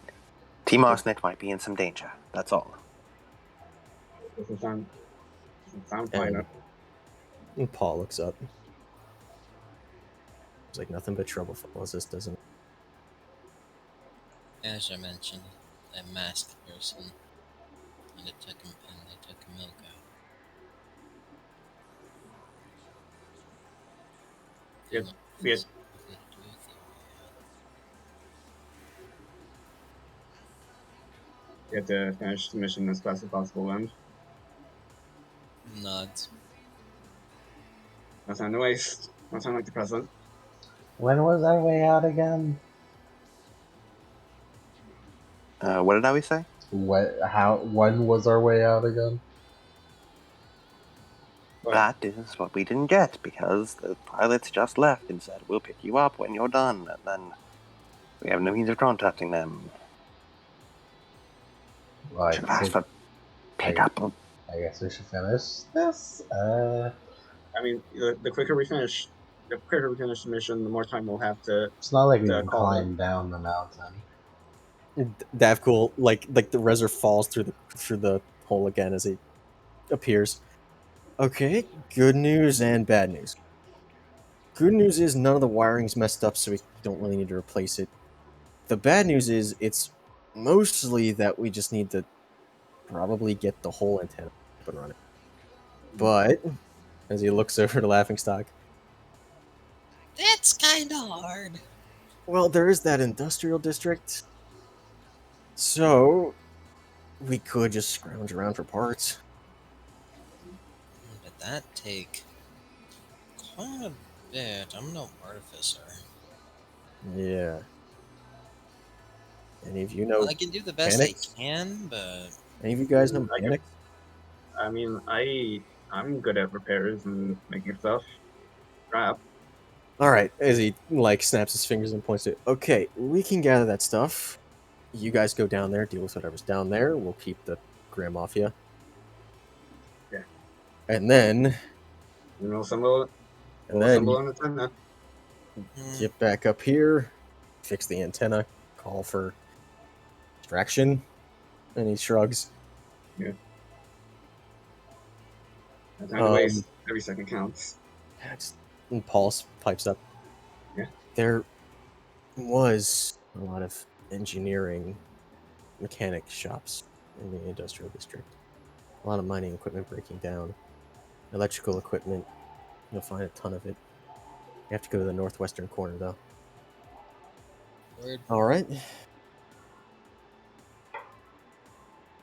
Team Arsenic might be in some danger. That's all. Doesn't sound fine. And Paul looks up. It's like nothing but trouble follows this, doesn't it? As I mentioned, a masked person, and they took milk out. Yeah, They yeah. want specifically to do with You have to finish the mission as fast as possible, and it. Nods. no time to waste. No time like the present. When was our way out again? What did I say? What? How? When was our way out again? But That is what we didn't get because the pilots just left and said, we'll pick you up when you're done. And then we have no means of contacting them. Well, Should have asked for I, pickup. I guess we should finish this. I mean, the quicker we finish the mission, the more time we'll have to It's not like we can call it. climb down the mountain. Davcool, like the Rezer falls through the hole again as he appears. Okay, good news and bad news. Good news is none of the wiring's messed up, so we don't really need to replace it. The bad news is it's mostly that we just need to probably get the whole antenna up and running. But as he looks over to Laughingstock, That's kind of hard. well, there is that industrial district, so we could just scrounge around for parts. But that take quite a bit. I'm no artificer. Yeah. Any of you know? I can do the best mechanics? I can, but Any of you guys know I can- mechanics? I mean, I'm good at repairs and making stuff. Crap. All right, as he like snaps his fingers and points to it. Okay, we can gather that stuff. You guys go down there, deal with whatever's down there. We'll keep the Grand Mafia. Yeah. And then We'll assemble then an antenna. get back up here, fix the antenna, call for extraction, and he shrugs. No time to waste. Every second counts. And Paul pipes up. Yeah. There was a lot of engineering mechanic shops in the industrial district. A lot of mining equipment breaking down. Electrical equipment, you'll find a ton of it. You have to go to the northwestern corner, though. word. All right.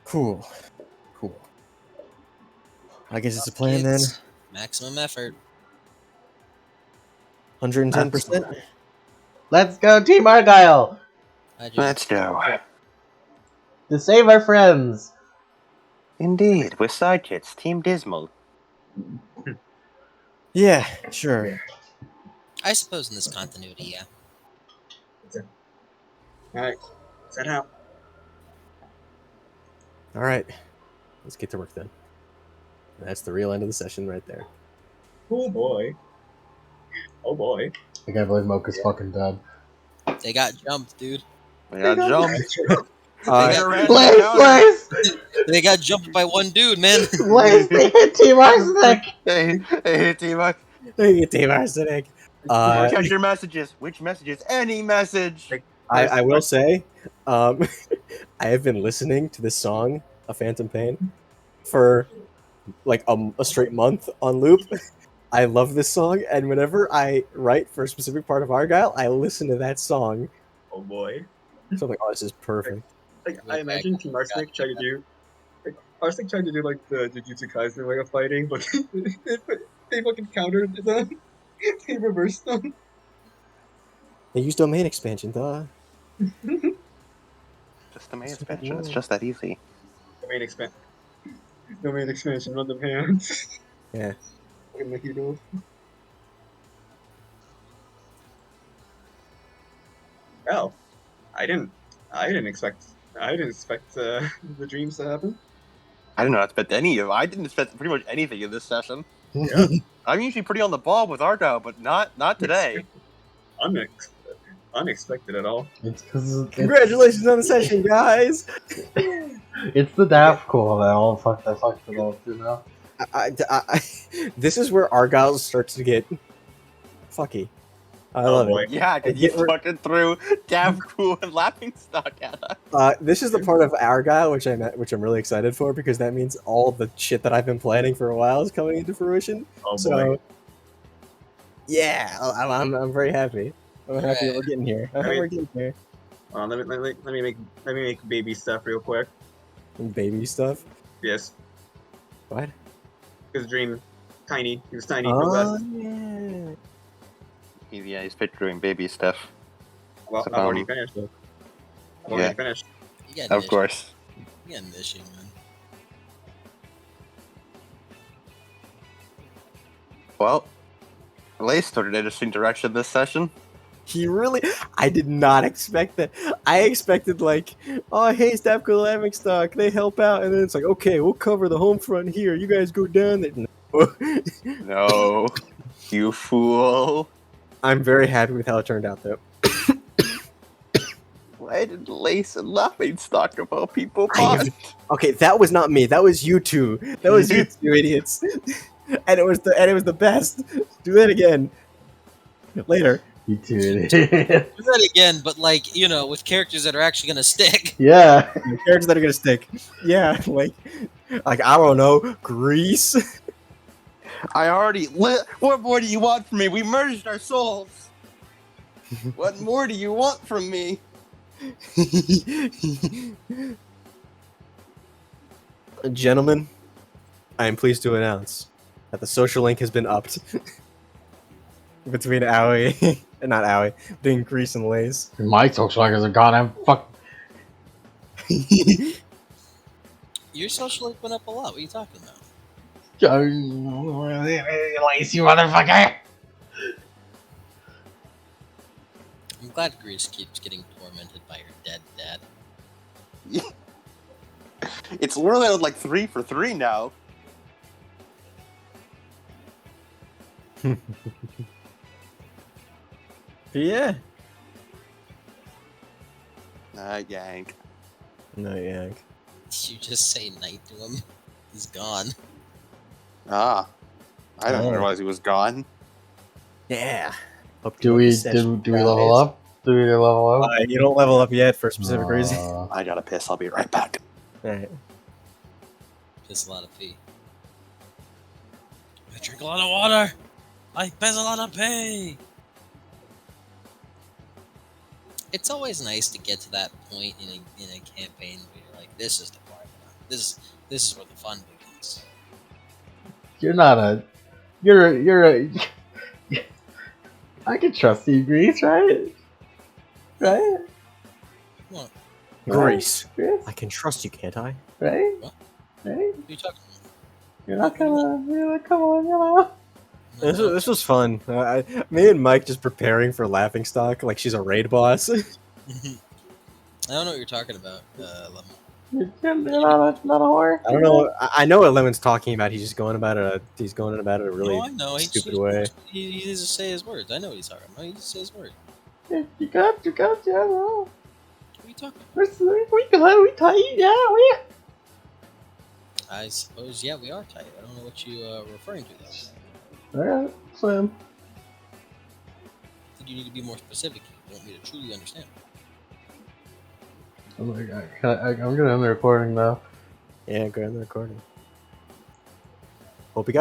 Cool. I guess it's a plan then. Kids, maximum effort. 110%. Let's go, Team Argyle! Let's go. To save our friends! Indeed, we're sidekicks. Team Dismal. Yeah, sure. I suppose in this continuity, yeah. Alright, set out. All right. Let's get to work then. That's the real end of the session right there. Oh boy. Oh boy. I can't believe Mocha's fucking dead. They got jumped, dude. We got jumped. Blaze! They got jumped by one dude, man. Blaze, they hit Team Arsenic! Hey, Team. Hey, Dave Arsenic. Check your messages. Which messages? Any message. I will say, I have been listening to this song, A Phantom Pain, for like a straight month on loop. I love this song, and whenever I write for a specific part of Argyle, I listen to that song. Oh boy. So I'm like, oh, this is perfect. Like I imagine Team Arsenic tried to do Arsenic tried to do like the Jujutsu Kaisen way of fighting, but they fucking countered them. They reversed them. They used domain expansion, duh. Just the main expansion. It's just that easy. Domain expansion, run them hands. Yeah. Fucking Mojito. Oh, I didn't expect the dreams to happen. I didn't know how to expect any of. I didn't expect pretty much anything in this session. Yeah. I'm usually pretty on the ball with Argyle, but not today. Unexpected at all. It's because Congratulations on the session, guys. it's the daft cool that all fucked it up, you know. This is where Argyle starts to get fucky. I Oh, love boy. it. Yeah, because you fucking threw Dav Cool and Laughing Stock at us. This is the part of Argyle which I'm really excited for because that means all the shit that I've been planning for a while is coming into fruition. Oh, So, boy. yeah, I'm very happy. I'm happy we're getting here. We're getting here. Let me make baby stuff real quick. Baby stuff. Yes. What? His dream, tiny. He was tiny. Oh yeah. Yeah, he's picturing baby stuff. Well, I've already finished. I've already finished. You got Of course. You got an issue, man. Well, Lace took an interesting direction this session. He really. I did not expect that. I expected like, oh hey, Stapco Laughing Stock, they help out, and then it's like, okay, we'll cover the home front here. You guys go down there. No. No, you fool. I'm very happy with how it turned out, though. Why did Lace and Laughing Stock of all people I bond? have- Okay, that was not me. That was you two. That was you two idiots. And it was the best. Do that again. Later. You too. Do that again, but like, you know, with characters that are actually gonna stick. Yeah. The characters that are gonna stick. Yeah, like I don't know, Grease. I already lit. What more do you want from me? We merged our souls. What more do you want from me? Gentlemen, I am pleased to announce that the social link has been upped between Owie, not Owie, between Grease and Lace. My social workers are gone. I'm fuck. Your social link went up a lot. What are you talking about? Lazy motherfucker. I'm glad Grease keeps getting tormented by her dead dad. It's literally like 3 for 3 now. Yeah. Yank. No, yeah. You just say night to him. He's gone. Ah. I didn't Oh. realize he was gone. Yeah. Hope Do you we like this session, do we level guys. up? Do we level up? You don't level up yet for a specific reason. I gotta piss. I'll be right back. Alright. Piss a lot of pee. I drink a lot of water. I piss a lot of pee. It's always nice to get to that point in a campaign where you're like, this is the part. This is where the fun begins. You're not a. You're a. I can trust you, Grease, right? Right? What? Grease. Grease? I can trust you, can't I? Right? What? Right? What are you talking about? You're not gonna. You're not, come on, you know. This was fun. Me and Mike just preparing for Laughing Stock like she's a raid boss. I don't know what you're talking about, Lemon. You're not a whore. I don't know. I know what Lemon's talking about. He's just going about it. He's going about it a really No, I know. stupid way. He doesn't say his words. I know what he's talking about. He just say his words. You got, yeah, no. What are you talking about? We tight, yeah, we. I suppose, yeah, we are tight. I don't know what you are referring to, though. Alright, Slim. I think you need to be more specific. You want me to truly understand. I'm gonna end the recording now. Yeah, go on the recording. Hope you guys.